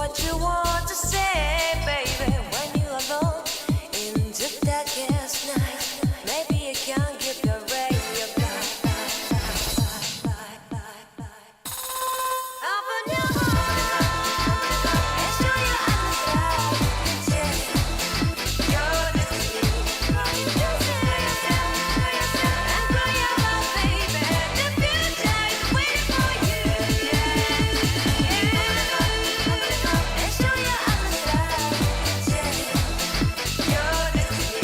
what you want to say, baby, when you're alone in the darkest night. Maybe you can keep the radio back. Open your heart and show your eyes that you're destiny. And grow your love, baby. The future is waiting for you. And show your eyes that you're destiny.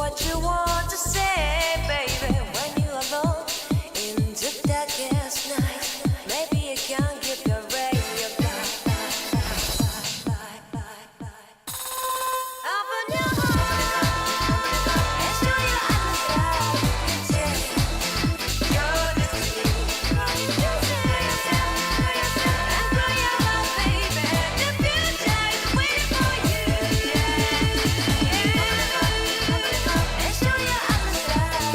what you want to say, baby, when you're alone in the darkest night. Maybe you can give your radio back. Open your heart and show your eyes that you're the sea. And grow your love, baby. The future is waiting for you. And show your eyes that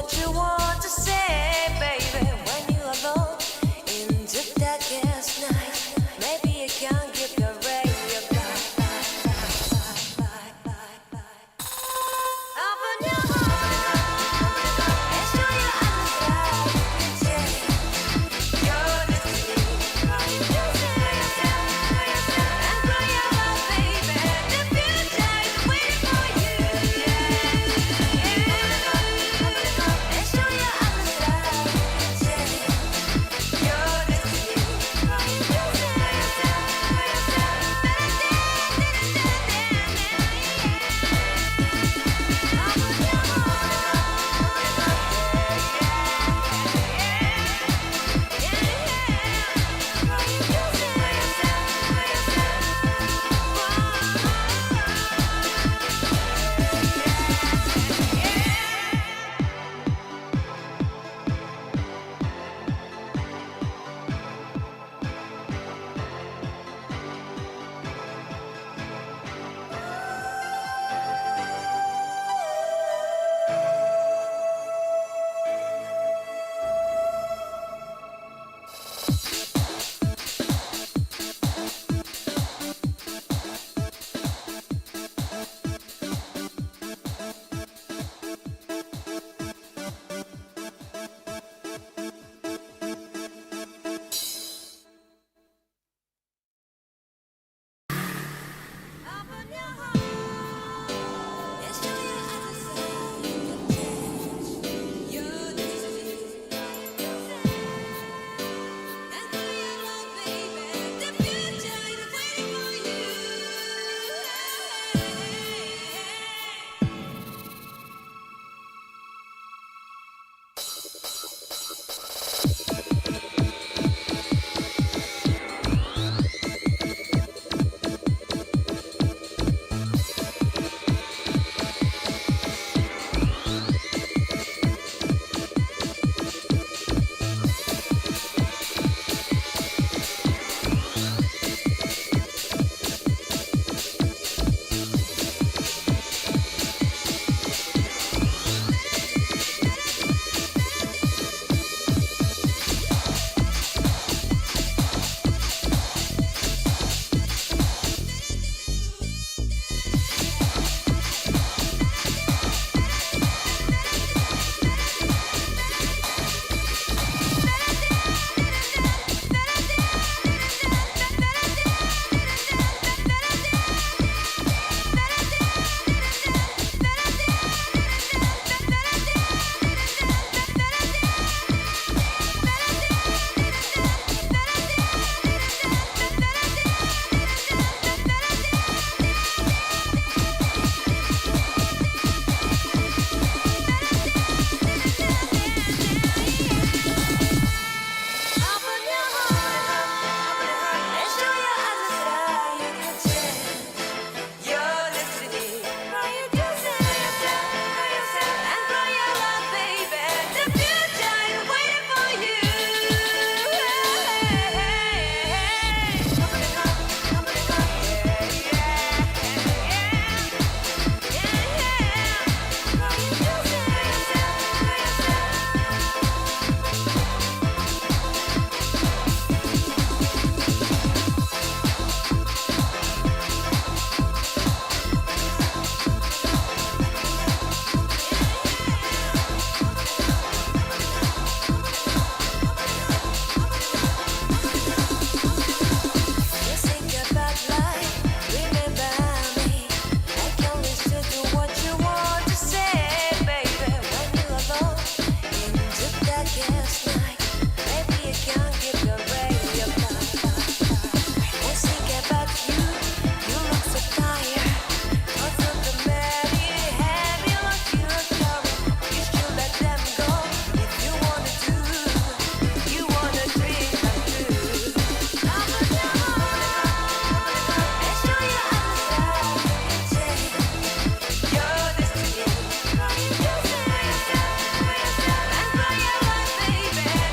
what you want to say, baby. When you're alone in the darkest night, maybe you can give the radio back. Open your heart and show your eyes that your destiny. You say and grow your love, baby. The future is waiting for you. And show your eyes that your destiny. You baby.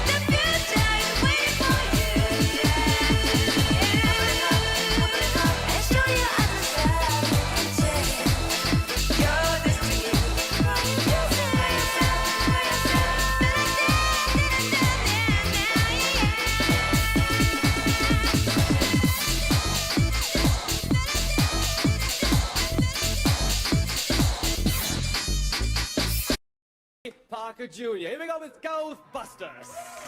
Tucker Jr. Here we go with Ghostbusters.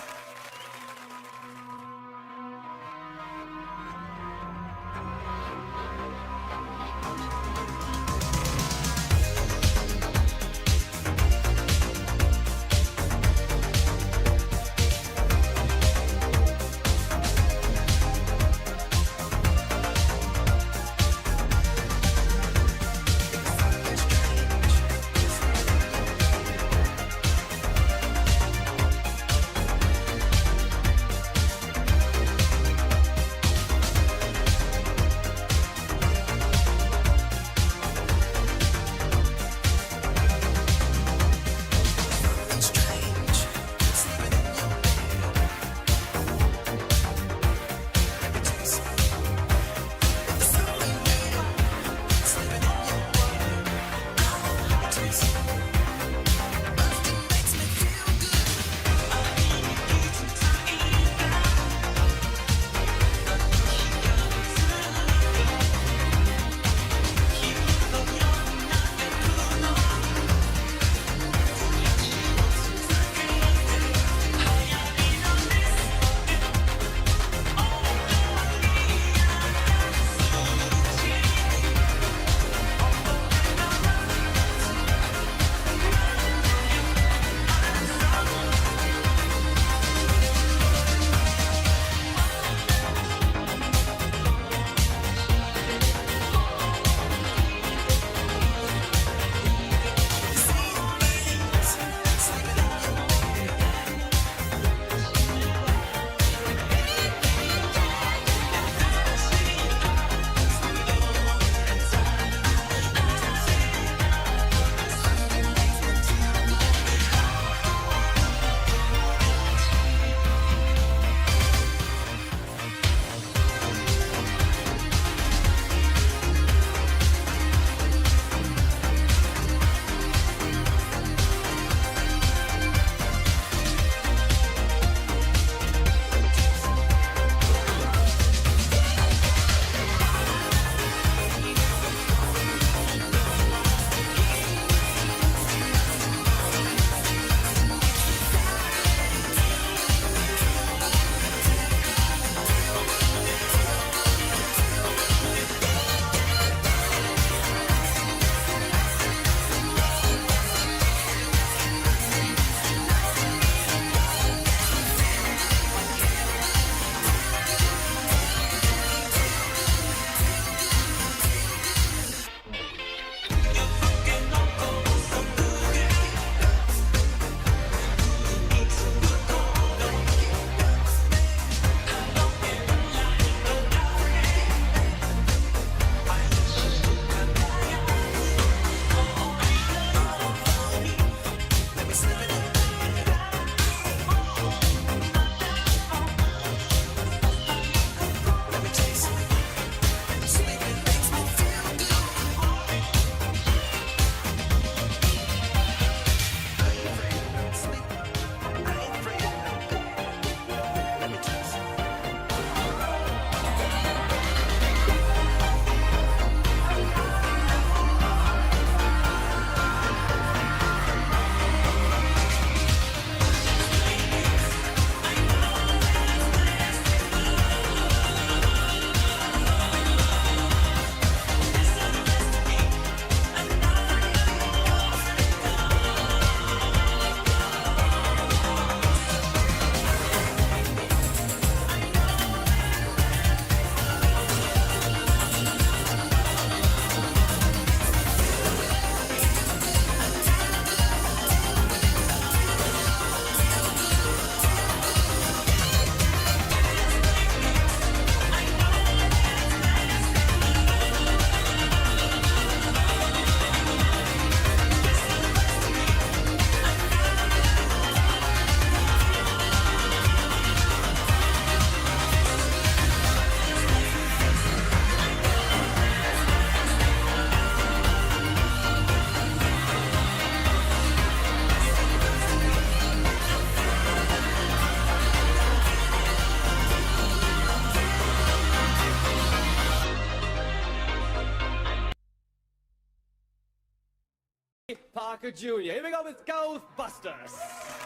Parker Jr. Here we go with Ghostbusters.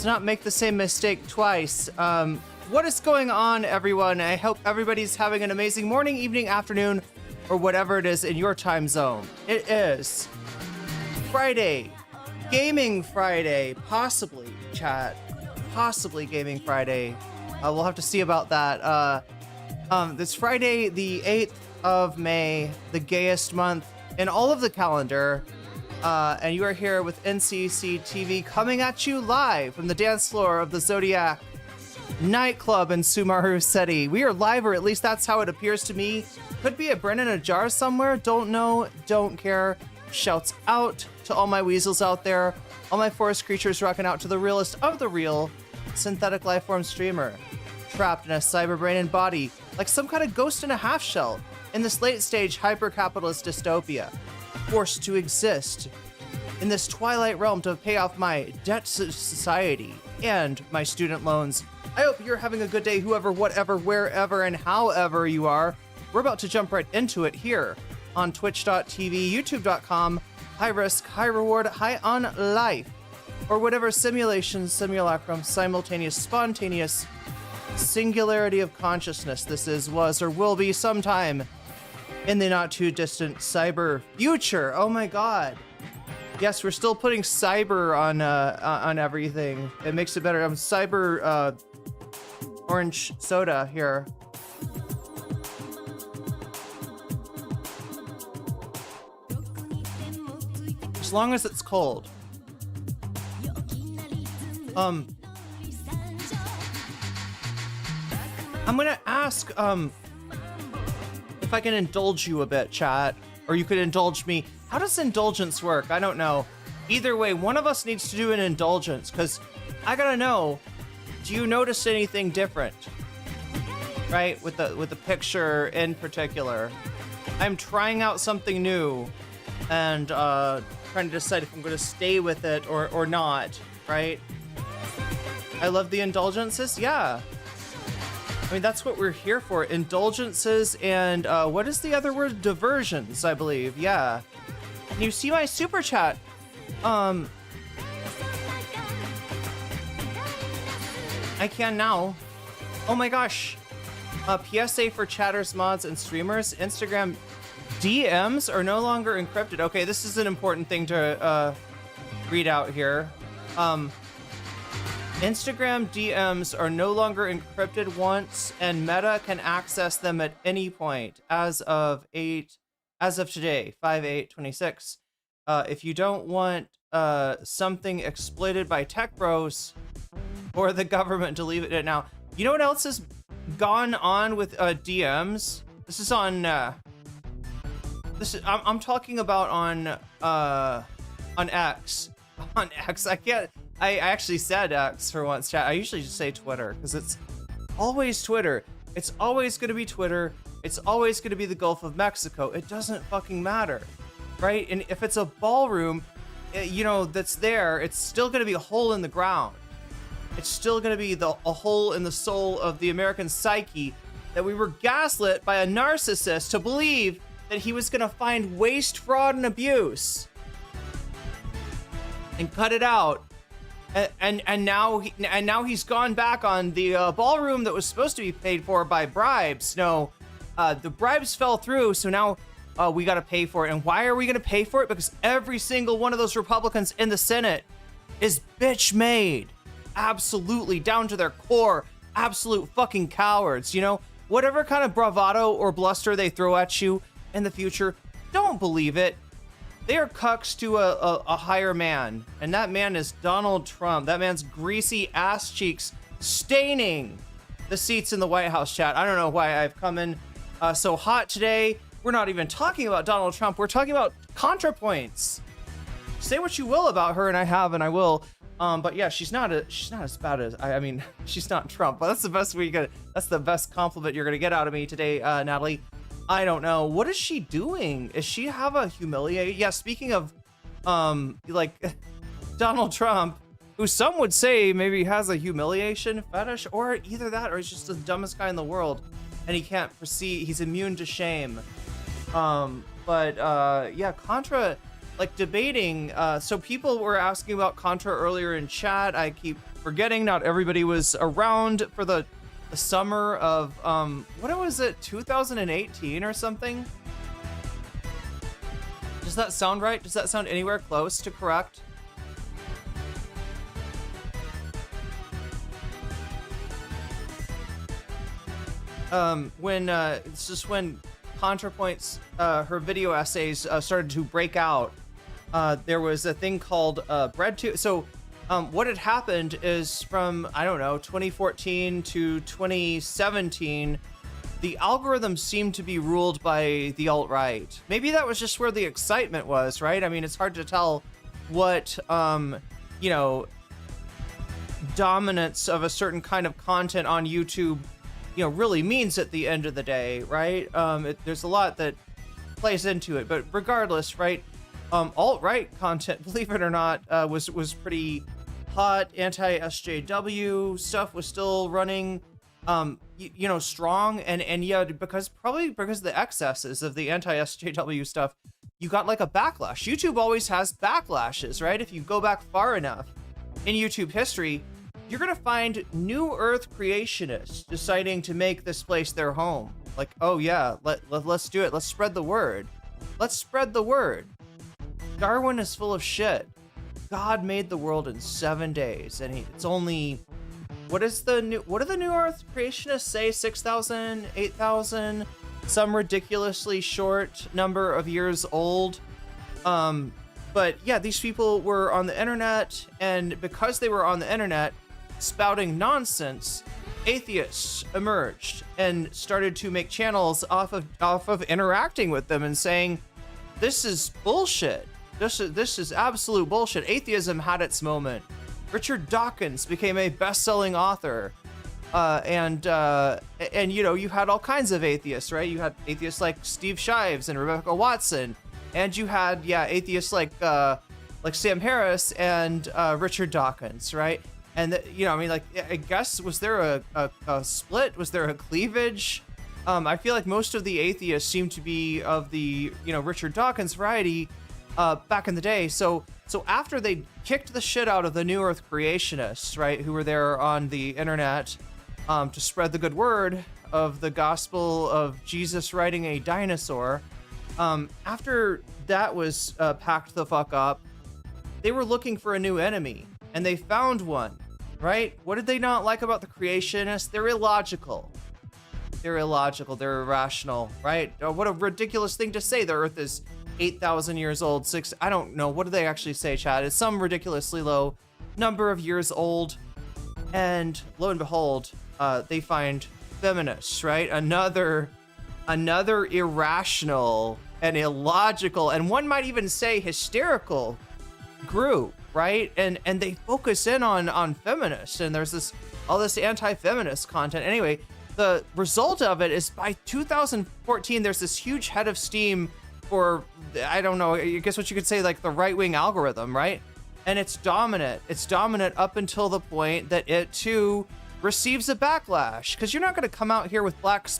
Let's not make the same mistake twice. What is going on, everyone? I hope everybody's having an amazing morning, evening, afternoon, or whatever it is in your time zone. It is Friday, Gaming Friday, possibly, chat, possibly Gaming Friday. We'll have to see about that. This Friday, the 8th of May, the gayest month in all of the calendar. And you are here with NCC TV coming at you live from the dance floor of the Zodiac nightclub in Sumaru City. We are live, or at least that's how it appears to me. Could be a Bren in a jar somewhere. Don't know, don't care. Shouts out to all my weasels out there. All my forest creatures rocking out to the realest of the real synthetic lifeform streamer. Trapped in a cyber brain and body, like some kind of ghost in a half shell in this late stage hyper-capitalist dystopia. Forced to exist in this twilight realm to pay off my debt society and my student loans. I hope you're having a good day, whoever, whatever, wherever, and however you are. We're about to jump right into it here on twitch.tv, youtube.com, high risk, high reward, high on life, or whatever simulation, simulacrum, simultaneous, spontaneous singularity of consciousness this is, was, or will be sometime in the not too distant cyber future. Oh my god. Yes, we're still putting cyber on everything. It makes it better. I'm cyber orange soda here. As long as it's cold. I'm gonna ask if I can indulge you a bit, chat, or you could indulge me. How does indulgence work? I don't know. Either way, one of us needs to do an indulgence, because I gotta know, do you notice anything different? Right, with the picture in particular. I'm trying out something new and trying to decide if I'm gonna stay with it or not, right? I love the indulgences, yeah. I mean, that's what we're here for. Indulgences and what is the other word? Diversions, I believe. Yeah. Can you see my super chat? I can now. Oh my gosh. PSA for chatters, mods, and streamers. Instagram DMs are no longer encrypted. Okay, this is an important thing to read out here. Instagram DMs are no longer encrypted once, and Meta can access them at any point as of today, 5/8/26. If you don't want something exploited by tech bros or the government to leave it at now. You know what else has gone on with DMs? This is on I'm talking about on X. On X, I actually said X for once, chat. I usually just say Twitter, because it's always Twitter. It's always going to be Twitter. It's always going to be the Gulf of Mexico. It doesn't fucking matter, right? And if it's a ballroom, you know, that's there, it's still going to be a hole in the ground. It's still going to be a hole in the soul of the American psyche that we were gaslit by a narcissist to believe that he was going to find waste, fraud, and abuse and cut it out. And now he's gone back on the ballroom that was supposed to be paid for by bribes. No, the bribes fell through, so now we got to pay for it. And why are we going to pay for it? Because every single one of those Republicans in the Senate is bitch made. Absolutely, down to their core, absolute fucking cowards. You know, whatever kind of bravado or bluster they throw at you in the future, don't believe it. They are cucks to a higher man, and that man is Donald Trump. That man's greasy ass cheeks staining the seats in the White House, chat. I don't know why I've come in so hot today. We're not even talking about Donald Trump. We're talking about Contrapoints. Say what you will about her, and I have, and I will. But yeah, she's not as bad as I mean, she's not Trump. But that's the best that's the best compliment you're gonna get out of me today, Natalie. I don't know. What is she doing? Is she have a humiliate? Yeah, speaking of, like, Donald Trump, who some would say maybe has a humiliation fetish, or either that, or he's just the dumbest guy in the world, and he can't proceed. He's immune to shame. Yeah, Contra, like, debating. So people were asking about Contra earlier in chat. I keep forgetting not everybody was around for the summer of what was it, 2018 or something? Does that sound right? Does that sound anywhere close to correct? When it's just when Contrapoints, her video essays started to break out. There was a thing called bread to. So what had happened is from, I don't know, 2014 to 2017, the algorithm seemed to be ruled by the alt-right. Maybe that was just where the excitement was, right? I mean, it's hard to tell what, you know, dominance of a certain kind of content on YouTube, you know, really means at the end of the day, right? There's a lot that plays into it, but regardless, right? Alt-right content, believe it or not, was pretty hot. Anti-SJW stuff was still running, you know, strong, and yeah, probably because of the excesses of the anti-SJW stuff, you got like a backlash. YouTube always has backlashes, right? If you go back far enough in YouTube history, you're gonna find New Earth creationists deciding to make this place their home. Like, oh yeah, let's do it. Let's spread the word. Let's spread the word. Darwin is full of shit. God made the world in 7 days, and it's only, what do the New Earth creationists say? 6,000, 8,000, some ridiculously short number of years old. But yeah, these people were on the internet, and because they were on the internet spouting nonsense, atheists emerged and started to make channels off of interacting with them and saying, this is bullshit. This is absolute bullshit. Atheism had its moment. Richard Dawkins became a best-selling author, and you know, you had all kinds of atheists, right? You had atheists like Steve Shives and Rebecca Watson, and you had atheists like Sam Harris and Richard Dawkins, right? And you know, I mean, like, I guess, was there a split? Was there a cleavage? I feel like most of the atheists seem to be of the, you know, Richard Dawkins variety back in the day. So after they kicked the shit out of the New Earth creationists, right, who were there on the internet to spread the good word of the gospel of Jesus riding a dinosaur, after that was packed the fuck up, they were looking for a new enemy, and they found one, right? What did they not like about the creationists? They're illogical. They're illogical. They're irrational, right? What a ridiculous thing to say. The Earth is 8,000 years old. I don't know. What do they actually say, Chad? It's some ridiculously low number of years old. And lo and behold, they find feminists, right? Another irrational and illogical, and one might even say hysterical group, right? And they focus in on feminists, and there's all this anti-feminist content. Anyway, the result of it is by 2014, there's this huge head of steam for, I don't know, I guess what you could say, like the right-wing algorithm, right? And it's dominant. It's dominant up until the point that it too receives a backlash. Because you're not going to come out here with Black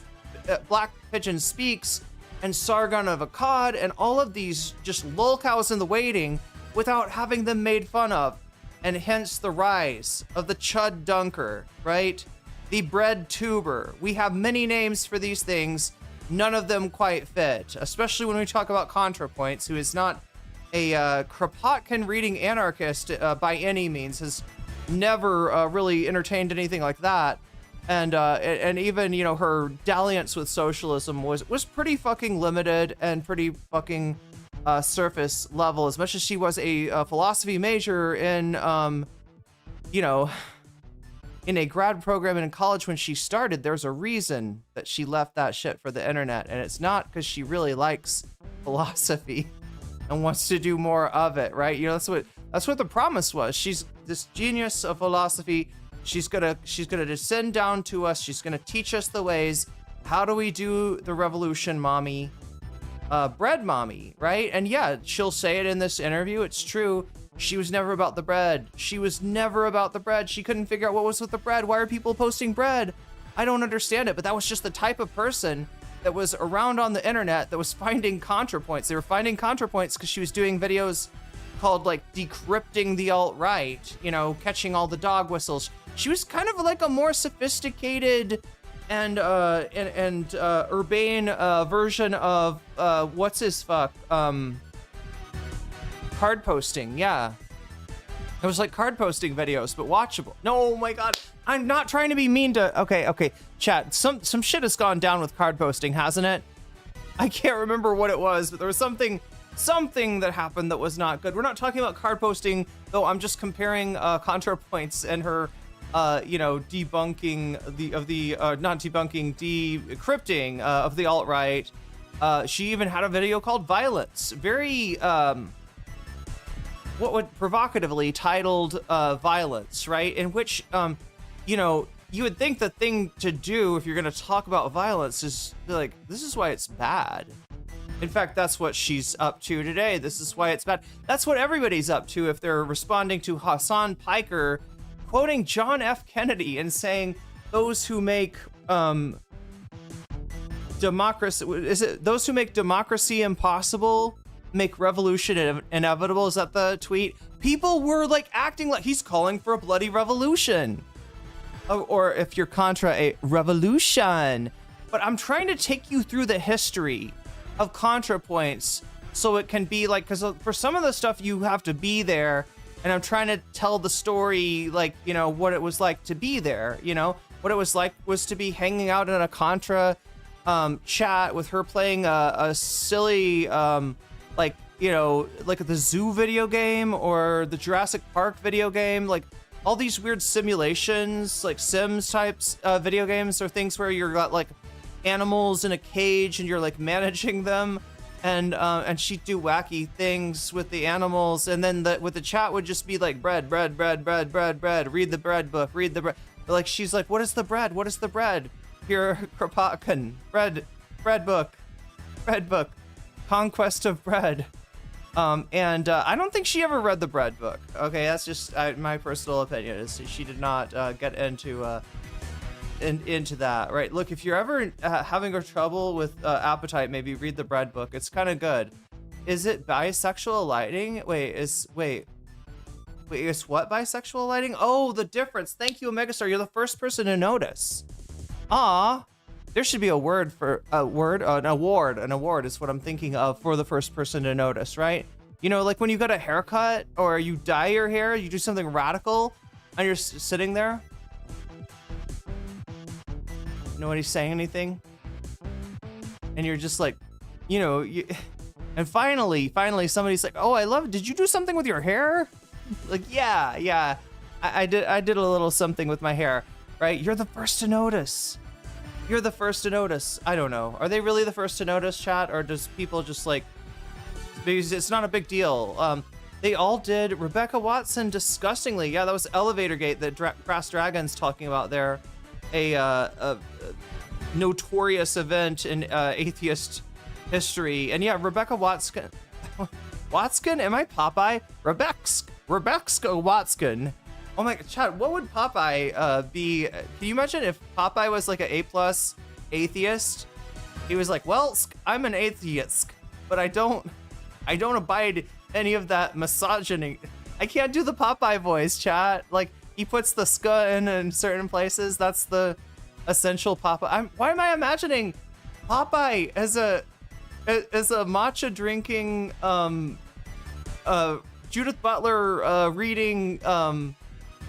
Pigeon Speaks and Sargon of Akkad and all of these just lolcows in the waiting without having them made fun of. And hence the rise of the Chud Dunker, right? The bread tuber. We have many names for these things. None of them quite fit, especially when we talk about Contrapoints, who is not a Kropotkin reading anarchist by any means, has never really entertained anything like that. And even, you know, her dalliance with socialism was pretty fucking limited and pretty fucking surface level. As much as she was a philosophy major in, you know, in a grad program in college when she started, there's a reason that she left that shit for the internet. And it's not because she really likes philosophy and wants to do more of it, right? You know, that's what the promise was. She's this genius of philosophy. She's gonna descend down to us. She's gonna teach us the ways. How do we do the revolution, mommy? Bread mommy, right? And yeah, she'll say it in this interview. It's true. She was never about the bread. She was never about the bread. She couldn't figure out what was with the bread. Why are people posting bread? I don't understand it. But that was just the type of person that was around on the internet that was finding Contrapoints. They were finding Contrapoints because she was doing videos called like decrypting the alt-right, you know, catching all the dog whistles. She was kind of like a more sophisticated and urbane version of what's his fuck card posting. Yeah, it was like card posting videos, but watchable. No, oh my god, I'm not trying to be mean to. Okay, chat. Some shit has gone down with card posting, hasn't it? I can't remember what it was, but there was something that happened that was not good. We're not talking about card posting, though. I'm just comparing Contrapoints and her, you know, decrypting of the alt-right. She even had a video called Violence, very what would provocatively titled Violence, right? In which you know, you would think the thing to do if you're going to talk about violence is be like, this is why it's bad. In fact, that's what she's up to today. This is why it's bad. That's what everybody's up to if they're responding to Hasan Piker quoting John F. Kennedy and saying those who make democracy impossible make revolution inevitable. Is that the tweet? People were like acting like he's calling for a bloody revolution. Or if you're Contra, a revolution. But I'm trying to take you through the history of Contrapoints so it can be like, because for some of the stuff you have to be there, and I'm trying to tell the story, like, you know, what it was like to be there, you know, what it was like was to be hanging out in a Contra chat with her playing a silly, like, you know, like the Zoo video game or the Jurassic Park video game, like all these weird simulations, like Sims types video games, or things where you're got like animals in a cage and you're like managing them, and she'd do wacky things with the animals, and then with the chat would just be like bread, read the bread book, read the bread. Like she's like, what is the bread? What is the bread? Here, Kropotkin, bread book, conquest of bread. And I don't think she ever read the bread book. Okay, that's just my personal opinion. Is she did not get into that, right? Look, if you're ever having trouble with appetite, maybe read the bread book. It's kind of good. Is it bisexual lighting? Wait, is what bisexual lighting? Oh, the difference. Thank you, Omegastar. You're the first person to notice. There should be a word for an award. An award is what I'm thinking of for the first person to notice, right? You know, like when you get a haircut or you dye your hair, you do something radical, and you're sitting there. Nobody's saying anything, and you're just like, you know, and finally somebody's like, oh, I love it. Did you do something with your hair? Like, yeah, I did a little something with my hair, right? You're the first to notice. You're the first to notice. I don't know. Are they really the first to notice, chat? Or does people just like, because it's not a big deal. They all did. Rebecca Watson, disgustingly. Yeah, that was Elevator Gate that Brass Dragon's talking about there. A notorious event in atheist history. And yeah, Rebecca Watson. Watson? Am I Popeye? Rebecca Watson. Oh my god, chat, what would Popeye be? Can you imagine if Popeye was like an A+ atheist? He was like, well, I'm an atheist, but I don't abide any of that misogyny. I can't do the Popeye voice, chat. Like, he puts the ska in certain places. That's the essential Popeye. Why am I imagining Popeye as a matcha drinking, Judith Butler reading,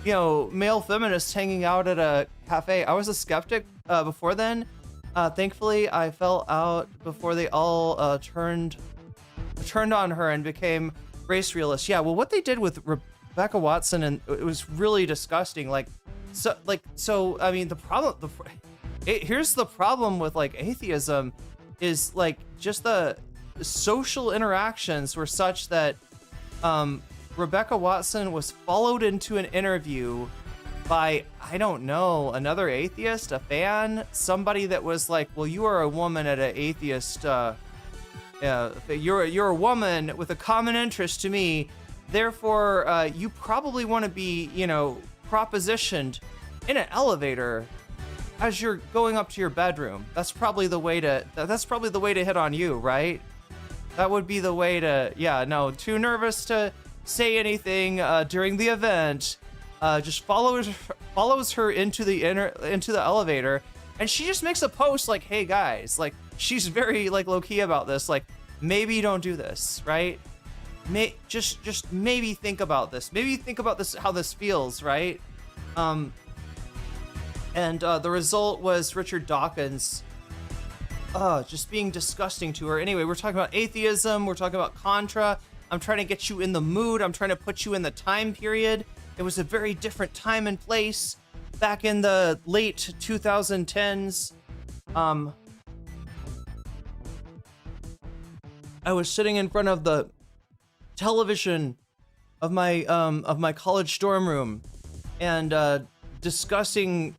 you know, male feminists hanging out at a cafe? I was a skeptic before then. Thankfully, I fell out before they all turned on her and became race realists. Yeah, well, what they did with Rebecca Watson, and it was really disgusting. So I mean, here's the problem with like atheism is like just the social interactions were such that Rebecca Watson was followed into an interview by, I don't know, another atheist, a fan, somebody that was like, well, you are a woman at an atheist, you're a woman with a common interest to me, therefore you probably want to be, you know, propositioned in an elevator as you're going up to your bedroom. That's probably the way to hit on you, right? That would be the way to, yeah, no, too nervous to say anything during the event. Just follows her into the elevator, and she just makes a post like, "Hey guys," like she's very like low key about this. Like, maybe don't do this, right? Just maybe think about this. Maybe think about this, how this feels, right? And the result was Richard Dawkins just being disgusting to her. Anyway, we're talking about atheism. We're talking about Contra. I'm trying to get you in the mood. I'm trying to put you in the time period. It was a very different time and place back in the late 2010s. I was sitting in front of the television of my college dorm room and discussing,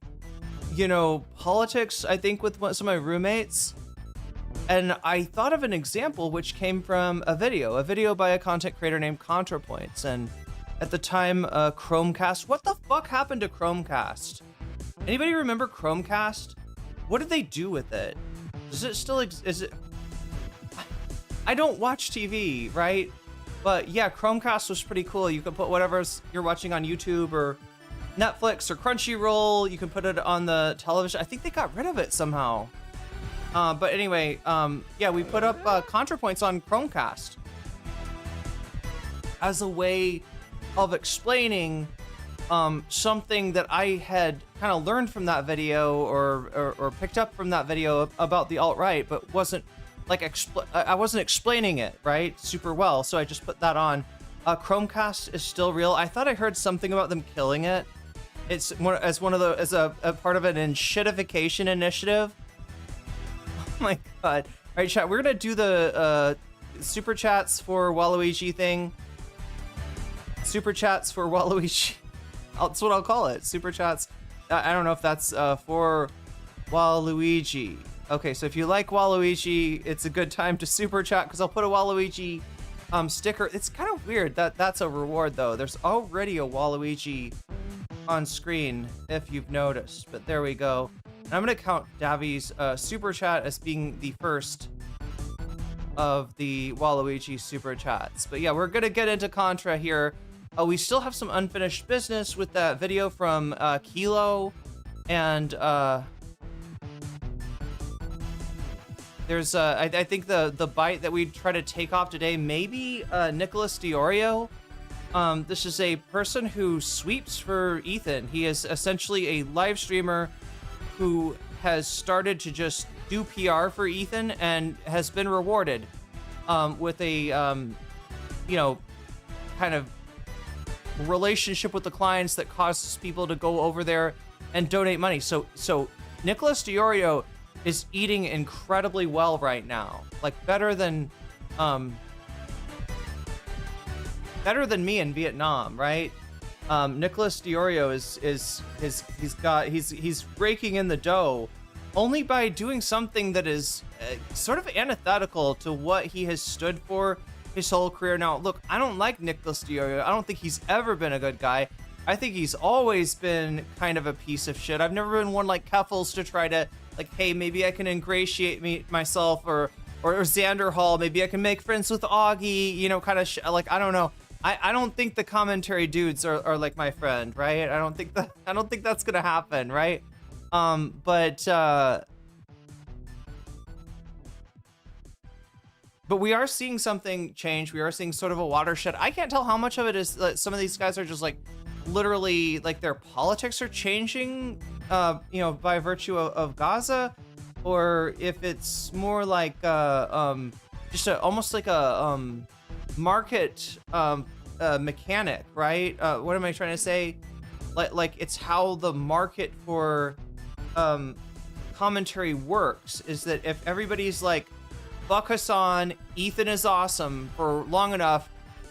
you know, politics, I think, with some of my roommates. And I thought of an example which came from a video by a content creator named Contrapoints. And at the time, Chromecast. What the fuck happened to Chromecast? Anybody remember Chromecast? What did they do with it? Does it still is it? I don't watch TV, right? But yeah, Chromecast was pretty cool. You could put whatever you're watching on YouTube or Netflix or Crunchyroll. You can put it on the television. I think they got rid of it somehow. But anyway, yeah, we put up Contrapoints on Chromecast as a way of explaining something that I had kind of learned from that video or picked up from that video about the alt-right, but wasn't like I wasn't explaining it right super well, so I just put that on. Chromecast is still real. I thought I heard something about them killing it. It's as a part of an shitification initiative. Oh my god! All right, chat. We're gonna do the super chats for Waluigi thing. Super chats for Waluigi. That's what I'll call it. Super chats. I don't know if that's for Waluigi. Okay, so if you like Waluigi, it's a good time to super chat because I'll put a Waluigi sticker. It's kind of weird that that's a reward though. There's already a Waluigi on screen if you've noticed, but there we go. And I'm gonna count Davi's super chat as being the first of the Waluigi super chats. But yeah, we're gonna get into Contra here. We still have some unfinished business with that video from Kilo, and there's I think the bite that we try to take off today, maybe Nicholas Diorio. This is a person who sweeps for Ethan. He is essentially a live streamer who has started to just do PR for Ethan and has been rewarded with a you know, kind of relationship with the clients that causes people to go over there and donate money. So Nicholas Diorio is eating incredibly well right now, like better than me in Vietnam, right? Nicholas Diorio he's raking in the dough only by doing something that is sort of antithetical to what he has stood for his whole career. Now, look, I don't like Nicholas Diorio. I don't think he's ever been a good guy. I think he's always been kind of a piece of shit. I've never been one like Keffels to try to like, hey, maybe I can ingratiate myself, or Xander Hall, maybe I can make friends with Augie, you know, kind of like, I don't know. I don't think the commentary dudes are like my friend, right? I don't think that's gonna happen, right? But we are seeing something change. We are seeing sort of a watershed. I can't tell how much of it is that some of these guys are just like literally like their politics are changing, you know, by virtue of Gaza, or if it's more like just almost like a market mechanic, right? What am I trying to say? Like it's how the market for commentary works, is that if everybody's like, fuck Hasan, Ethan is awesome for long enough,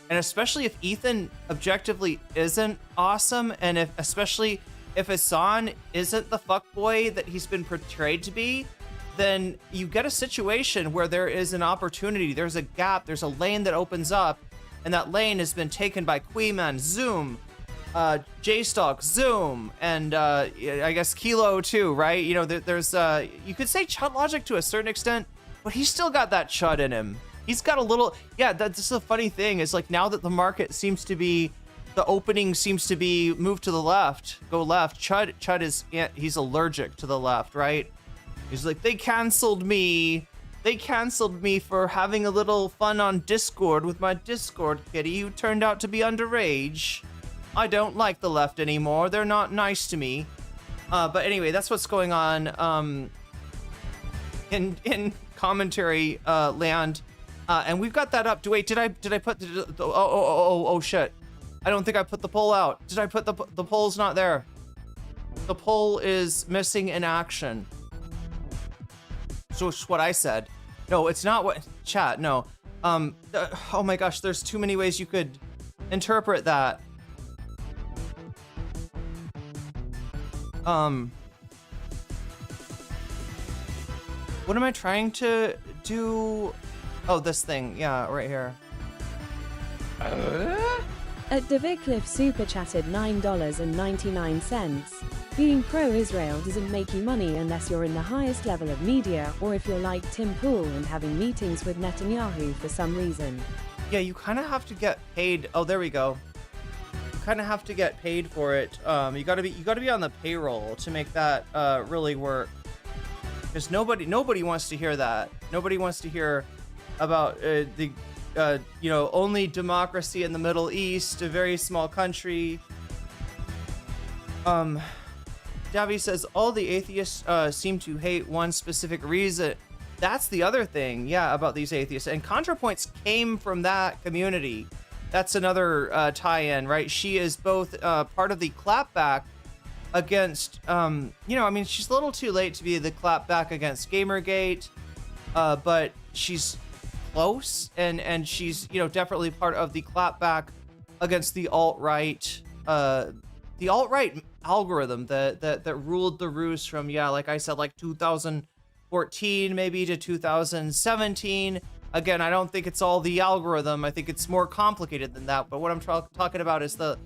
and especially if Ethan objectively isn't awesome, and especially if Hasan isn't the fuckboy that he's been portrayed to be, then you get a situation where there is an opportunity, there's a gap, there's a lane that opens up, and that lane has been taken by Queeman, Zoom, J-Stalk, Zoom, and I guess Kilo too, right? You know, there's you could say Chud Logic to a certain extent, but he's still got that chud in him. He's got a little, yeah, that's the funny thing is like now that the market seems to be, the opening seems to be moved to the left, go left. Chud is, he's allergic to the left, right? He's like, they canceled me. They canceled me for having a little fun on Discord with my Discord kitty who turned out to be underage. I don't like the left anymore. They're not nice to me. But anyway, that's what's going on in commentary land. And we've got that up. Wait, did I put the oh shit. I don't think I put the poll out. Did I put the poll's not there? The poll is missing in action. So it's what I said. No, it's not what chat. No. Oh my gosh, there's too many ways you could interpret that. What am I trying to do? Oh, this thing. Yeah, right here. At Davicliff super chatted $9.99. Being pro-Israel doesn't make you money unless you're in the highest level of media, or if you're like Tim Pool and having meetings with Netanyahu for some reason. Yeah, you kind of have to get paid. Oh, there we go. You kind of have to get paid for it. You gotta be on the payroll to make that really work. Because nobody wants to hear that. Nobody wants to hear about the only democracy in the Middle East, a very small country. Davi says all the atheists seem to hate one specific reason. That's the other thing, yeah, about these atheists. And Contrapoints came from that community. That's another tie-in, right? She is both part of the clapback against, I mean, she's a little too late to be the clapback against Gamergate, but she's close, and she's, definitely part of the clapback against the alt-right, algorithm that ruled the roost from, like I said, like 2014 maybe to 2017. Again, I don't think it's all the algorithm. I think it's more complicated than that. But what I'm talking about is the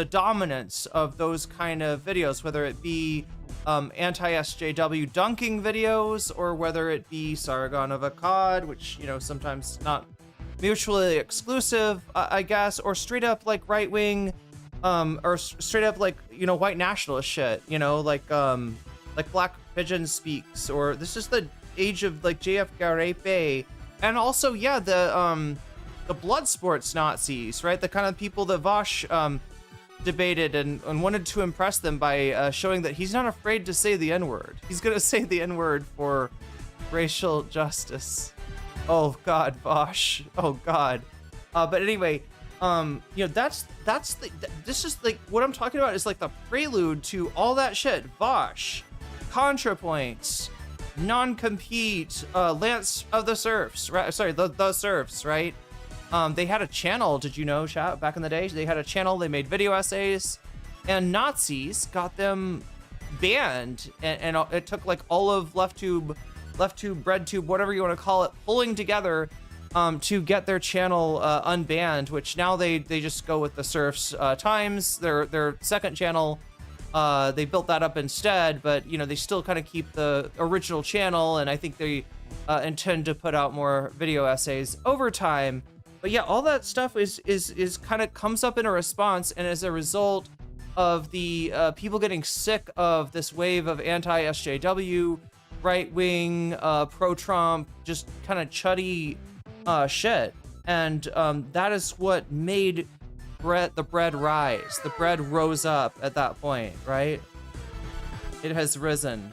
dominance of those kind of videos, whether it be anti-SJW dunking videos, or whether it be Sargon of Akkad, which, sometimes not mutually exclusive, I guess, or straight up like right-wing, or straight up like, white nationalist shit, like Black Pigeon Speaks, or this is the age of like JF Garepe, and also, yeah, the blood sports Nazis, right? The kind of people that Vosh debated and wanted to impress them by showing that he's not afraid to say the N-word. He's gonna say the N-word for racial justice. Oh God, Vosh. Oh God. But anyway, this is like what I'm talking about is like the prelude to all that shit. Vosh, Contrapoints, non-compete, Lance of the Serfs, right? Sorry, the Serfs, right? They had a channel, did you know, chat, back in the day? They had a channel, they made video essays, and Nazis got them banned, and it took like all of LeftTube, BreadTube, whatever you want to call it, pulling together to get their channel unbanned, which now they just go with the Serfs Times, their second channel. They built that up instead, but they still kind of keep the original channel, and I think they intend to put out more video essays over time. But yeah, all that stuff is kind of comes up in a response, and as a result of the people getting sick of this wave of anti-SJW, right-wing, pro-Trump, just kind of chuddy shit, and that is what made the bread rise. The bread rose up at that point, right? It has risen.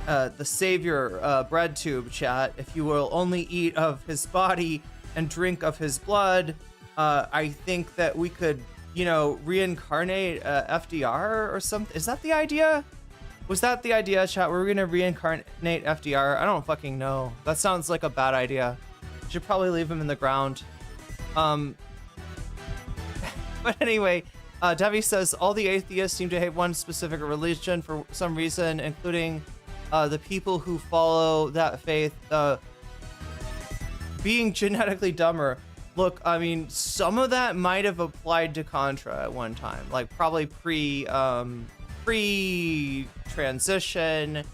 The savior, BreadTube chat, if you will only eat of his body and drink of his blood, I think that we could, reincarnate FDR or something. Is that the idea? Was that the idea, chat? We're gonna reincarnate FDR? I don't fucking know. That sounds like a bad idea. Should probably leave him in the ground. But anyway, Devi says all the atheists seem to hate one specific religion for some reason, including the people who follow that faith being genetically dumber. Look, I mean, some of that might have applied to Contra at one time, like probably pre-transition,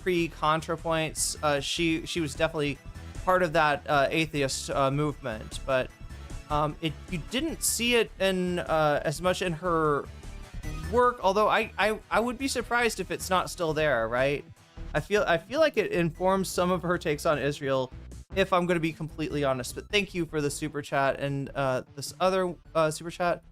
pre-Contrapoints. She was definitely part of that atheist movement, but you didn't see it in as much in her work. Although I would be surprised if it's not still there, right? I feel like it informs some of her takes on Israel, if I'm going to be completely honest. But thank you for the super chat and this other super chat.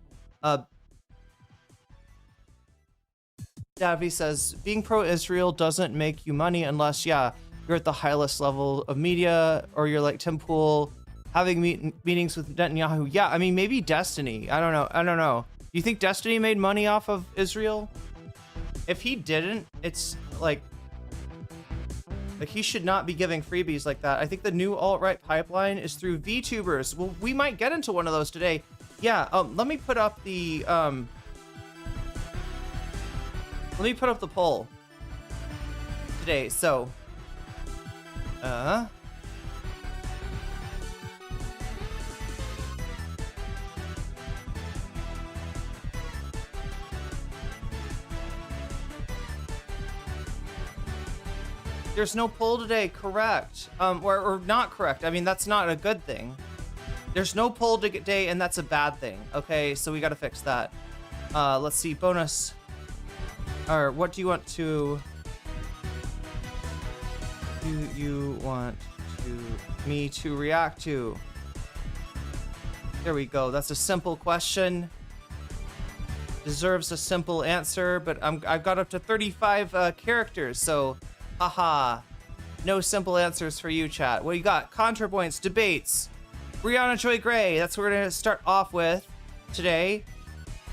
Davi says, being pro-Israel doesn't make you money unless, yeah, you're at the highest level of media, or you're like Tim Pool having meetings with Netanyahu. Yeah, I mean, maybe Destiny. I don't know. Do you think Destiny made money off of Israel? If he didn't, it's like he should not be giving freebies like that. I think the new alt-right pipeline is through VTubers. Well, we might get into one of those today. Yeah, let me put up the poll today. So, there's no poll today, correct? Or not correct. I mean, that's not a good thing. There's no poll today, and that's a bad thing. Okay, so we got to fix that. Let's see, bonus. Or what do you want to? Do you want me to react to? There we go. That's a simple question. Deserves a simple answer, but I've got up to 35 characters, so haha. No simple answers for you, chat. What do you got? Contrapoints, debates. Brianna Joy Gray. That's what we're gonna start off with today.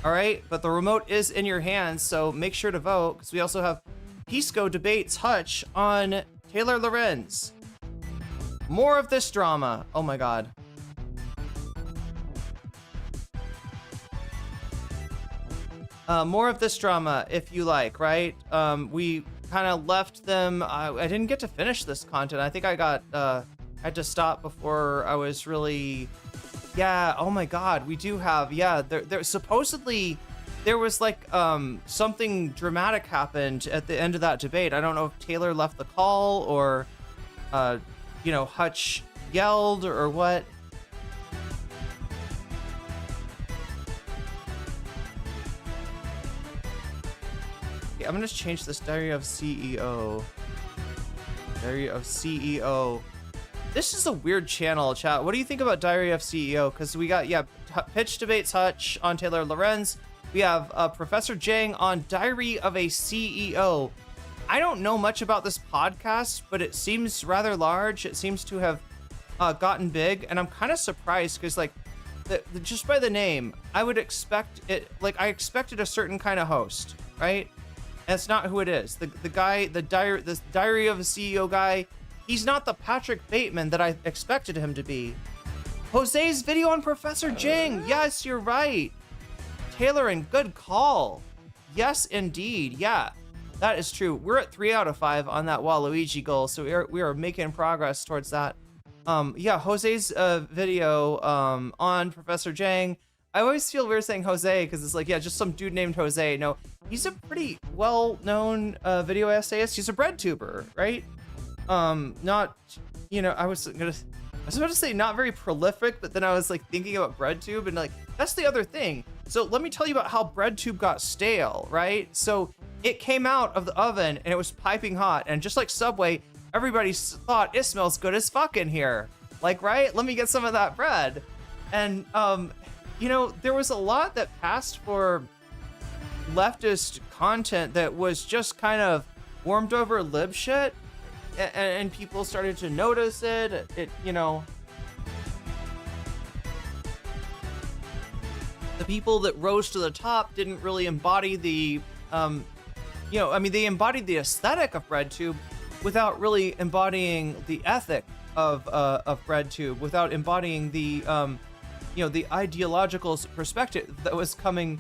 All right, but the remote is in your hands, so make sure to vote, because we also have Pisco debates Hutch on Taylor Lorenz. More of this drama. Oh my god. More of this drama, if you like, right? We kind of left them. I didn't get to finish this content. I think I had to stop before I was really. Yeah, oh my god, we do have, yeah, there supposedly there was like something dramatic happened at the end of that debate. I don't know if Taylor left the call or you know, Hutch yelled or what. Okay, I'm gonna change this Diary of CEO. Diary of CEO. This is a weird channel, chat. What do you think about Diary of CEO? Because we got, yeah, pitch debates Hutch on Taylor Lorenz. We have Professor Jiang on Diary of a CEO. I don't know much about this podcast, but it seems rather large. It seems to have gotten big, and I'm kind of surprised because, like, just by the name, I would expect it. Like, I expected a certain kind of host, right? And it's not who it is. The guy, the Diary of a CEO guy. He's not the Patrick Bateman that I expected him to be. Jose's video on Professor Jiang. Yes, you're right. Taylor, and good call. Yes, indeed. Yeah, that is true. We're at 3 out of 5 on that Waluigi goal, so we are making progress towards that. Yeah, Jose's video on Professor Jiang. I always feel weird saying Jose because it's like, yeah, just some dude named Jose. No, he's a pretty well-known video essayist. He's a bread tuber, right? Not, you know, I was about to say not very prolific, but then I was like thinking about BreadTube and like, that's the other thing. So let me tell you about how BreadTube got stale, right? So it came out of the oven and it was piping hot, and just like Subway, everybody thought it smells good as fuck in here. Like, right? Let me get some of that bread. And, you know, there was a lot that passed for leftist content that was just kind of warmed over lib shit. And people started to notice it. You know, the people that rose to the top didn't really embody the, you know, I mean, they embodied the aesthetic of BreadTube without really embodying the ethic of BreadTube, without embodying the, you know, the ideological perspective that was coming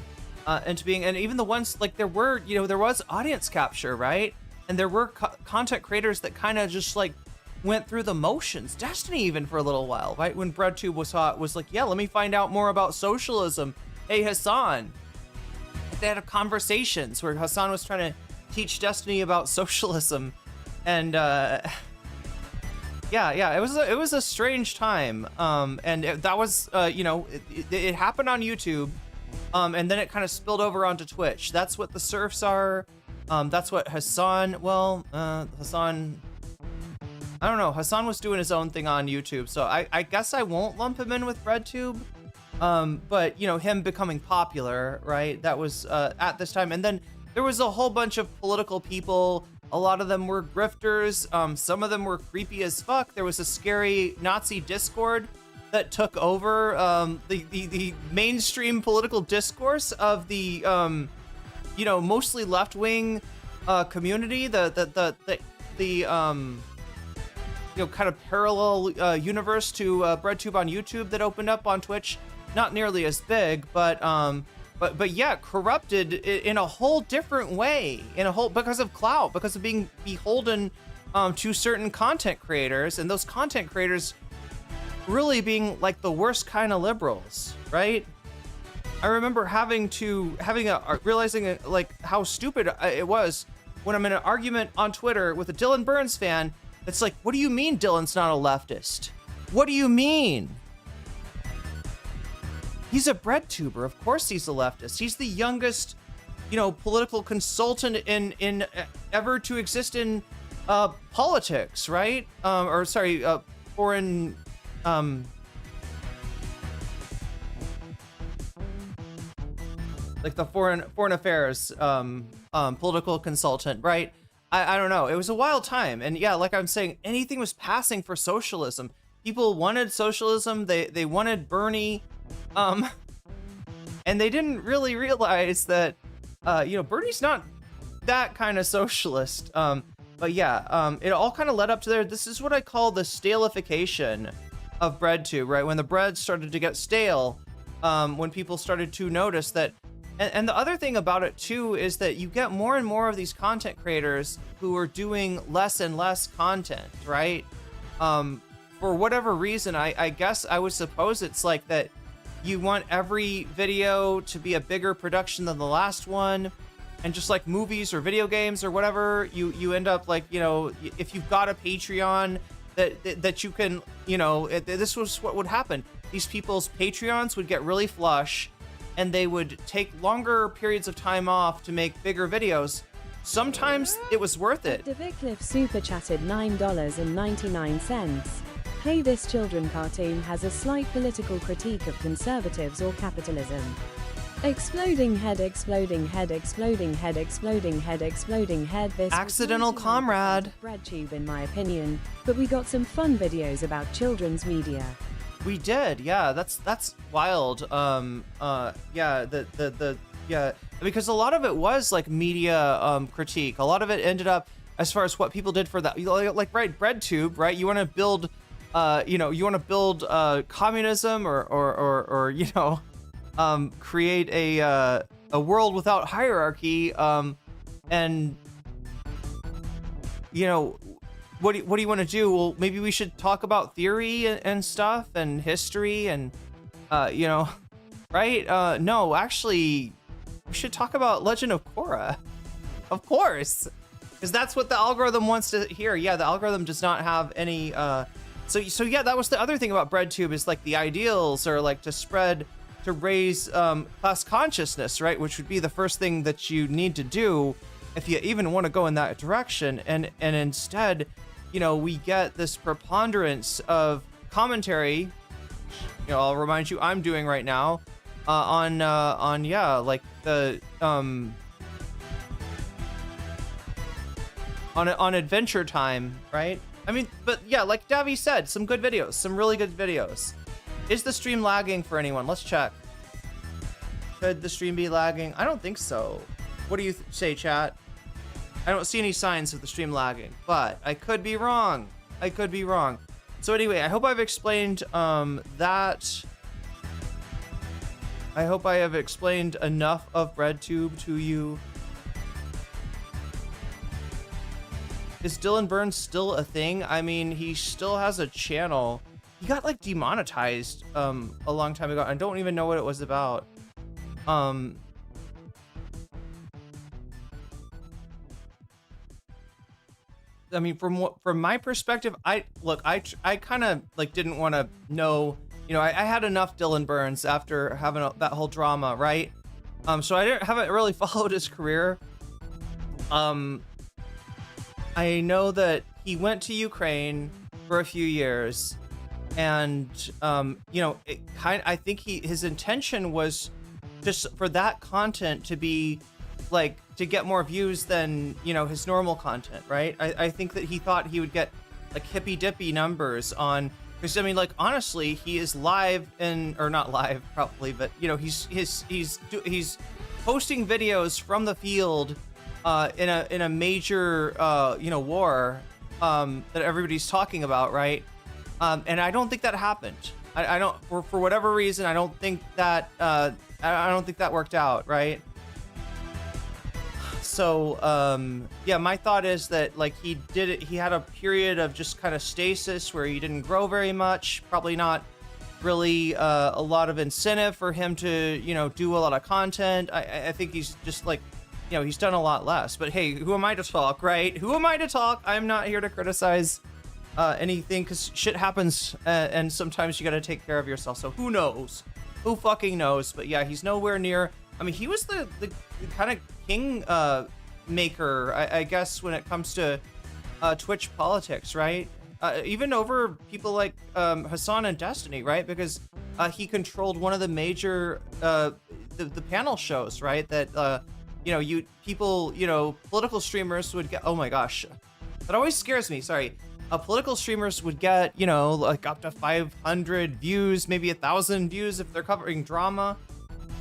into being. And even the ones, like, there were, you know, there was audience capture, right? And there were content creators that kind of just like went through the motions. Destiny even for a little while, right? When BreadTube was hot, was like, yeah, let me find out more about socialism. Hey, Hasan. They had conversations where Hasan was trying to teach Destiny about socialism. And Yeah, it was a strange time, and that was it happened on YouTube, and then it kind of spilled over onto Twitch. That's what the surfs are. That's what Hasan. Well, Hasan. I don't know. Hasan was doing his own thing on YouTube, so I guess I won't lump him in with BreadTube. But him becoming popular, right? That was at this time, and then there was a whole bunch of political people. A lot of them were grifters. Some of them were creepy as fuck. There was a scary Nazi Discord that took over the mainstream political discourse of the mostly left-wing community. The kind of parallel universe to BreadTube on YouTube that opened up on Twitch. Not nearly as big, but yeah, corrupted in a whole different way, because of clout, because of being beholden to certain content creators, and those content creators really being like the worst kind of liberals, right? I remember realizing like how stupid it was when I'm in an argument on Twitter with a Dylan Burns fan. It's like, what do you mean Dylan's not a leftist? What do you mean? He's a BreadTuber. Of course he's a leftist. He's the youngest, political consultant in ever to exist in politics, right? Foreign like the foreign affairs political consultant, right? I don't know. It was a wild time, and yeah, like I'm saying, anything was passing for socialism. People wanted socialism. They wanted Bernie. And they didn't really realize that, Bernie's not that kind of socialist. But yeah, it all kind of led up to there. This is what I call the stalification of BreadTube, right? When the bread started to get stale, when people started to notice that. And the other thing about it too is that you get more and more of these content creators who are doing less and less content, right? For whatever reason, I guess I would suppose it's like that. You want every video to be a bigger production than the last one, and just like movies or video games or whatever, you end up like, if you've got a Patreon that you can, this was what would happen. These people's Patreons would get really flush, and they would take longer periods of time off to make bigger videos. Sometimes it was worth it. Vicliff super chatted $9.99. Hey, this children cartoon has a slight political critique of conservatives or capitalism. Exploding head, exploding head, exploding head, exploding head, exploding head. This accidental comrade. BreadTube in my opinion, but we got some fun videos about children's media. We did, yeah. That's wild. Because a lot of it was like media critique. A lot of it ended up as far as what people did for that, like right, BreadTube, right? You want to build. You want to build communism or create a world without hierarchy, and what do you want to do? Well, maybe we should talk about theory and stuff and history and right? No, actually, we should talk about Legend of Korra, of course, because that's what the algorithm wants to hear. Yeah, the algorithm does not have any. So yeah, that was the other thing about BreadTube is like the ideals are like to raise class consciousness, right? Which would be the first thing that you need to do if you even want to go in that direction. And instead, we get this preponderance of commentary. I'll remind you, I'm doing right now on like the on Adventure Time, right? I mean, but yeah, like Davi said, some good videos, some really good videos. Is the stream lagging for anyone? Let's check. Could the stream be lagging? I don't think so. What do you say, chat? I don't see any signs of the stream lagging, but I could be wrong. I could be wrong. So anyway, I hope I've explained that. I hope I have explained enough of BreadTube to you. Is Dylan Burns still a thing? I mean, he still has a channel. He got like demonetized a long time ago. I don't even know what it was about. I mean, from my perspective, I kind of like didn't want to know, you know, I had enough Dylan Burns after having that whole drama, right? So I haven't really followed his career. I know that he went to Ukraine for a few years, and you know, I think his intention was just for that content to be like to get more views than, you know, his normal content, right? I think that he thought he would get like hippy dippy numbers on, because I mean, like, honestly, he is live or not live probably, but you know, he's posting videos from the field in a major you know, war that everybody's talking about, right? And I don't think that happened. I don't, for whatever reason, I don't think that worked out, right? So yeah, my thought is that like he had a period of just kind of stasis where he didn't grow very much, probably not really a lot of incentive for him to, you know, do a lot of content. I think he's just like, you know, he's done a lot less. But hey, who am I to talk, right? Who am I to talk? I'm not here to criticize anything, because shit happens, and sometimes you got to take care of yourself. So who knows? Who fucking knows? But yeah, he's nowhere near. I mean, he was the kind of king maker, I guess, when it comes to Twitch politics, right? Even over people like Hasan and Destiny, right? Because he controlled one of the major the panel shows, right? That you know, people, you know, political streamers would get. Oh my gosh, that always scares me. Sorry. Political streamers would get, you know, like up to 500 views, maybe 1,000 views if they're covering drama.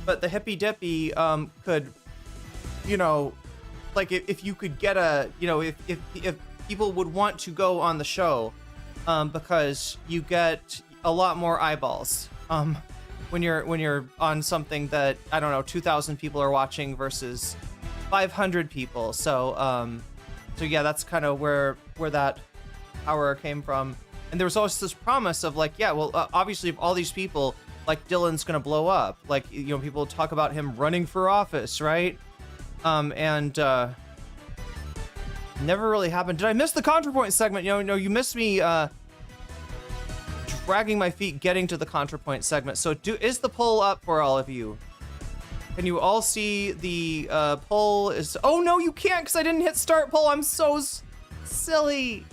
But the hippy dippy could, you know, like if you could get a, you know, if people would want to go on the show, because you get a lot more eyeballs when you're on something that, I don't know, 2,000 people are watching versus 500 people. So so yeah, that's kind of where that power came from. And there was always this promise of like, yeah, well, obviously if all these people, like, Dylan's gonna blow up, like, you know, people talk about him running for office, right? And never really happened. Did I miss the Contrapoints segment? You know, no, you missed me dragging my feet getting to the Contrapoints segment. So is the poll up for all of you? Can you all see the poll is? Oh no, you can't, because I didn't hit start poll. I'm so silly.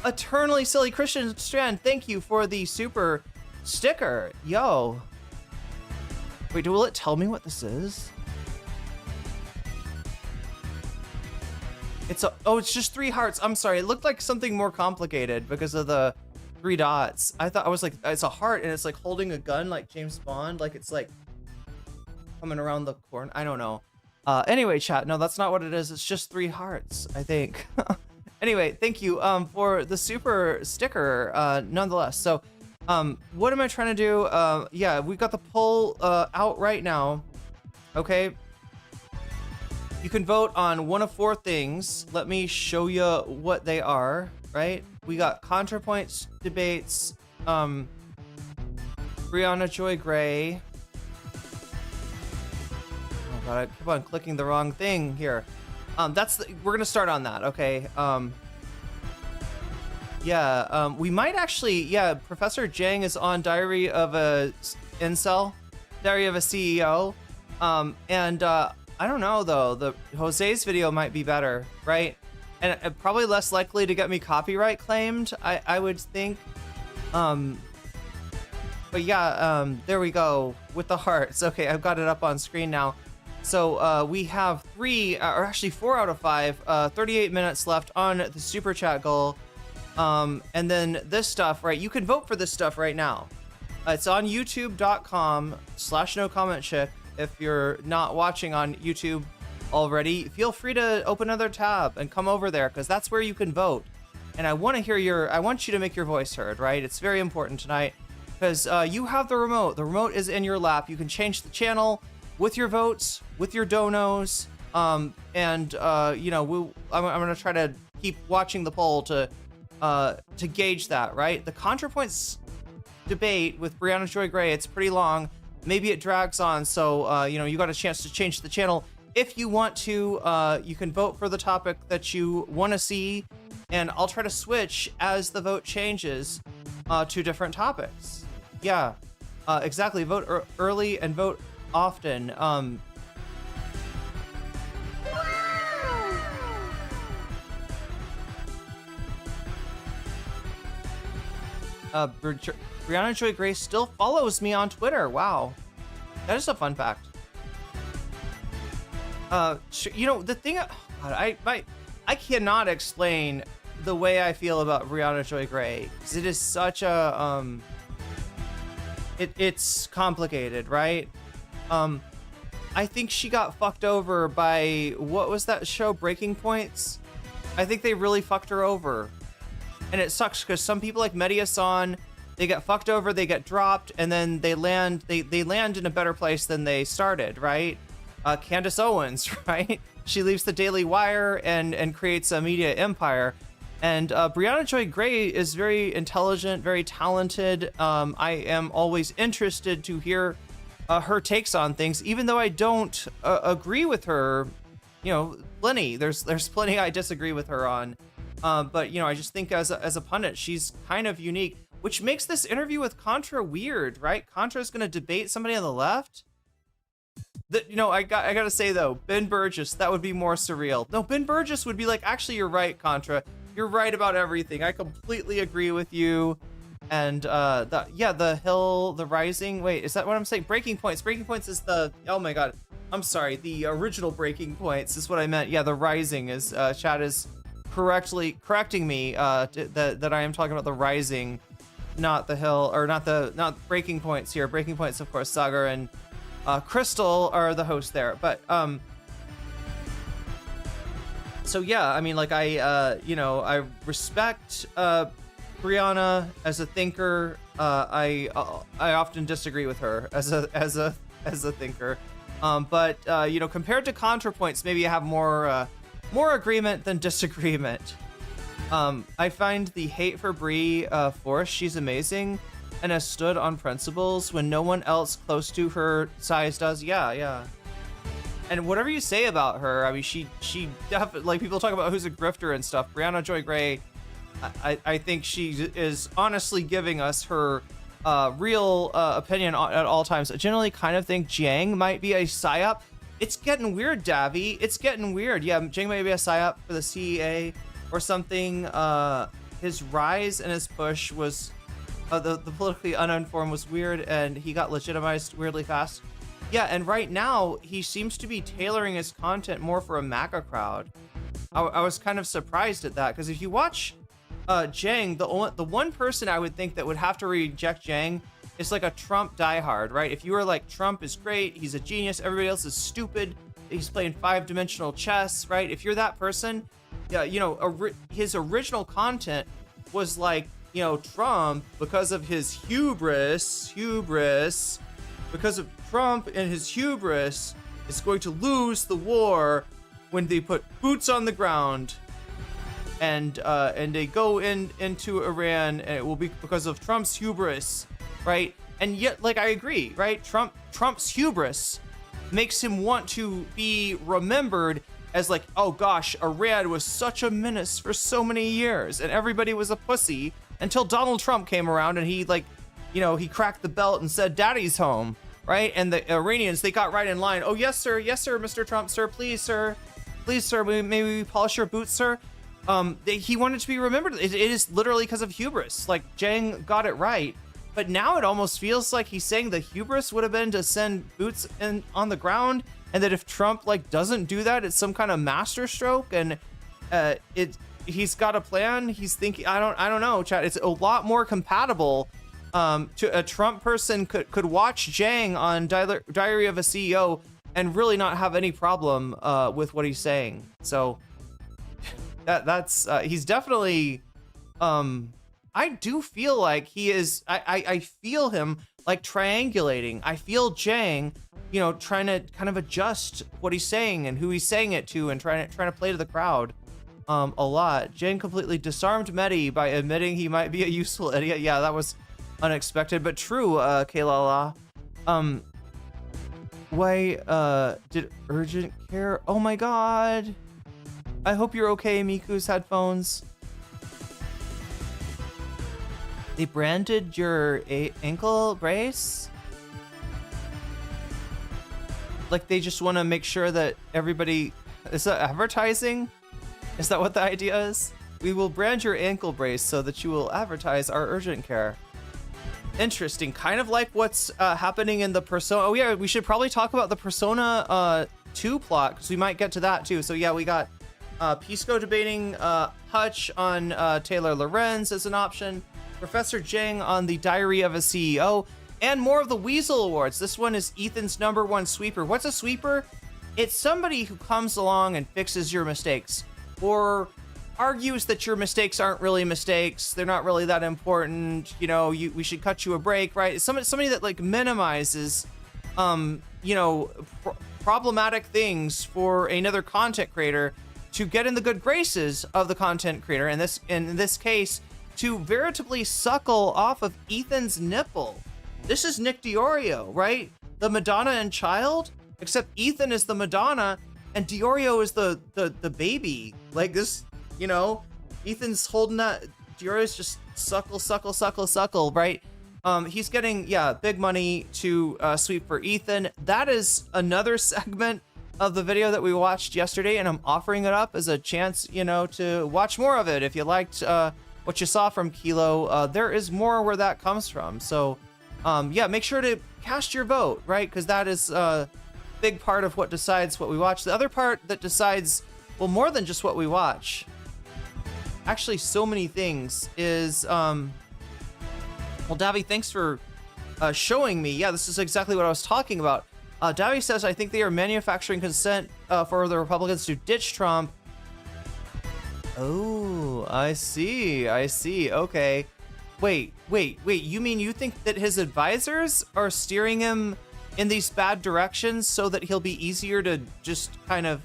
Eternally silly. Christian Strand, thank you for the super sticker. Yo. Wait, will it tell me what this is? It's just 3 hearts. I'm sorry. It looked like something more complicated because of the 3 dots. I was like, it's a heart and it's like holding a gun like James Bond. Like it's like coming around the corner. I don't know. Anyway, chat. No, that's not what it is. It's just 3 hearts, I think. Anyway, thank you for the super sticker nonetheless. So what am I trying to do? Yeah, we got the poll out right now. Okay. You can vote on one of 4 things. Let me show you what they are, right? We got Contrapoints debates, Brianna Joy Gray. Oh god, I keep on clicking the wrong thing here. We're gonna start on that, okay? Yeah, we might actually, yeah, Professor Jiang is on Diary of a Incel, Diary of a CEO, and I don't know though, the Jose's video might be better, right? And probably less likely to get me copyright claimed, I would think. But yeah, there we go with the hearts. Okay, I've got it up on screen now. So we have 3, or actually 4 out of 5, 38 minutes left on the super chat goal. And then this stuff, right? You can vote for this stuff right now. It's on youtube.com/nocommentchick. If you're not watching on YouTube already, feel free to open another tab and come over there, because that's where you can vote. And I want you to make your voice heard, right? It's very important tonight, because you have the remote. The remote is in your lap. You can change the channel with your votes, with your donos, and you know, I'm gonna try to keep watching the poll to gauge that, right? The Contrapoints debate with Brianna Joy Gray, it's pretty long. Maybe it drags on, so you know, you got a chance to change the channel if you want to. You can vote for the topic that you want to see, and I'll try to switch as the vote changes to different topics. Yeah, exactly. Vote early and vote often. Brianna Joy Gray still follows me on Twitter. Wow, that is a fun fact. You know, the thing, I cannot explain the way I feel about Brianna Joy Gray, because it is such a it's complicated, right? I think she got fucked over by, what was that show, Breaking Points? I think they really fucked her over. And it sucks because some people like Hasan, they get fucked over, they get dropped, and then they land in a better place than they started, right? Candace Owens, right? She leaves the Daily Wire and creates a media empire. And Brianna Joy Gray is very intelligent, very talented. I am always interested to hear her takes on things, even though I don't agree with her. You know, plenty. There's plenty I disagree with her on. But you know, I just think as a pundit, she's kind of unique, which makes this interview with Contra weird, right? Contra is going to debate somebody on the left. You know, I gotta say though, Ben Burgess, that would be more surreal. No, Ben Burgess would be like, actually, you're right, Contra. You're right about everything. I completely agree with you. And the Hill, the Rising. Wait, is that what I'm saying? Breaking Points. Breaking Points is the, oh my god, I'm sorry. The original Breaking Points is what I meant. Yeah, the Rising is. Chad is correcting me that I am talking about the Rising, not the Hill, or not Breaking Points here. Breaking Points, of course, Sagar and Crystal are the hosts there. But so yeah, I mean, like, I respect Brianna as a thinker. I often disagree with her as a thinker. But you know, compared to Contrapoints, maybe I have more agreement than disagreement. I find the hate for Brie forced. She's amazing and has stood on principles when no one else close to her size does. Yeah. And whatever you say about her, I mean, she definitely, like, people talk about who's a grifter and stuff. Brianna Joy Gray, I think she is honestly giving us her real opinion at all times. I generally kind of think Jiang might be a psyop. It's getting weird, Davy. It's getting weird. Yeah, Jiang might be a psyop for the CEA or something. His rise and his push was, the politically uninformed was weird, and he got legitimized weirdly fast. Yeah, and right now, he seems to be tailoring his content more for a MAGA crowd. I was kind of surprised at that, because if you watch Jiang, the one person I would think that would have to reject Jiang is like a Trump diehard, right? If you were like, Trump is great, he's a genius, everybody else is stupid, he's playing 5-dimensional chess, right? If you're that person, yeah, you know, his original content was like, you know, Trump, because of his hubris, because of Trump and his hubris, is going to lose the war when they put boots on the ground and they go into Iran, and it will be because of Trump's hubris, right? And yet, like, I agree, right? Trump's hubris makes him want to be remembered as like, oh gosh, Iran was such a menace for so many years, and everybody was a pussy until Donald Trump came around, and he, like, you know, he cracked the belt and said, "Daddy's home," right? And the Iranians, they got right in line. Oh yes, sir, Mr. Trump, sir, please, sir, maybe we polish your boots, sir. He wanted to be remembered. It is literally because of hubris. Like, Jiang got it right, but now it almost feels like he's saying the hubris would have been to send boots on the ground, and that if Trump, like, doesn't do that, it's some kind of masterstroke, and he's got a plan. He's thinking, I don't know, chat. It's a lot more compatible. To a Trump person could watch Jiang on Diary of a CEO and really not have any problem with what he's saying. So that's he's definitely, I do feel like he is, I feel him like triangulating. I feel Jiang, you know, trying to kind of adjust what he's saying and who he's saying it to, and trying to play to the crowd a lot. Jiang completely disarmed Mehdi by admitting he might be a useful idiot. Yeah, that was unexpected but true. Kaylala, why did urgent care? Oh my god, I hope you're okay. Miku's headphones. They branded your ankle brace? Like they just want to make sure that everybody... Is that advertising? Is that what the idea is? We will brand your ankle brace so that you will advertise our urgent care. Interesting. Kind of like what's happening in the Persona... Oh yeah, we should probably talk about the Persona 2 plot, because we might get to that too. So yeah, we got Pisco debating Hutch on Taylor Lorenz as an option, Professor Jiang on the Diary of a CEO, and more of the Weasel Awards. This one is Ethan's #1 sweeper. What's a sweeper? It's somebody who comes along and fixes your mistakes, or argues that your mistakes aren't really mistakes. They're not really that important. You know, we should cut you a break, right? It's somebody that like minimizes, you know, problematic things for another content creator to get in the good graces of the content creator. And in this case, to veritably suckle off of Ethan's nipple. This is Nick Diorio, right? The Madonna and child, except Ethan is the Madonna and Diorio is the baby. Like this, you know, Ethan's holding that, Diorio's just suckle, right? He's getting, yeah, big money to sweep for Ethan. That is another segment of the video that we watched yesterday, and I'm offering it up as a chance, you know, to watch more of it. If you liked what you saw from Kilo, there is more where that comes from. So, yeah, make sure to cast your vote, right? Because that is a big part of what decides what we watch. The other part that decides, well, more than just what we watch, actually so many things, is, well, Davi, thanks for showing me. Yeah, this is exactly what I was talking about. Davi says, I think they are manufacturing consent for the Republicans to ditch Trump. Oh, I see. Okay. Wait. You mean you think that his advisors are steering him in these bad directions so that he'll be easier to just kind of,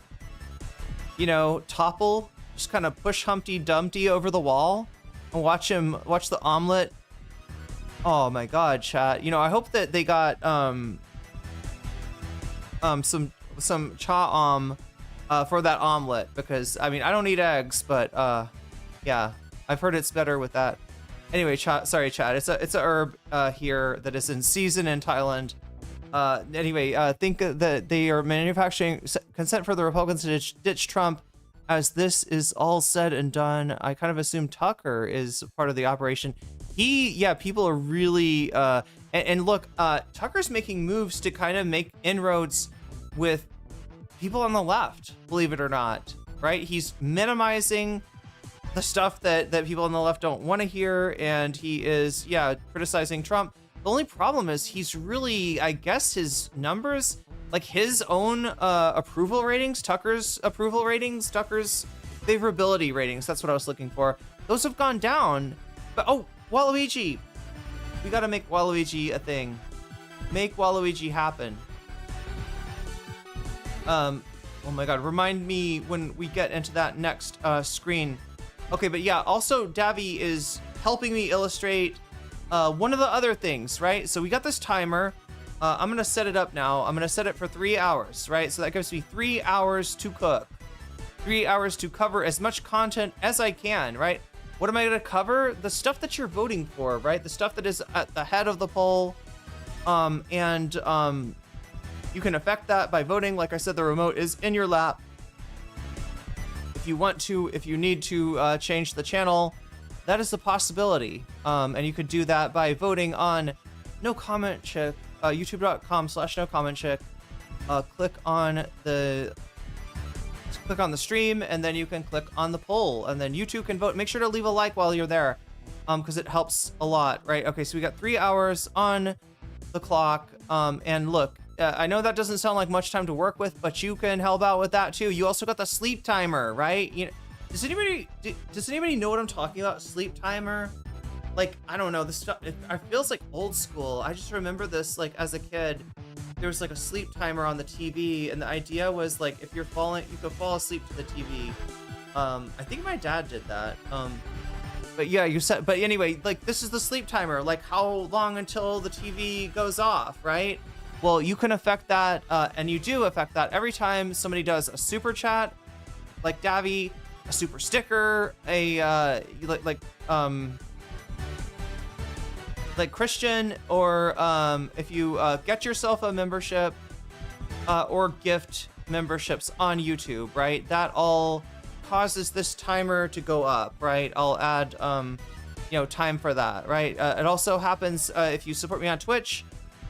you know, topple, just kind of push Humpty Dumpty over the wall and watch the omelet? Oh my God, chat. You know, I hope that they got, some cha for that omelet, because I mean, I don't eat eggs, but yeah, I've heard it's better with that. Anyway, sorry chat, it's a herb here that is in season in Thailand. Anyway, think that they are manufacturing consent for the Republicans to ditch Trump. As this is all said and done, I kind of assume Tucker is part of the operation. People are really and look, Tucker's making moves to kind of make inroads with people on the left, believe it or not, right? He's minimizing the stuff that people on the left don't want to hear, and he is, criticizing Trump. The only problem is he's really, I guess, his numbers, like his own approval ratings, Tucker's approval ratings, Tucker's favorability ratings, that's what I was looking for. Those have gone down. But, oh, Waluigi. We gotta make Waluigi a thing. Make Waluigi happen. Oh my God, remind me when we get into that next screen. Okay, but yeah, also Davi is helping me illustrate one of the other things, right? So we got this timer. I'm gonna set it up now. I'm gonna set it for 3 hours, right? So that gives me 3 hours to cook. 3 hours to cover as much content as I can, right? What am I gonna cover? The stuff that you're voting for, right? The stuff that is at the head of the poll. You can affect that by voting. Like I said, the remote is in your lap. If you need to change the channel, that is a possibility. And you could do that by voting on nocommentchick, youtube.com/nocommentchick. Click on the stream, and then you can click on the poll, and then you too can vote. Make sure to leave a like while you're there, because it helps a lot, right? Okay, so we got 3 hours on the clock, and look, I know that doesn't sound like much time to work with, but you can help out with that too. You also got the sleep timer, right? You know, does anybody know what I'm talking about? Sleep timer? Like, I don't know, this stuff, it feels like old school. I just remember this, like, as a kid, there was like a sleep timer on the TV, and the idea was like, if you're falling, you could fall asleep to the TV. I think my dad did that. But yeah, but anyway, like, this is the sleep timer, like how long until the TV goes off, right? Well, you can affect that, and you do affect that every time somebody does a super chat, like Davi, a super sticker, like Christian, or if you get yourself a membership or gift memberships on YouTube, right? That all causes this timer to go up, right? I'll add time for that, right? It also happens if you support me on Twitch.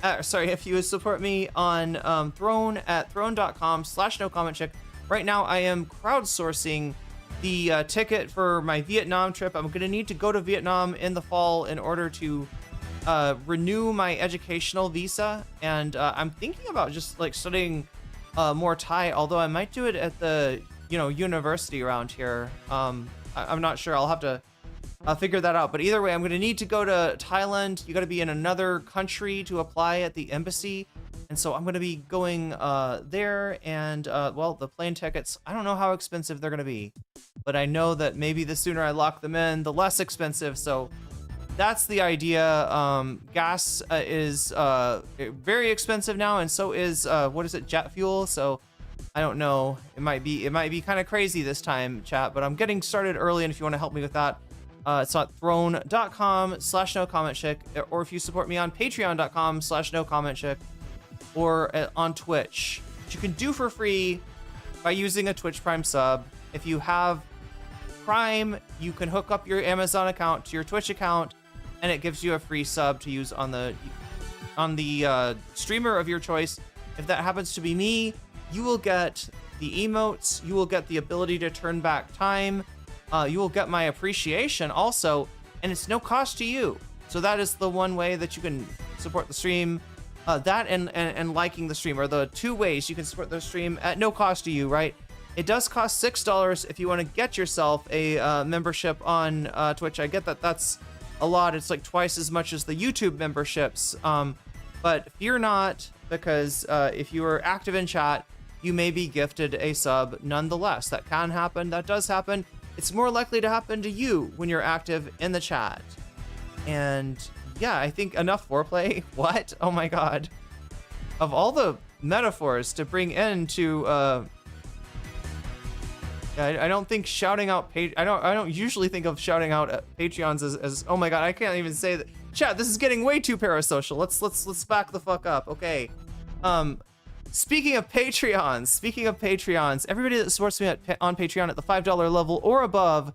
If you support me on Throne at throne.com/nocommentchick. Right now, I am crowdsourcing the ticket for my Vietnam trip. I'm gonna need to go to Vietnam in the fall in order to renew my educational visa, and I'm thinking about just like studying more Thai, although I might do it at the university around here. I'm not sure. I'll have to figure that out. But either way, I'm going to need to go to Thailand. You got to be in another country to apply at the embassy. And so I'm going to be going there. And, well, the plane tickets, I don't know how expensive they're going to be. But I know that maybe the sooner I lock them in, the less expensive. So that's the idea. Gas is very expensive now. And so is, jet fuel. So I don't know. It might be kind of crazy this time, chat. But I'm getting started early. And if you want to help me with that, it's at throne.com/nocommentchick, or if you support me on patreon.com/nocommentchick, or on Twitch, which you can do for free by using a Twitch Prime sub. If you have Prime, you can hook up your Amazon account to your Twitch account, and it gives you a free sub to use on the streamer of your choice. If that happens to be me, you will get the emotes, you will get the ability to turn back time. You will get my appreciation also, and it's no cost to you. So that is the one way that you can support the stream. That and liking the stream are the two ways you can support the stream at no cost to you, right? It does cost $6 if you want to get yourself a membership on Twitch. I get that that's a lot. It's like twice as much as the YouTube memberships. But fear not, because if you are active in chat, you may be gifted a sub nonetheless. That can happen. That does happen. It's more likely to happen to you when you're active in the chat. And yeah, I think enough foreplay. What? Oh my god. Of all the metaphors to bring into I don't think shouting out I don't usually think of shouting out at Patreons as oh my god, I can't even say that. Chat, this is getting way too parasocial. Let's back the fuck up. Okay. Speaking of Patreons, everybody that supports me on Patreon at the $5 level or above,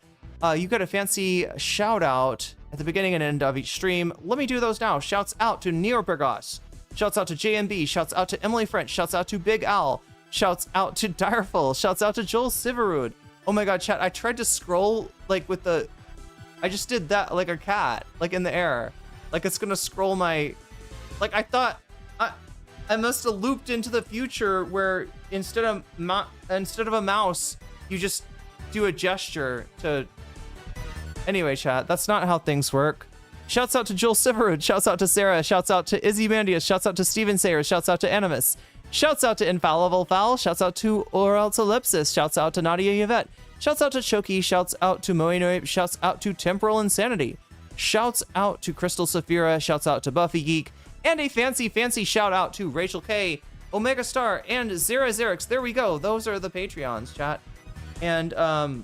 you get a fancy shout out at the beginning and end of each stream. Let me do those now. Shouts out to Neopergos. Shouts out to JMB. Shouts out to Emily French. Shouts out to Big Al. Shouts out to Direful. Shouts out to Joel Siverud. Oh my god, chat, I tried to scroll like with the... I just did that like a cat, like in the air. Like it's gonna scroll my... Like I thought... I must have looped into the future where instead of a mouse, you just do a gesture to... Anyway, chat, that's not how things work. Shouts out to Joel Siverud. Shouts out to Sarah. Shouts out to Izzy Mandius. Shouts out to Steven Sayers. Shouts out to Animus. Shouts out to Infallible Fowl. Shouts out to Oraltolipsis. Shouts out to Nadia Yvette. Shouts out to Choki. Shouts out to Moinoip. Shouts out to Temporal Insanity. Shouts out to Crystal Saphira. Shouts out to Buffy Geek. And a fancy shout out to Rachel K, Omega Star, and Zerix. There we go. Those are the Patreons, chat. And oh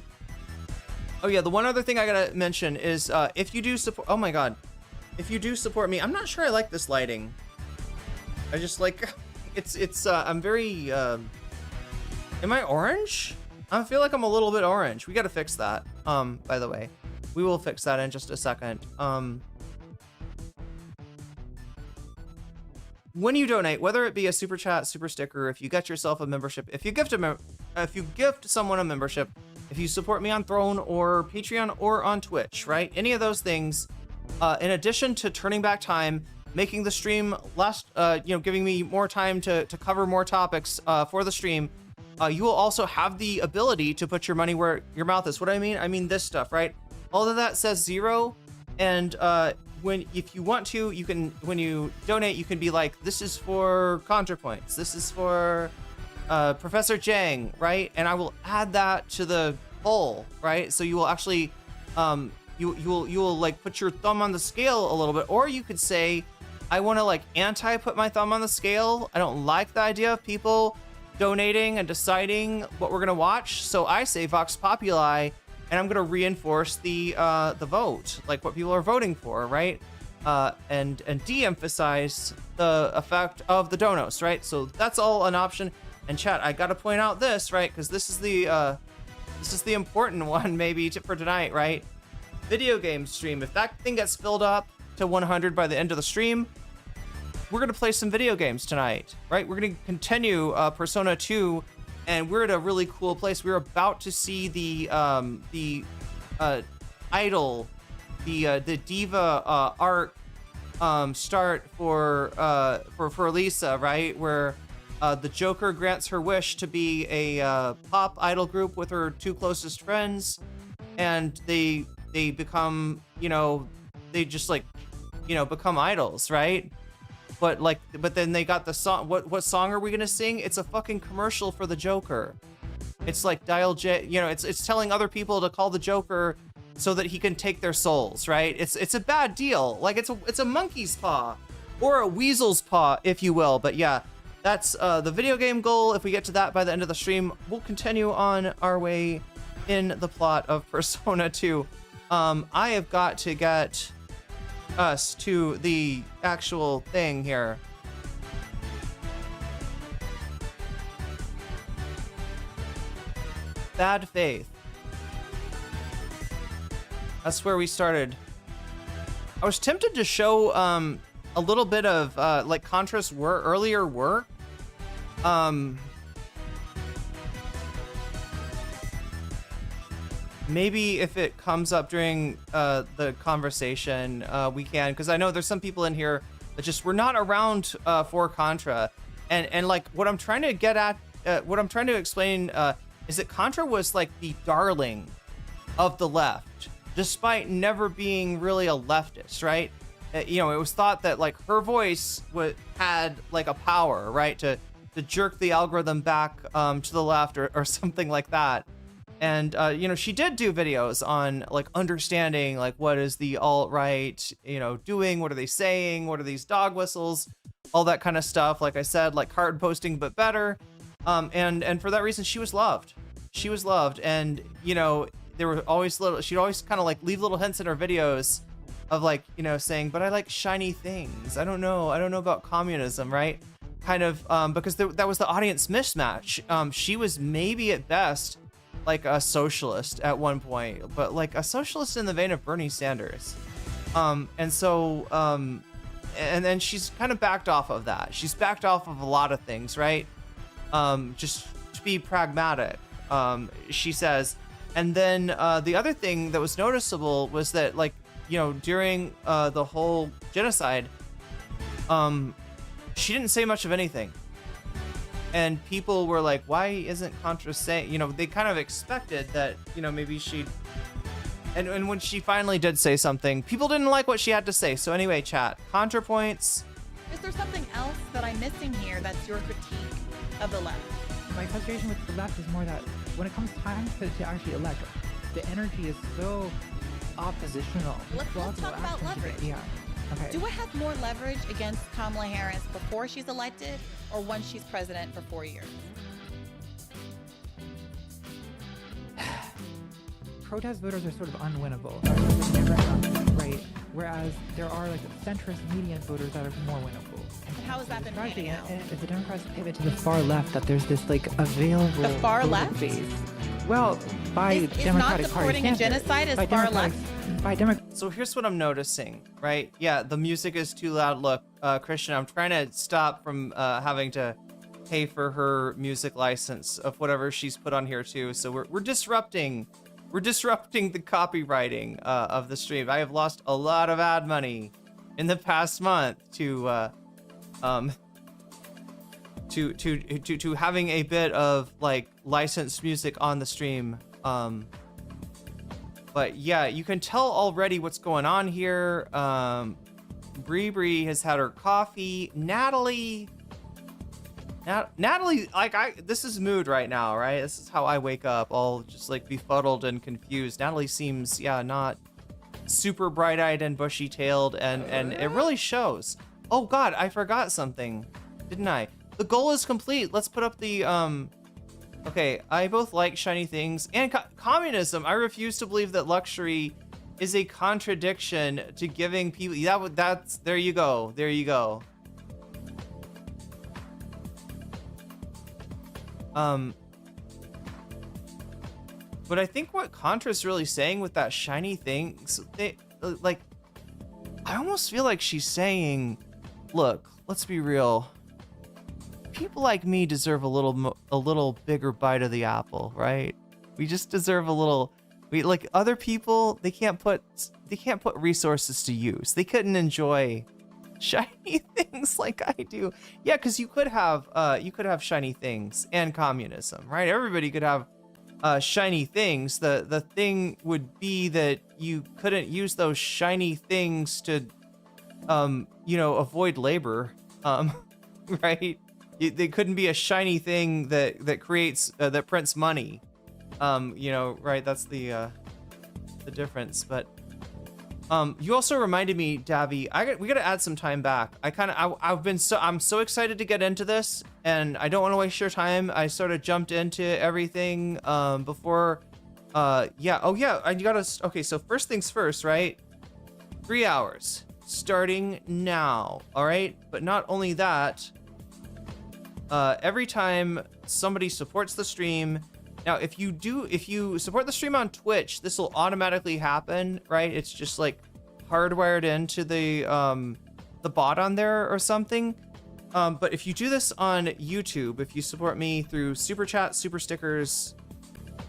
yeah, the one other thing I gotta mention is if you do support, oh my god, if you do support me, I'm not sure I like this lighting. I just like it's I'm very am I orange? I feel like I'm a little bit orange. We gotta fix that. By the way, we will fix that in just a second. When you donate, whether it be a super chat, super sticker, if you get yourself a membership, if you gift someone a membership, if you support me on Throne or Patreon or on Twitch, right? Any of those things, in addition to turning back time, making the stream last, giving me more time to cover more topics for the stream, you will also have the ability to put your money where your mouth is. What do I mean? I mean this stuff, right? All of that says 0, and if you want to, you can, when you donate, you can be like, this is for Contrapoints, this is for Professor Jiang, right? And I will add that to the poll, right? So you will actually, you will like put your thumb on the scale a little bit, or you could say, I want to like put my thumb on the scale. I don't like the idea of people donating and deciding what we're gonna watch, so I say Vox Populi. And I'm gonna reinforce the vote, like what people are voting for, right? and de-emphasize the effect of the donos, right? So that's all an option. And chat, I gotta point out this, right? Because this is the important one maybe for tonight, right? Video game stream. If that thing gets filled up to 100 by the end of the stream, we're gonna play some video games tonight, right? We're gonna continue Persona 2, and we're at a really cool place. We're about to see the idol, the diva arc start for Lisa, right? Where the Joker grants her wish to be a pop idol group with her two closest friends, and they become, they just like, become idols, right? But then they got the song. What song are we gonna sing? It's a fucking commercial for the Joker. It's like Dial J, it's telling other people to call the Joker so that he can take their souls, right? It's a bad deal. Like it's a monkey's paw or a weasel's paw, if you will. But yeah, that's the video game goal. If we get to that by the end of the stream, we'll continue on our way in the plot of Persona 2. I have got to get us to the actual thing here. Bad faith. That's where we started. I was tempted to show a little bit of like Contra's earlier work. Maybe if it comes up during the conversation, we can, because I know there's some people in here that just were not around for Contra, and like what I'm trying to get at, what I'm trying to explain is that Contra was like the darling of the left, despite never being really a leftist, right? It was thought that like her voice had like a power, right, to jerk the algorithm back to the left or something like that. And she did do videos on like understanding like what is the alt-right doing, what are they saying, what are these dog whistles, all that kind of stuff. Like I said, like card posting but better, and for that reason she was loved. And there were always she'd always kind of like leave little hints in her videos of like saying, but I like shiny things, I don't know about communism, right? Kind of because that was the audience mismatch. She was maybe at best like a socialist at one point, but like a socialist in the vein of Bernie Sanders. And then she's kind of backed off of that. She's backed off of a lot of things, right? Just to be pragmatic, she says. And then the other thing that was noticeable was that like, during the whole genocide, she didn't say much of anything. And people were like, why isn't Contra saying, they kind of expected that, maybe she'd, and when she finally did say something, people didn't like what she had to say. So anyway, chat, Contrapoints. Is there something else that I'm missing here that's your critique of the left? My frustration with the left is more that when it comes time to actually elect, the energy is so oppositional. Let's talk about leverage. Yeah. Okay. Do I have more leverage against Kamala Harris before she's elected or once she's president for 4 years? Protest voters are sort of unwinnable. Right. Whereas there are like centrist median voters that are more winnable. And how has that been panning out? If the Democrats pivot to the far left, that there's this like available The far voter left? base. Well, by Is Democratic not Party supporting a standards. genocide as By far Democratic- left? By Democratic. So here's what I'm noticing, right? Yeah, the music is too loud. Look, Christian, I'm trying to stop from having to pay for her music license of whatever she's put on here too. So we're disrupting the copywriting of the stream. I have lost a lot of ad money in the past month to having a bit of like licensed music on the stream. But yeah, you can tell already what's going on here. Bree has had her coffee. Natalie, like this is mood right now, right? This is how I wake up, all just like befuddled and confused. Natalie seems, not super bright-eyed and bushy-tailed, and it really shows. Oh God, I forgot something, didn't I? The goal is complete. Let's put up the Okay, I both like shiny things and communism. I refuse to believe that luxury is a contradiction to giving people that's there you go. There you go. But I think what Contra's really saying with that shiny thing, so they, like, I almost feel like she's saying, look, let's be real. People like me deserve a little bigger bite of the apple, right? We just deserve a little. We like other people. They can't put resources to use. They couldn't enjoy shiny things like I do. Yeah, because you could have shiny things and communism, right? Everybody could have shiny things. The thing would be that you couldn't use those shiny things to avoid labor, right? They couldn't be a shiny thing that creates that prints money, right? That's the difference. But you also reminded me, Davy, we gotta add some time back. I'm so excited to get into this, and I don't want to waste your time. I sort of jumped into everything before. Okay, so first things first, right? 3 hours starting now. All right, but not only that. Every time somebody supports the stream, now if you support the stream on Twitch, this will automatically happen, right? It's just like hardwired into the bot on there or something. But if you do this on YouTube, if you support me through super chat, super stickers,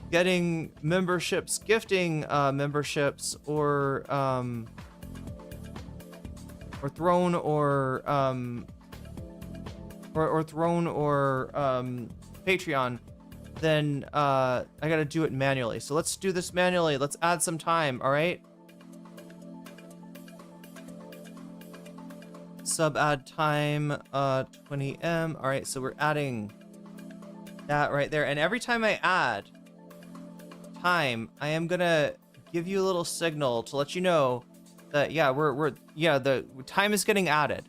getting memberships, gifting memberships, or Throne or Throne or Patreon, then I gotta do it manually. So let's do this manually. Let's add some time, all right? Sub add time 20M. All right, so we're adding that right there. And every time I add time, I am gonna give you a little signal to let you know that the time is getting added.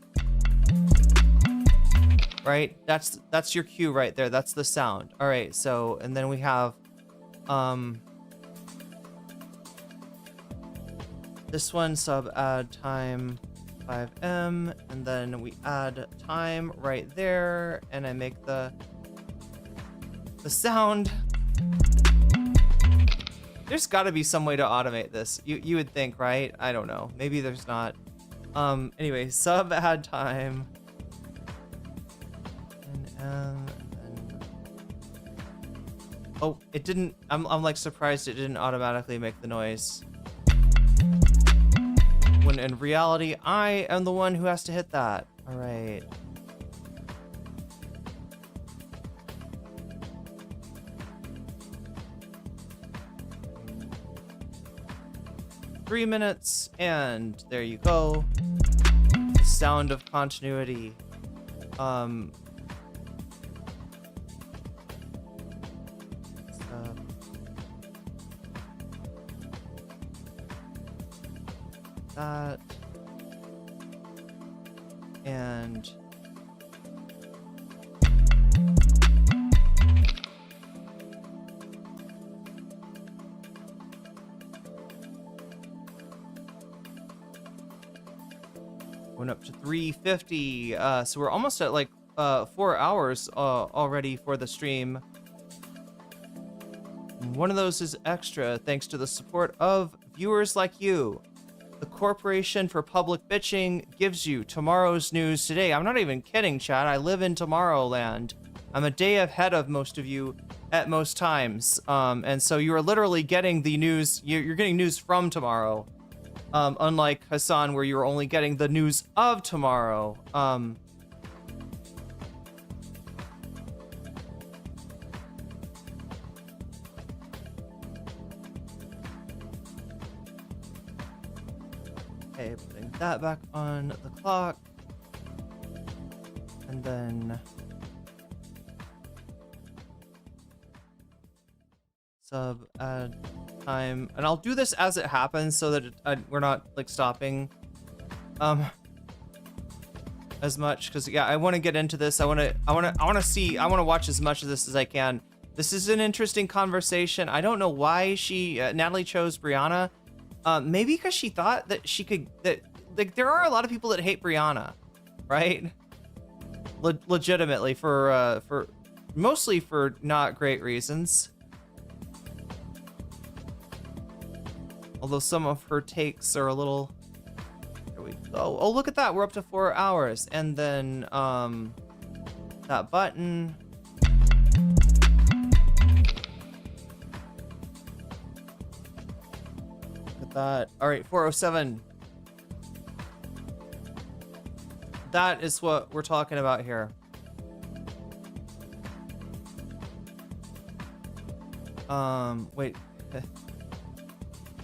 Right, that's your cue right there. That's the sound. All right, so and then we have this one, sub add time 5M, and then we add time right there, and I make the sound. There's got to be some way to automate this. You would think, right? I don't know. Maybe there's not. Anyway, sub add time. And oh, it didn't. I'm like surprised it didn't automatically make the noise. When in reality, I am the one who has to hit that. All right. Three minutes, and there you go. The sound of continuity. That and went up to 350. So we're almost at like 4 hours already for the stream. One of those is extra thanks to the support of viewers like you. The Corporation for Public Bitching gives you tomorrow's news today. I'm not even kidding, chat. I live in Tomorrowland. I'm a day ahead of most of you at most times. And so you are literally getting the news. You're getting news from tomorrow. Unlike Hasan, where you're only getting the news of tomorrow. Okay, putting that back on the clock. And then sub add time. And I'll do this as it happens so that we're not like stopping as much, because yeah, I want to get into this. I want to watch as much of this as I can. This is an interesting conversation. I don't know why Natalie chose Briana. Maybe because she thought that she could, that like there are a lot of people that hate Briana, right? Legitimately for mostly for not great reasons. Although some of her takes are a little. Here we go. Oh, look at that. We're up to 4 hours, and then that button. That. All right, 407. That is what we're talking about here. Wait.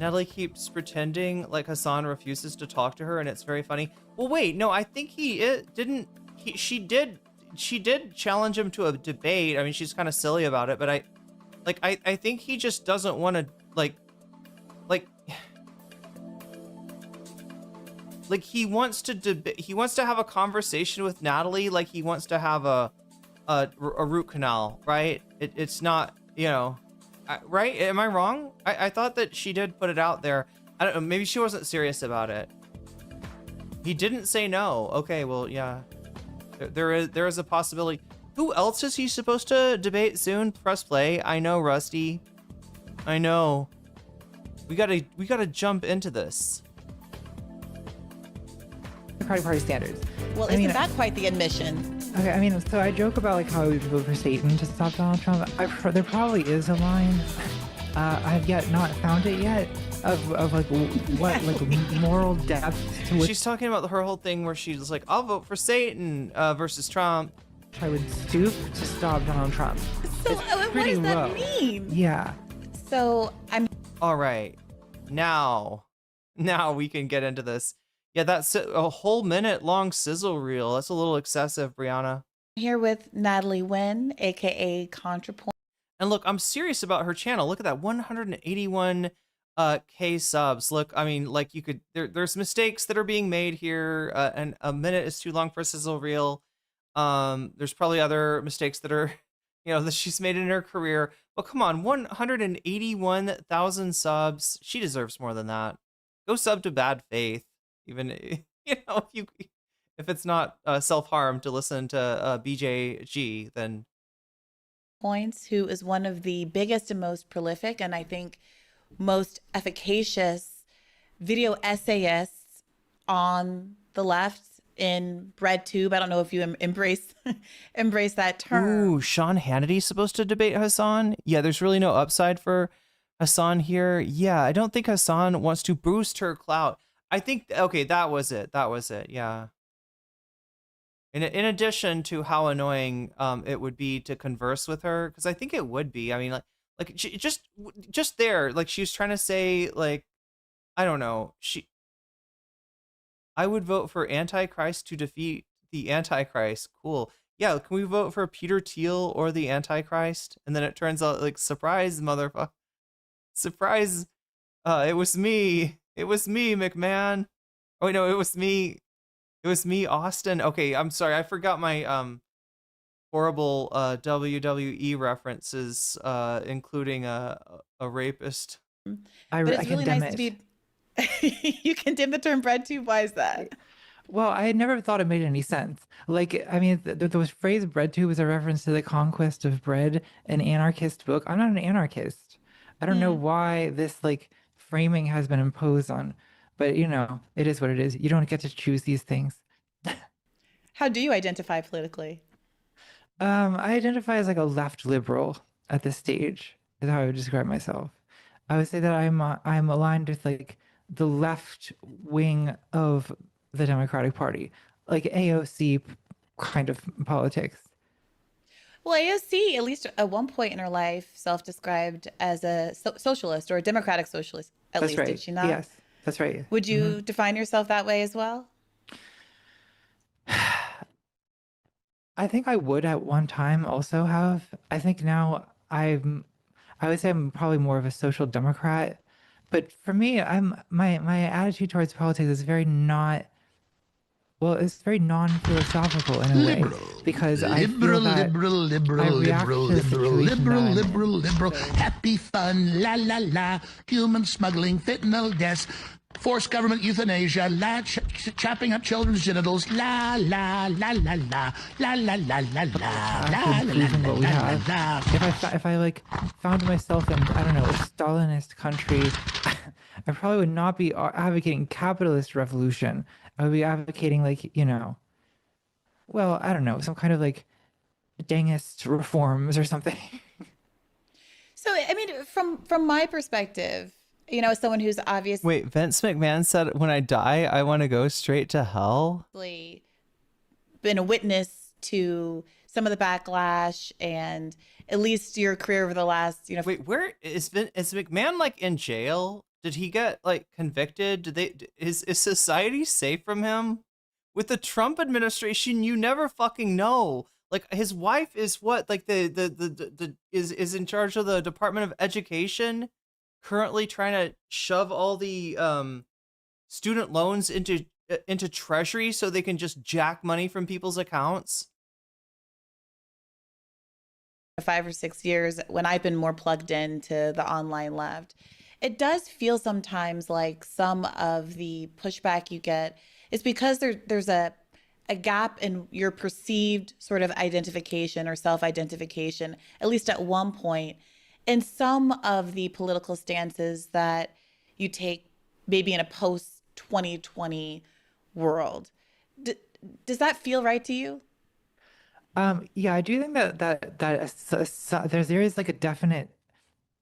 Natalie keeps pretending like Hasan refuses to talk to her, and it's very funny. Well, wait, no, I think she did challenge him to a debate. I mean, she's kind of silly about it, but I think he just doesn't want to like he wants to have a conversation with Natalie, like he wants to have a root canal, right? It's not, you know, right? Am I wrong? I thought that she did put it out there. I don't know, maybe she wasn't serious about it. He didn't say no. Okay, well, yeah. There is a possibility. Who else is he supposed to debate soon? Press play. I know, Rusty. I know. We gotta jump into this. Democratic Party standards. Well, isn't that quite the admission? Okay, I mean, so I joke about like how I would vote for Satan to stop Donald Trump. There probably is a line. I've yet not found it yet of like what like moral depth to which She's talking about her whole thing where she's like, I'll vote for Satan versus Trump. I would stoop to stop Donald Trump. So what does that mean? Yeah. So I'm All right, now we can get into this. Yeah, that's a whole minute-long sizzle reel. That's a little excessive, Briana. here with Natalie Wynn, aka Contrapoints. And look, I'm serious about her channel. Look at that, 181 K subs. Look, I mean, like you could, there's mistakes that are being made here, and a minute is too long for a sizzle reel. There's probably other mistakes that are, you know, that she's made in her career. But come on, 181,000 subs. She deserves more than that. Go sub to Bad Faith. Even, you know, if it's not self-harm to listen to BJG, then Points, who is one of the biggest and most prolific and I think most efficacious video essayists on the left in BreadTube. I don't know if you embrace that term. Ooh, Sean Hannity's supposed to debate Hasan. Yeah, there's really no upside for Hasan here. Yeah, I don't think Hasan wants to boost her clout. I think, okay, that was it. Yeah. In addition to how annoying it would be to converse with her, because I think it would be. I mean, like she, just there, like she was trying to say, like, I don't know, I would vote for Antichrist to defeat the Antichrist. Cool. Yeah, can we vote for Peter Thiel or the Antichrist? And then it turns out, like, surprise, motherfucker. Surprise. It was me, McMahon. Oh, wait, no, it was me, Austin. Okay, I'm sorry, I forgot my horrible WWE references, including a rapist. But it's really nice to be. You condemn the term BreadTube. Why is that? Well, I had never thought it made any sense. Like, I mean, the phrase BreadTube is a reference to the conquest of bread, an anarchist book. I'm not an anarchist. I don't know why this like framing has been imposed on, but you know, it is what it is. You don't get to choose these things. How do you identify politically? I identify as like a left liberal at this stage, is how I would describe myself. I would say that I'm aligned with like the left wing of the Democratic Party, like AOC kind of politics. Well, AOC, at least at one point in her life, self-described as a socialist or a democratic socialist. That's Least, right. did she not? Yes, that's right. Would you define yourself that way as well? I think I would at one time also have. I think now I would say I'm probably more of a social democrat. But for me, my attitude towards politics is very not well, it's very non-philosophical in a way because I feel that I react to the situation that I'm in. liberal, happy fun, la la la, human smuggling, fentanyl deaths, forced government euthanasia, chopping up children's genitals, la la la la la la la la la la la Improving what we la have. la. If I like found myself in, I don't know, a Stalinist country, I probably would not be advocating capitalist revolution. I would be advocating like, you know, well, I don't know, some kind of like Dengist reforms or something. So, I mean, from my perspective, you know, as someone who's obviously Wait, Vince McMahon said, when I die, I want to go straight to hell? been a witness to some of the backlash and at least your career over the last, you know. Wait, where is McMahon like in jail? Did he get like convicted? Is society safe from him? With the Trump administration, you never fucking know. Like his wife is what, like is in charge of the Department of Education, currently trying to shove all the student loans into Treasury so they can just jack money from people's accounts. 5 or 6 years when I've been more plugged into the online left, it does feel sometimes like some of the pushback you get is because there's a gap in your perceived sort of identification or self-identification, at least at one point, in some of the political stances that you take maybe in a post-2020 world. Does that feel right to you? Yeah, I do think that there is like a definite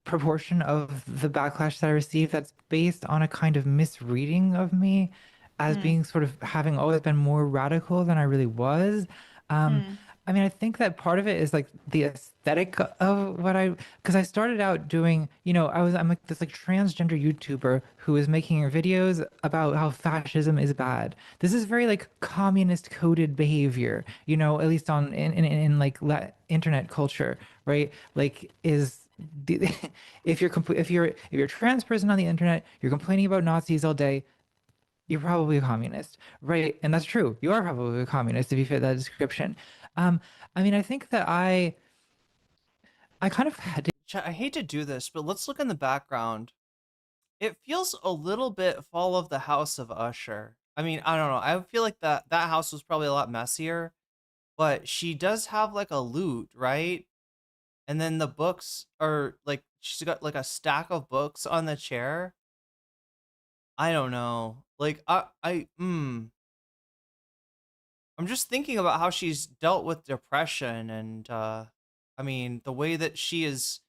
proportion of the backlash that I receive that's based on a kind of misreading of me as being sort of having always been more radical than I really was. I mean, I think that part of it is like the aesthetic of what because I started out doing, you know, I'm like this like transgender YouTuber who is making videos about how fascism is bad. This is very like communist coded behavior, you know, at least in like internet culture, right? Like if you're a trans person on the internet, you're complaining about Nazis all day, you're probably a communist, right? And that's true. You are probably a communist if you fit that description. I mean, I think that I kind of had to. I hate to do this, but let's look in the background. It feels a little bit Fall of the House of Usher. I mean, I don't know. I feel like that house was probably a lot messier, but she does have like a loot, right? And then the books are like, she's got like a stack of books on the chair. I don't know. Like, I'm just thinking about how she's dealt with depression and, I mean, the way that she is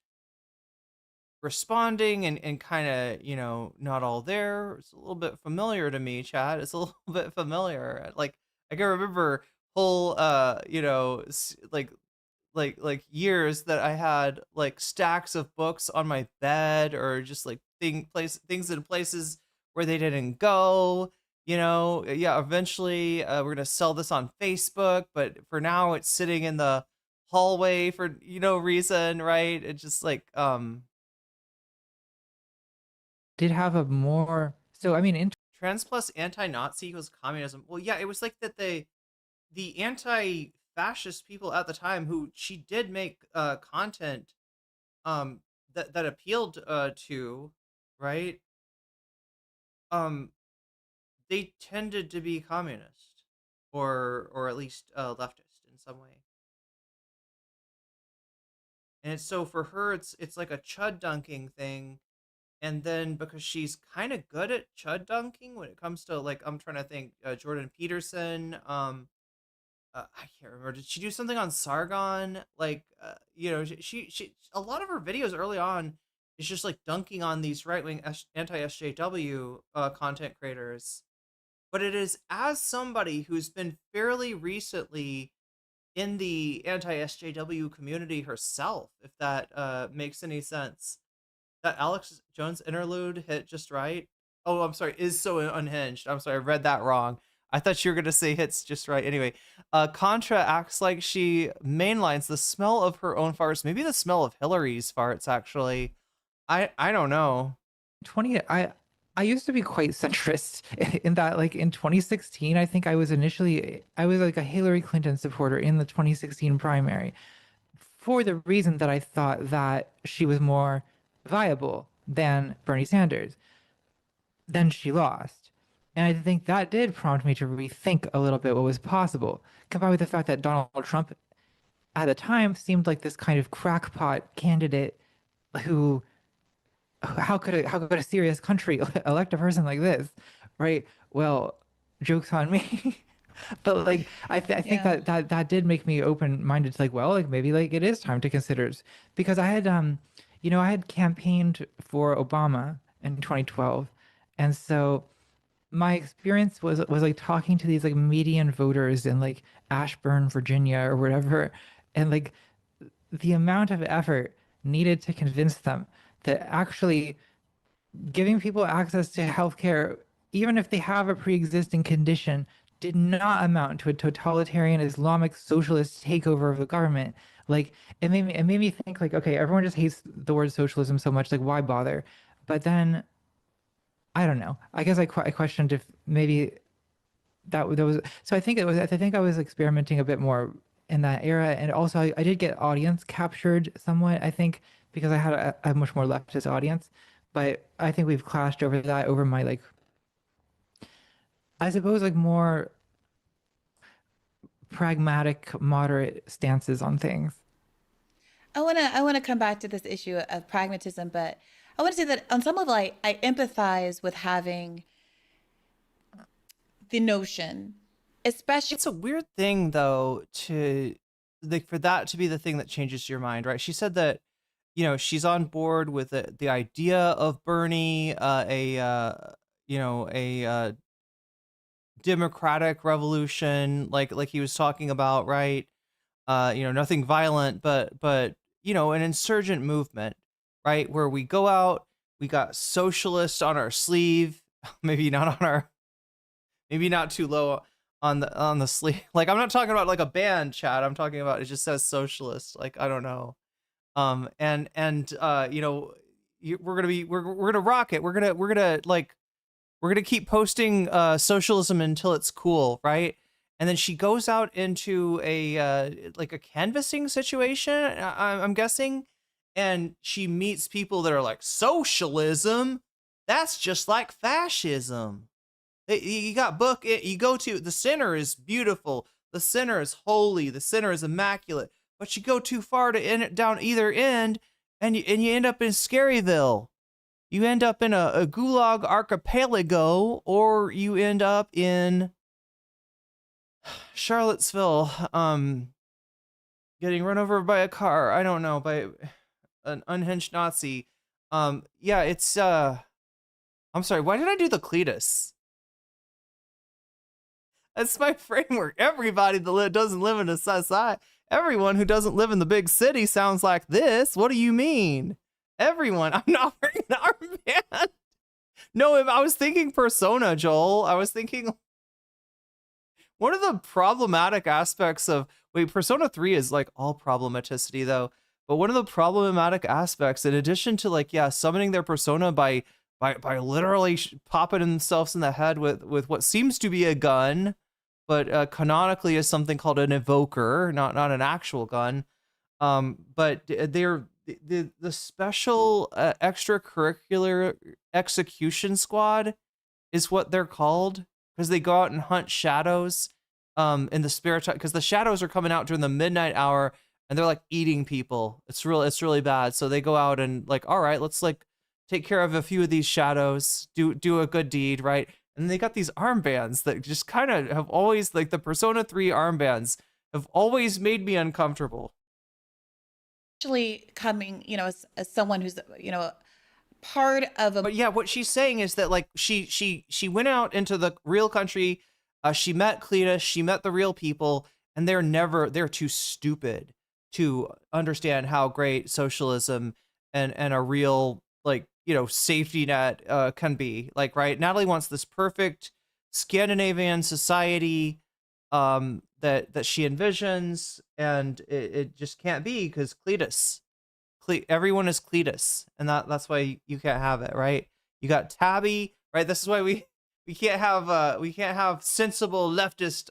responding and kind of, you know, not all there. It's a little bit familiar to me, Chad. It's a little bit familiar. Like, I can remember whole, you know, like years that I had like stacks of books on my bed or just like things in places where they didn't go. You know, yeah, eventually we're going to sell this on Facebook, but for now it's sitting in the hallway for, you know, reason, right? It's just like, did have a more, so I mean, trans plus anti-Nazi was communism. Well, yeah, it was like that the anti-fascist people at the time who she did make content that appealed to, right? They tended to be communist or at least leftist in some way. And so for her, it's like a chud dunking thing. And then because she's kind of good at chud dunking when it comes to like, I'm trying to think, Jordan Peterson, I can't remember. Did she do something on Sargon? Like, you know, she a lot of her videos early on is just like dunking on these right-wing anti-SJW content creators. But it is as somebody who's been fairly recently in the anti-SJW community herself, if that makes any sense. That Alex Jones interlude hit just right. Oh, I'm sorry, is so unhinged. I'm sorry, I read that wrong. I thought you were gonna say hits just right. Anyway, Contra acts like she mainlines the smell of her own farts, maybe the smell of Hillary's farts, actually. I don't know. I used to be quite centrist in that, like in 2016, I think I was like a Hillary Clinton supporter in the 2016 primary for the reason that I thought that she was more viable than Bernie Sanders. Then she lost. And I think that did prompt me to rethink a little bit what was possible, combined with the fact that Donald Trump at the time seemed like this kind of crackpot candidate who how could a serious country elect a person like this, right? Well, jokes on me. But like I think Yeah. that did make me open minded to like, well, like maybe like it is time to consider it. Because I had I had campaigned for Obama in 2012, and so my experience was like talking to these like median voters in like Ashburn, Virginia or whatever, and like the amount of effort needed to convince them that actually giving people access to healthcare, even if they have a pre-existing condition, did not amount to a totalitarian Islamic socialist takeover of the government. Like it made me think like, okay, everyone just hates the word socialism so much, like why bother? But then I don't know. I guess I questioned if maybe that was so I think I was experimenting a bit more in that era, and also I did get audience captured somewhat, I think, because I had a much more leftist audience, but I think we've clashed over that, over my like I suppose like more pragmatic moderate stances on things. I wanna come back to this issue of pragmatism, but I want to say that on some level I empathize with having the notion, especially It's a weird thing though to like for that to be the thing that changes your mind, right? She said that she's on board with the idea of Bernie, a democratic revolution, like he was talking about, right? Nothing violent, but an insurgent movement, right? Where we go out, we got socialists on our sleeve, maybe not on our, maybe not too low on the sleeve. Like I'm not talking about like a band, Chad. I'm talking about it just says socialist. Like I don't know. We're gonna rock it. We're gonna keep posting socialism until it's cool, right? And then she goes out into a canvassing situation, I'm guessing, and she meets people that are like, socialism, that's just like fascism. You got you go to the center is beautiful, the center is holy, the center is immaculate, but you go too far to end down either end, and you end up in Scaryville. You end up in a gulag archipelago, or you end up in Charlottesville, getting run over by a car. I don't know, by an unhinged Nazi. Yeah, it's I'm sorry, why did I do the Cletus? That's my framework. Everybody that doesn't live in a society, everyone who doesn't live in the big city sounds like this. What do you mean? Everyone. I'm not wearing an armband. No, I was thinking persona, Joel. I was thinking one of the problematic aspects of Persona 3 is like all problematicity though. But one of the problematic aspects, in addition to like, yeah, summoning their persona by literally popping themselves in the head with what seems to be a gun, but canonically is something called an evoker, not an actual gun. But they're the special extracurricular execution squad is what they're called, because they go out and hunt shadows in the spirit, because the shadows are coming out during the midnight hour and they're like eating people. It's really bad. So they go out and like, all right, let's like take care of a few of these shadows, do a good deed, right? And they got these armbands that just kind of have always, like the Persona 3 armbands have always made me uncomfortable. actually coming, as someone who's, part of a But yeah, what she's saying is that like she went out into the real country, she met Cletus, she met the real people, and they're too stupid to understand how great socialism and a real like safety net can be. Like, right, Natalie wants this perfect Scandinavian society that she envisions, and it just can't be, because everyone is Cletus, and that's why you can't have it, right? You got Tabby, right? This is why we can't have sensible leftist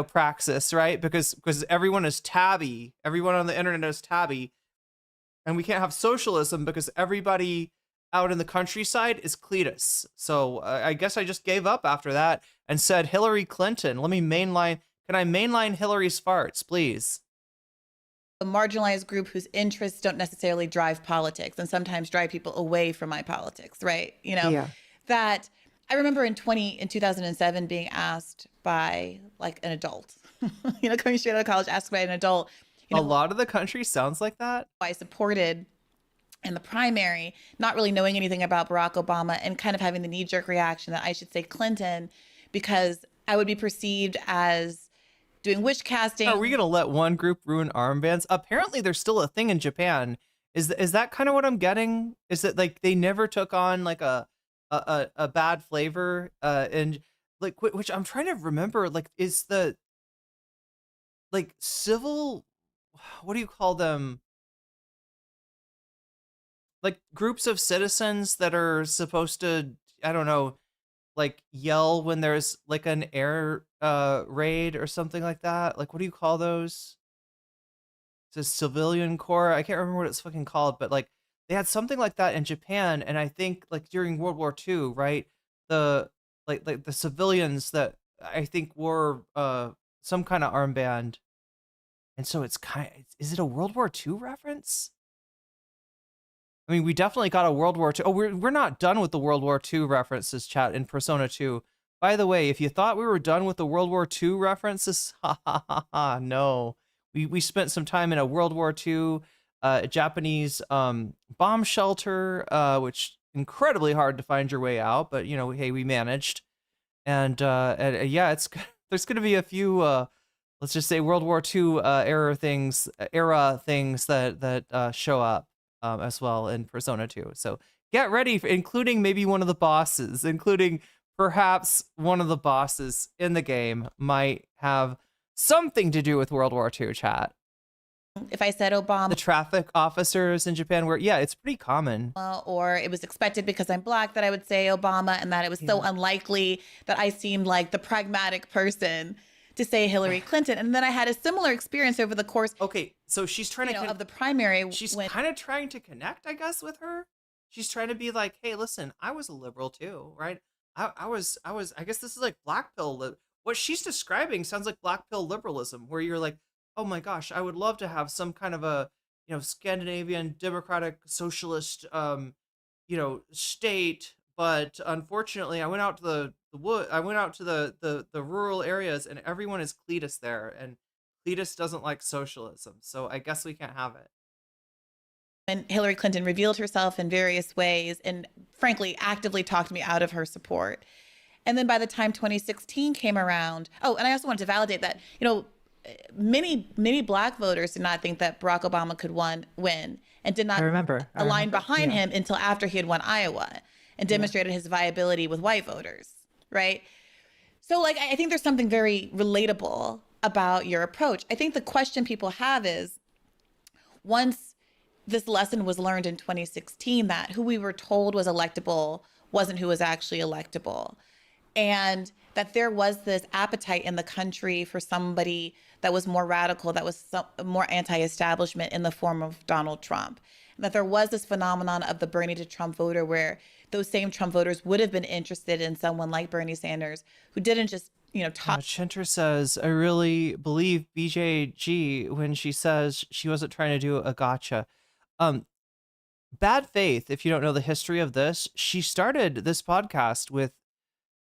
praxis, right? Because everyone is tabby. Everyone on the internet is tabby. And we can't have socialism because everybody out in the countryside is Cletus. So I guess I just gave up after that and said Hillary Clinton. Can I mainline Hillary's farts, please? A marginalized group whose interests don't necessarily drive politics and sometimes drive people away from my politics, right? That I remember in 2007 being asked by like an adult, coming straight out of college, asked by an adult. A lot of the country sounds like that. I supported in the primary, not really knowing anything about Barack Obama and kind of having the knee-jerk reaction that I should say Clinton because I would be perceived as doing witch casting. Are we going to let one group ruin armbands? Apparently there's still a thing in Japan. Is that kind of what I'm getting? Is that like they never took on like a bad flavor and like which I'm trying to remember, like is the like civil, what do you call them, like groups of citizens that are supposed to, I don't know, like yell when there's like an air raid or something like that? Like what do you call those? It's a civilian corps. I can't remember what it's fucking called, but like they had something like that in Japan, and I think like during World War II, right? The like the civilians that I think wore some kind of armband, and so it's is it a World War II reference? I mean, we definitely got a World War II. Oh, we're not done with the World War II references, chat, in Persona 2. By the way, if you thought we were done with the World War II references, no. We spent some time in a World War II Japanese bomb shelter, which incredibly hard to find your way out, but hey, we managed. And yeah, there's going to be a few let's just say World War II era things that show up as well in Persona 2. So get ready, including maybe one of the bosses, including perhaps one of the bosses in the game might have something to do with World War II, chat. If I said Obama, the traffic officers in Japan were, yeah, it's pretty common. Or it was expected because I'm Black that I would say Obama, and that it was so unlikely that I seemed like the pragmatic person to say Hillary Clinton. And then I had a similar experience over the course. Okay, so she's trying to of the primary. She's kind of trying to connect, I guess, with her. She's trying to be like, hey, listen, I was a liberal too, right? I guess this is like black pill. What she's describing sounds like black pill liberalism, where you're like, oh my gosh, I would love to have some kind of a, Scandinavian democratic socialist, state. But unfortunately, I went out to the wood. I went out to the rural areas, and everyone is Cletus there, and Cletus doesn't like socialism. So I guess we can't have it. And Hillary Clinton revealed herself in various ways, and frankly, actively talked me out of her support. And then by the time 2016 came around, and I also wanted to validate that, many Black voters did not think that Barack Obama could win, and did not align behind him until after he had won Iowa and demonstrated his viability with white voters, right? So like, I think there's something very relatable about your approach. I think the question people have is, once this lesson was learned in 2016, that who we were told was electable wasn't who was actually electable. And that there was this appetite in the country for somebody that was more radical, that was more anti-establishment in the form of Donald Trump. And that there was this phenomenon of the Bernie to Trump voter, where those same Trump voters would have been interested in someone like Bernie Sanders, who didn't just, talk. Chinter says, I really believe BJG when she says she wasn't trying to do a gotcha. Bad faith, if you don't know the history of this, she started this podcast with,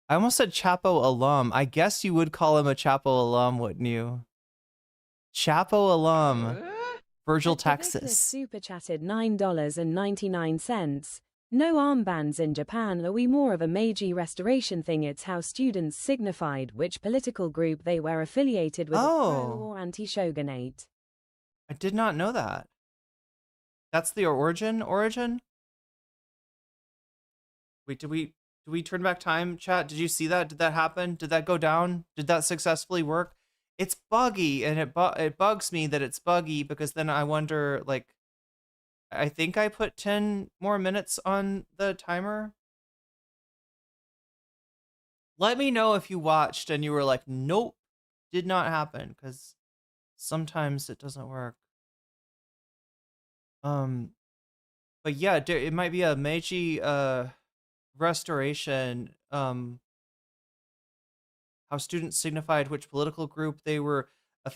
I almost said Chapo alum. I guess you would call him a Chapo alum, wouldn't you? Chapo alum, Virgil, Texas. Super chatted $9.99. No armbands in Japan. Are we more of a Meiji Restoration thing? It's how students signified which political group they were affiliated with, pro or anti-shogunate. I did not know that. That's the origin? Wait, did we turn back time, chat? Did you see that? Did that happen? Did that go down? Did that successfully work? It's buggy, and it bugs me that it's buggy, because then I wonder, like, I think I put 10 more minutes on the timer. let me know if you watched and you were like, nope, did not happen, because sometimes it doesn't work. But yeah, it might be a Meiji restoration. How students signified which political group they were.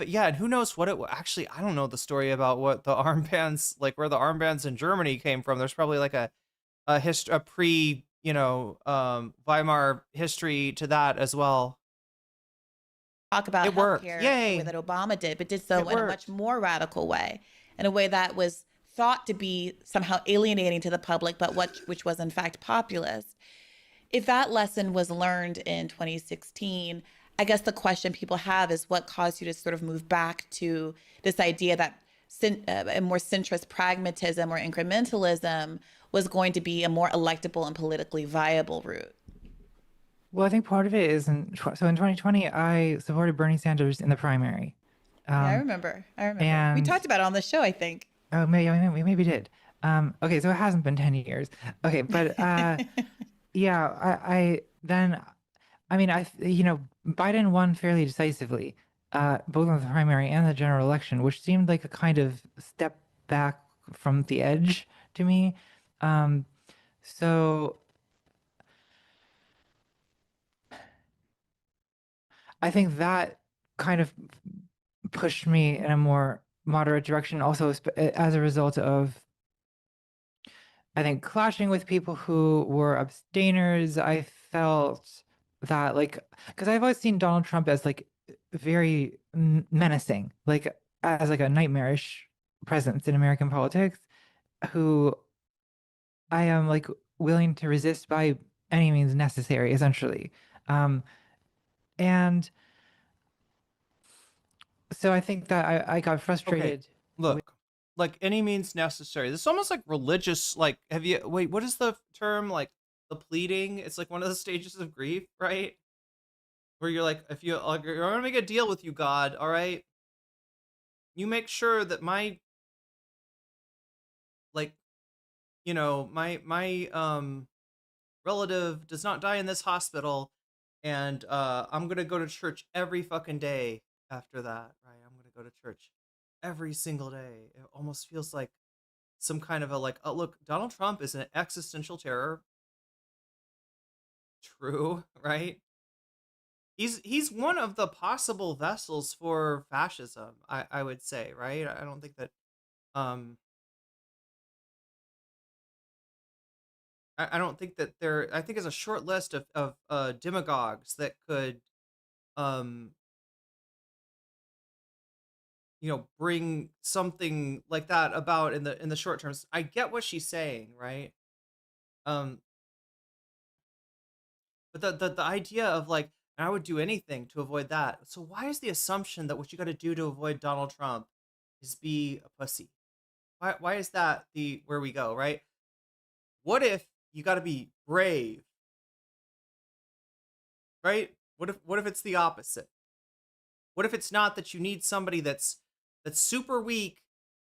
Yeah, and who knows what it actually. I don't know the story about what the armbands, like where the armbands in Germany came from. There's probably like a pre, Weimar history to that as well. Talk about It worked. healthcare Yay. the way that Obama did, but did so It in a worked. much more radical way, in a way that was thought to be somehow alienating to the public, but which was in fact populist. If that lesson was learned in 2016, I guess the question people have is what caused you to sort of move back to this idea that a more centrist pragmatism or incrementalism was going to be a more electable and politically viable route? Well, I think part of it is in 2020, I supported Bernie Sanders in the primary. Yeah, I remember. We and- talked about it on the show, I think. Oh, we maybe did. Okay, so it hasn't been 10 years. Okay, but yeah, Biden won fairly decisively, both in the primary and the general election, which seemed like a kind of step back from the edge to me. So I think that kind of pushed me in a more moderate direction, also as a result of, I think, clashing with people who were abstainers. I felt that, like, because I've always seen Donald Trump as like very menacing, like as like a nightmarish presence in American politics, who I am like willing to resist by any means necessary, essentially. And so I think that I got frustrated. Look, like any means necessary. This is almost like religious. Like, what is the term? Like the pleading. It's like one of the stages of grief, right? Where you're like, if you're gonna make a deal with you, God, all right, you make sure that my, like, my relative does not die in this hospital, and I'm gonna go to church every fucking day after that, right? I'm gonna go to church every single day. It almost feels like some kind of a like, oh look, Donald Trump is an existential terror. True, right? He's one of the possible vessels for fascism, I would say, right? I don't think that I don't think that I think it's a short list of demagogues that could bring something like that about in the short terms. I get what she's saying, right? But the idea of like, I would do anything to avoid that. So why is the assumption that what you got to do to avoid Donald Trump is be a pussy? Why is that where we go, right? What if you got to be brave, right? What if it's the opposite? What if it's not that you need somebody that's super weak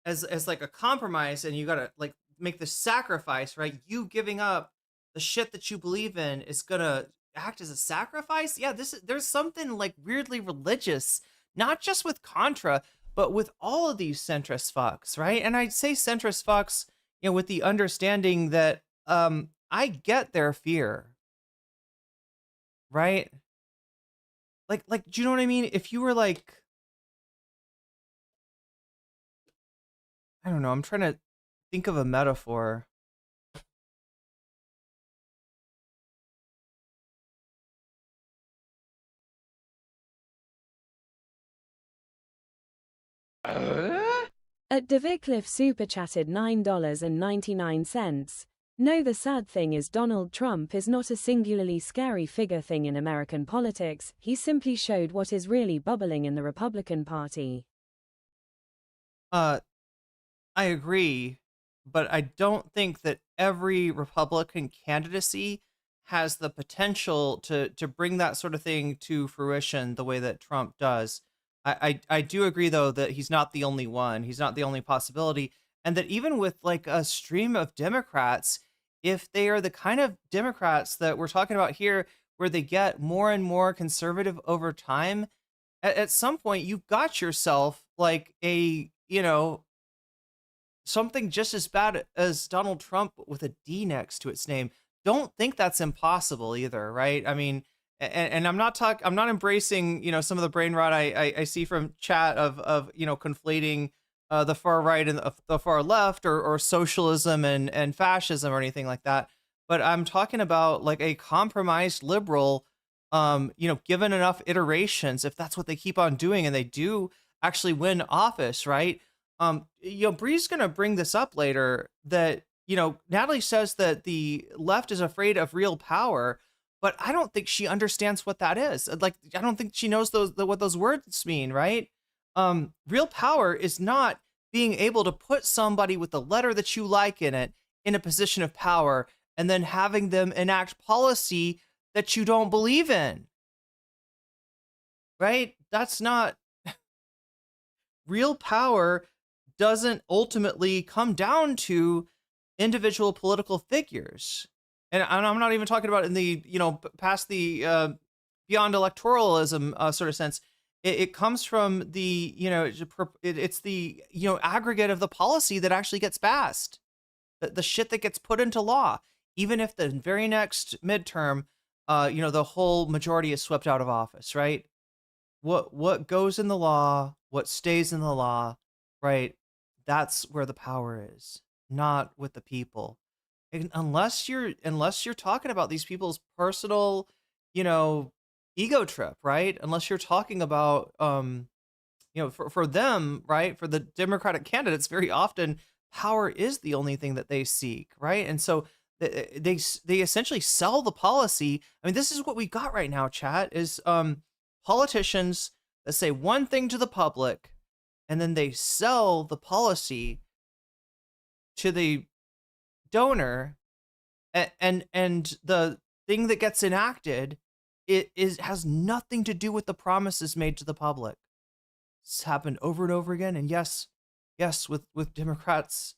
as like a compromise, and you got to like make the sacrifice, right? You giving up the shit that you believe in is gonna act as a sacrifice. Yeah, there's something like weirdly religious, not just with Contra, but with all of these centrist fucks, right? And I'd say centrist fucks, with the understanding that I get their fear, right? Like, do you know what I mean? If you were like, I don't know, I'm trying to think of a metaphor. At Devicliff Super chatted $9.99. No, the sad thing is Donald Trump is not a singularly scary figure thing in American politics. He simply showed what is really bubbling in the Republican Party. I agree, but I don't think that every Republican candidacy has the potential to bring that sort of thing to fruition the way that Trump does. I do agree, though, that he's not the only one. He's not the only possibility. And that even with like a stream of Democrats, if they are the kind of Democrats that we're talking about here, where they get more and more conservative over time, at some point you've got yourself like a, something just as bad as Donald Trump with a D next to its name. Don't think that's impossible either, right? I mean, and I'm not embracing, some of the brain rot I see from chat of conflating the far right and the far left, or socialism and fascism or anything like that. But I'm talking about like a compromised liberal, given enough iterations, if that's what they keep on doing and they do actually win office, right? Bree's going to bring this up later that, Natalie says that the left is afraid of real power, but I don't think she understands what that is. Like, I don't think she knows what those words mean, right? Real power is not being able to put somebody with the letter that you like in it in a position of power and then having them enact policy that you don't believe in, right? That's not real power. Doesn't ultimately come down to individual political figures. And I'm not even talking about in the, past the beyond electoralism sort of sense. It comes from the, it's the, aggregate of the policy that actually gets passed, the shit that gets put into law, even if the very next midterm, the whole majority is swept out of office, right? What goes in the law, what stays in the law, right? That's where the power is, not with the people. And unless you're talking about these people's personal, ego trip, right? Unless you're talking about, for them, right? For the Democratic candidates, very often power is the only thing that they seek, right? And so they essentially sell the policy. I mean, this is what we got right now, chat, is politicians that say one thing to the public, and then they sell the policy to the donor, and the thing that gets enacted has nothing to do with the promises made to the public. It's happened over and over again, and yes, with Democrats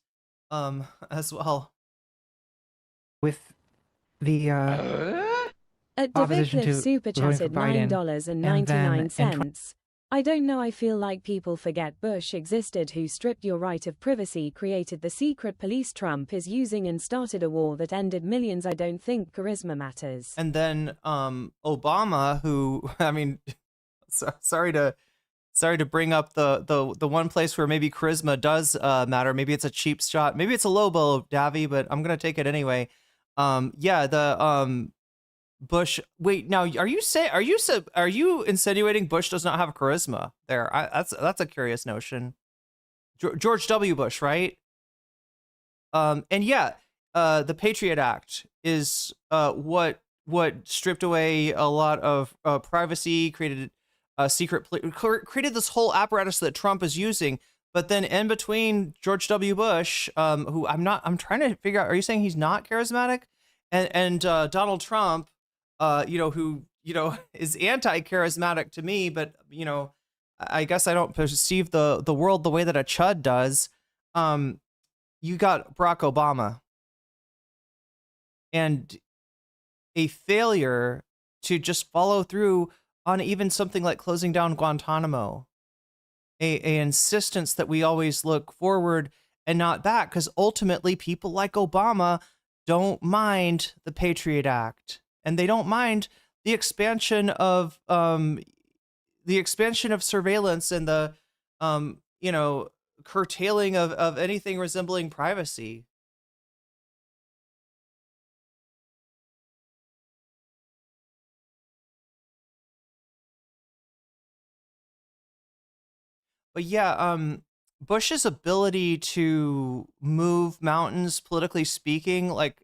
as well. With the At opposition David to Super voting for chatted Biden, $9.99. I don't know, I feel like people forget Bush existed, who stripped your right of privacy, created the secret police Trump is using, and started a war that ended millions. I don't think charisma matters. And then Obama, who, I mean, sorry to bring up the one place where maybe charisma does matter. Maybe it's a cheap shot. Maybe it's a low blow, Davy, but I'm gonna take it anyway. Bush. Wait, now are you insinuating Bush does not have charisma? There, that's a curious notion. George W. Bush, right? The Patriot Act is what stripped away a lot of privacy, created created this whole apparatus that Trump is using. But then in between George W. Bush, who I'm trying to figure out, are you saying he's not charismatic? And Donald Trump, who, is anti-charismatic to me, but, I guess I don't perceive the world the way that a chud does. You got Barack Obama and a failure to just follow through on even something like closing down Guantanamo, a insistence that we always look forward and not back, because ultimately people like Obama don't mind the Patriot Act, and they don't mind the expansion of surveillance and the curtailing of anything resembling privacy. But yeah, Bush's ability to move mountains, politically speaking, like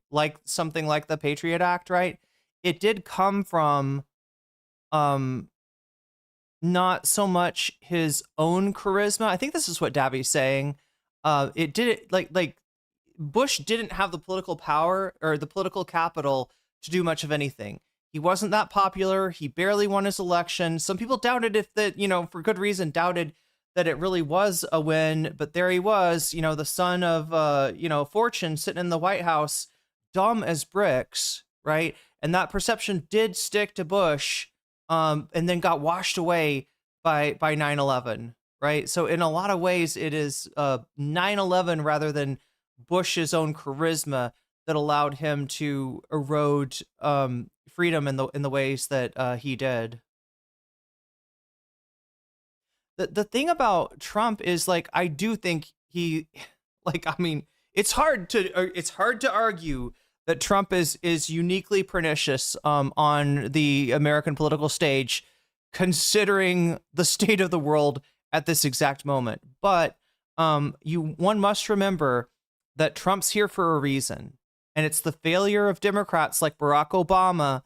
something like the Patriot Act, right? It did come from not so much his own charisma. I think this is what Davi's saying. It did it like Bush didn't have the political power or the political capital to do much of anything. He wasn't that popular. He barely won his election. Some people doubted for good reason, doubted that it really was a win, but there he was, the son of, fortune, sitting in the White House, dumb as bricks, right? And that perception did stick to Bush, and then got washed away by 9/11, right? So in a lot of ways, it is 9/11 rather than Bush's own charisma that allowed him to erode freedom in the ways that he did. The thing about Trump is, like, I do think he, like, I mean, it's hard to argue that Trump is uniquely pernicious on the American political stage, considering the state of the world at this exact moment. But one must remember that Trump's here for a reason, and it's the failure of Democrats like Barack Obama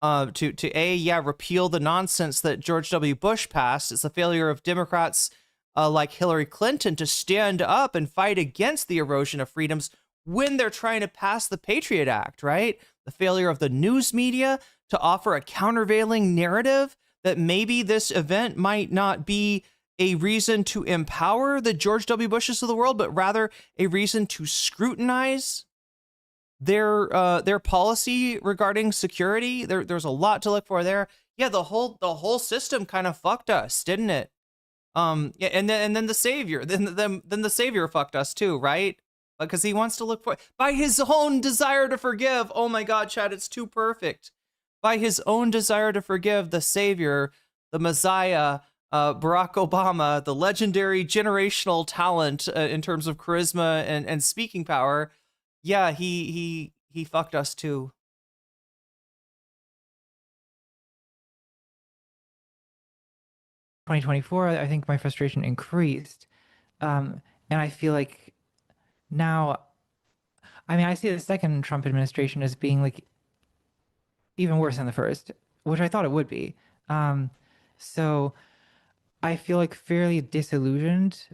to repeal the nonsense that George W. Bush passed. It's the failure of Democrats like Hillary Clinton to stand up and fight against the erosion of freedoms when they're trying to pass the Patriot Act, right? The failure of the news media to offer a countervailing narrative that maybe this event might not be a reason to empower the George W. Bushes of the world, but rather a reason to scrutinize their policy regarding security. There's a lot to look for there. Yeah, the whole system kind of fucked us, didn't it? Yeah, and then the savior, then the savior fucked us too, right? Because he wants to look for, by his own desire to forgive. Oh my God, Chad, it's too perfect. By his own desire to forgive, the savior, the Messiah, Barack Obama, the legendary generational talent in terms of charisma and speaking power. Yeah, he fucked us too. In 2024, I think my frustration increased. And I feel like now, I mean, I see the second Trump administration as being like even worse than the first, which I thought it would be. So I feel like fairly disillusioned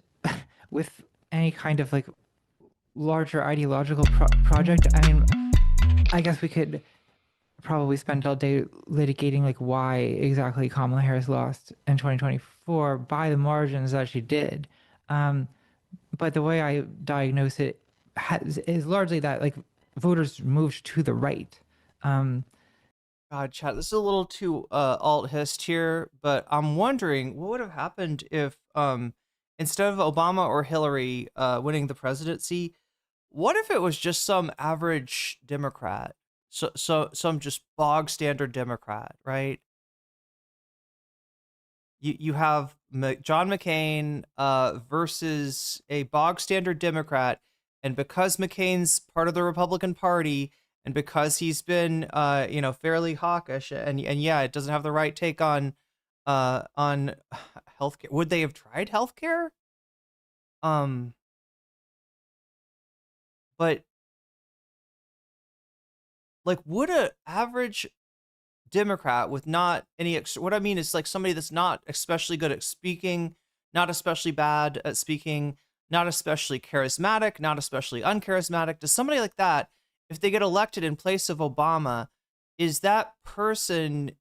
with any kind of like larger ideological project. I mean, I guess we could probably spend all day litigating like why exactly Kamala Harris lost in 2024 by the margins that she did. But the way I diagnose it is largely that like voters moved to the right. God, chat, this is a little too alt-hist here, but I'm wondering what would have happened if instead of Obama or Hillary winning the presidency, what if it was just some average Democrat? So some just bog standard Democrat, right? You have John McCain versus a bog standard Democrat, and because McCain's part of the Republican Party, and because he's been fairly hawkish, and yeah, it doesn't have the right take on healthcare. Would they have tried healthcare? But like, would a average Democrat with not any what I mean is like somebody that's not especially good at speaking, not especially bad at speaking, not especially charismatic, not especially uncharismatic, does somebody like that, if they get elected in place of Obama, is that person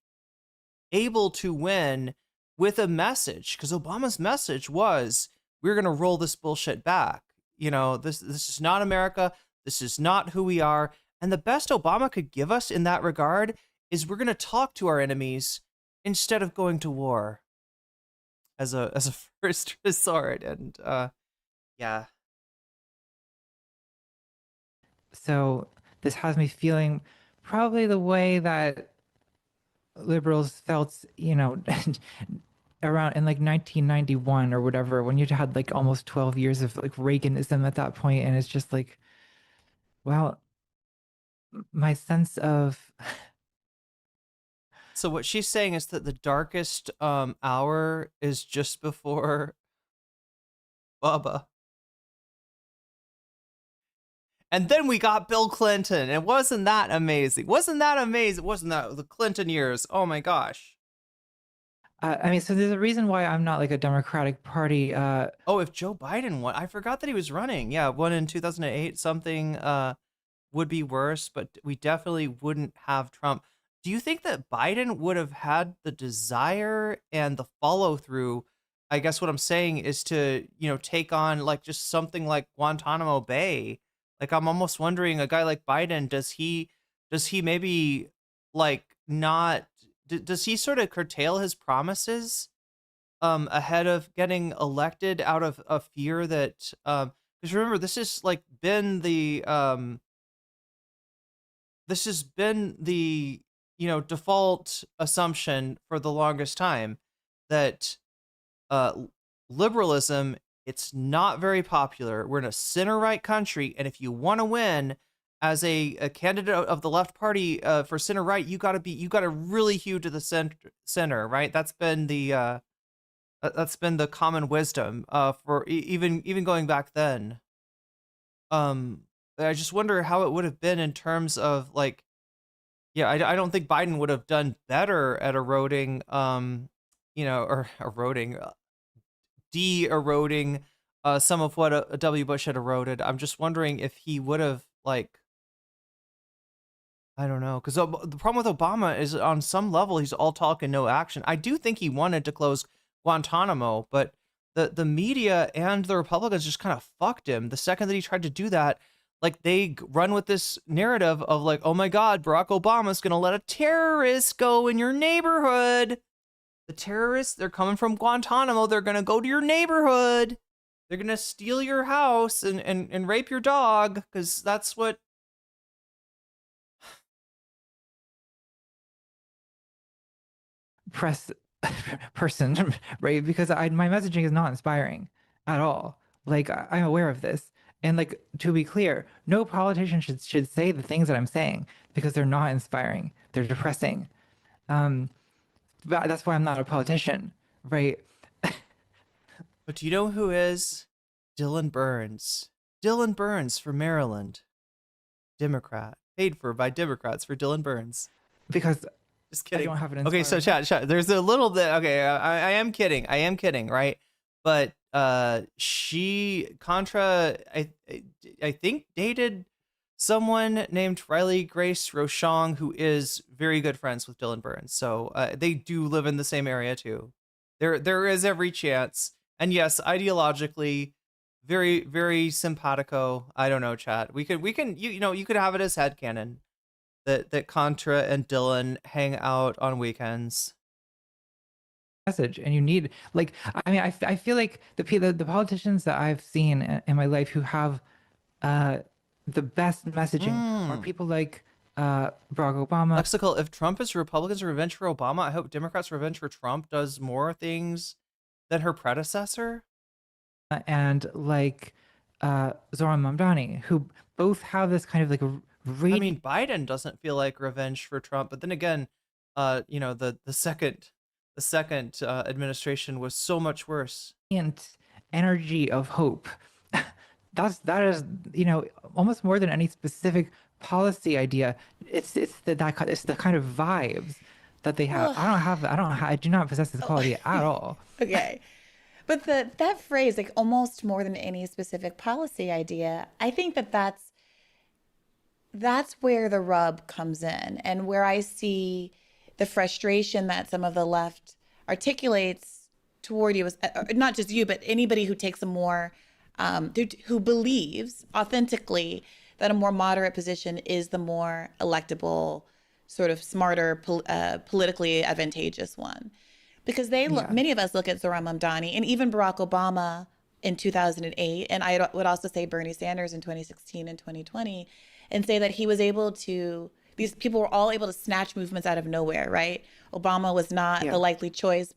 able to win with a message? Because Obama's message was, we're going to roll this bullshit back. This is not America. This is not who we are. And the best Obama could give us in that regard is we're going to talk to our enemies instead of going to war as a first resort. And yeah. So this has me feeling probably the way that liberals felt, around in like 1991 or whatever, when you had like almost 12 years of like Reaganism at that point, and it's just like, well, my sense of. So what she's saying is that the darkest hour is just before Bubba. And then we got Bill Clinton, and wasn't that amazing? Wasn't that the Clinton years? Oh my gosh. I mean, so there's a reason why I'm not like a Democratic Party. If Joe Biden won, I forgot that he was running. Yeah, won in 2008. Something would be worse, but we definitely wouldn't have Trump. Do you think that Biden would have had the desire and the follow through? I guess what I'm saying is to, take on like just something like Guantanamo Bay. Like, I'm almost wondering, a guy like Biden, does he does he maybe like not? Does he sort of curtail his promises ahead of getting elected out of a fear that because remember this is like been the this has been the default assumption for the longest time that uh liberalism, it's not very popular. We're in a center right country, and if you want to win as a candidate of the left party for center right, you got to really hew to the center, right? That's been the common wisdom for even going back then. I just wonder how it would have been in terms of like, yeah, I don't think Biden would have done better at eroding, or eroding, de-eroding some of what W. Bush had eroded. I'm just wondering if he would have like, I don't know, because the problem with Obama is on some level he's all talk and no action. I do think he wanted to close Guantanamo, but the media and the Republicans just kind of fucked him the second that he tried to do that. Like they run with this narrative of like, oh my God, Barack Obama's gonna let a terrorist go in your neighborhood. The terrorists, they're coming from Guantanamo. They're gonna go to your neighborhood. They're gonna steal your house and rape your dog, because that's what. Person, right? Because my messaging is not inspiring at all. Like I'm aware of this, and like to be clear, no politician should say the things that I'm saying because they're not inspiring. They're depressing. But that's why I'm not a politician, right? But do you know who is? Dylan Burns. Dylan Burns from Maryland, Democrat, paid for by Democrats for Dylan Burns. Because just kidding. I don't have an okay, so inspiring- chat. There's a little bit. Okay, I am kidding. I am kidding, right? But Contra, I think dated someone named Riley Grace Rochong, who is very good friends with Dylan Burns. So they do live in the same area too. There is every chance. And yes, ideologically, very, very simpatico. I don't know, chat. We can you could have it as headcanon that Contra and Dylan hang out on weekends. Message, and you need like I feel like the politicians that I've seen in my life who have the best messaging are people like Barack Obama. Lexical, if Trump is Republicans' revenge for Obama, I hope Democrats' revenge for Trump does more things than her predecessor. And like Zoran Mamdani, who both have this kind of like I mean, Biden doesn't feel like revenge for Trump, but then again, the second administration was so much worse. Energy of hope. that is almost more than any specific policy idea. It's the kind of vibes that they have. I do not possess this quality at all. Okay. But that phrase, like almost more than any specific policy idea, I think that's where the rub comes in, and where I see the frustration that some of the left articulates toward you, not just you, but anybody who takes a more, who believes authentically that a more moderate position is the more electable, sort of smarter, politically advantageous one. Because many of us look at Zoran Mamdani and even Barack Obama in 2008, and I would also say Bernie Sanders in 2016 and 2020, and say that he was able to, these people were all able to snatch movements out of nowhere, right? Obama was not the likely choice.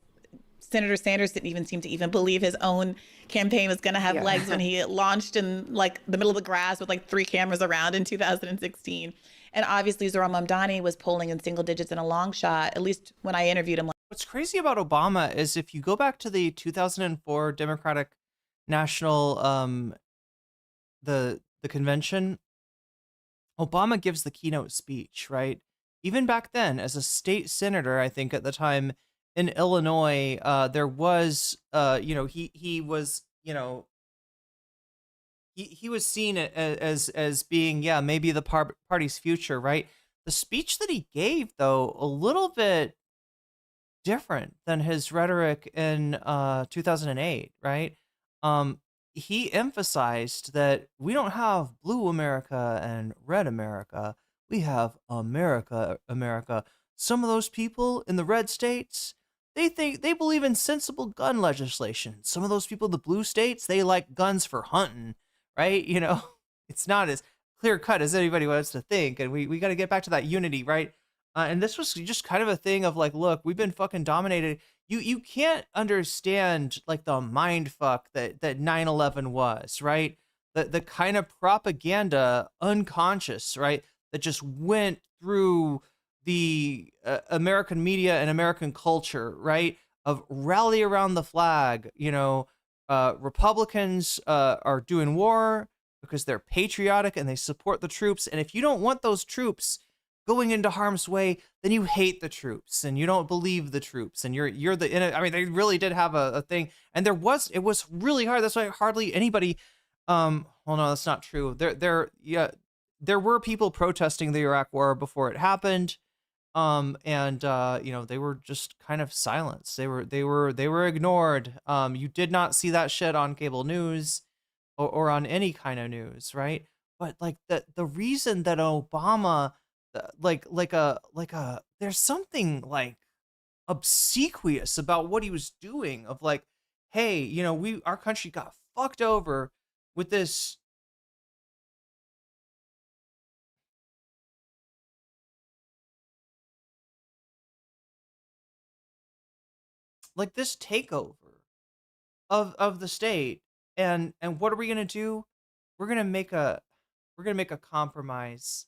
Senator Sanders didn't even seem to even believe his own campaign was going to have legs when he launched in like the middle of the grass with like 3 cameras around in 2016. And obviously Zoran Mamdani was polling in single digits in a long shot, at least when I interviewed him. What's crazy about Obama is if you go back to the 2004 Democratic National, the convention, Obama gives the keynote speech, right? Even back then, as a state senator, I think at the time in Illinois, there was, he was, he was seen as being, maybe the party's future, right? The speech that he gave, though, a little bit different than his rhetoric in 2008, right? He emphasized that we don't have blue America and red America. we have America, America. Some of those people in the red states, they believe in sensible gun legislation. Some of those people in the blue states, they like guns for hunting, right? You know, it's not as clear cut as anybody wants to think, and we got to get back to that unity, right? And this was just kind of a thing of like, look, we've been fucking dominated. You can't understand like the mind fuck that 9/11 was, right? The kind of propaganda, unconscious, right, that just went through the American media and American culture, right? Of rally around the flag, you know, Republicans are doing war because they're patriotic and they support the troops. And if you don't want those troops going into harm's way, then you hate the troops and you don't believe the troops and you're I mean, they really did have a thing, and it was really hard. That's why hardly anybody. Well, no, that's not true. There were people protesting the Iraq War before it happened. And you know, they were just kind of silenced. They were ignored. You did not see that shit on cable news or on any kind of news, right? But like the reason that Obama, there's something like obsequious about what he was doing of like, hey, you know, our country got fucked over with this. Like this takeover of the state, and what are we gonna do? We're gonna make a compromise.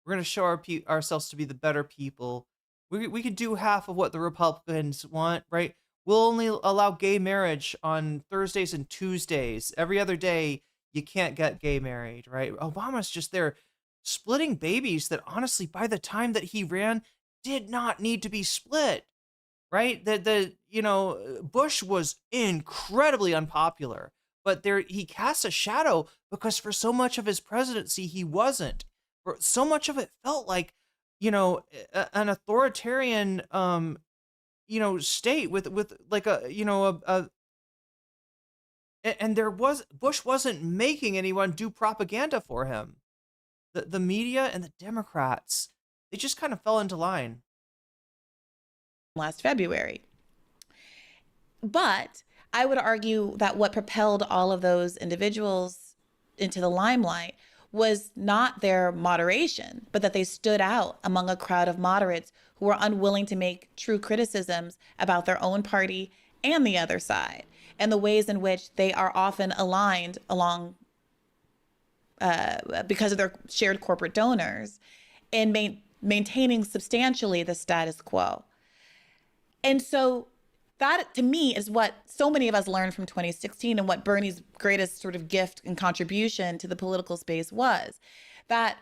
We're gonna show ourselves to be the better people. We could do half of what the Republicans want, right? We'll only allow gay marriage on Thursdays and Tuesdays. Every other day, you can't get gay married, right? Obama's just there splitting babies that honestly, by the time that he ran, did not need to be split. Right? You know, Bush was incredibly unpopular, but he casts a shadow because for so much of his presidency, he wasn't. For so much of it felt like, you know, an authoritarian, you know, state with like a, you know, and Bush wasn't making anyone do propaganda for him. The media and the Democrats, they just kind of fell into line. Last February. But I would argue that what propelled all of those individuals into the limelight was not their moderation, but that they stood out among a crowd of moderates who were unwilling to make true criticisms about their own party and the other side, and the ways in which they are often aligned along because of their shared corporate donors in maintaining substantially the status quo. And so that, to me, is what so many of us learned from 2016 and what Bernie's greatest sort of gift and contribution to the political space was. That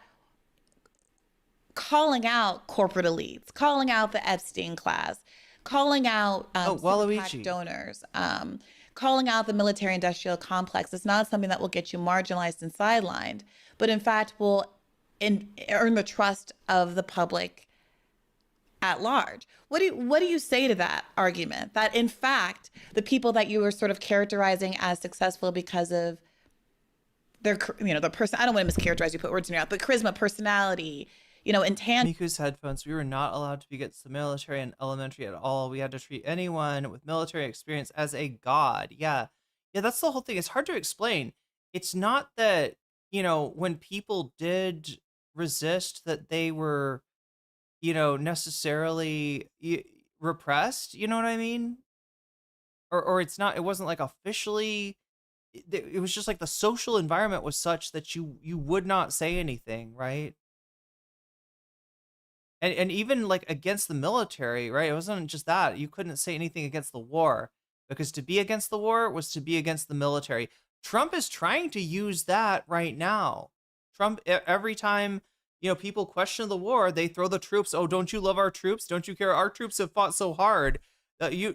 calling out corporate elites, calling out the Epstein class, calling out super PAC donors, calling out the military-industrial complex is not something that will get you marginalized and sidelined, but in fact will earn the trust of the public at large. What do you say to that argument? That in fact, the people that you were sort of characterizing as successful because of their, you know, the person, I don't want to mischaracterize, you put words in your mouth, but charisma, personality, you know, intangible. Miku's headphones, we were not allowed to be against the military in elementary at all. We had to treat anyone with military experience as a god. Yeah, that's the whole thing. It's hard to explain. It's not that, you know, when people did resist that they were, you know, necessarily repressed, you know what I mean? Or it wasn't like officially, it was just like the social environment was such that you would not say anything, right? And even like against the military, right? It wasn't just that. You couldn't say anything against the war because to be against the war was to be against the military. Trump is trying to use that right now. Trump, every time, you know, people question the war, they throw the troops. Oh, don't you love our troops? Don't you care? Our troops have fought so hard.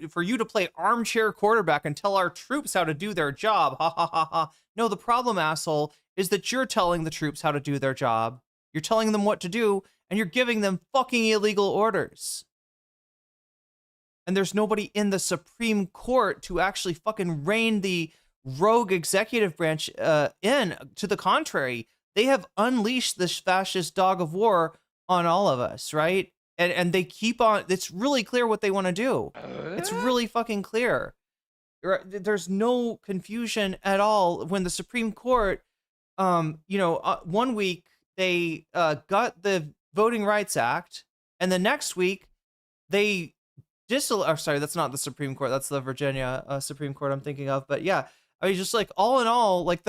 For you to play armchair quarterback and tell our troops how to do their job. Ha ha ha ha. No, the problem, asshole, is that you're telling the troops how to do their job. You're telling them what to do, and you're giving them fucking illegal orders. And there's nobody in the Supreme Court to actually fucking rein the rogue executive branch in. To the contrary, they have unleashed this fascist dog of war on all of us, right? And they keep on. It's really clear what they want to do. It's really fucking clear. There's no confusion at all. When the Supreme Court, 1 week they got the Voting Rights Act, and the next week they sorry, that's not the Supreme Court. That's the Virginia Supreme Court I'm thinking of. But yeah, I mean, just like all in all, like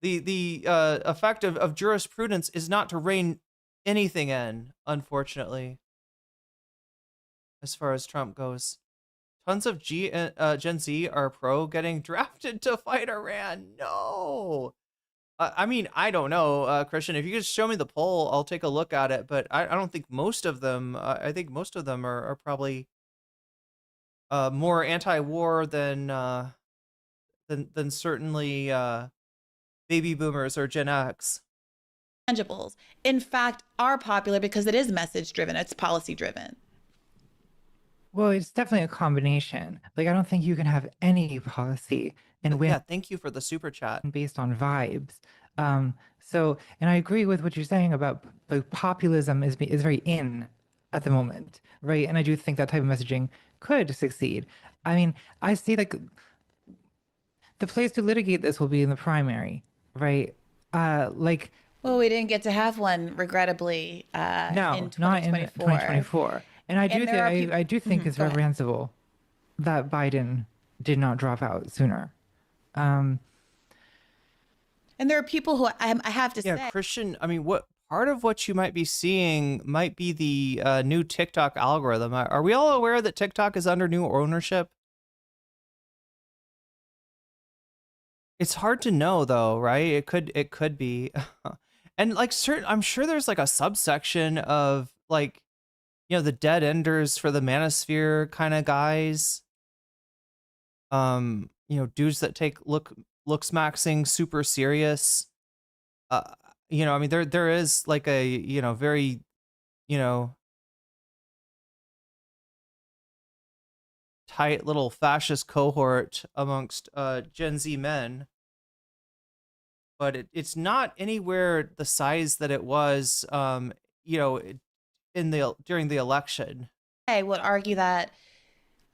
the effect of jurisprudence is not to rein anything in, unfortunately, as far as Trump goes. Tons of Gen Z are pro getting drafted to fight Iran. No. I mean, I don't know, Christian. If you could show me the poll, I'll take a look at it. But I don't think most of them. I think most of them are probably more anti-war than certainly baby boomers or Gen X. Tangibles, in fact, are popular because it is message driven. It's policy driven. Well, it's definitely a combination. Like, I don't think you can have any policy and win Yeah, thank you for the super chat. based on vibes. And I agree with what you're saying about like populism is very in at the moment, right? And I do think that type of messaging could succeed. I mean, I see like the place to litigate this will be in the primary, right? Well, we didn't get to have one, regrettably, No, in 2024. not in 2024. And I do think it's go ahead. reprehensible that Biden did not drop out sooner. And there are people who I have to say, Christian, I mean, what part of what you might be seeing might be the new TikTok algorithm. Are we all aware that TikTok is under new ownership? It's hard to know though, right? It could be. And like I'm sure there's like a subsection of like, the dead enders for the manosphere kind of guys. Dudes that take looks maxing super serious. I mean, there is like a, very, tight little fascist cohort amongst Gen Z men. But it's not anywhere the size that it was, during the election. I would argue that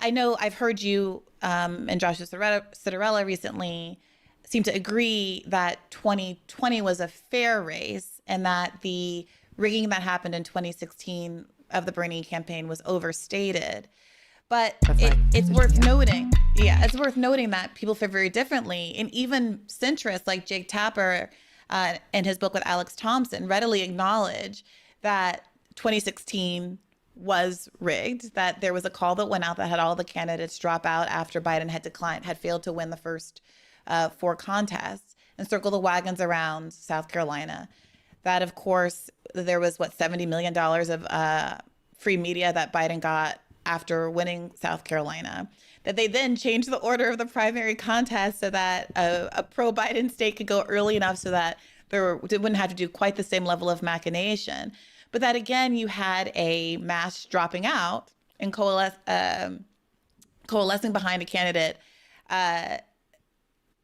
I know I've heard you and Joshua Citarella recently seem to agree that 2020 was a fair race and that the rigging that happened in 2016 of the Bernie campaign was overstated. But it's worth noting. Yeah, it's worth noting that people feel very differently. And even centrists like Jake Tapper in his book with Alex Thompson readily acknowledge that 2016 was rigged, that there was a call that went out that had all the candidates drop out after Biden had failed to win the first 4 contests and circle the wagons around South Carolina. That, of course, there was, $70 million of free media that Biden got after winning South Carolina, that they then changed the order of the primary contest so that a pro-Biden state could go early enough so that they wouldn't have to do quite the same level of machination. But that, again, you had a mass dropping out and coalescing behind a candidate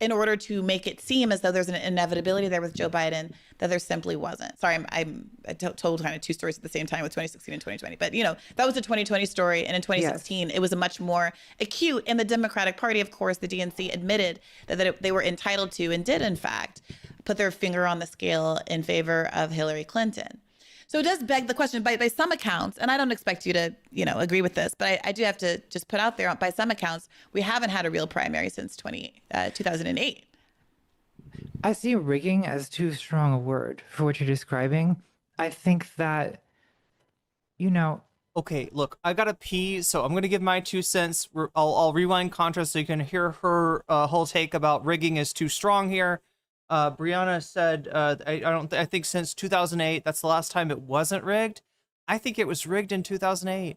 in order to make it seem as though there's an inevitability there with Joe Biden that there simply wasn't. Sorry, I told kind of 2 stories at the same time with 2016 and 2020. But, that was a 2020 story. And in 2016, It was a much more acute. And the Democratic Party, of course, the DNC admitted that they were entitled to and did, in fact, put their finger on the scale in favor of Hillary Clinton. So it does beg the question, by some accounts, and I don't expect you to, agree with this, but I do have to just put out there, by some accounts, we haven't had a real primary since 2008. I see rigging as too strong a word for what you're describing. I think that, Okay, look, I gotta pee, so I'm gonna give my 2 cents. I'll rewind Contra so you can hear her whole take about rigging is too strong here. Briana said, I think since 2008, that's the last time it wasn't rigged. I think it was rigged in 2008.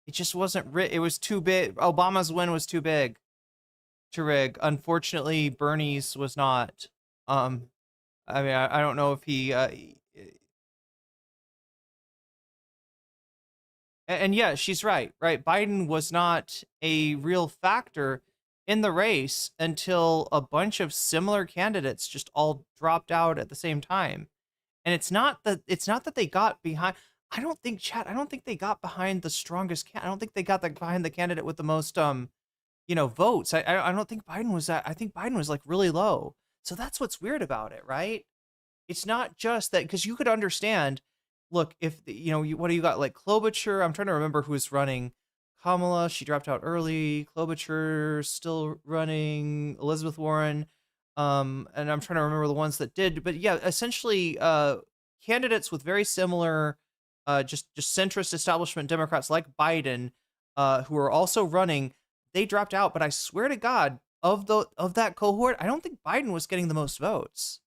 It just wasn't rigged. It was too big. Obama's win was too big to rig. Unfortunately, Bernie's was not. I mean, I don't know if he, and yeah, she's right. Biden was not a real factor in the race until a bunch of similar candidates just all dropped out at the same time. And it's not that they got behind. I don't think I don't think they got behind the strongest I don't think they got behind the candidate with the most votes. I don't think Biden was that. I think Biden was like really low. So that's what's weird about it, right? It's not just that, because you could understand, look, if what do you got, like Klobuchar? I'm trying to remember who's running. Kamala, she dropped out early. Klobuchar still running. Elizabeth Warren, and I'm trying to remember the ones that did. But yeah, essentially, candidates with very similar, just centrist establishment Democrats like Biden, who are also running, they dropped out. But I swear to God, of that cohort, I don't think Biden was getting the most votes.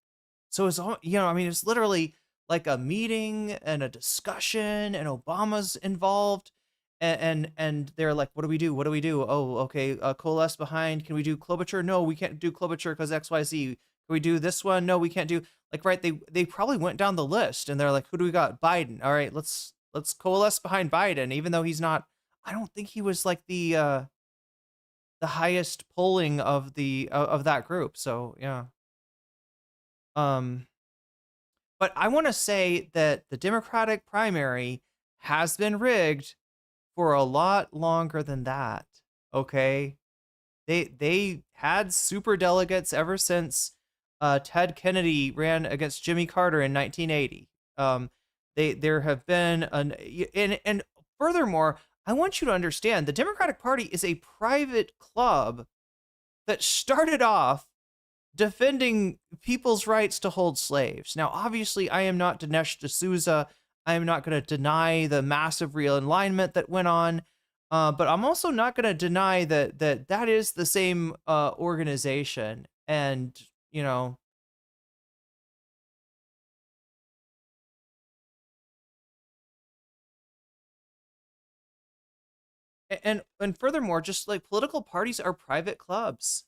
So it's it's literally like a meeting and a discussion, and Obama's involved, and they're like, what do we do? What do we do? Oh, okay, coalesce behind. Can we do Klobuchar? No, we can't do Klobuchar because XYZ. Can we do this one? No, we can't do. Like, right? They probably went down the list, and they're like, who do we got? Biden. All right, let's coalesce behind Biden, even though he's not. I don't think he was like the highest polling of that group. So yeah. But I want to say that the Democratic primary has been rigged for a lot longer than that. Okay, they had super delegates ever since Ted Kennedy ran against Jimmy Carter in 1980. There have been and furthermore, I want you to understand the Democratic Party is a private club that started off defending people's rights to hold slaves. Now, obviously, I am not Dinesh D'Souza. I am not going to deny the massive realignment that went on, but I'm also not going to deny that is the same organization. And, and furthermore, just like political parties are private clubs.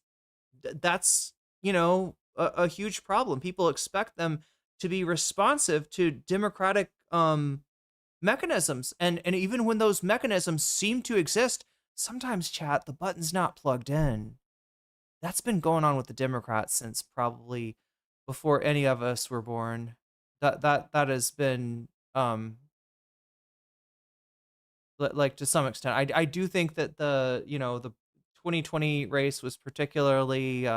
That's a huge problem. People expect them to be responsive to democratic mechanisms, and even when those mechanisms seem to exist, sometimes, chat, the button's not plugged in. That's been going on with the Democrats since probably before any of us were born. That has been like to some extent. I do think that the 2020 race was particularly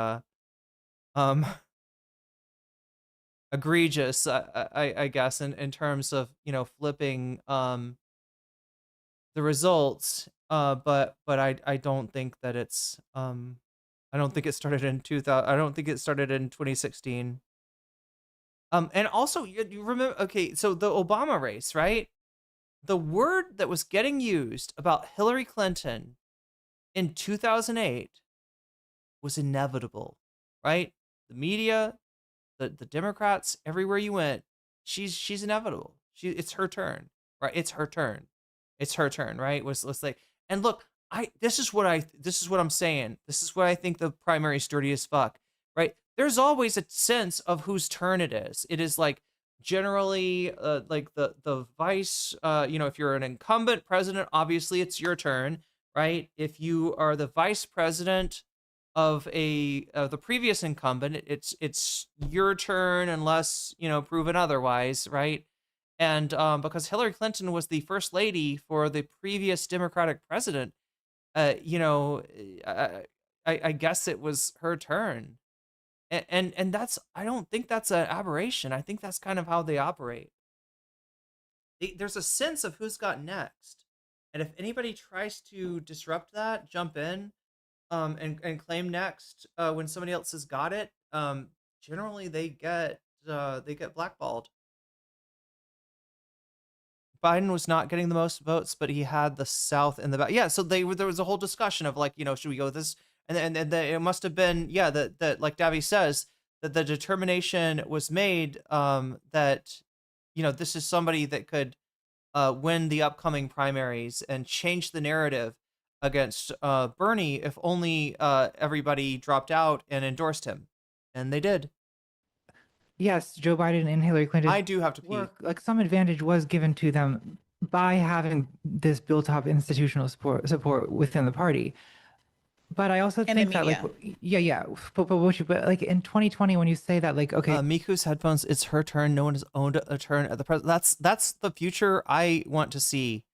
egregious, I guess, in terms of flipping the results, but I don't think that it's I don't think it started in 2000. I don't think it started in 2016. And also you remember, okay, so the Obama race, right? The word that was getting used about Hillary Clinton in 2008 was inevitable, right? The media, the Democrats, everywhere you went, she's inevitable. It's her turn, right? It's her turn. It's her turn, right? Let's like, and look, this is what I'm saying. This is what I think the primary's dirty as fuck, right? There's always a sense of whose turn it is. It is like generally like the vice, if you're an incumbent president, obviously it's your turn, right? If you are the vice president of the previous incumbent, it's your turn unless proven otherwise, right? And because Hillary Clinton was the first lady for the previous Democratic president, I guess it was her turn, and that's, I don't think that's an aberration. I think that's kind of how they operate. There's a sense of who's got next, and if anybody tries to disrupt that, jump in, and claim next when somebody else has got it, generally they get blackballed. Biden was not getting the most votes, but he had the South in the back. Yeah, so there was a whole discussion of like, should we go with this? And it must have been, yeah, that like Davy says, that the determination was made that this is somebody that could win the upcoming primaries and change the narrative against Bernie if only everybody dropped out and endorsed him, and they did. Yes, Joe Biden and Hillary Clinton. I do have to pee. Like some advantage was given to them by having this built-up institutional support within the party. But I also And in think that like, media. yeah, but like in 2020, when you say that, like, okay, Miku's headphones. It's her turn. No one has owned a turn at the present. That's the future I want to see,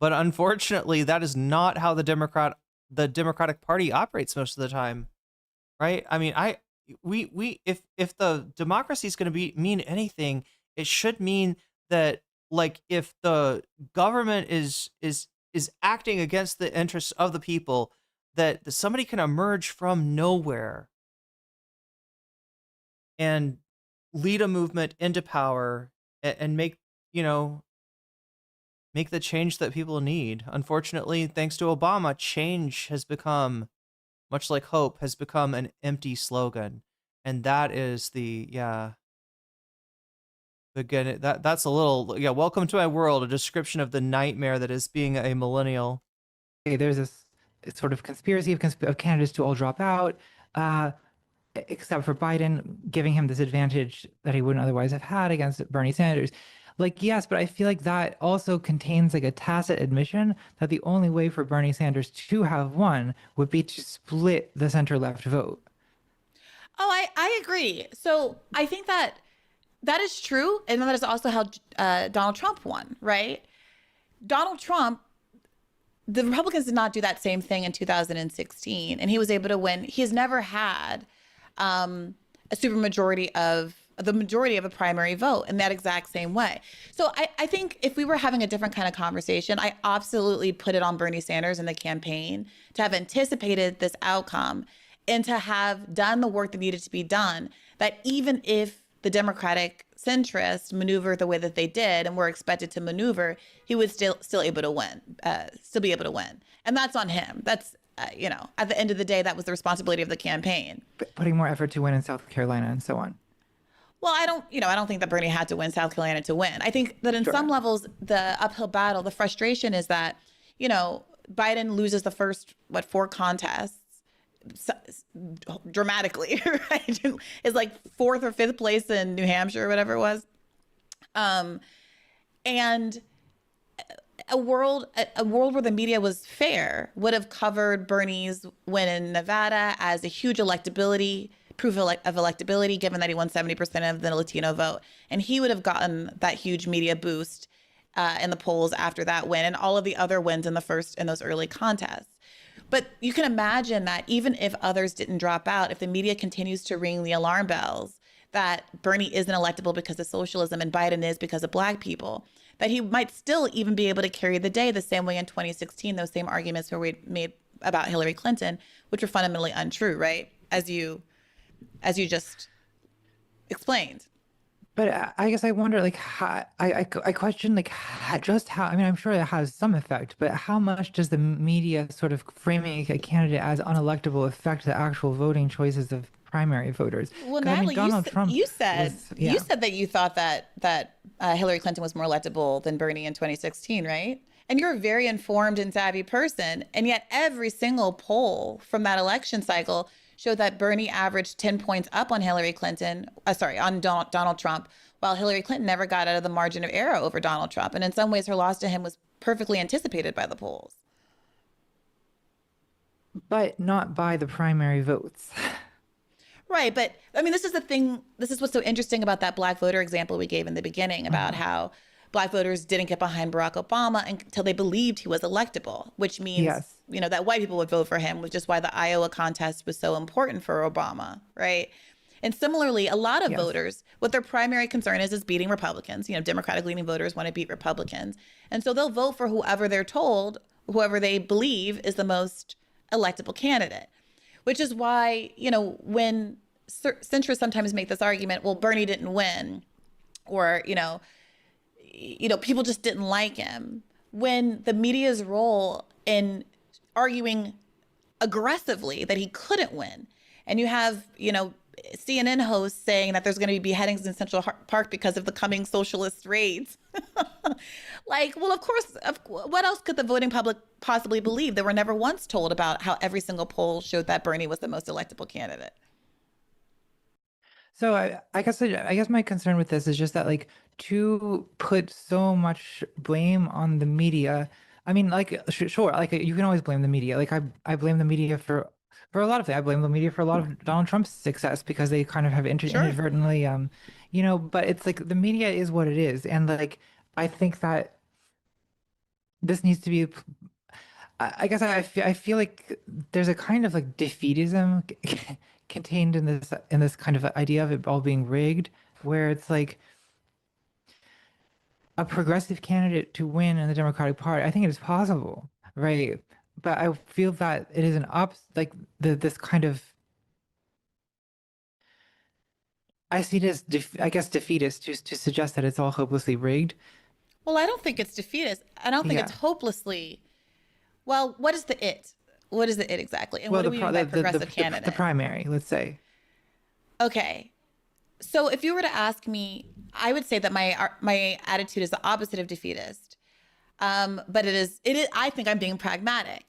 but unfortunately, that is not how the Democratic Party operates most of the time, right? I mean, if the democracy is going to mean anything, it should mean that, like, if the government is acting against the interests of the people, that somebody can emerge from nowhere and lead a movement into power and make, make the change that people need. Unfortunately, thanks to Obama, change has become, much like hope, has become an empty slogan. And that is again, that's a little, welcome to my world, a description of the nightmare that is being a millennial. there's this sort of conspiracy of candidates to all drop out, except for Biden, giving him this advantage that he wouldn't otherwise have had against Bernie Sanders. Like, yes, but I feel like that also contains like a tacit admission that the only way for Bernie Sanders to have won would be to split the center-left vote. Oh, I agree. So I think that is true. And that is also how Donald Trump won, right? Donald Trump, the Republicans did not do that same thing in 2016, and he was able to win. He has never had a supermajority of the majority of a primary vote in that exact same way. So I think if we were having a different kind of conversation, I absolutely put it on Bernie Sanders and the campaign to have anticipated this outcome and to have done the work that needed to be done, that even if the Democratic centrists maneuver the way that they did and were expected to maneuver, he would still able to win, still be able to win. And that's on him. That's, at the end of the day, that was the responsibility of the campaign. Putting more effort to win in South Carolina and so on. Well, I don't think that Bernie had to win South Carolina to win. I think that in some levels, the uphill battle, the frustration is that, Biden loses the first, 4 contests dramatically, right? It's like 4th or 5th place in New Hampshire or whatever it was. And a world where the media was fair would have covered Bernie's win in Nevada as a huge proof of electability, given that he won 70% of the Latino vote. And he would have gotten that huge media boost in the polls after that win and all of the other wins in those early contests. But you can imagine that even if others didn't drop out, if the media continues to ring the alarm bells that Bernie isn't electable because of socialism and Biden is because of Black people, that he might still even be able to carry the day the same way in 2016, those same arguments were made about Hillary Clinton, which were fundamentally untrue, right? As you just explained. But I guess I wonder, like, how, I question, like, I mean, I'm sure it has some effect, but how much does the media sort of framing a candidate as unelectable affect the actual voting choices of primary voters? Well, 'Cause, I mean, Natalie, Donald Trump you said yeah. you said that you thought that Hillary Clinton was more electable than Bernie in 2016, right? And you're a very informed and savvy person, and yet every single poll from that election cycle showed that Bernie averaged 10 points up on on Donald Trump, while Hillary Clinton never got out of the margin of error over Donald Trump. And in some ways, her loss to him was perfectly anticipated by the polls. But not by the primary votes. Right. But I mean, this is the thing. This is what's so interesting about that Black voter example we gave in the beginning about how Black voters didn't get behind Barack Obama until they believed he was electable, which means, that white people would vote for him, which is why the Iowa contest was so important for Obama. Right. And similarly, a lot of voters, what their primary concern is beating Republicans. Democratic leaning voters want to beat Republicans. And so they'll vote for whoever they're told, whoever they believe is the most electable candidate, which is why, when centrists sometimes make this argument, well, Bernie didn't win, or, people just didn't like him, when the media's role in arguing aggressively that he couldn't win. And you have, CNN hosts saying that there's going to be beheadings in Central Park because of the coming socialist raids. Well, of course, what else could the voting public possibly believe? They were never once told about how every single poll showed that Bernie was the most electable candidate. So I guess my concern with this is just that, like, to put so much blame on the media. I mean, like, sure, like, you can always blame the media. Like, I blame the media for for a lot of things. I blame the media for a lot of Donald Trump's success because they kind of have inadvertently, but it's like the media is what it is. And like, I think that this needs to be, I guess I feel like there's a kind of like defeatism contained in this kind of idea of it all being rigged, where it's like a progressive candidate to win in the Democratic Party. I think it is possible, right? But I feel that it is this kind of, I see it as defeatist to suggest that it's all hopelessly rigged. Well, I don't think it's defeatist. I don't think it's hopelessly. Well, what is the it? What is the it exactly? And what do we mean by progressive candidate? The primary, let's say. Okay. So if you were to ask me, I would say that my attitude is the opposite of defeatist. But it is, I think I'm being pragmatic.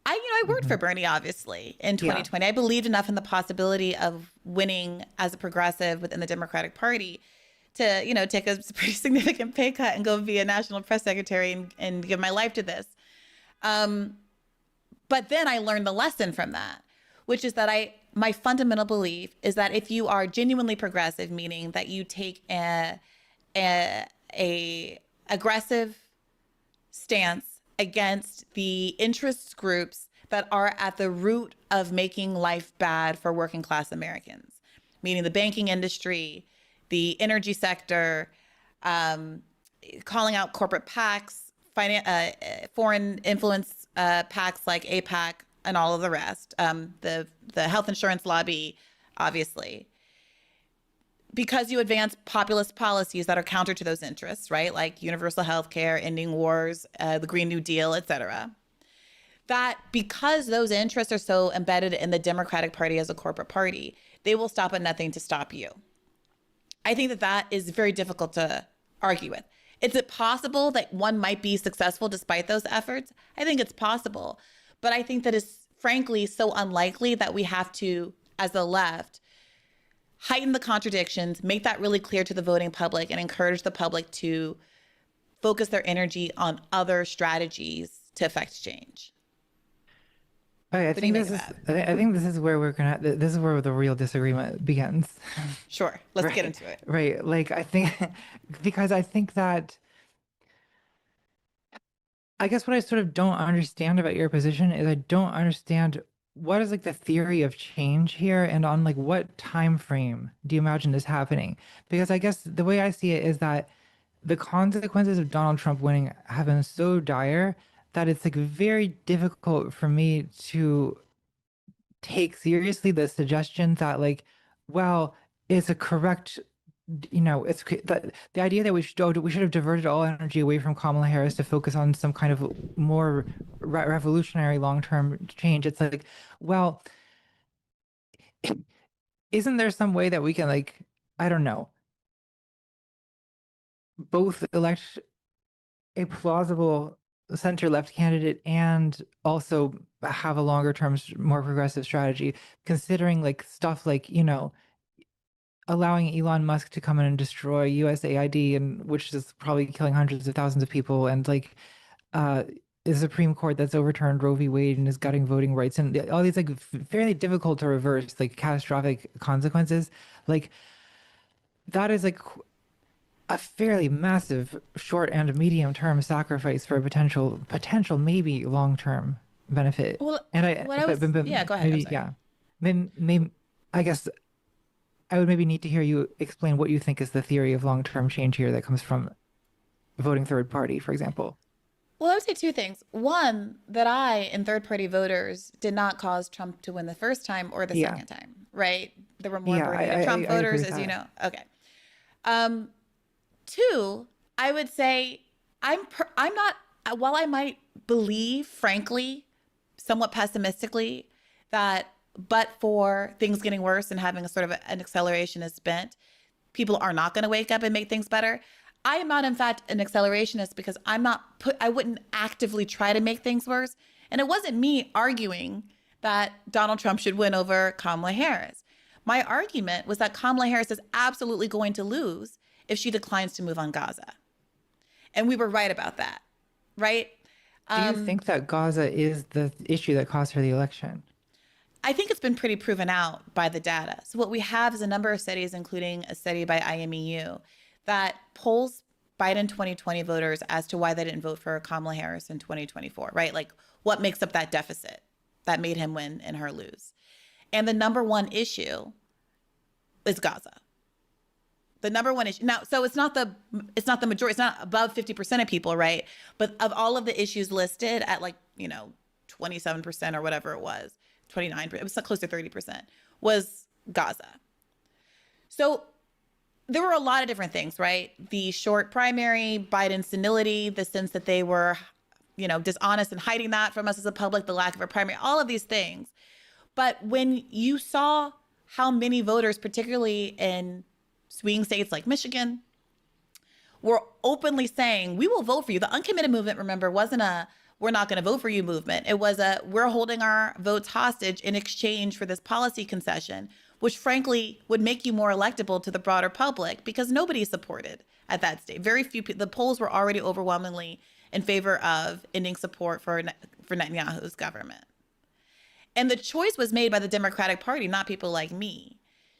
I worked for Bernie, obviously, in 2020. I believed enough in the possibility of winning as a progressive within the Democratic Party to, take a pretty significant pay cut and go be a national press secretary and give my life to this. But then I learned the lesson from that, which is that my fundamental belief is that if you are genuinely progressive, meaning that you take a aggressive stance against the interest groups that are at the root of making life bad for working class Americans, meaning the banking industry, the energy sector, calling out corporate PACs, foreign influence PACs like APAC and all of the rest, the health insurance lobby, obviously. Because you advance populist policies that are counter to those interests, right? Like universal health care, ending wars, the Green New Deal, et cetera. That because those interests are so embedded in the Democratic Party as a corporate party, they will stop at nothing to stop you. I think that is very difficult to argue with. Is it possible that one might be successful despite those efforts? I think it's possible. But I think that it's frankly so unlikely that we have to, as the left, heighten the contradictions, make that really clear to the voting public, and encourage the public to focus their energy on other strategies to affect change. Okay, I think this is where this is where the real disagreement begins. Sure, let's get into it. Right, like I think because I think that I guess what I sort of don't understand about your position is I don't understand what is like the theory of change here, and on like what time frame do you imagine this happening? Because I guess the way I see it is that the consequences of Donald Trump winning have been so dire that it's like very difficult for me to take seriously the suggestion that like, well, it's a correct, it's the idea that we should have diverted all energy away from Kamala Harris to focus on some kind of more revolutionary long-term change. It's like, well, isn't there some way that we can like, I don't know, both elect a plausible center-left candidate and also have a longer-term, more progressive strategy, considering like stuff like, allowing Elon Musk to come in and destroy USAID, and which is probably killing hundreds of thousands of people, and like the Supreme Court that's overturned Roe v. Wade and is gutting voting rights, and all these like fairly difficult to reverse, like catastrophic consequences, like that is like a fairly massive short and medium term sacrifice for a potential maybe long term benefit. Well, and go ahead. Maybe I guess I would maybe need to hear you explain what you think is the theory of long term change here that comes from voting third party, for example. Well, I would say two things. One, that I and third party voters did not cause Trump to win the first time or the second time, right? There were more Trump voters, as you know. Okay. Two, I would say I'm not, while I might believe, frankly, somewhat pessimistically, that but for things getting worse and having a sort of an accelerationist bent, people are not going to wake up and make things better. I am not, in fact, an accelerationist because I wouldn't actively try to make things worse. And it wasn't me arguing that Donald Trump should win over Kamala Harris. My argument was that Kamala Harris is absolutely going to lose if she declines to move on Gaza. And we were right about that, right? Do you think that Gaza is the issue that cost her the election? I think it's been pretty proven out by the data. So what we have is a number of studies, including a study by IMEU, that polls Biden 2020 voters as to why they didn't vote for Kamala Harris in 2024, right? Like what makes up that deficit that made him win and her lose. And the number one issue is Gaza. The number one issue. Now, so it's not the majority, it's not above 50% of people, right? But of all of the issues listed at 27% or whatever it was, 29%, it was close to 30%, was Gaza. So there were a lot of different things, right? The short primary, Biden's senility, the sense that they were, dishonest and hiding that from us as a public, the lack of a primary, all of these things. But when you saw how many voters, particularly in swing states like Michigan, were openly saying, we will vote for you. The uncommitted movement, remember, wasn't a we're not going to vote for you movement. It was a we're holding our votes hostage in exchange for this policy concession, which frankly would make you more electable to the broader public because nobody supported at that stage. Very few people, the polls were already overwhelmingly in favor of ending support for Netanyahu's government. And the choice was made by the Democratic Party, not people like me,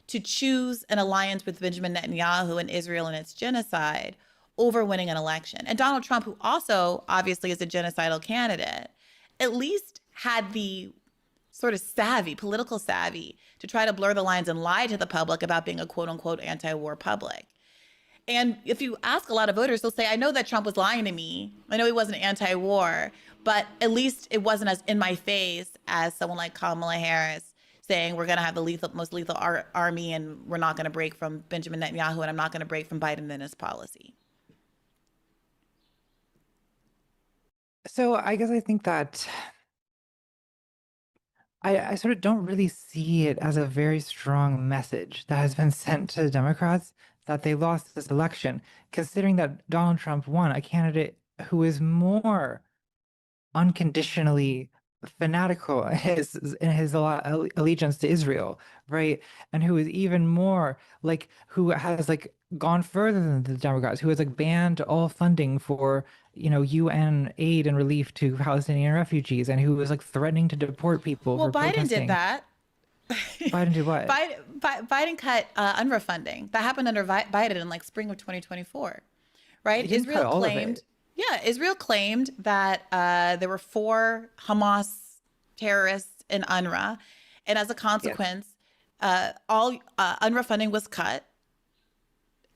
to choose an alliance with Benjamin Netanyahu and Israel and its genocide over winning an election. And Donald Trump, who also obviously is a genocidal candidate, at least had the sort of political savvy, to try to blur the lines and lie to the public about being a quote unquote anti-war public. And if you ask a lot of voters, they'll say, I know that Trump was lying to me. I know he wasn't anti-war, but at least it wasn't as in my face as someone like Kamala Harris saying we're going to have the most lethal army and we're not going to break from Benjamin Netanyahu and I'm not going to break from Biden and his policy. So I guess I think that I sort of don't really see it as a very strong message that has been sent to the Democrats that they lost this election, considering that Donald Trump won, a candidate who is more unconditionally fanatical in his allegiance to Israel, right? And who is even more who has gone further than the Democrats, who has banned all funding for UN aid and relief to Palestinian refugees, and who was threatening to deport people. Well, for Biden protesting. did that. Biden did what? Biden cut UNRWA funding. That happened under Biden in spring of 2024, right? He didn't cut all of it. Yeah, Israel claimed that there were 4 Hamas terrorists in UNRWA, and as a consequence, all UNRWA funding was cut,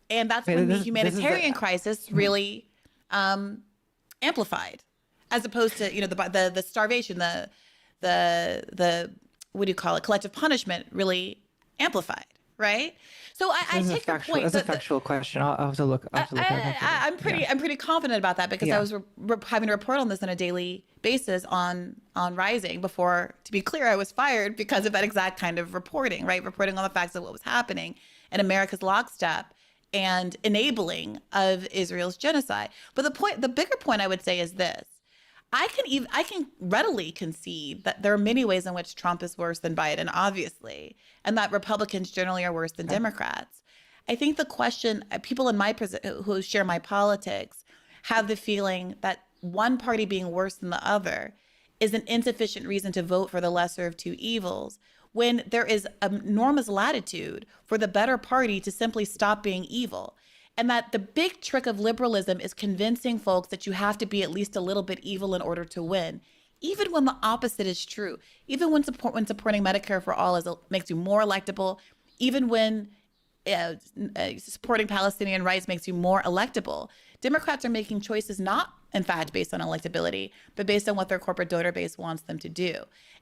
and that's when the humanitarian crisis really amplified, as opposed to the starvation, the what do you call it, collective punishment really amplified, right? So I take your point. That's a factual question. I'll have to look. I'm pretty confident about that because I was having to report on this on a daily basis on Rising before. To be clear, I was fired because of that exact kind of reporting, right? Reporting on the facts of what was happening in America's lockstep and enabling of Israel's genocide. But the bigger point I would say is this: I can readily concede that there are many ways in which Trump is worse than Biden, obviously, and that Republicans generally are worse than Democrats. I think the question, people in who share my politics have the feeling that one party being worse than the other is an insufficient reason to vote for the lesser of two evils, when there is enormous latitude for the better party to simply stop being evil. And that the big trick of liberalism is convincing folks that you have to be at least a little bit evil in order to win, even when the opposite is true. Even when supporting Medicare for all makes you more electable, even when supporting Palestinian rights makes you more electable. Democrats are making choices not, in fact, based on electability, but based on what their corporate donor base wants them to do.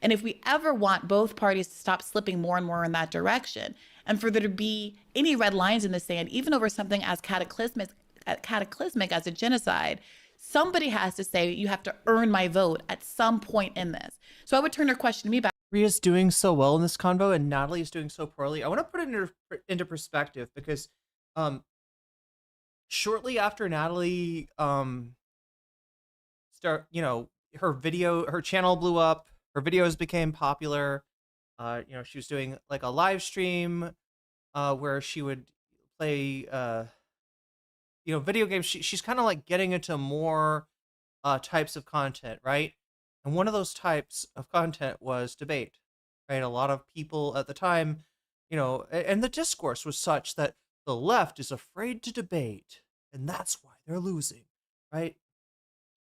And if we ever want both parties to stop slipping more and more in that direction, and for there to be any red lines in the sand, even over something as cataclysmic as a genocide, somebody has to say, you have to earn my vote at some point in this. So I would turn your question to me back. Ria's doing so well in this convo and Natalie is doing so poorly. I want to put it into perspective because shortly after Natalie her channel blew up, her videos became popular. She was doing a live stream where she would play video games. She's kind of getting into more types of content, right? And one of those types of content was debate, right? A lot of people at the time, and the discourse was such that the left is afraid to debate, and that's why they're losing, right?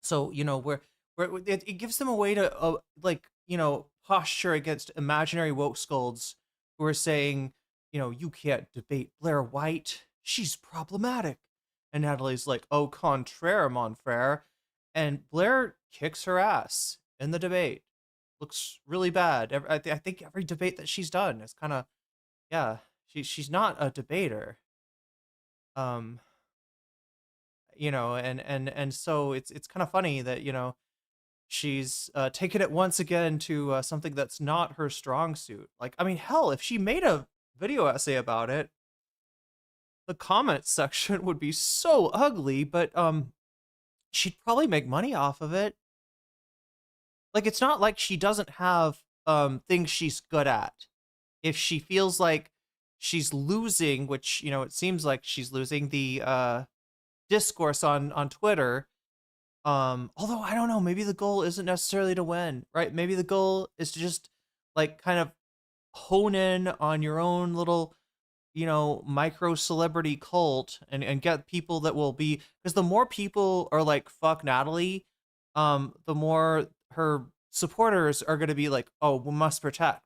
So, it gives them a way to, posture against imaginary woke scolds who are saying, you can't debate Blair White. She's problematic. And Natalie's like, au contraire, mon frere. And Blair kicks her ass in the debate. Looks really bad. I think every debate that she's done is kind of, yeah, she's not a debater. And so it's kind of funny that, she's taken it once again to something that's not her strong suit. Like, I mean, hell, if she made a video essay about it, the comments section would be so ugly, but she'd probably make money off of it. Like, it's not like she doesn't have things she's good at. If she feels like she's losing, which, it seems like she's losing the discourse on Twitter, although I don't know, maybe the goal isn't necessarily to win, right? Maybe the goal is to just like kind of hone in on your own little, micro celebrity cult and get people that will be, because the more people are like, fuck Natalie, the more her supporters are going to be like, oh, we must protect.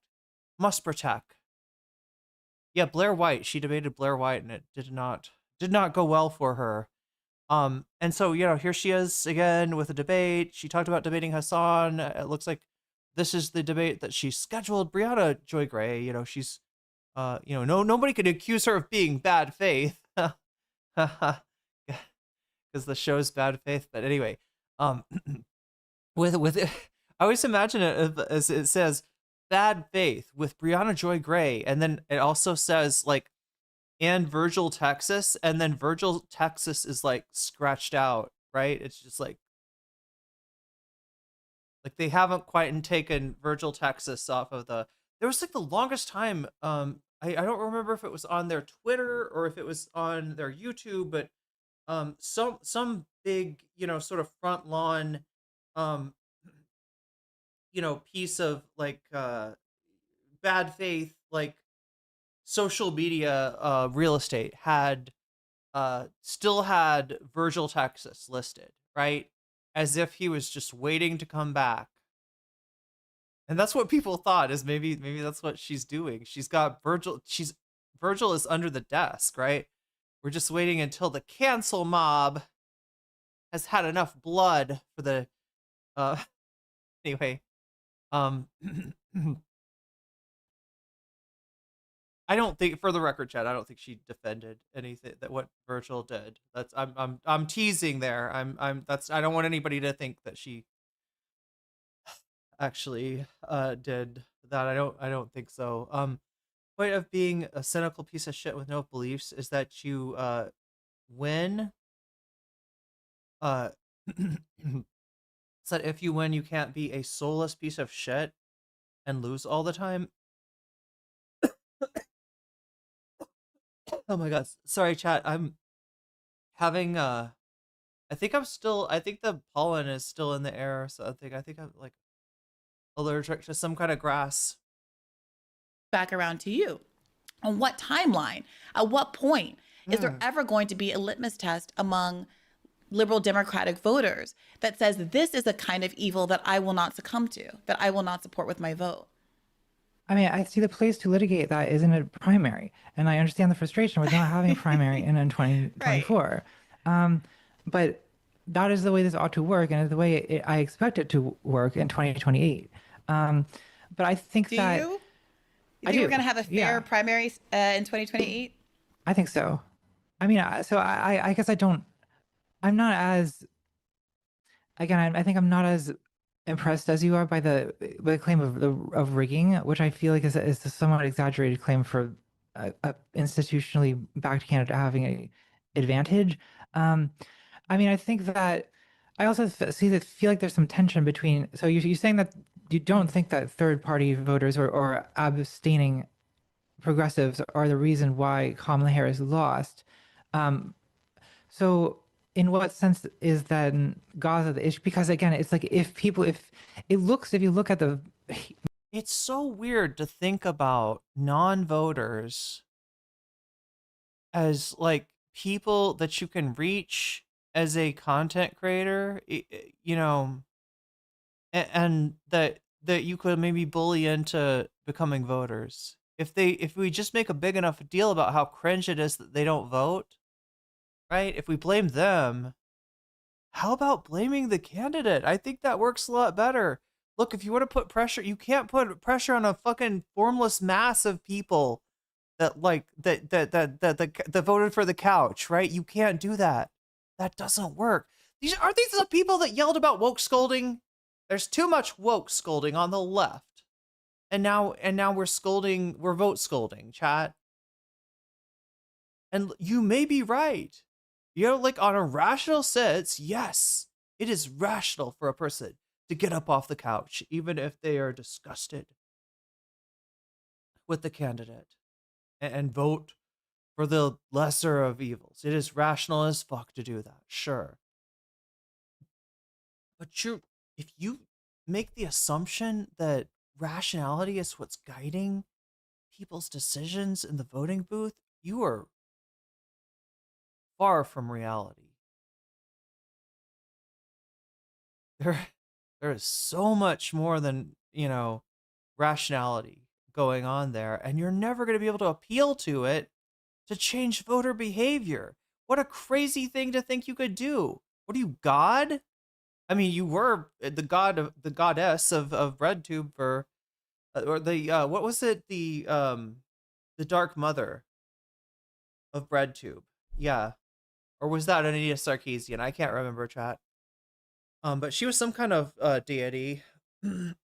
Yeah, Blair White, she debated Blair White and it did not go well for her. And so, here she is again with a debate. She talked about debating Hasan. It looks like this is the debate that she scheduled. Brianna Joy Gray, she's, nobody could accuse her of being bad faith. Because the show's bad faith. But anyway, with I always imagine it as it says bad faith with Brianna Joy Gray. And then it also says like, and Virgil, Texas, and then Virgil, Texas is like scratched out, right? It's just like they haven't quite taken Virgil, Texas off of there was like the longest time, I don't remember if it was on their Twitter or if it was on their YouTube, but some big, sort of front lawn, piece of like bad faith, like social media real estate still had Virgil, Texas listed, right? As if he was just waiting to come back. And that's what people thought, is maybe that's what she's doing. She's got Virgil is under the desk, right? We're just waiting until the cancel mob has had enough blood for the anyway. I don't think, for the record, Chad, I don't think she defended anything that what Virgil did. That's I'm teasing there. I don't want anybody to think that she actually did that. I don't think so. Point of being a cynical piece of shit with no beliefs is that you win. So that if you win, you can't be a soulless piece of shit and lose all the time. Oh my god, sorry chat, I'm having I think the pollen is still in the air, so I think I'm like allergic to some kind of grass. Back around to you. On what timeline, at what point is there ever going to be a litmus test among liberal Democratic voters that says this is a kind of evil that I will not succumb to, that I will not support with my vote? I mean, I see the place to litigate that is in a primary, and I understand the frustration with not having a primary in 2024. Right. But that is the way this ought to work, and the way I expect it to work in 2028. But I think Do you think we're going to have a fair primary in 2028? I think so. I mean, I guess I'm not as, again, I think I'm not as impressed as you are by the claim of rigging, which I feel like is a somewhat exaggerated claim for a institutionally backed candidate having an advantage. I mean, I think that I also feel like there's some tension between. So you're saying that you don't think that third-party voters or abstaining progressives are the reason why Kamala Harris lost. So in what sense is then Gaza the issue? Because again, it's like if you look at the it's so weird to think about non-voters as like people that you can reach as a content creator, you know, and that you could maybe bully into becoming voters. If we just make a big enough deal about how cringe it is that they don't vote, right? If we blame them, how about blaming the candidate? I think that works a lot better. Look, if you want to put pressure, you can't put pressure on a fucking formless mass of people that like that voted for the couch, right? You can't do that. That doesn't work. These aren't these the people that yelled about woke scolding? There's too much woke scolding on the left. And now we're vote scolding, chat. And you may be right. You know, like on a rational sense, yes, it is rational for a person to get up off the couch, even if they are disgusted with the candidate and vote for the lesser of evils. It is rational as fuck to do that, sure. But if you make the assumption that rationality is what's guiding people's decisions in the voting booth, you are far from reality. There is so much more than, you know, rationality going on there, and you're never going to be able to appeal to it to change voter behavior. What a crazy thing to think you could do. What are you, God? I mean, you were the goddess of RedTube for, or the what was it, the dark mother of RedTube? Yeah, or was that Anita Sarkeesian? I can't remember, chat. But she was some kind of deity. But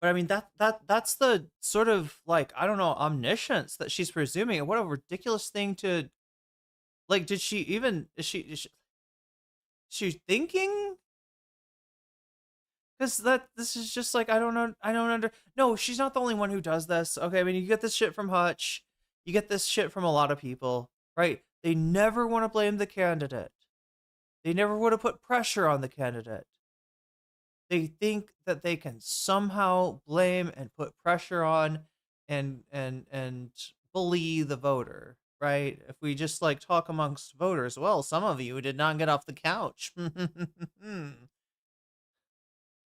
I mean, that's the sort of like, I don't know, omniscience that she's presuming. And what a ridiculous thing to, like, did she even, is she thinking? Because this is just like, I don't know, no, she's not the only one who does this. Okay, I mean, you get this shit from Hutch. You get this shit from a lot of people, right? They never want to blame the candidate. They never want to put pressure on the candidate. They think that they can somehow blame and put pressure on and bully the voter, right? If we just like talk amongst voters, well, some of you did not get off the couch.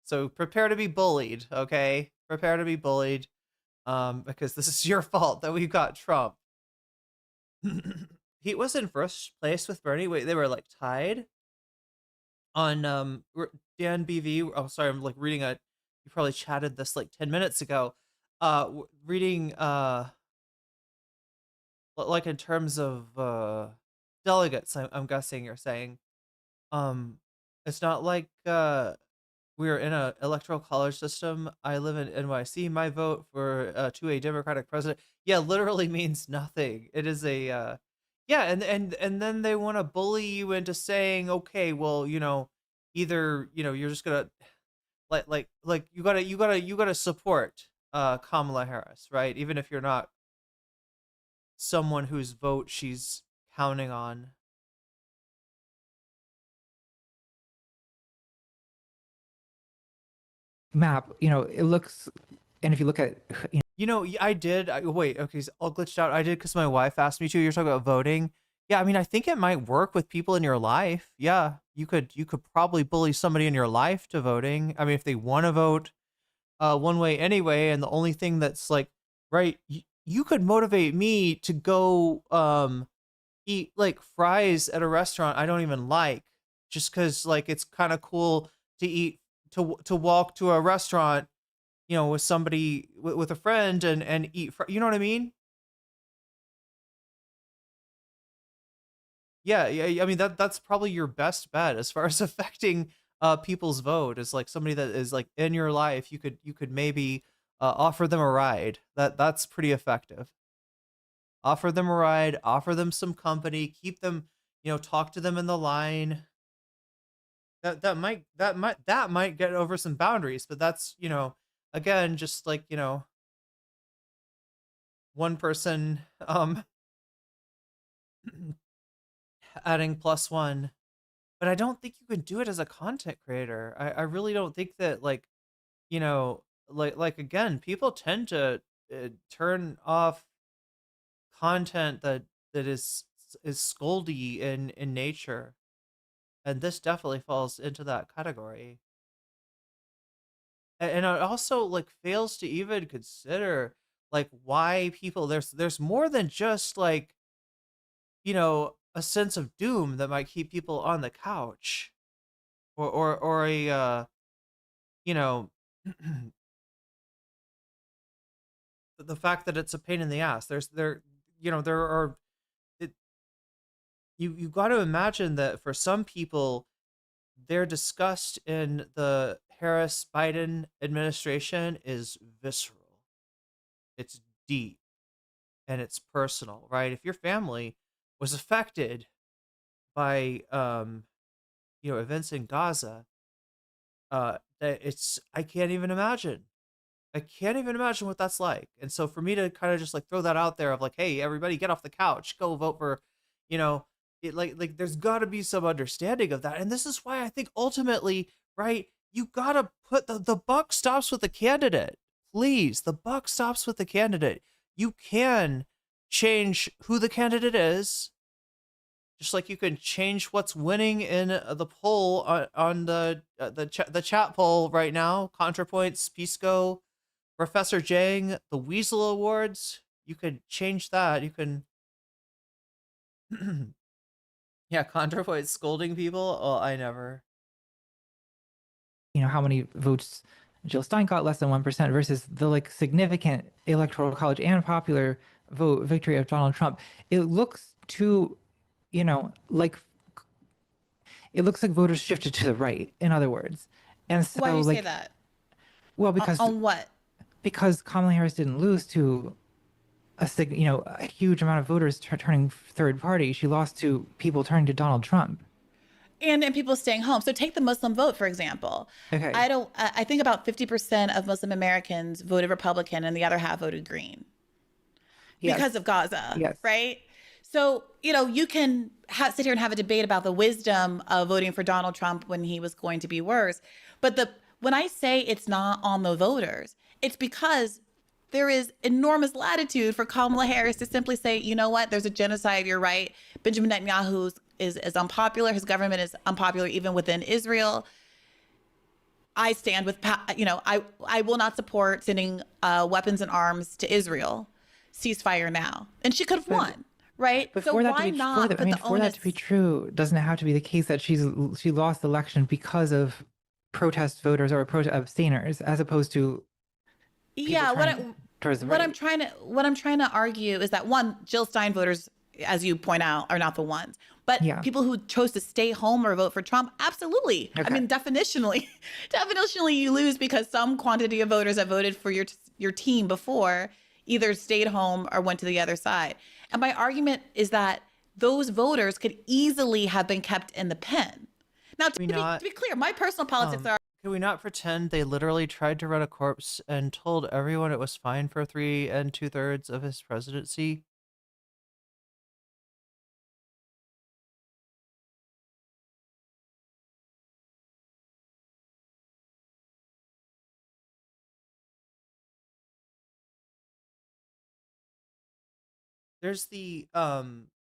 So prepare to be bullied, okay? Prepare to be bullied, because this is your fault that we got Trump. He was in first place with Bernie. Wait, they were like tied on Dan BV. Oh, sorry, I'm like reading you probably chatted this like 10 minutes ago. Reading like in terms of delegates, I'm guessing you're saying. It's not like we're in a electoral college system. I live in NYC. My vote for to a Democratic president, yeah, literally means nothing. It is a yeah, and then they want to bully you into saying, okay, well, you know, either, you know, you're just gonna like you gotta support Kamala Harris, right? Even if you're not someone whose vote she's counting on. Map, you know, it looks, and if you look at, You know, I did. Wait, okay, so all glitched out. I did because my wife asked me to. You're talking about voting. Yeah, I mean, I think it might work with people in your life. Yeah, you could probably bully somebody in your life to voting. I mean, if they want to vote one way anyway, and the only thing that's like, right, you could motivate me to go eat like fries at a restaurant I don't even like, just because like it's kind of cool to eat to walk to a restaurant, you know, with somebody with a friend and eat you know what I mean? Yeah, I mean that's probably your best bet as far as affecting people's vote, is like somebody that is like in your life. You could maybe offer them a ride. That's pretty effective. Offer them a ride, offer them some company, keep them, you know, talk to them in the line. That might get over some boundaries, but that's, you know, again, just like, you know, one person adding +1. But I don't think you can do it as a content creator. I really don't think that, like, you know, like again, people tend to turn off content that is scoldy in nature, and this definitely falls into that category. And it also like fails to even consider like why people there's more than just like, a sense of doom that might keep people on the couch, or a you know the fact that it's a pain in the ass. There are it, you got to imagine that for some people their disgust in the Harris Biden administration is visceral. It's deep and it's personal, right? If your family was affected by events in Gaza, that it's I can't even imagine. I can't even imagine what that's like. And so for me to kind of just like throw that out there of like, hey, everybody get off the couch, go vote for, you know, it like there's got to be some understanding of that. And this is why I think ultimately, right, you got to put the buck stops with the candidate. Please, the buck stops with the candidate. You can change who the candidate is, just like you can change what's winning in the poll on the chat poll right now. Contrapoints, Pisco, Professor Jiang, the Weasel Awards. You could change that. You can, yeah. Contrapoints scolding people. Oh, I never. How many votes Jill Stein got, less than 1%, versus the like significant electoral college and popular vote victory of Donald Trump. It looks to, like it looks like voters shifted to the right, in other words. And so Why do you like, say that? well, because On what? Kamala Harris didn't lose to a huge amount of voters turning third party. She lost to people turning to Donald Trump. And people staying home. So take the Muslim vote, for example. Okay. I think about 50% of Muslim Americans voted Republican and the other half voted Green. Yes. Because of Gaza. Yes. Right? So, you can sit here and have a debate about the wisdom of voting for Donald Trump when he was going to be worse. But when I say it's not on the voters, it's because there is enormous latitude for Kamala Harris to simply say, you know what, there's a genocide, you're right. Benjamin Netanyahu is unpopular. His government is unpopular even within Israel. I stand with, I will not support sending weapons and arms to Israel. Ceasefire now. And she could have won, right? But So for that why to be, not for, put the for that onus? to be true, doesn't it have to be the case that she lost the election because of protest voters or abstainers, as opposed to Yeah, towards the what right? I'm trying to argue is that one, Jill Stein voters, as you point out, are not the ones. But Yeah. people who chose to stay home or vote for Trump, absolutely. I Okay. mean, definitionally you lose because some quantity of voters that voted for your team before either stayed home or went to the other side. And my argument is that those voters could easily have been kept in the pen. Now, to be clear, my personal politics are. Can we not pretend they literally tried to run a corpse and told everyone it was fine for 3 2/3 of his presidency? There's the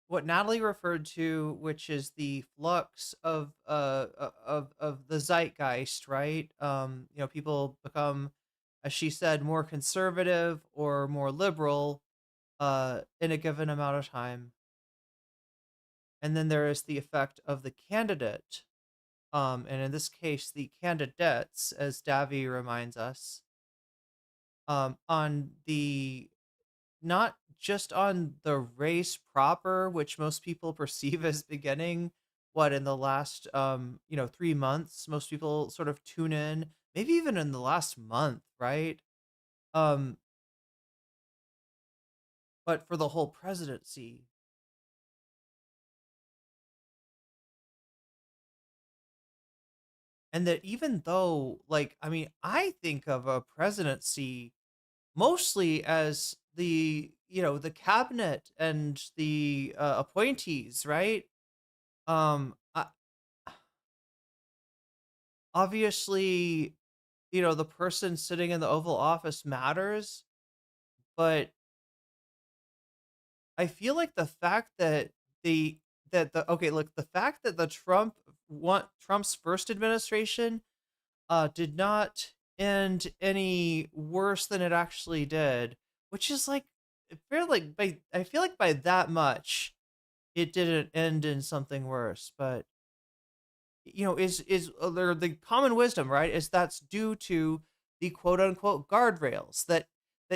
what Natalie referred to, which is the flux of the zeitgeist, right? People become, as she said, more conservative or more liberal in a given amount of time. And then there is the effect of the candidate, and in this case, the candidates, as Davy reminds us, on the not just on the race proper, which most people perceive as beginning, what, in the last 3 months, most people sort of tune in, maybe even in the last month, right? Um, but for the whole presidency. And that even though, like, I mean, I think of a presidency mostly as the cabinet and the appointees, right? I, obviously the person sitting in the Oval Office matters, but I feel like the fact that the fact that Trump's first administration did not end any worse than it actually did, which is like I feel like by that much it didn't end in something worse, but there the common wisdom, right, is that's due to the quote unquote guardrails that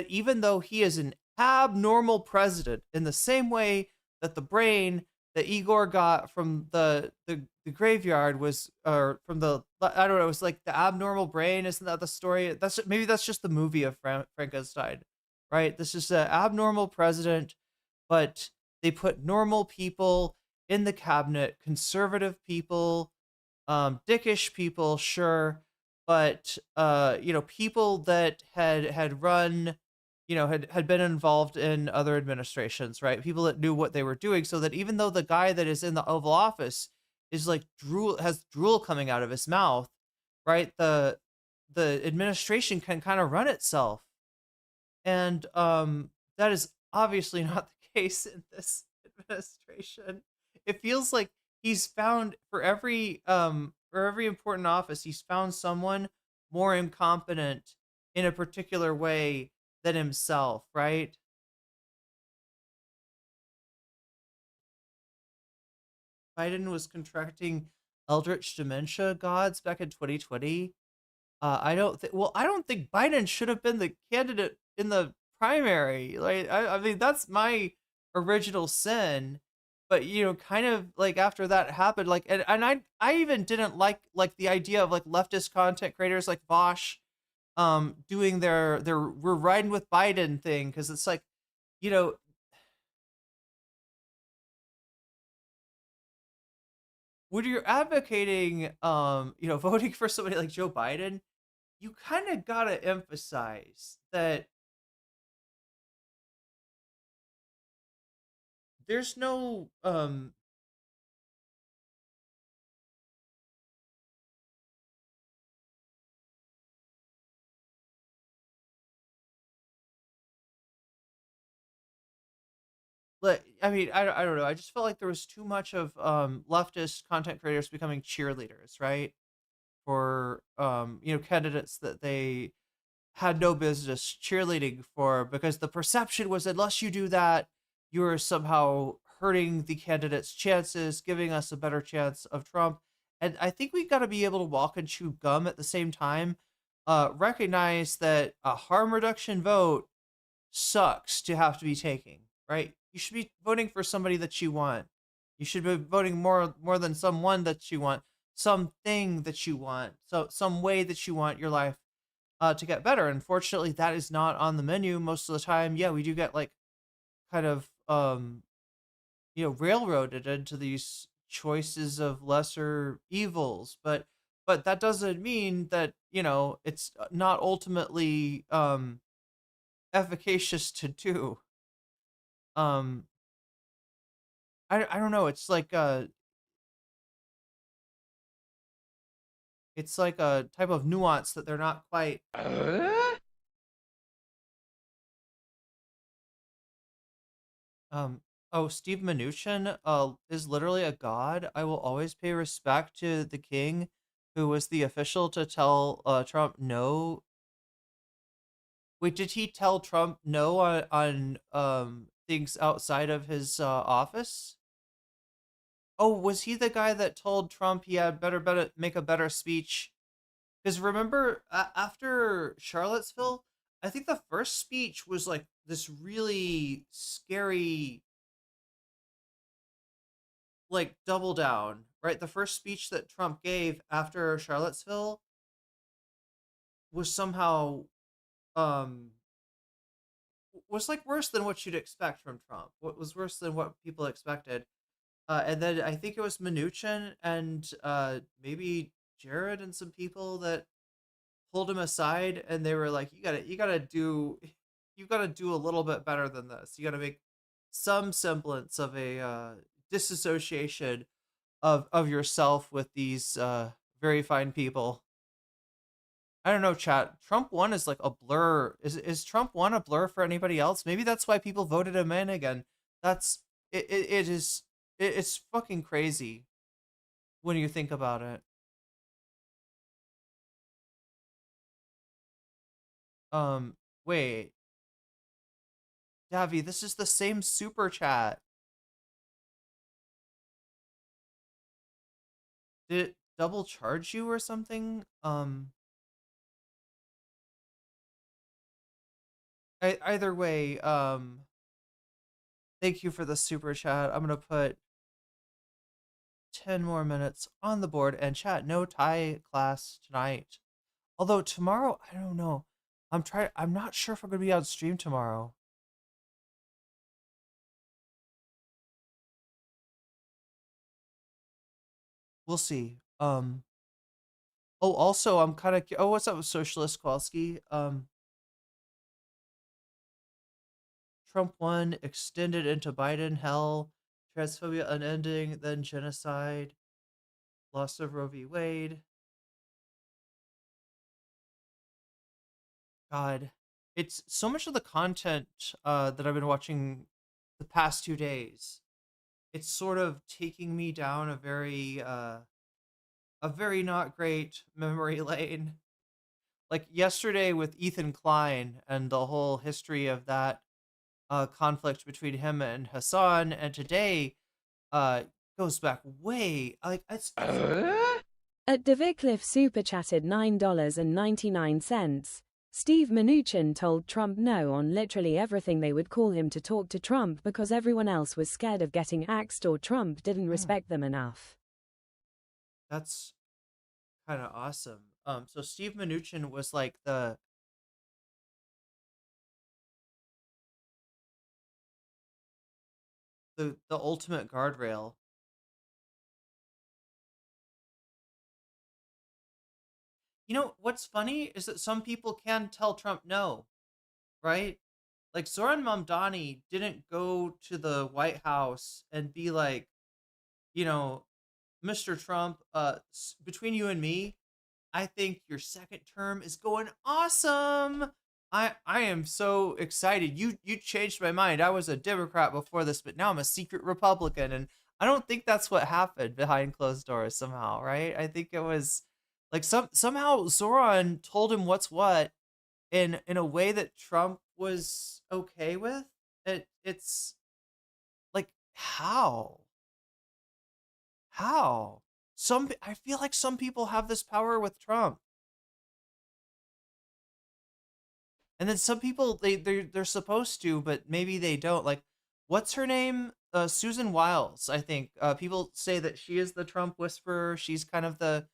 even though he is an abnormal president in the same way that the brain that Igor got from the graveyard was, or from the, I don't know, it was like the abnormal brain, isn't that the story? That's just the movie of Frankenstein, right? This is an abnormal president, but they put normal people in the cabinet, conservative people, dickish people, sure, but people that had run, had been involved in other administrations, right? People that knew what they were doing, so that even though the guy that is in the Oval Office is like has drool coming out of his mouth, right? The administration can kind of run itself, and that is obviously not the case in this administration. It feels like he's found for every important office, he's found someone more incompetent in a particular way than himself, right? Biden was contracting eldritch dementia gods back in 2020. I don't think Biden should have been the candidate in the primary. Like, I mean, that's my original sin. But kind of like after that happened, like, and I even didn't like the idea of like leftist content creators like Vosh doing their we're riding with Biden thing, because it's like, when you're advocating voting for somebody like Joe Biden, you kind of gotta emphasize that there's no like, I mean, I don't know. I just felt like there was too much of leftist content creators becoming cheerleaders, right? For candidates that they had no business cheerleading for, because the perception was, unless you do that, you're somehow hurting the candidate's chances, giving us a better chance of Trump. And I think we've got to be able to walk and chew gum at the same time. Recognize that a harm reduction vote sucks to have to be taking, right? You should be voting for somebody that you want. You should be voting more than someone that you want, something that you want, so some way that you want your life to get better. Unfortunately, that is not on the menu most of the time. Yeah, we do get like kind of railroaded into these choices of lesser evils, but that doesn't mean that it's not ultimately efficacious to do. um I don't know, it's like a type of nuance that they're not quite. Oh, Steve Mnuchin is literally a god. I will always pay respect to the king who was the official to tell Trump no. Wait, did he tell Trump no on things outside of his office? Oh, was he the guy that told Trump he had better make a better speech? Because remember, after Charlottesville, I think the first speech was like this really scary, like double down, right? The first speech that Trump gave after Charlottesville was somehow um was like worse than what you'd expect from Trump. What was worse than what people expected. And then I think it was Mnuchin and maybe Jared and some people that pulled him aside, and they were like, you gotta do a little bit better than this. You gotta make some semblance of a disassociation of yourself with these very fine people. I don't know, chat. Trump 1 is like a blur. Is Trump 1 a blur for anybody else? Maybe that's why people voted him in again. That's it is it's fucking crazy when you think about it. Wait. Davi, this is the same super chat. Did it double charge you or something? Either way, thank you for the super chat. I'm gonna put 10 more minutes on the board, and chat, no Thai class tonight. Although tomorrow, I don't know. I'm not sure if I'm gonna be on stream tomorrow. We'll see. Oh, also, I'm kind of. Oh, what's up, Socialist Kowalski? Trump 1 extended into Biden hell, transphobia unending, then genocide, loss of Roe v. Wade. God, it's so much of the content that I've been watching the past 2 days. It's sort of taking me down a very not great memory lane. Like yesterday with Ethan Klein and the whole history of that conflict between him and Hasan, and today goes back way like it's At Davicliff super chatted $9.99. Steve Mnuchin told Trump no on literally everything they would call him to talk to Trump because everyone else was scared of getting axed or Trump didn't respect them enough. That's kind of awesome. So Steve Mnuchin was like the ultimate guardrail. You know what's funny is that some people can tell Trump no, right? Like Zoran Mamdani didn't go to the White House and be like, you know, Mr. Trump, between you and me, I think your second term is going awesome. I am so excited. You changed my mind. I was a Democrat before this, but now I'm a secret Republican, and I don't think that's what happened behind closed doors somehow, right? I think it was like somehow Zoran told him what's what in a way that Trump was okay with. It's like how I feel like some people have this power with Trump, and then some people they're supposed to, but maybe they don't. Like, what's her name? Susan Wiles, I think. People say that she is the Trump whisperer. She's kind of the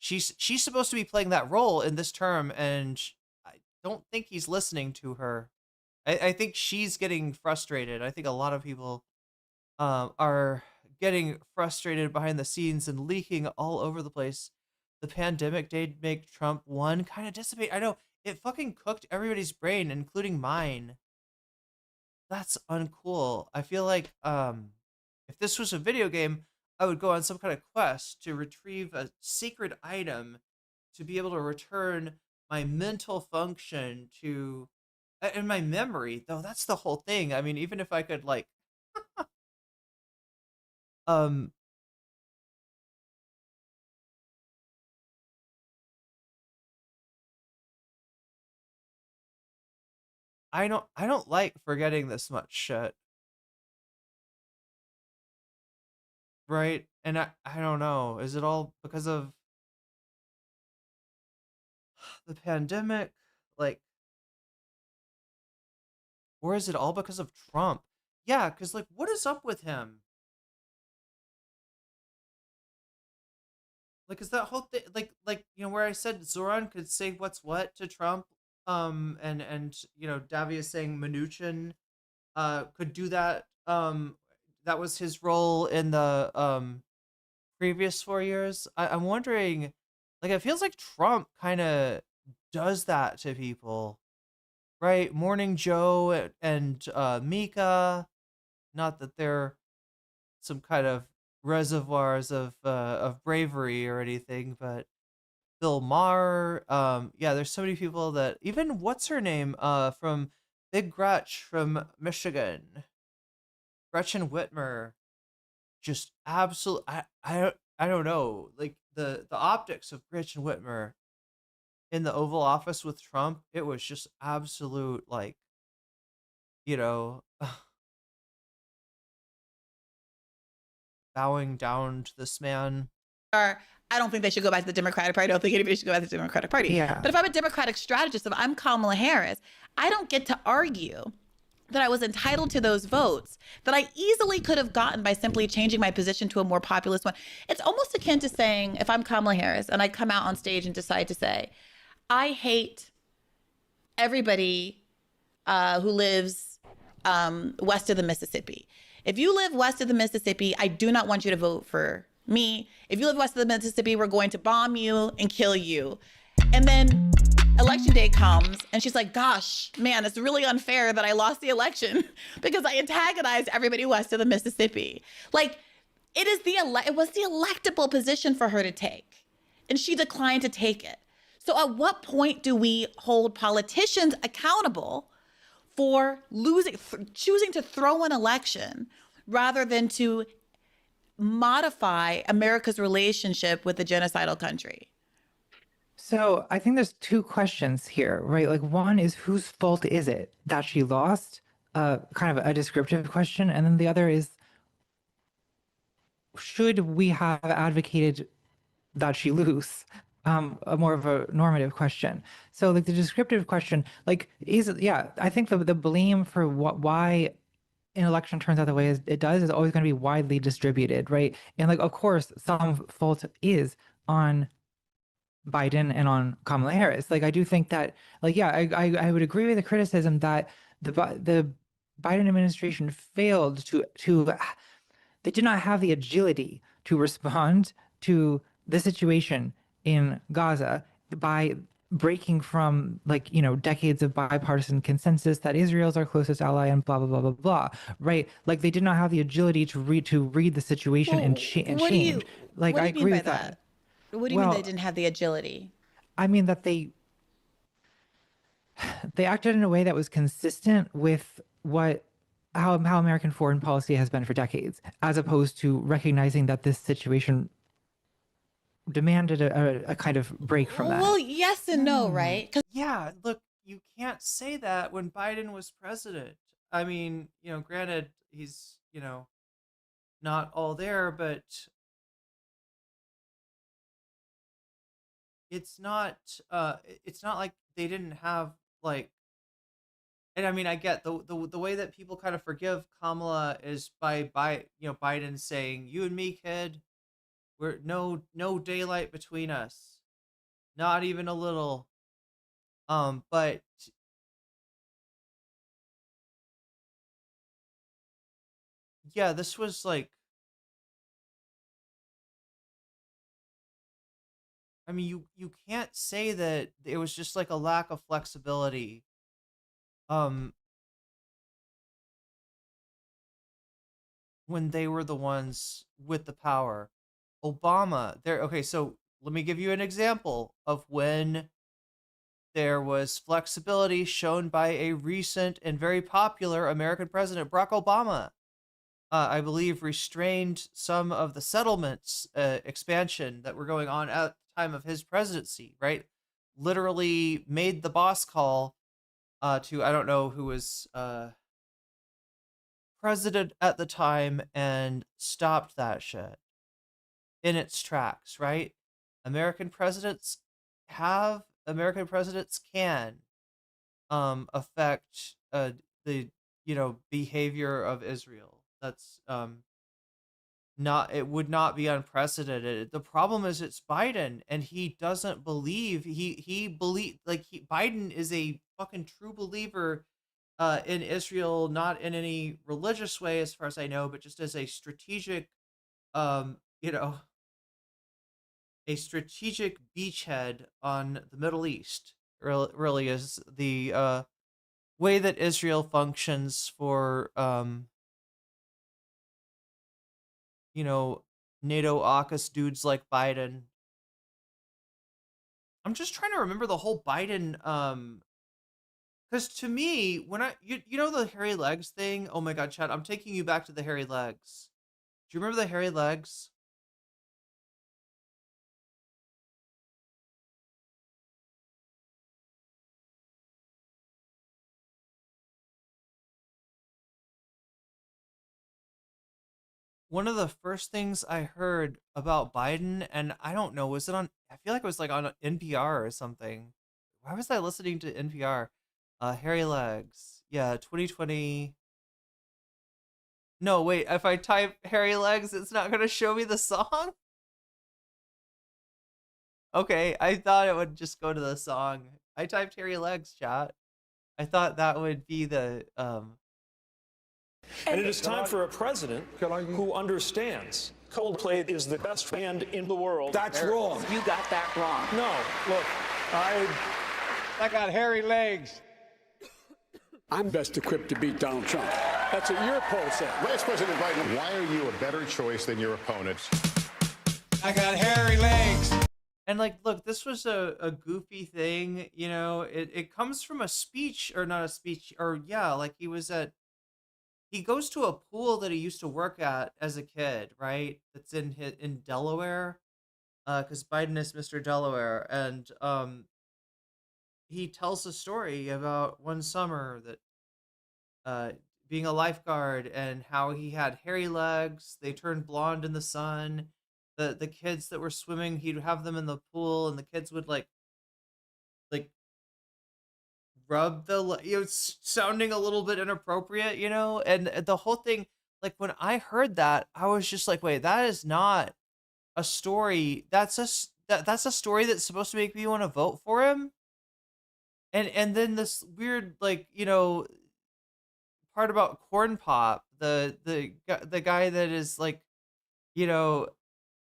she's supposed to be playing that role in this term, and I don't think he's listening to her. I think she's getting frustrated. I think a lot of people are getting frustrated behind the scenes and leaking all over the place. The pandemic did make Trump 1 kind of dissipate. I know it fucking cooked everybody's brain, including mine. That's uncool. I feel like if this was a video game, I would go on some kind of quest to retrieve a secret item to be able to return my mental function to and my memory, though. That's the whole thing. I mean, even if I could like um I don't like forgetting this much shit, right? And I don't know. Is it all because of the pandemic? Like, or is it all because of Trump? Yeah, because like what is up with him? Like, is that whole thing like where I said Zoran could say what's what to Trump, and Davy is saying Mnuchin could do that. That was his role in the previous 4 years. I'm wondering, like, it feels like Trump kind of does that to people, right? Morning Joe and Mika, not that they're some kind of reservoirs of bravery or anything, but Bill Maher. Yeah, there's so many people that even what's her name from Big Gretch from Michigan, Gretchen Whitmer, just absolute. I don't know, like the optics of Gretchen Whitmer in the Oval Office with Trump. It was just absolute, like, you know, bowing down to this man. I don't think they should go back to the Democratic Party. I don't think anybody should go back to the Democratic Party. Yeah. But if I'm a Democratic strategist, if I'm Kamala Harris, I don't get to argue that I was entitled to those votes that I easily could have gotten by simply changing my position to a more populist one. It's almost akin to saying, if I'm Kamala Harris and I come out on stage and decide to say, I hate everybody who lives west of the Mississippi. If you live west of the Mississippi, I do not want you to vote for me. If you live west of the Mississippi, we're going to bomb you and kill you. And then election day comes and she's like, gosh, man, it's really unfair that I lost the election because I antagonized everybody west of the Mississippi. Like, it was the electable position for her to take, and she declined to take it. So at what point do we hold politicians accountable for choosing to throw an election rather than to modify America's relationship with the genocidal country? So I think there's two questions here, right? Like, one is, whose fault is it that she lost? Kind of a descriptive question. And then the other is, should we have advocated that she lose? A more of a normative question. So like the descriptive question, like, I think the blame for why an election turns out the way it does is always going to be widely distributed, right? And like, of course, some fault is on Biden and on Kamala Harris. Like, I do think that, like, yeah, I would agree with the criticism that the Biden administration failed to they did not have the agility to respond to the situation in Gaza by breaking from, like, decades of bipartisan consensus that Israel's our closest ally and blah, blah, blah, blah, blah, right? Like, they did not have the agility to read the situation and change. Like, I agree with that. What do you mean they didn't have the agility? I mean that they acted in a way that was consistent with how American foreign policy has been for decades, as opposed to recognizing that this situation demanded a kind of break from that. Well, yes and no, right? Yeah, look, you can't say that when Biden was president. I mean, granted, he's, not all there, but it's not like they didn't have, like, and I mean, I get the way that people kind of forgive Kamala is by Biden saying, "You and me, kid, we're no daylight between us, not even a little." But yeah, this was like, I mean, you can't say that it was just like a lack of flexibility. When they were the ones with the power. Okay, so let me give you an example of when there was flexibility shown by a recent and very popular American president, Barack Obama. I believe restrained some of the settlements expansion that were going on at the time of his presidency, right? Literally made the boss call to, I don't know who was president at the time, and stopped that shit in its tracks, right? American presidents can affect the behavior of Israel. That's it would not be unprecedented. The problem is it's Biden, and he doesn't believe Biden is a fucking true believer in Israel, not in any religious way, as far as I know, but just as a strategic, a strategic beachhead on the Middle East. Really is the way that Israel functions for, NATO AUKUS dudes like Biden. I'm just trying to remember the whole Biden, because to me, when you know the hairy legs thing? Oh my God, Chad, I'm taking you back to the hairy legs. Do you remember the hairy legs? One of the first things I heard about Biden, and I don't know, was it on, I feel like it was like on NPR or something. Why was I listening to NPR? Hairy legs. Yeah, 2020. No, wait, if I type hairy legs, it's not gonna show me the song? Okay, I thought it would just go to the song. I typed hairy legs, chat. I thought that would be the And it is time for a president who understands Coldplay is the best band in the world. That's wrong. You got that wrong. No, look, I got hairy legs. I'm best equipped to beat Donald Trump. That's what your poll said. Vice President Biden, why are you a better choice than your opponents? I got hairy legs. and like look, this was a goofy thing, you know. It comes from a speech, or not a speech, or yeah, like he goes to a pool that he used to work at as a kid, right? That's in Delaware, because Biden is Mr. Delaware, and he tells a story about one summer that being a lifeguard and how he had hairy legs. They turned blonde in the sun. The kids that were swimming, he'd have them in the pool, and the kids would like rub it's sounding a little bit inappropriate, you know. And the whole thing, like when I heard that, I was just like, wait, that is not a story. That's a story that's supposed to make me want to vote for him. And then this weird, like, you know, part about Corn Pop, the guy that is like, you know,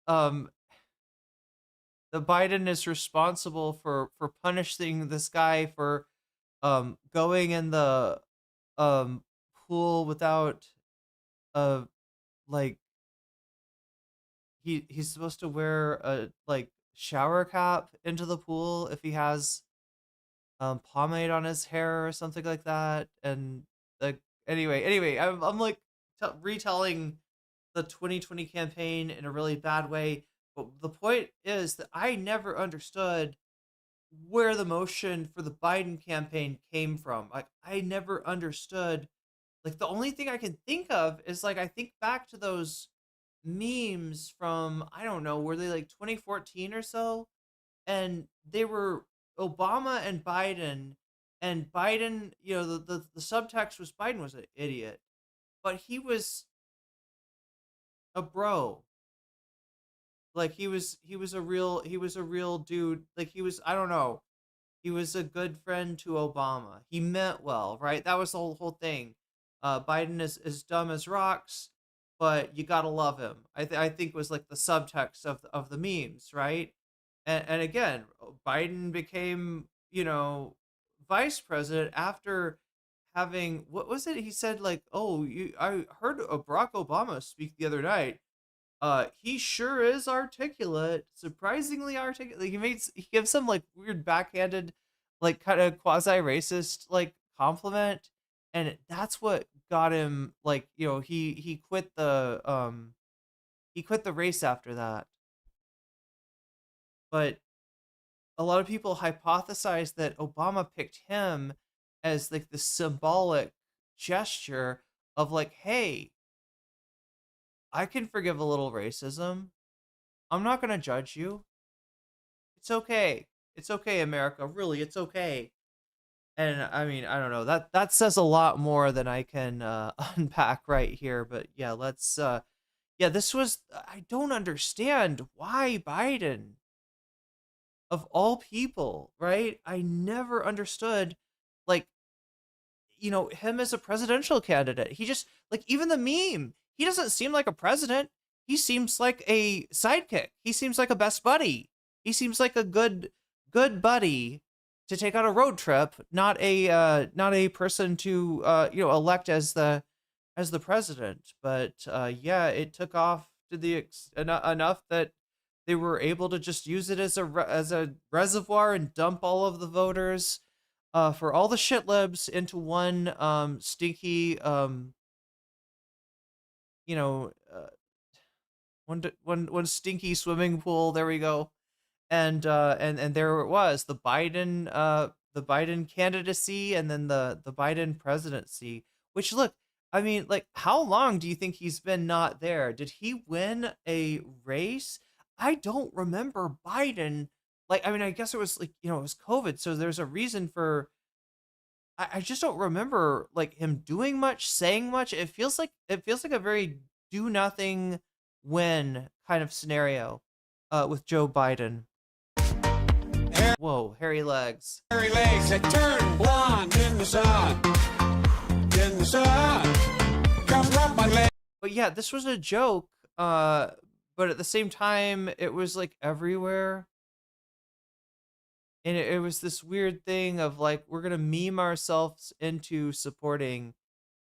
the Biden is responsible for punishing this guy for going in the pool without like he's supposed to wear a like shower cap into the pool if he has pomade on his hair or something like that. And like anyway, I'm like retelling the 2020 campaign in a really bad way, but the point is that I never understood where the motion for the Biden campaign came from. Like I never understood. Like the only thing I can think of is like I think back to those memes from, I don't know, were they like 2014 or so? And they were Obama and Biden, you know, the subtext was Biden was an idiot, but he was a bro. Like he was a real dude. Like he was, I don't know, he was a good friend to Obama. He meant well, right? That was the whole thing. Biden is dumb as rocks, but you gotta love him. I think was like the subtext of the memes, right? And again, Biden became, you know, vice president after having, what was it? He said like, oh, I heard Barack Obama speak the other night. He sure is articulate, surprisingly articulate. He gives some like weird backhanded, like kind of quasi racist like compliment, and that's what got him, like, you know, he quit the race after that. But a lot of people hypothesize that Obama picked him as like the symbolic gesture of like, hey, I can forgive a little racism. I'm not going to judge you. It's okay. It's okay, America. Really, it's okay. And I mean, I don't know. That says a lot more than I can unpack right here. But yeah, let's this was, I don't understand why Biden, of all people, right? I never understood, like, you know, him as a presidential candidate. He just, like, even the meme, he doesn't seem like a president. He seems like a sidekick. He seems like a best buddy. He seems like a good buddy to take on a road trip, not a person to you know, elect as the president. But yeah, it took off to the enough that they were able to just use it as a reservoir and dump all of the voters for all the shit libs into one stinky you know one stinky swimming pool. There we go. And there it was, the Biden candidacy, and then the Biden presidency. Which, look, I mean, like, how long do you think he's been not there? Did he win a race? I don't remember Biden. Like, I mean, I guess it was like, it was COVID, so there's a reason for. I just don't remember like him doing much, saying much. It feels like a very do nothing win kind of scenario with Joe Biden. Whoa, hairy legs. Hairy legs that turn blonde in the sun. In the sun. Come rub my leg. But yeah, this was a joke. But at the same time, it was like everywhere. And it was this weird thing of like, we're going to meme ourselves into supporting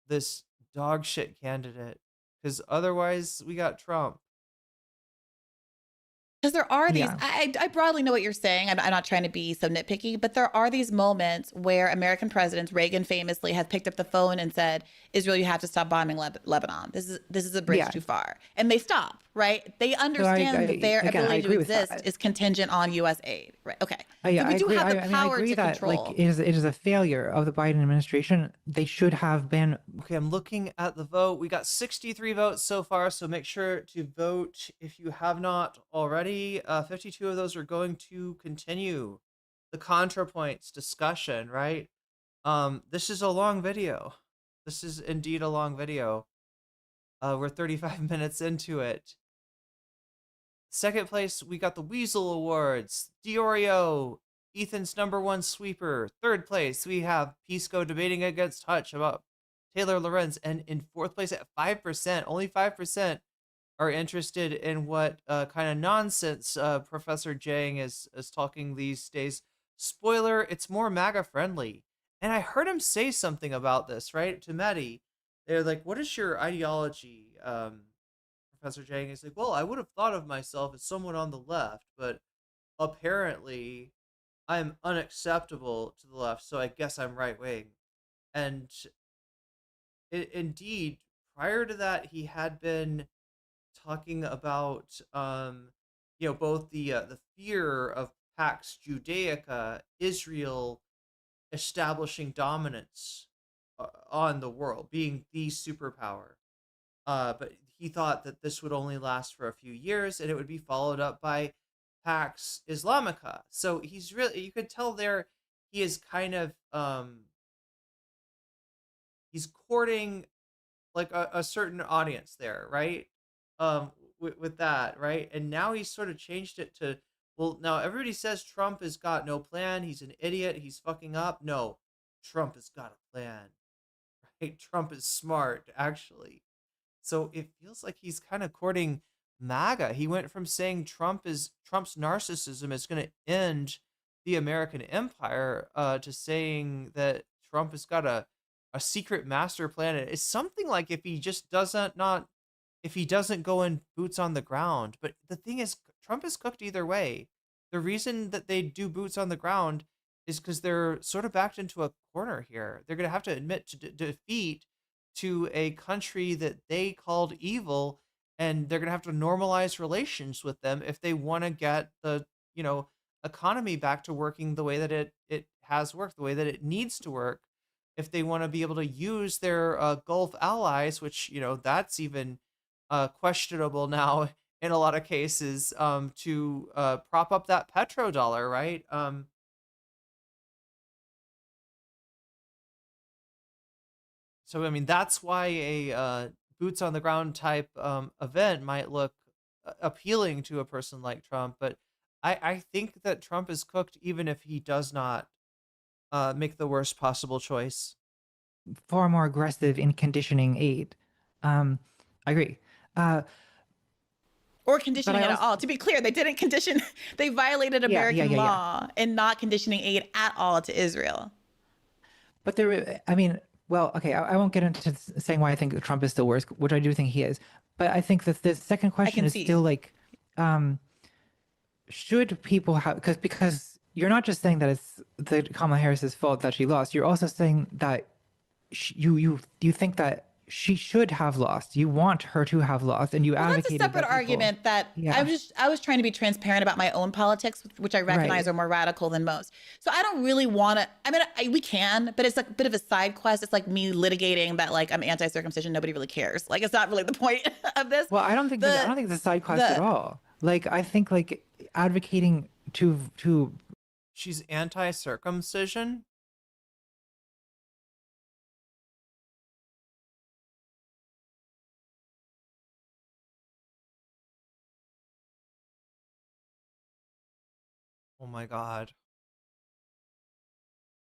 this dog shit candidate. Because otherwise, we got Trump. Because there are these, Yeah. I broadly know what you're saying. I'm not trying to be so nitpicky, but there are these moments where American presidents, Reagan famously, have picked up the phone and said, Israel, you have to stop bombing Lebanon. This is a bridge Yeah. too far. And they stop, right? They understand that their again, I ability to agree with exist that. is contingent on U.S. aid, right? Okay. Yeah, So we I do agree. have the I mean, power I agree to that control. like it is a failure of the Biden administration. They should have been. Okay, I'm looking at the vote. We got 63 votes so far, so make sure to vote if you have not already. 52 of those are going to continue the Contrapoints discussion, right? This is a long video. This is indeed a long video. We're 35 minutes into it. Second place, we got the Weasel Awards. Diorio, Ethan's #1 sweeper. Third place, we have Pisco debating against Hutch about Taylor Lorenz. And in fourth place at 5%, only 5% are interested in what kind of nonsense Professor Jiang is talking these days. Spoiler, it's more MAGA friendly. And I heard him say something about this, right? To Mehdi. They're like, what is your ideology? Professor Jiang is like, well, I would have thought of myself as someone on the left, but apparently I'm unacceptable to the left, so I guess I'm right wing. And indeed, prior to that, he had been talking about, both the fear of Pax Judaica, Israel establishing dominance on the world, being the superpower. But he thought that this would only last for a few years and it would be followed up by Pax Islamica. So he's really, you could tell there, he is kind of, he's courting like a certain audience there, right? With that, right? And now he's sort of changed it to, well, now everybody says Trump has got no plan. He's an idiot. He's fucking up. No, Trump has got a plan, right? Trump is smart, actually. So it feels like he's kind of courting MAGA. He went from saying Trump's narcissism is going to end the American empire to saying that Trump has got a secret master plan. It's something like if he just doesn't go in boots on the ground. But the thing is, Trump is cooked either way. The reason that they do boots on the ground is because they're sort of backed into a corner here. They're going to have to admit to defeat to a country that they called evil, and they're going to have to normalize relations with them if they want to get the, economy back to working the way that it has worked, the way that it needs to work. If they want to be able to use their Gulf allies, which, that's even questionable now in a lot of cases, to prop up that petrodollar, right? So, I mean, that's why a boots on the ground type event might look appealing to a person like Trump. But I think that Trump is cooked even if he does not make the worst possible choice. Far more aggressive in conditioning aid. I agree. Or conditioning But I it at all. To be clear, they didn't condition, they violated American law in not conditioning aid at all to Israel. But well, okay, I won't get into saying why I think Trump is still worse, which I do think he is. But I think that the second question is see. still like, should people have, because you're not just saying that it's the Kamala Harris's fault that she lost. You're also saying that you think that she should have lost. You want her to have lost, and you advocated. That's a separate argument that I was trying to be transparent about my own politics, which I recognize are more radical than most. So I don't really want to. I mean, we can, but it's like a bit of a side quest. It's like me litigating that like I'm anti-circumcision. Nobody really cares. Like it's not really the point of this. Well, I don't think it's a side quest at all. Like I think like advocating to. She's anti-circumcision. Oh my God.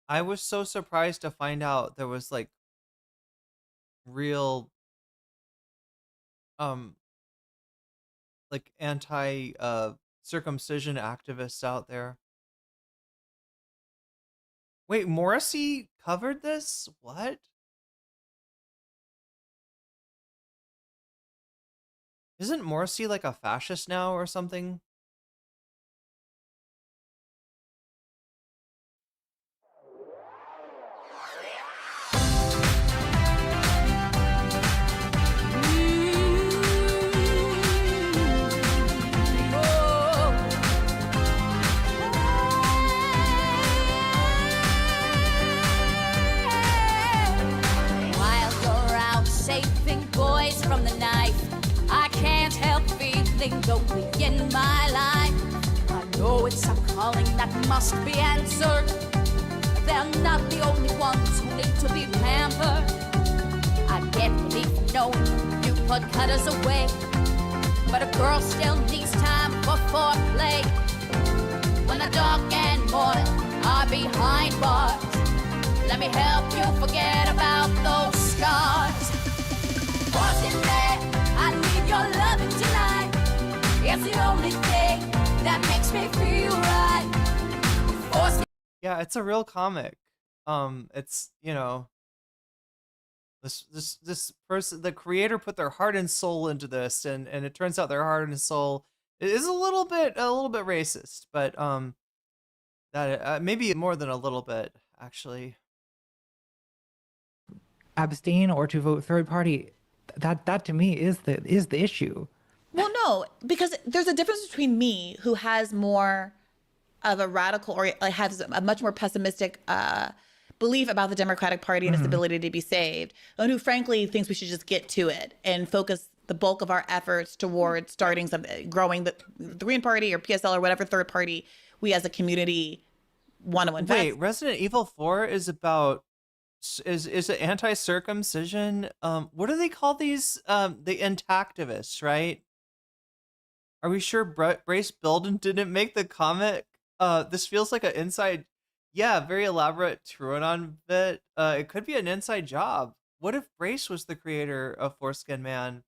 I was so surprised to find out there was like real like anti circumcision activists out there. Wait, Morrissey covered this? What? Isn't Morrissey like a fascist now or something? While you're out saving boys from the knife, I can't help feeling lonely in my life. I know it's a calling that must be answered. They're not the only ones who need to be pampered. I get relief knowing you put cutters away, but a girl still needs time for foreplay. When a dog and boy are behind bars, let me help you forget about those scars. Force in there, I need your loving tonight. It's the only thing that makes me feel right. Force. Yeah, it's a real comic. It's, you know, this person, the creator put their heart and soul into this, and it turns out their heart and soul is a little bit racist, but that maybe more than a little bit actually. Abstain or to vote third party, that to me is the issue. Well, no, because there's a difference between me, who has more of a radical or like has a much more pessimistic belief about the Democratic Party and its ability to be saved, and who frankly thinks we should just get to it and focus the bulk of our efforts towards starting growing the Green Party or PSL or whatever third party we as a community want to invest. Wait, Resident Evil 4 is about is it anti-circumcision? What do they call these? The intactivists, right? Are we sure Brace Belden didn't make the comic? This feels like an inside, yeah, very elaborate TrueAnon bit. It could be an inside job. What if Brace was the creator of Foreskin Man?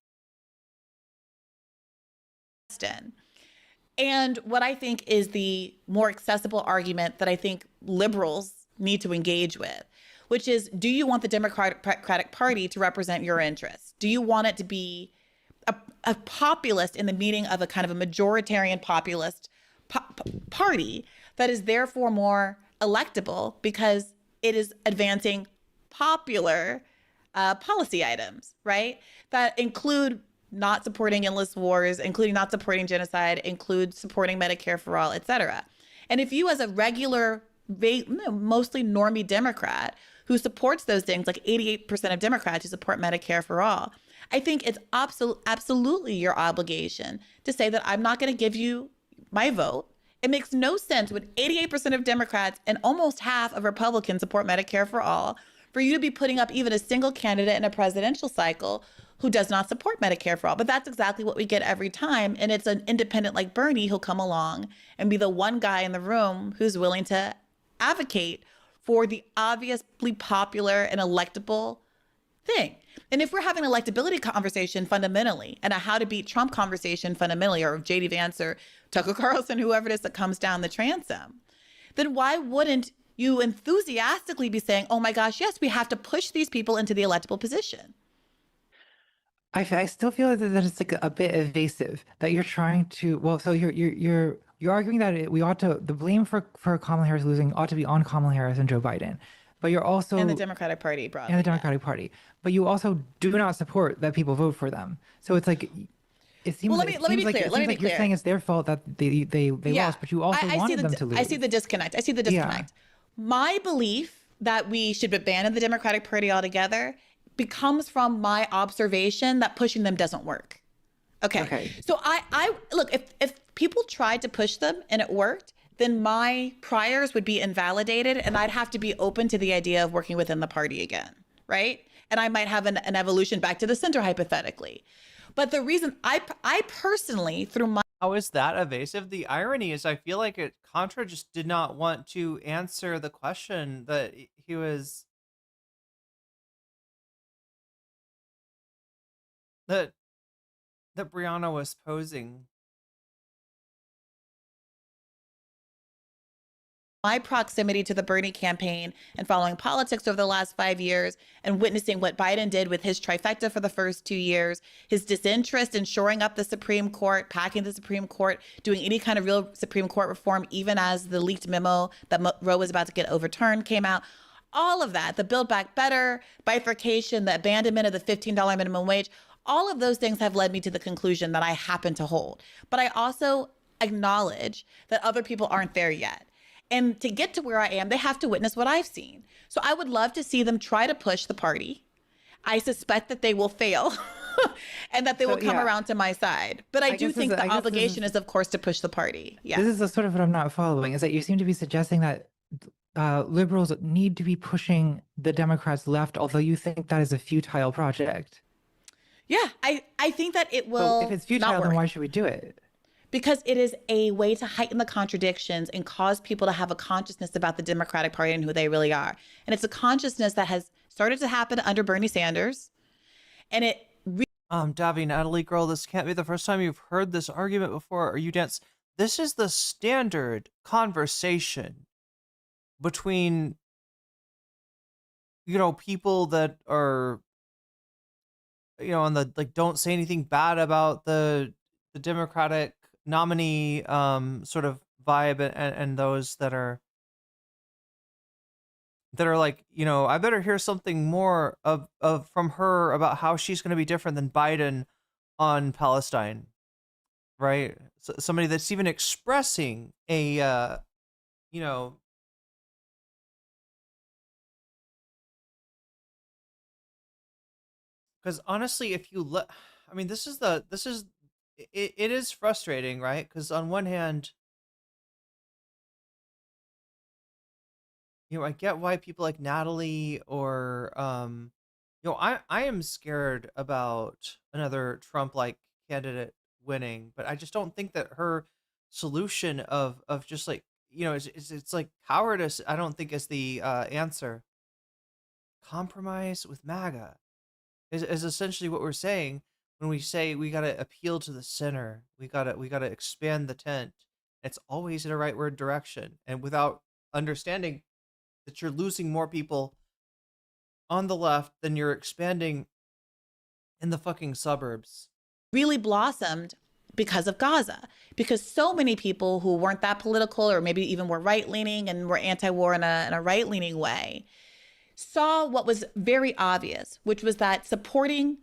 And what I think is the more accessible argument that I think liberals need to engage with, which is, do you want the Democratic Party to represent your interests? Do you want it to be a populist in the meaning of a kind of a majoritarian populist party that is therefore more electable because it is advancing popular policy items, right? That include not supporting endless wars, including not supporting genocide, include supporting Medicare for all, et cetera. And if you as a regular, mostly normie Democrat who supports those things, like 88% of Democrats who support Medicare for all, I think it's absolutely your obligation to say that I'm not going to give you my vote. It makes no sense when 88% of Democrats and almost half of Republicans support Medicare for all, for you to be putting up even a single candidate in a presidential cycle who does not support Medicare for all. But that's exactly what we get every time. And it's an independent like Bernie who'll come along and be the one guy in the room who's willing to advocate for the obviously popular and electable thing. And if we're having an electability conversation fundamentally and a how to beat Trump conversation fundamentally, or JD Vance or Tucker Carlson, whoever it is that comes down the transom, then why wouldn't you enthusiastically be saying, oh my gosh, yes, we have to push these people into the electable position? I still feel that it's like a bit evasive that you're trying to, well, so you're you're arguing that we ought to, the blame for Kamala Harris losing ought to be on Kamala Harris and Joe Biden. But you're also And the Democratic Party broadly. and the Democratic Party. But you also do not support that people vote for them. So it's like it seems. Well, let me be clear. Let me be You're clear. saying it's their fault that they lost, but you also wanted them to lose. I see the disconnect. My belief that we should abandon the Democratic Party altogether becomes from my observation that pushing them doesn't work. Okay. So I look, if people tried to push them and it worked, then my priors would be invalidated and I'd have to be open to the idea of working within the party again, right? And I might have an evolution back to the center hypothetically. But the reason I personally, through my— How is that evasive? The irony is I feel like Contra just did not want to answer the question that he was... that Brianna was posing. my proximity to the Bernie campaign and following politics over the last 5 years and witnessing what Biden did with his trifecta for the first 2 years, his disinterest in shoring up the Supreme Court, packing the Supreme Court, doing any kind of real Supreme Court reform, even as the leaked memo that Roe was about to get overturned came out. All of that, the Build Back Better, bifurcation, the abandonment of the $15 minimum wage, all of those things have led me to the conclusion that I happen to hold. But I also acknowledge that other people aren't there yet. And to get to where I am, they have to witness what I've seen. So I would love to see them try to push the party. I suspect that they will fail and that they will come around to my side. But I do think the obligation is, of course, to push the party. Yeah. This is the sort of what I'm not following, is that you seem to be suggesting that liberals need to be pushing the Democrats left, although you think that is a futile project. Yeah, I think that it will. So if it's futile, then why should we do it? Because it is a way to heighten the contradictions and cause people to have a consciousness about the Democratic Party and who they really are. And it's a consciousness that has started to happen under Bernie Sanders. And it Davi, Natalie, girl, this can't be the first time you've heard this argument before, or you dance. This is the standard conversation between, you know, people that are, you know, on the, like, don't say anything bad about the Democratic nominee sort of vibe, and those that are like, you know, I better hear something more of from her about how she's going to be different than Biden on Palestine, right? So, somebody that's even expressing a you know, because honestly, if you look, I mean, it is frustrating, right? Because on one hand, you know, I get why people like Natalie or you know, I am scared about another Trump-like candidate winning, but I just don't think that her solution of just, like, you know, it's like cowardice, I don't think is the answer. Compromise with MAGA is essentially what we're saying when we say we gotta appeal to the center, we gotta expand the tent. It's always in a rightward direction, and without understanding that you're losing more people on the left than you're expanding in the fucking suburbs. really blossomed because of Gaza, because so many people who weren't that political or maybe even were right-leaning and were anti-war in a right-leaning way saw what was very obvious, which was that supporting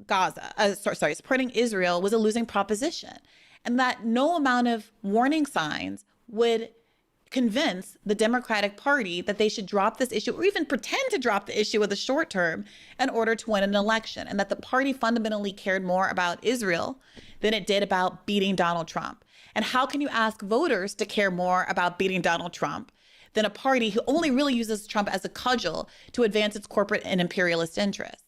supporting Israel was a losing proposition, and that no amount of warning signs would convince the Democratic Party that they should drop this issue or even pretend to drop the issue in the short term in order to win an election, and that the party fundamentally cared more about Israel than it did about beating Donald Trump. And how can you ask voters to care more about beating Donald Trump than a party who only really uses Trump as a cudgel to advance its corporate and imperialist interests?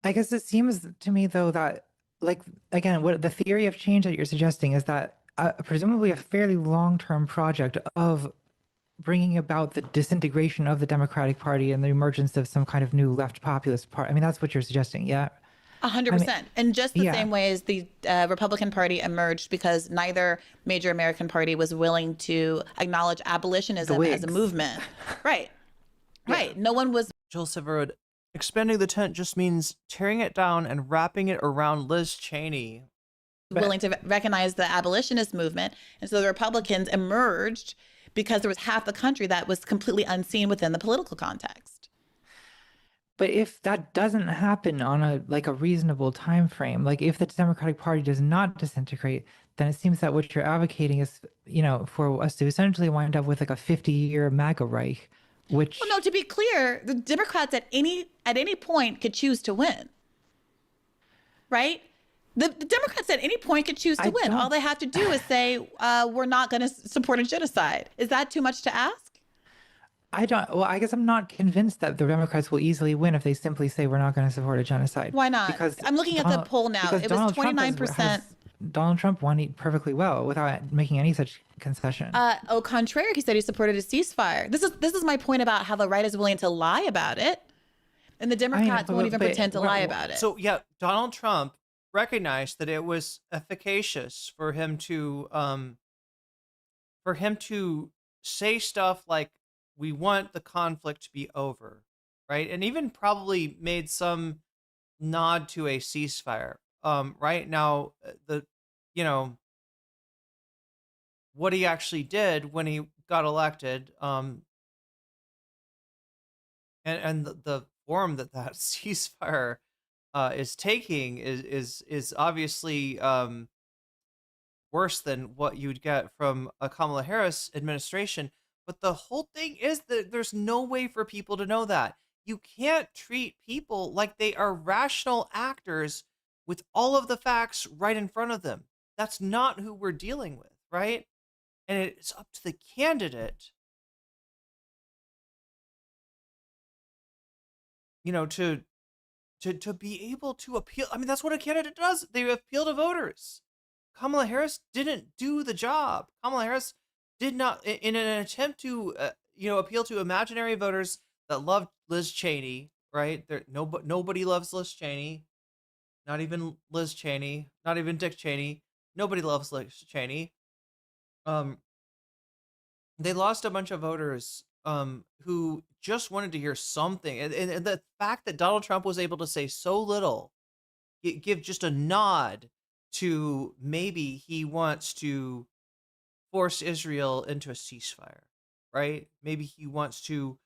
I guess it seems to me, though, that, like, again, what the theory of change that you're suggesting is that presumably a fairly long-term project of bringing about the disintegration of the Democratic Party and the emergence of some kind of new left populist party. I mean, that's what you're suggesting, yeah? 100%. And just the same way as the Republican Party emerged because neither major American party was willing to acknowledge abolitionism as a movement. Right. Right. No one was. Jill Severwood, expanding the tent just means tearing it down and wrapping it around Liz Cheney. willing to recognize the abolitionist movement. And so the Republicans emerged because there was half the country that was completely unseen within the political context. But if that doesn't happen on a reasonable time frame, like if the Democratic Party does not disintegrate, then it seems that what you're advocating is, for us to essentially wind up with like a 50-year MAGA Reich, which... Well, no, to be clear, the Democrats at any point could choose to win, right? The Democrats at any point could choose to win. All they have to do is say, we're not going to support a genocide. Is that too much to ask? I guess I'm not convinced that the Democrats will easily win if they simply say we're not going to support a genocide. Why not? Because I'm looking at the poll now. It was 29%. Donald Trump won perfectly well without making any such concession. Au contraire, he said he supported a ceasefire. This is my point about how the right is willing to lie about it, and the Democrats won't even pretend to lie about it. So yeah, Donald Trump recognized that it was efficacious for him to say stuff like, we want the conflict to be over, right? And even probably made some nod to a ceasefire. Right now, what he actually did when he got elected, and the form that ceasefire is taking is obviously worse than what you'd get from a Kamala Harris administration. But the whole thing is that there's no way for people to know that. You can't treat people like they are rational actors with all of the facts right in front of them. That's not who we're dealing with, right? And it's up to the candidate, to be able to appeal. I mean, that's what a candidate does. They appeal to voters. Kamala Harris didn't do the job. Kamala Harris did not, in an attempt to, appeal to imaginary voters that loved Liz Cheney, right? Nobody loves Liz Cheney. Not even Liz Cheney. Not even Dick Cheney. Nobody loves Liz Cheney. They lost a bunch of voters who just wanted to hear something. And the fact that Donald Trump was able to say so little, give just a nod to maybe he wants to force Israel into a ceasefire, right? Maybe he wants to,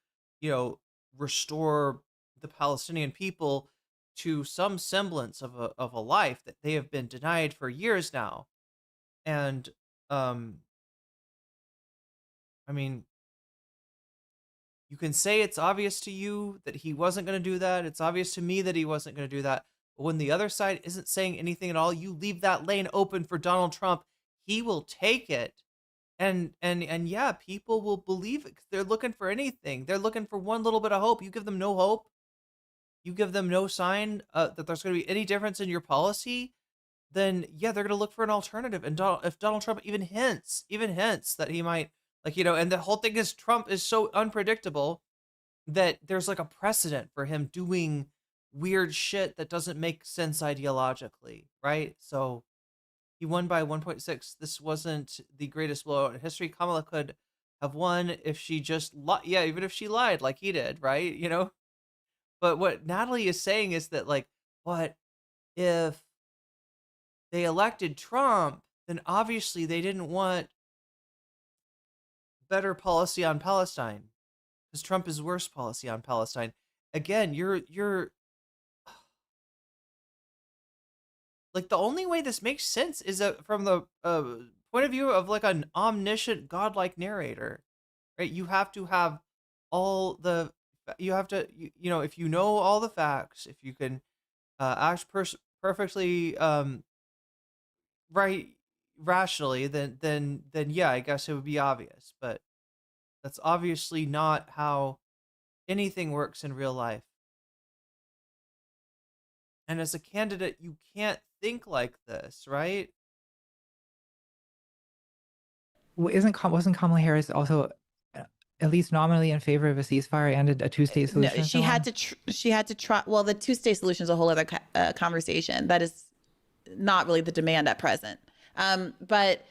restore the Palestinian people to some semblance of a life that they have been denied for years now. And, I mean, you can say it's obvious to you that he wasn't going to do that. It's obvious to me that he wasn't going to do that. But when the other side isn't saying anything at all, you leave that lane open for Donald Trump. He will take it. And yeah, people will believe it because they're looking for anything. They're looking for one little bit of hope. You give them no hope. You give them no sign that there's going to be any difference in your policy. Then yeah, they're going to look for an alternative. And if Donald Trump even hints that he might, and the whole thing is Trump is so unpredictable that there's like a precedent for him doing weird shit that doesn't make sense ideologically, right? So he won by 1.6. This wasn't the greatest blowout in history. Kamala could have won if she just even if she lied like he did, right? But what Natalie is saying is that what if they elected Trump, then obviously they didn't want better policy on Palestine because Trump is worse policy on Palestine. Again, you're the only way this makes sense is from the point of view of an omniscient godlike narrator, right? You have to have if you know all the facts, if you can act perfectly rationally, then yeah, I guess it would be obvious. But that's obviously not how anything works in real life. And as a candidate, you can't think like this, right? Wasn't Kamala Harris also at least nominally in favor of a ceasefire and a two-state solution? No, she had to try. Well, the two-state solution is a whole other conversation. That is not really the demand at present. But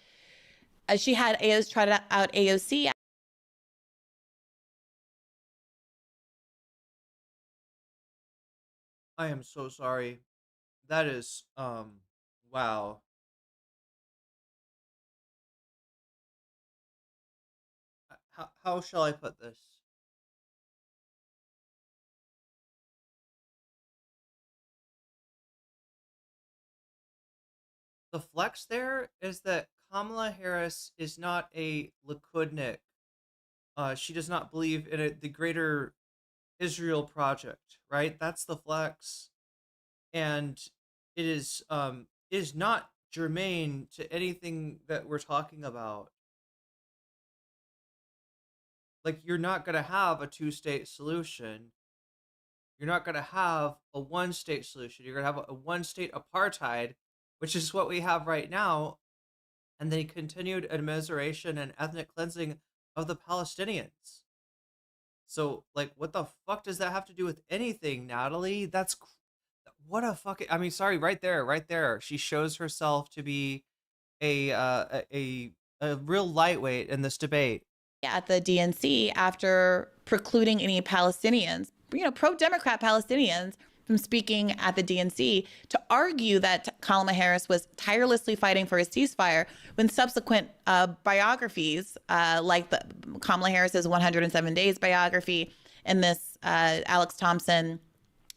she had tried out AOC. I am so sorry. That is, wow. how shall I put this? The flex there is that Kamala Harris is not a Likudnik. She does not believe in the greater Israel project, right? That's the flex, and it is not germane to anything that we're talking about. Like, you're not gonna have a two-state solution. You're not gonna have a one-state solution. You're gonna have a one-state apartheid, which is what we have right now, and the continued administration and ethnic cleansing of the Palestinians. So, like, what the fuck does that have to do with anything, Natalie? What a fucking. I mean, sorry, right there. She shows herself to be a real lightweight in this debate. At the DNC after precluding any Palestinians, pro-Democrat Palestinians from speaking at the DNC to argue that Kamala Harris was tirelessly fighting for a ceasefire when subsequent biographies, like the Kamala Harris's 107 Days biography and this Alex Thompson,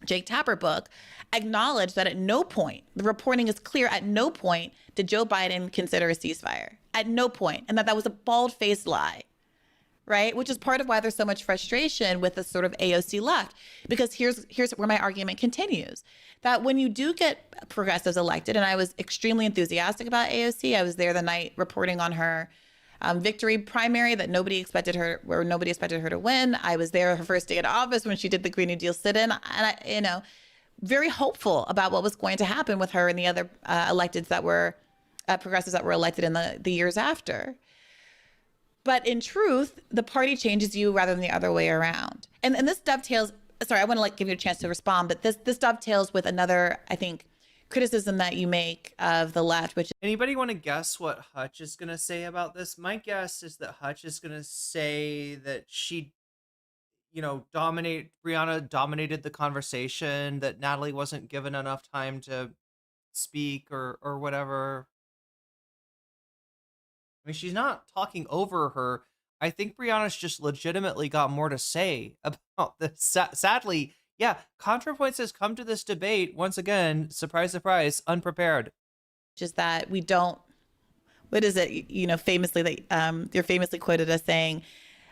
Jake Tapper book, acknowledge that at no point, the reporting is clear, at no point did Joe Biden consider a ceasefire. At no point. And that was a bald-faced lie. Right? Which is part of why there's so much frustration with the sort of AOC left. Because here's where my argument continues. That when you do get progressives elected, and I was extremely enthusiastic about AOC. I was there the night reporting on her victory primary that nobody expected her to win. I was there her first day in office when she did the Green New Deal sit-in. And I, very hopeful about what was going to happen with her and the other electeds that were progressives that were elected in the years after. But in truth, the party changes you rather than the other way around. And this dovetails, sorry, I want to give you a chance to respond, but this dovetails with another, I think, criticism that you make of the left, which Anybody want to guess what Hutch is going to say about this? My guess is that Hutch is going to say that she, Brianna dominated the conversation, that Natalie wasn't given enough time to speak or whatever. I mean, she's not talking over her. I think Brianna's just legitimately got more to say about this. Sadly, yeah, Contrapoints has come to this debate, once again, surprise, surprise, unprepared. is that we don't, what is it, famously, that you're famously quoted as saying,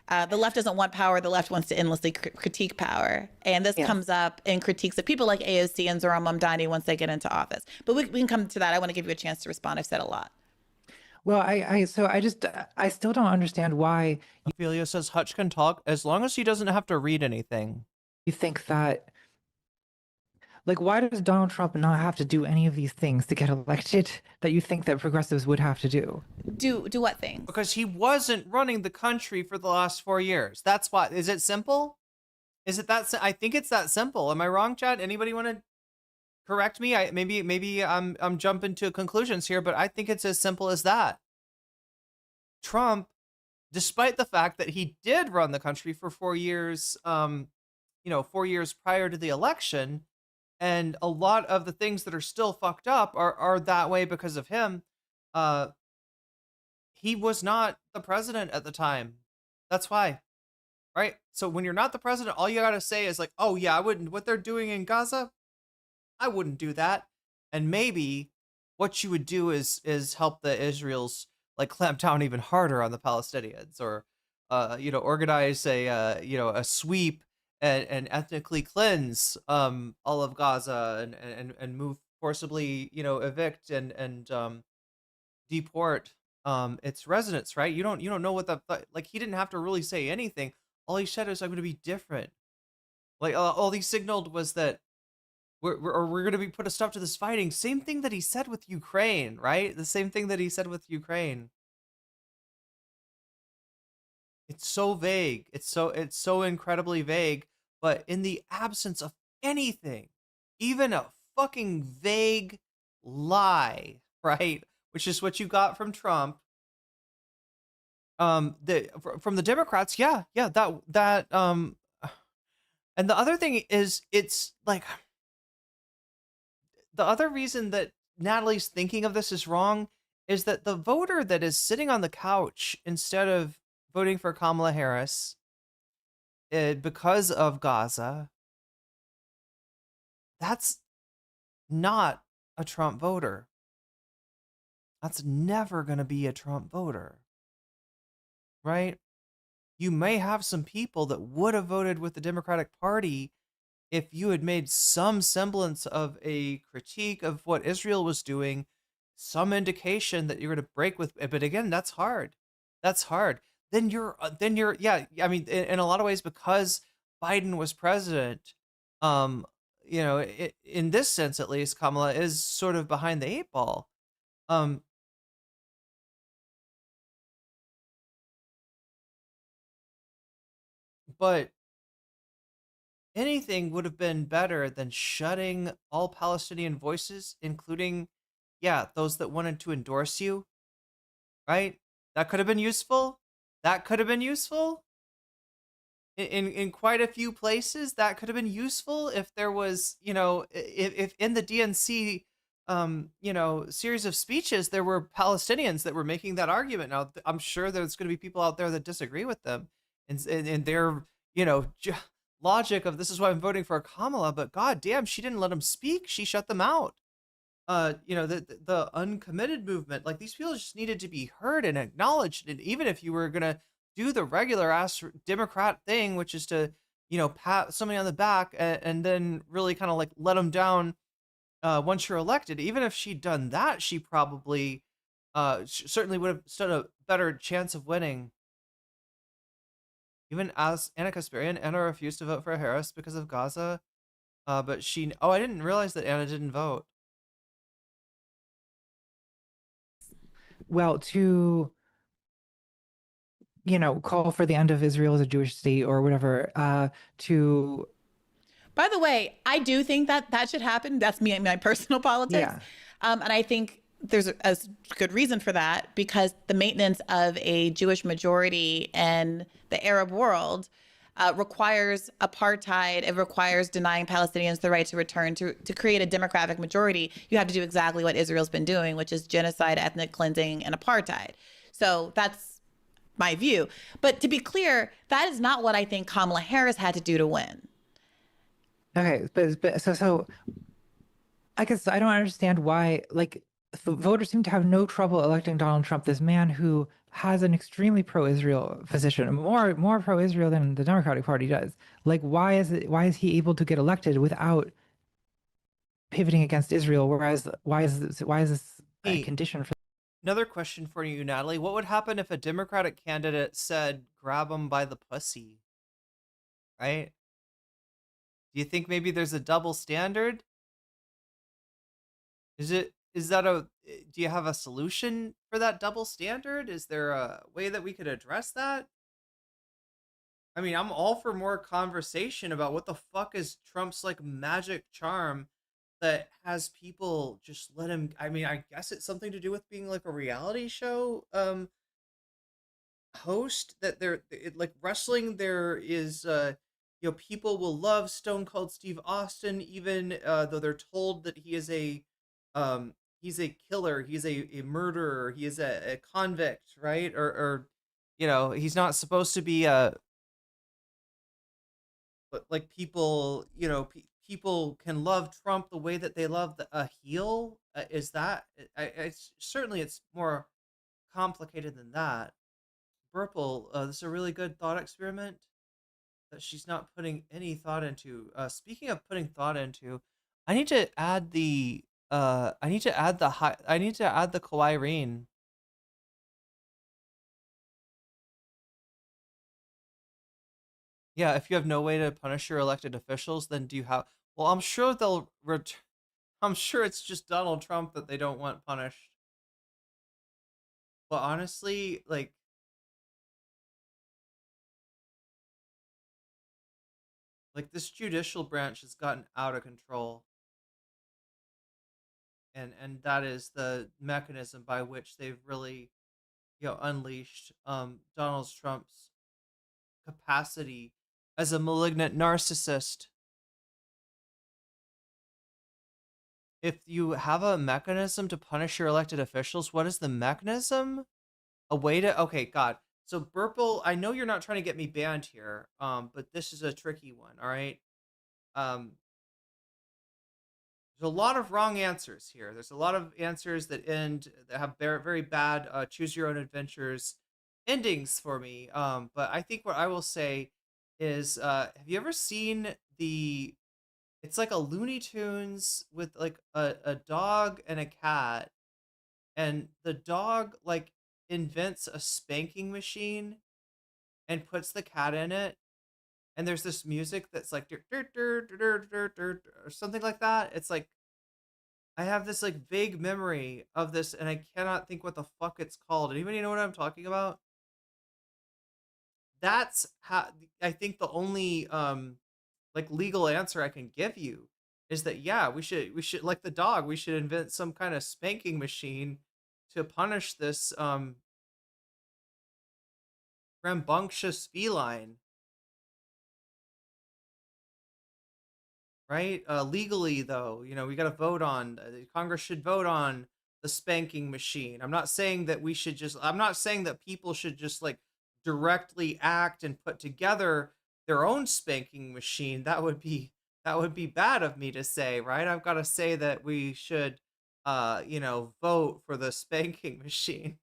the left doesn't want power, the left wants to endlessly critique power. And this comes up in critiques of people like AOC and Zoran Mamdani once they get into office. But we can come to that. I want to give you a chance to respond. I've said a lot. Well, I still don't understand why Ophelia says Hutch can talk as long as he doesn't have to read anything. you think that, like, why does Donald Trump not have to do any of these things to get elected that you think that progressives would have to do? Do what things? Because he wasn't running the country for the last 4 years. That's why. Is it simple? Is it that? I think it's that simple. Am I wrong, Chad? Anybody want to correct me? Maybe I'm jumping to conclusions here, but I think it's as simple as that. Trump, despite the fact that he did run the country for 4 years, 4 years prior to the election, and a lot of the things that are still fucked up are that way because of him. He was not the president at the time. That's why. Right? So when you're not the president, all you gotta say is like, oh yeah, I wouldn't, what they're doing in Gaza, I wouldn't do that. And maybe what you would do is help the Israels like clamp down even harder on the Palestinians, or organize a sweep and ethnically cleanse all of Gaza and move forcibly, evict and deport its residents, right? You don't know what like, he didn't have to really say anything. All he said is, I'm going to be different. Like, all he signaled was that we're going to be put a stop to this fighting. Same thing that he said with Ukraine, right? The same thing that he said with Ukraine. It's so vague. It's so incredibly vague. But in the absence of anything, even a fucking vague lie, right? Which is what you got from Trump. From the Democrats, yeah, that and the other thing is, it's like, the other reason that Natalie's thinking of this is wrong is that the voter that is sitting on the couch instead of voting for Kamala Harris because of Gaza, that's not a Trump voter. That's never going to be a Trump voter, right? You may have some people that would have voted with the Democratic Party if you had made some semblance of a critique of what Israel was doing, some indication that you're going to break with, but again, that's hard. That's hard. Then you're, yeah, I mean, in a lot of ways, because Biden was president, you know, in this sense, at least, Kamala is sort of behind the eight ball. But anything would have been better than shutting all Palestinian voices, including, yeah, those that wanted to endorse you, right? That could have been useful. That could have been useful. In quite a few places, that could have been useful if there was, you know, if in the DNC, you know, series of speeches, there were Palestinians that were making that argument. Now, I'm sure there's going to be people out there that disagree with them, and their, you know, logic of this is why I'm voting for Kamala, but god damn, she didn't let them speak. She shut them out. You know, the uncommitted movement, like these people just needed to be heard and acknowledged. And even if you were gonna do the regular ass Democrat thing, which is to, you know, pat somebody on the back and then really kind of like let them down once you're elected, even if she'd done that, she probably certainly would have stood a better chance of winning. Even as Anna Kasparian, Anna refused to vote for Harris because of Gaza, but she, oh, I didn't realize that Anna didn't vote. Well, to, you know, call for the end of Israel as a Jewish state or whatever, to... By the way, I do think that that should happen. That's me and my personal politics. Yeah. And I think there's a good reason for that, because the maintenance of a Jewish majority in the Arab world requires apartheid. It requires denying Palestinians the right to return. To create a democratic majority, you have to do exactly what Israel's been doing, which is genocide, ethnic cleansing, and apartheid. So that's my view. But to be clear, that is not what I think Kamala Harris had to do to win. Okay, but so I guess I don't understand why, like, voters seem to have no trouble electing Donald Trump, this man who has an extremely pro-Israel position, more pro-Israel than the Democratic Party does. Like, why is he able to get elected without pivoting against Israel? Whereas, why is this a condition for? Another question for you, Natalie. What would happen if a Democratic candidate said, grab him by the pussy? Right? Do you think maybe there's a double standard? Do you have a solution for that double standard? Is there a way that we could address that? I mean, I'm all for more conversation about what the fuck is Trump's like magic charm that has people just let him. I mean, I guess it's something to do with being like a reality show host, that like wrestling, there is you know, people will love Stone Cold Steve Austin even though they're told that he is a killer, he's a murderer, he is a convict, right? Or you know, he's not supposed to be but like people, you know, people can love Trump the way that they love a heel. Is that certainly it's more complicated than that. Burple, this is a really good thought experiment that she's not putting any thought into. Speaking of putting thought into, I need to add the Kawhi Irene. Yeah, if you have no way to punish your elected officials, then do you have? Well, I'm sure they'll I'm sure it's just Donald Trump that they don't want punished. But honestly, like, this judicial branch has gotten out of control. And that is the mechanism by which they've really, you know, unleashed Donald Trump's capacity as a malignant narcissist. If you have a mechanism to punish your elected officials, what is the mechanism? A way to, okay, God. So Burple, I know you're not trying to get me banned here, but this is a tricky one. All right. Um, there's a lot of wrong answers here. There's a lot of answers that have very, very bad choose your own adventures endings for me. But I think what I will say is, have you ever seen it's like a Looney Tunes with like a dog and a cat, and the dog like invents a spanking machine and puts the cat in it, and there's this music that's like or something like that. It's like I have this like vague memory of this, and I cannot think what the fuck it's called. Anybody know what I'm talking about? That's how I think the only like legal answer I can give you is that yeah, we should like the dog, we should invent some kind of spanking machine to punish this rambunctious feline. Right? Legally, though, we got to vote on. Congress should vote on the spanking machine. I'm not saying that I'm not saying that people should just like directly act and put together their own spanking machine. That would be bad of me to say, right? I've got to say that we should, vote for the spanking machine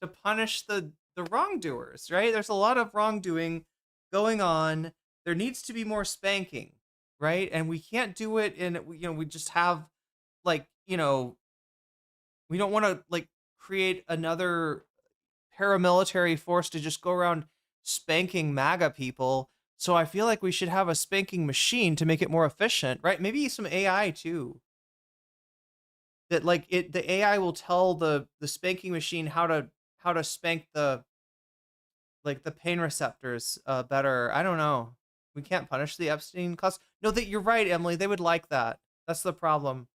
to punish the wrongdoers, right? There's a lot of wrongdoing going on. There needs to be more spanking. Right. And we can't do it we just have like, we don't want to like create another paramilitary force to just go around spanking MAGA people. So I feel like we should have a spanking machine to make it more efficient, right? Maybe some AI too. That like the AI will tell the spanking machine how to spank the pain receptors better. I don't know. We can't punish the Epstein class. No, that you're right, Emily. They would like that. That's the problem.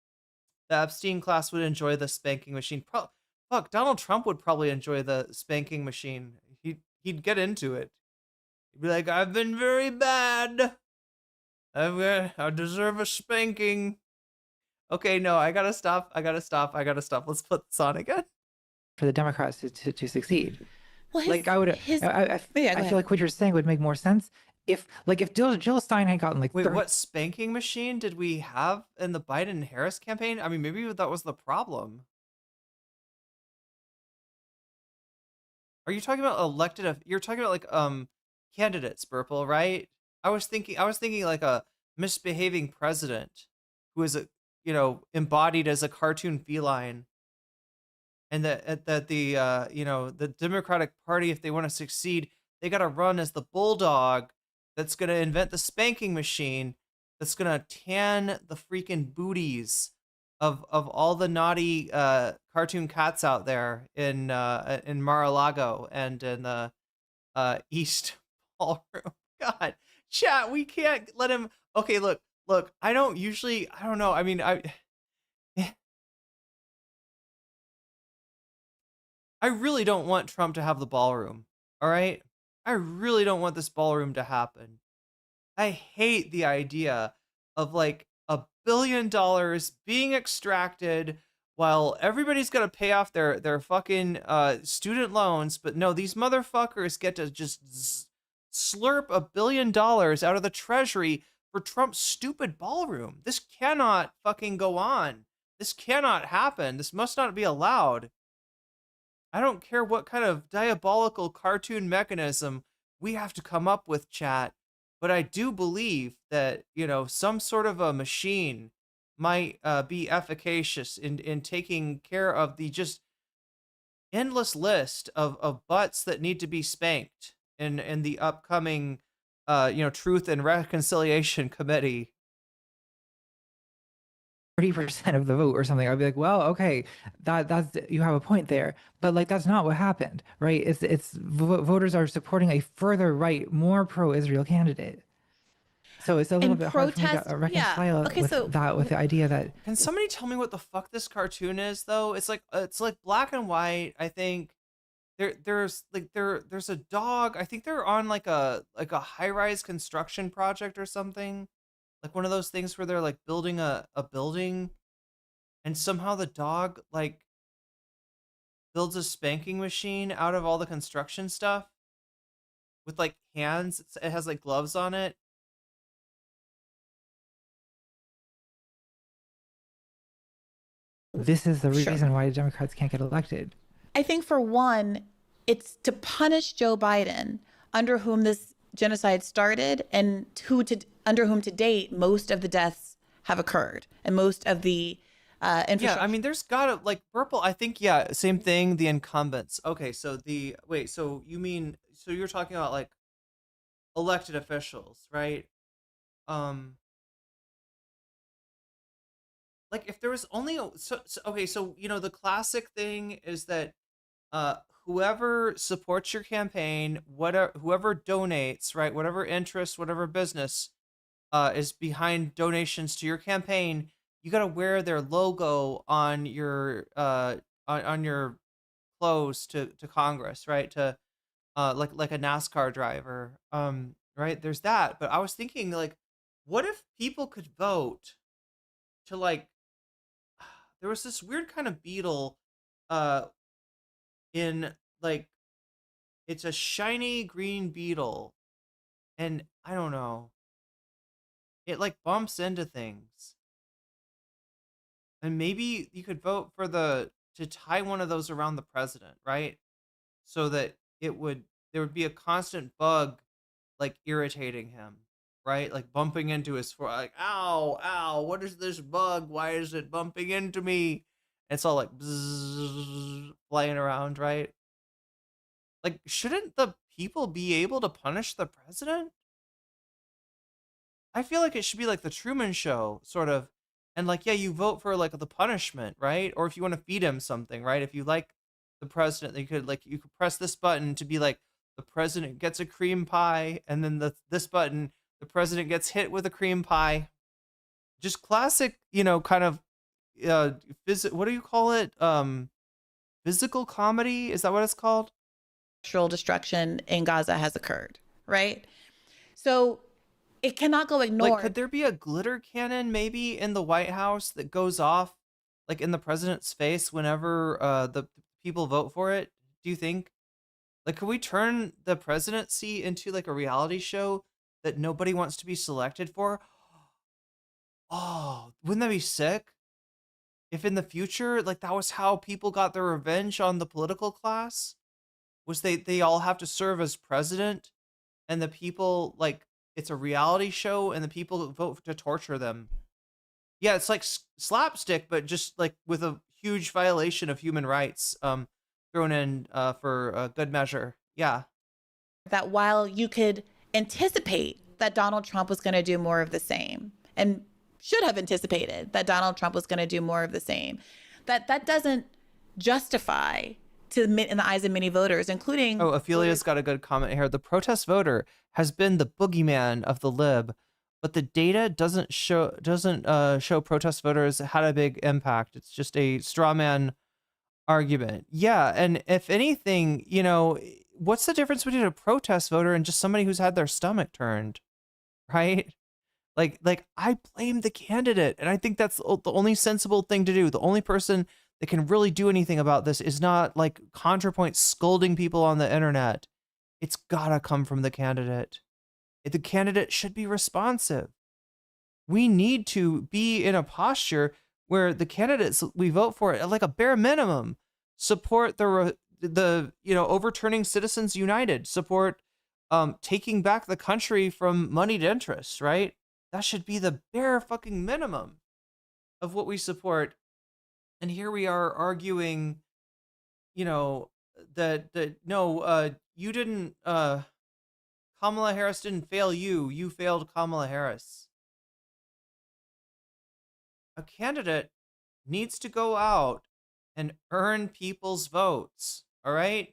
The Epstein class would enjoy the spanking machine. Fuck, Donald Trump would probably enjoy the spanking machine. He'd get into it. He'd be like, I've been very bad. I deserve a spanking. Okay, no, I gotta stop. Let's put this on again. For the Democrats to succeed. Well, I feel like what you're saying would make more sense if Jill Stein had gotten like wait, what spanking machine did we have in the Biden-Harris campaign? I mean, maybe that was the problem. Are you talking about you're talking about like candidates, Burple, right? I was thinking like a misbehaving president who is embodied as a cartoon feline. And that the Democratic Party, if they want to succeed, they got to run as the bulldog that's going to invent the spanking machine that's going to tan the freaking booties of all the naughty cartoon cats out there in Mar-a-Lago and in the East Ballroom. God, chat, we can't let him. Okay, look. I don't know. I mean, I really don't want Trump to have the ballroom. All right. I really don't want this ballroom to happen. I hate the idea of like $1 billion being extracted while everybody's got to pay off their fucking student loans. But no, these motherfuckers get to just slurp $1 billion out of the treasury for Trump's stupid ballroom. This cannot fucking go on. This cannot happen. This must not be allowed. I don't care what kind of diabolical cartoon mechanism we have to come up with, chat, but I do believe that, some sort of a machine might be efficacious in taking care of the just endless list of butts that need to be spanked in the upcoming, Truth and Reconciliation Committee. 30% of the vote or something. I'd be like, well, okay, that's you have a point there, but like that's not what happened, right? It's voters are supporting a further right, more pro-Israel candidate. So it's a little bit hard for me to reconcile with the idea that. Can somebody tell me what the fuck this cartoon is though? It's like black and white. I think there's a dog. I think they're on like a high-rise construction project or something. Like one of those things where they're like building a building and somehow the dog like builds a spanking machine out of all the construction stuff. with like hands. It has like gloves on it. This is the Sure. reason why Democrats can't get elected. I think for one, it's to punish Joe Biden, under whom this genocide started and under whom to date most of the deaths have occurred and most of the infrastructure. Yeah, I mean, there's gotta like purple. I think same thing. The incumbents. Okay, so so you mean so you're talking about like elected officials, right? Um, like if there was only okay, so the classic thing is that whoever supports your campaign, whoever donates, right, whatever interest, whatever business is behind donations to your campaign, you got to wear their logo on your on your clothes to Congress, right? To like a NASCAR driver. Right? There's that. But I was thinking like what if people could vote to like there was this weird kind of beetle uh in like it's a shiny green beetle and I don't know. It like bumps into things. And maybe you could vote for to tie one of those around the president, right? So that there would be a constant bug like irritating him, right? Like bumping into his foot, like, ow, ow, what is this bug? Why is it bumping into me? And it's all like bzzz, flying around, right? Like, shouldn't the people be able to punish the president? I feel like it should be like the Truman Show, sort of. And like, yeah, you vote for like the punishment, right? Or if you want to feed him something, right? If you like the president, you could press this button to be like the president gets a cream pie, and then this button, the president gets hit with a cream pie. Just classic, kind of what do you call it? Physical comedy? Is that what it's called? Structural destruction in Gaza has occurred, right? So it cannot go ignored. Like, could there be a glitter cannon maybe in the White House that goes off like in the president's face whenever the people vote for it? Do you think? Like, could we turn the presidency into like a reality show that nobody wants to be selected for? Oh, wouldn't that be sick? If in the future, like that was how people got their revenge on the political class, was they all have to serve as president, and the people like it's a reality show, and the people vote to torture them. Yeah, it's like slapstick, but just like with a huge violation of human rights thrown in for good measure. Yeah. That while you could anticipate that Donald Trump was going to do more of the same, and should have anticipated that Donald Trump was going to do more of the same, that doesn't justify in the eyes of many voters, including... Oh, Ophelia's got a good comment here. The protest voter has been the boogeyman of the lib, but the data doesn't show protest voters had a big impact. It's just a straw man argument. Yeah, and if anything, what's the difference between a protest voter and just somebody who's had their stomach turned, right? Like I blame the candidate, and I think that's the only sensible thing to do. The only person that can really do anything about this is not like Contrapoints scolding people on the internet. It's gotta come from the candidate. The candidate should be responsive. We need to be in a posture where the candidates we vote for, at like a bare minimum, support the overturning Citizens United, support taking back the country from moneyed interests, right? That should be the bare fucking minimum of what we support. And here we are arguing, that no, you didn't, Kamala Harris didn't fail you. You failed Kamala Harris. A candidate needs to go out and earn people's votes. All right?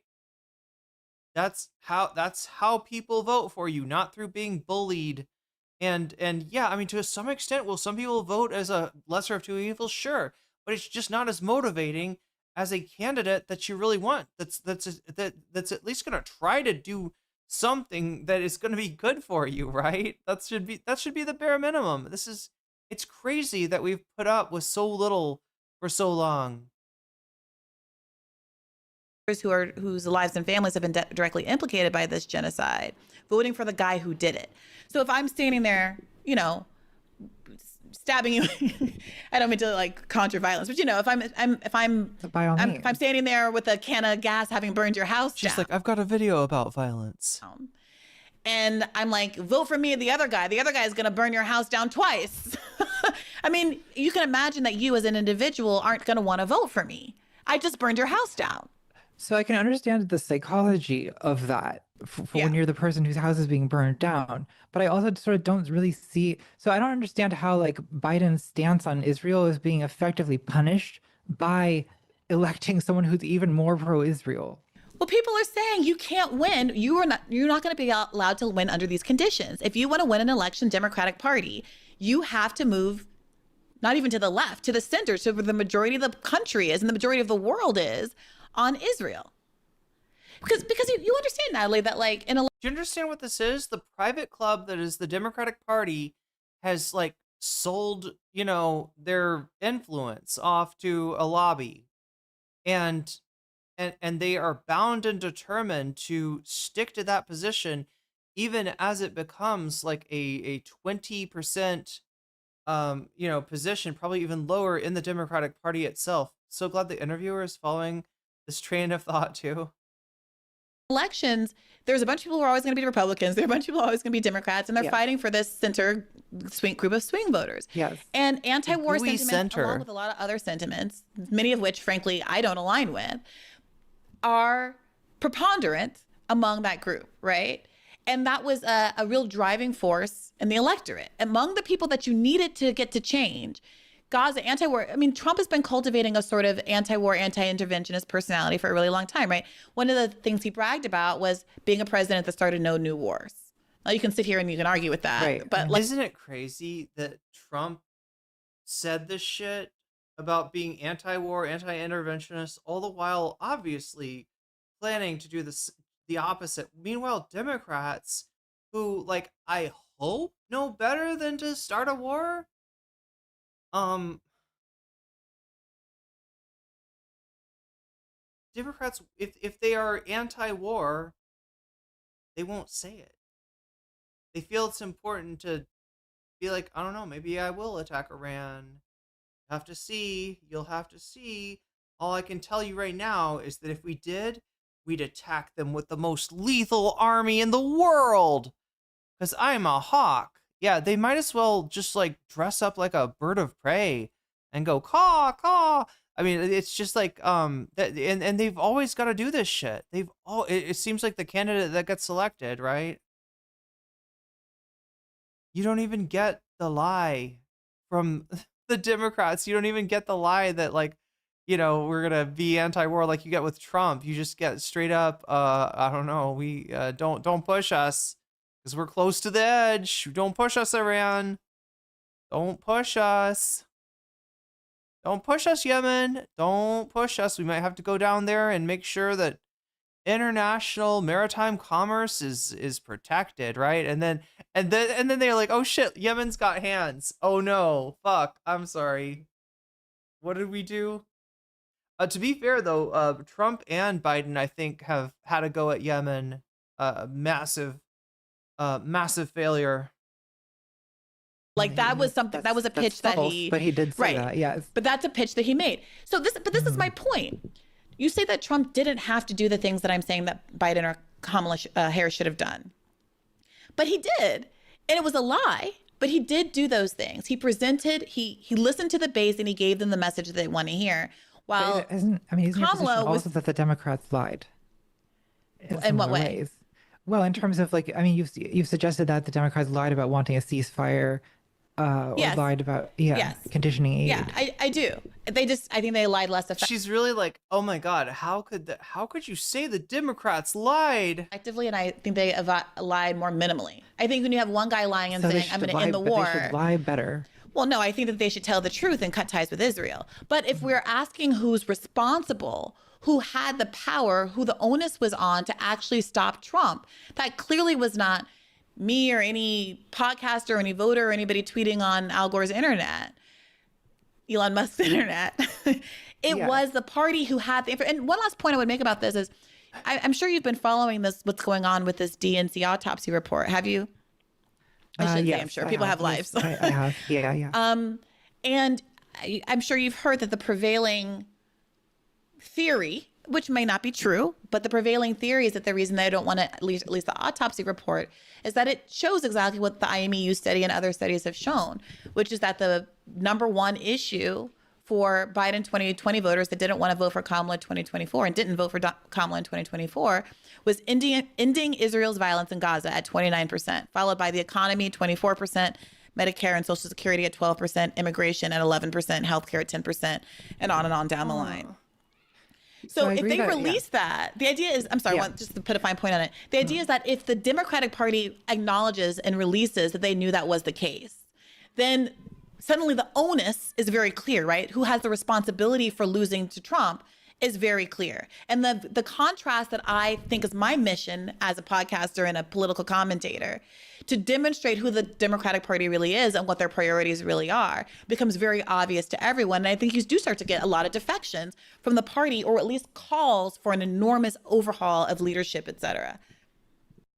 That's how people vote for you, not through being bullied. And yeah, I mean, to some extent, will some people vote as a lesser of two evils? Sure. But it's just not as motivating as a candidate that you really want. That's at least going to try to do something that is going to be good for you, right? That should be the bare minimum. It's crazy that we've put up with so little for so long. whose lives and families have been directly implicated by this genocide, voting for the guy who did it. So if I'm standing there, you know, stabbing you, I don't mean to like conjure violence, but you know, if I'm standing there with a can of gas having burned your house She's down, like, I've got a video about violence. and I'm like, vote for me and the other guy is going to burn your house down twice. I mean, you can imagine that you as an individual aren't going to want to vote for me. I just burned your house down. So I can understand the psychology of that for when you're the person whose house is being burned down. But I also sort of don't really see. So I don't understand how like Biden's stance on Israel is being effectively punished by electing someone who's even more pro-Israel. Well, people are saying you can't win. You're not going to be allowed to win under these conditions. If you want to win an election, Democratic Party, you have to move not even to the left, to the center, so where the majority of the country is and the majority of the world is on Israel. Because you understand, Natalie, that like in a Do you understand what this is? The private club that is the Democratic Party has like sold, you know, their influence off to a lobby. And they are bound and determined to stick to that position even as it becomes like a 20% you know, position, probably even lower in the Democratic Party itself. So glad the interviewer is following this train of thought too. elections, there's a bunch of people who are always going to be Republicans. There are a bunch of people who are always going to be Democrats, and they're fighting for this center group of swing voters. Yes. And anti-war Gooey sentiments, along with a lot of other sentiments, many of which, frankly, I don't align with, are preponderant among that group, right? And that was a real driving force in the electorate. Among the people that you needed to get to change, Gaza, anti-war, I mean, Trump has been cultivating a sort of anti-war, anti-interventionist personality for a really long time, right? One of the things he bragged about was being a president that started no new wars. Now, you can sit here and you can argue with that. Right. But like, Isn't it crazy that Trump said this shit about being anti-war, anti-interventionist, all the while obviously planning to do the opposite? Meanwhile, Democrats who, like, I hope know better than to start a war, Democrats, if they are anti-war, they won't say it. They feel it's important to be like, I don't know, maybe I will attack Iran. Have to see. You'll have to see. All I can tell you right now is that if we did, we'd attack them with the most lethal army in the world. Because I'm a hawk. Yeah, they might as well just like dress up like a bird of prey and go caw caw. I mean, it's just like and they've always got to do this shit. It seems like the candidate that gets selected, right? You don't even get the lie from the Democrats. You don't even get the lie that, like, you know, we're gonna be anti-war like you get with Trump. You just get straight up, I don't know, we don't push us because we're close to the edge. Don't push us, Iran. Don't push us. Don't push us, Yemen. Don't push us. We might have to go down there and make sure that international maritime commerce is protected, right? And then they're like, oh shit, Yemen's got hands. Oh no, fuck. I'm sorry. What did we do? To be fair though, Trump and Biden, I think, have had a go at Yemen. Massive failure. Like that was something, that was a pitch that he, but he did say that, yes. But that's a pitch that he made. So this is my point. You say that Trump didn't have to do the things that I'm saying that Biden or Kamala Harris should have done. But he did. And it was a lie, but he did do those things. He presented, he listened to the base and he gave them the message that they want to hear. While isn't your position Kamala also that the Democrats lied? In what way? Ways? Well, in terms of like, I mean, you've suggested that the Democrats lied about wanting a ceasefire, or lied about conditioning aid. Yeah, I do. I think they lied less effectively. She's really like, oh my god, how could you say the Democrats lied? Effectively, and I think they lied more minimally. I think when you have one guy lying and saying, I'm going to end the war. They should lie better. Well, no, I think that they should tell the truth and cut ties with Israel. But if we're asking who's responsible, who had the power, who the onus was on to actually stop Trump, that clearly was not me or any podcaster or any voter or anybody tweeting on Al Gore's internet, Elon Musk's internet. It was the party who had the and one last point I would make about this is I'm sure you've been following what's going on with this DNC autopsy report. Have you? I shouldn't say I'm sure. People have lives. I have. Yeah. And I'm sure you've heard that the prevailing theory, which may not be true, but the prevailing theory is that the reason they don't want to, at least the autopsy report, is that it shows exactly what the IMEU study and other studies have shown, which is that the number one issue for Biden 2020 voters that didn't want to vote for Kamala in 2024 and didn't vote for Kamala in 2024 was ending Israel's violence in Gaza at 29%, followed by the economy, 24%, Medicare and Social Security at 12%, immigration at 11%, healthcare at 10%, and on down the line. So if they release that, the idea is, I'm sorry, just to put a fine point on it. The idea is that if the Democratic Party acknowledges and releases that they knew that was the case, then suddenly the onus is very clear, right? Who has the responsibility for losing to Trump is very clear. And the contrast that I think is my mission as a podcaster and a political commentator to demonstrate who the Democratic Party really is and what their priorities really are becomes very obvious to everyone. And I think you do start to get a lot of defections from the party, or at least calls for an enormous overhaul of leadership, et cetera.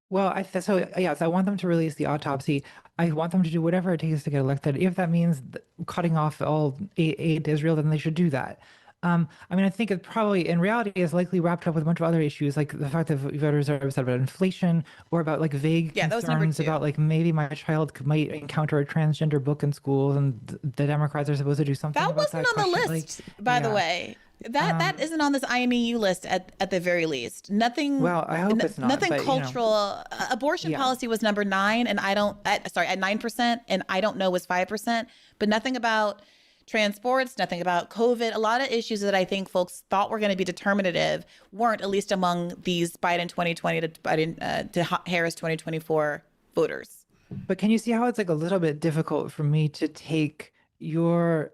Well, so I want them to release the autopsy. I want them to do whatever it takes to get elected. If that means cutting off all aid to Israel, then they should do that. I mean, I think it probably, in reality, is likely wrapped up with a bunch of other issues, like the fact that voters are upset about inflation, or about like vague concerns about like maybe my child might encounter a transgender book in schools, and the Democrats are supposed to do something about that. That wasn't on the list, by the way. That isn't on this IMEU list at the very least. Nothing. Well, I hope it's not. Nothing cultural. Abortion policy was number 9, and at 9%, and I don't know was 5%, but nothing about transports, nothing about COVID. A lot of issues that I think folks thought were going to be determinative weren't, at least among these Biden 2020 to Harris 2024 voters. But can you see how it's like a little bit difficult for me to take your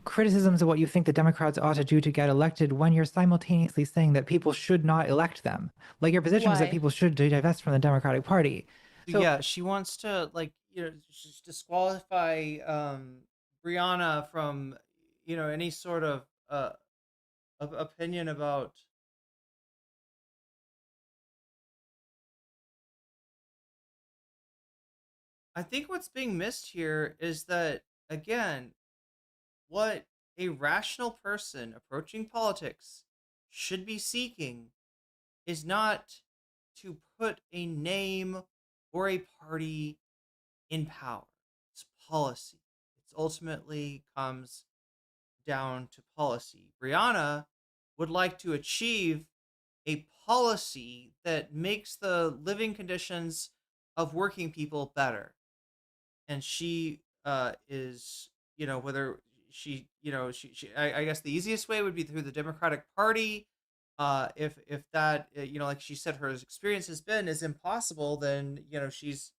criticisms of what you think the Democrats ought to do to get elected when you're simultaneously saying that people should not elect them? Like, your position is that people should divest from the Democratic Party. So, yeah, she wants to just disqualify Briana from any sort of opinion about I think what's being missed here is that, again, what a rational person approaching politics should be seeking is not to put a name or a party in power. It's policy. It ultimately comes down to policy. Briana would like to achieve a policy that makes the living conditions of working people better. And she is, whether she I guess the easiest way would be through the Democratic Party. If that, like she said, her experience has been is impossible, then, she's,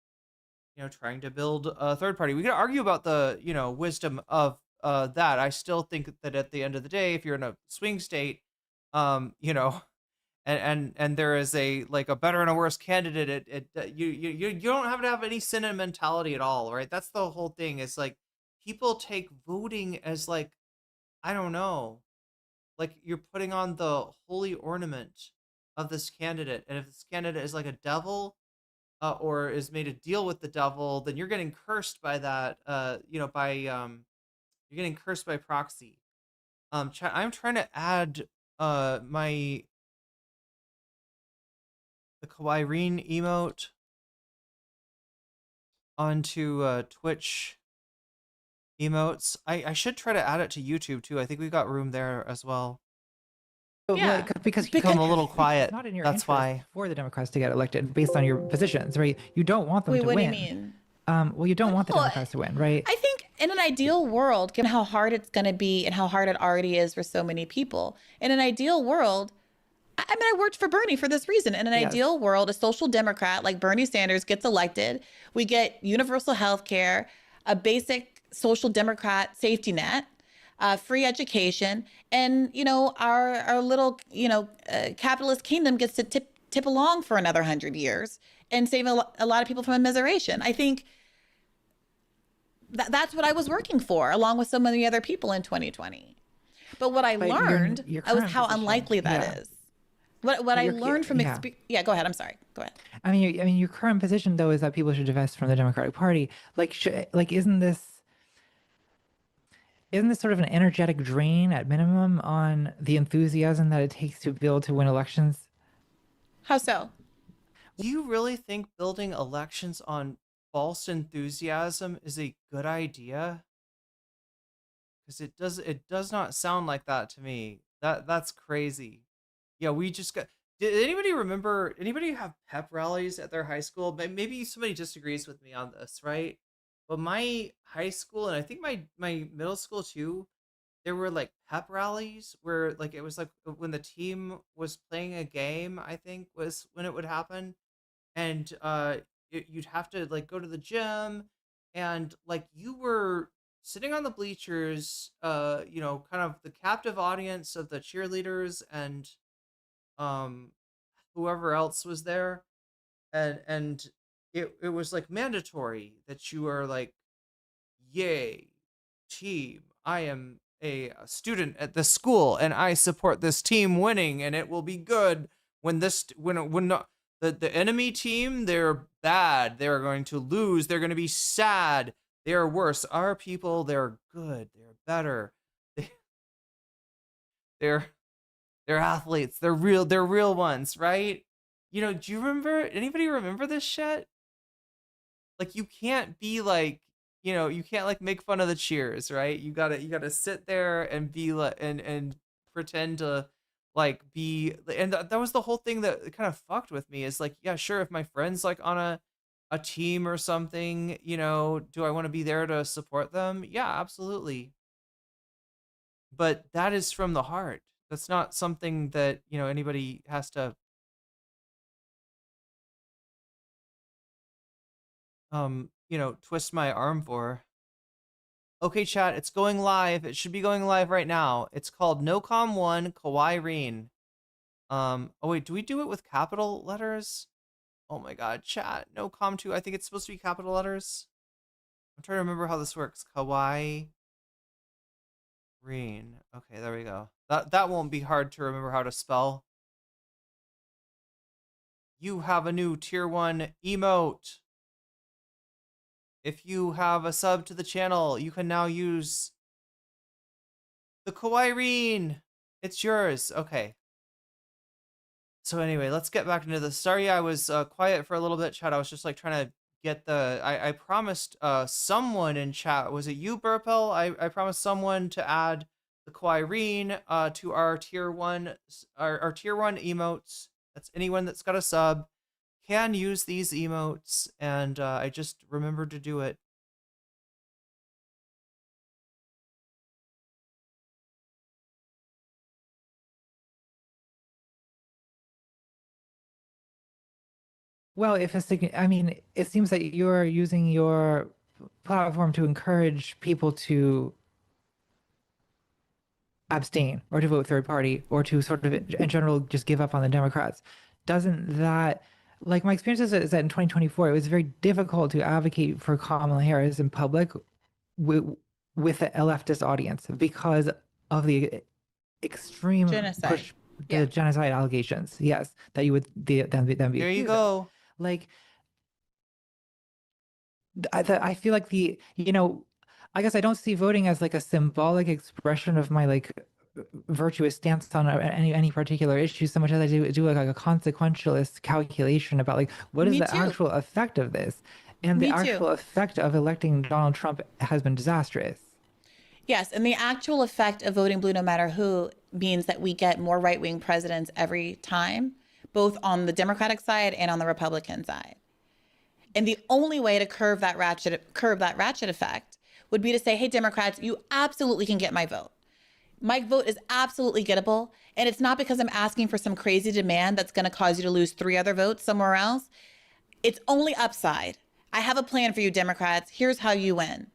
trying to build a third party. We could argue about the, wisdom of that. I still think that at the end of the day, if you're in a swing state, and there is a better and a worse candidate, you don't have to have any sentimentality at all, right? That's the whole thing. Is like people take voting as like, I don't know, like you're putting on the holy ornament of this candidate, and if this candidate is like a devil, or is made a deal with the devil, then you're getting cursed by that. You're getting cursed by proxy. Chat, I'm trying to add the Irene emote onto Twitch emotes. I should try to add it to YouTube too. I think we've got room there as well. Yeah, because you become a little quiet. It's not in your That's why for the Democrats to get elected based on your positions, right? You don't want them to win. What do you mean? Well, you don't want the Democrats to win, right? I think in an ideal world, given how hard it's going to be and how hard it already is for so many people, in an ideal world, I worked for Bernie for this reason. In an ideal world, a social democrat like Bernie Sanders gets elected. We get universal health care, a basic social democrat safety net, free education, and our little capitalist kingdom gets to tip along for another 100 years and save a lot of people from immiseration. I think that's what I was working for, along with so many other people in 2020. But what I learned your was current how position, unlikely that is. What I learned from yeah, go ahead. I'm sorry. Go ahead. I mean, your current position though is that people should divest from the Democratic Party. Isn't this sort of an energetic drain at minimum on the enthusiasm that it takes to be able to win elections? How so? Do you really think building elections on false enthusiasm is a good idea? Because it does not sound like that to me. That's crazy. Yeah, we just got. Did anybody have pep rallies at their high school? Maybe somebody disagrees with me on this, right? But my high school, and I think my middle school too, there were like pep rallies where like it was like when the team was playing a game, I think was when it would happen. And you'd have to like go to the gym, and like you were sitting on the bleachers, kind of the captive audience of the cheerleaders and whoever else was there, and it was like mandatory that you are like, yay, team, I am a student at this school and I support this team winning, and it will be good when not the enemy team, they're bad, they're going to lose, they're going to be sad, they're worse. Our people, they're good, they're better, they're athletes, they're real ones, right? Do you anybody remember this shit? Like, you can't be like, you can't like make fun of the cheers, right? You gotta sit there and be like, and pretend to like be, and that was the whole thing that kind of fucked with me, is like, yeah, sure, if my friend's like on a team or something, do I want to be there to support them? Yeah, absolutely. But that is from the heart. That's not something that, anybody has to twist my arm for. Okay, chat, it's going live. It should be going live right now. It's called NoCom 1 Kawaii Irene. Oh wait, do we do it with capital letters? Oh my god, chat. NoCom 2, I think it's supposed to be capital letters. I'm trying to remember how this works. Kawaii Irene. Okay, there we go. That won't be hard to remember how to spell. You have a new tier 1 emote. If you have a sub to the channel, you can now use the Kawaii Irene. It's yours. Okay. So anyway, let's get back into this. Sorry, I was quiet for a little bit, chat. I was just like trying to get I promised someone in chat. Was it you, Burpel? I promised someone to add the Kawaii Irene to our tier 1 our tier 1 emotes. That's anyone that's got a sub can use these emotes, and I just remembered to do it. Well, it seems that you're using your platform to encourage people to abstain or to vote third party or to sort of in general just give up on the Democrats. Doesn't that, like, my experience is that in 2024 it was very difficult to advocate for Kamala Harris in public with a leftist audience because of the extreme Genocide. push, the genocide allegations. Yes, that you would then be There you accused of. go. Like, I feel like I guess I don't see voting as like a symbolic expression of my like virtuous stance on any particular issue so much as I do like a consequentialist calculation about like what is Me the too. actual effect of this, and Me the too. actual effect of electing Donald Trump has been disastrous. Yes, and the actual effect of voting blue no matter who means that we get more right-wing presidents every time, both on the Democratic side and on the Republican side. And the only way to curb that ratchet effect would be to say, hey, Democrats, you absolutely can get my vote. My vote is absolutely gettable. And it's not because I'm asking for some crazy demand that's going to cause you to lose 3 other votes somewhere else. It's only upside. I have a plan for you, Democrats. Here's how you win.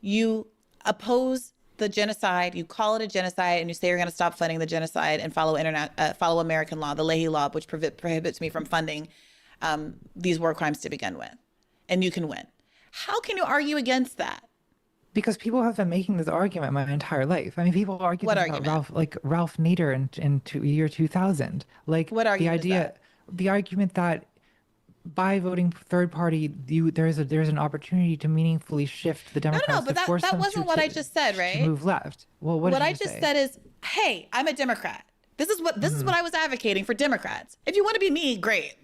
You oppose the genocide, you call it a genocide, and you say you're going to stop funding the genocide and follow American law, the Leahy law, which prohibits me from funding these war crimes to begin with. And you can win. How can you argue against that? Because people have been making this argument my entire life. I mean, people argue What this about argument? Ralph Nader in year 2000. Like What the argument is idea, that? the argument that by voting third party, there's an opportunity to meaningfully shift the No, Democrats but to force that them wasn't what I just said, to right? move left. Well, what What did I you just say? said is, hey, I'm a Democrat. This is what I was advocating for Democrats. If you want to be me, great.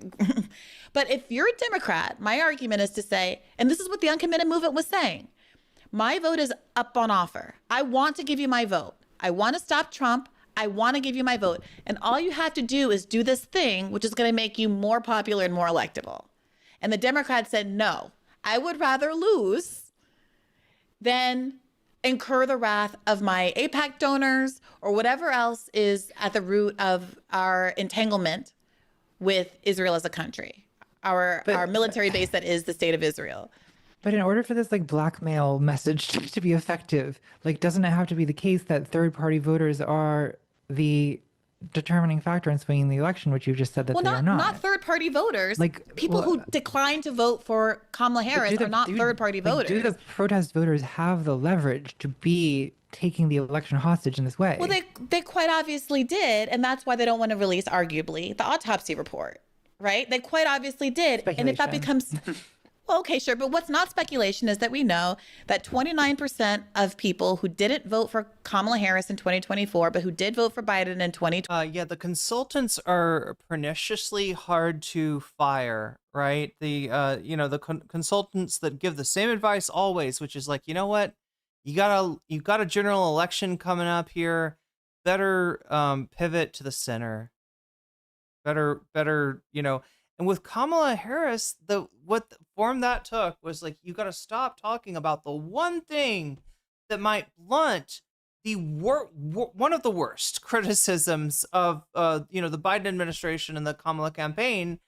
But if you're a Democrat, my argument is to say, and this is what the uncommitted movement was saying, my vote is up on offer. I want to give you my vote. I want to stop Trump. I want to give you my vote. And all you have to do is do this thing, which is going to make you more popular and more electable. And the Democrats said, no, I would rather lose than incur the wrath of my AIPAC donors or whatever else is at the root of our entanglement with Israel as a country, our military base that is the state of Israel. But in order for this like blackmail message to be effective, like doesn't it have to be the case that third party voters are the determining factor in swinging the election, which you just said that they are not? Not third party voters. Like, people who decline to vote for Kamala Harris are not third party voters. Do the protest voters have the leverage to be taking the election hostage in this way? Well, they quite obviously did, and that's why they don't want to release, arguably, the autopsy report, right? They quite obviously did. And if that becomes... Well, okay, sure. But what's not speculation is that we know that 29% of people who didn't vote for Kamala Harris in 2024, but who did vote for Biden in 2020. Yeah, the consultants are perniciously hard to fire, right? The the consultants that give the same advice always, which is like, you know what, you got a general election coming up here. Better pivot to the center. Better, And with Kamala Harris, what the form that took was like, you got to stop talking about the one thing that might blunt the one of the worst criticisms of the Biden administration and the Kamala campaign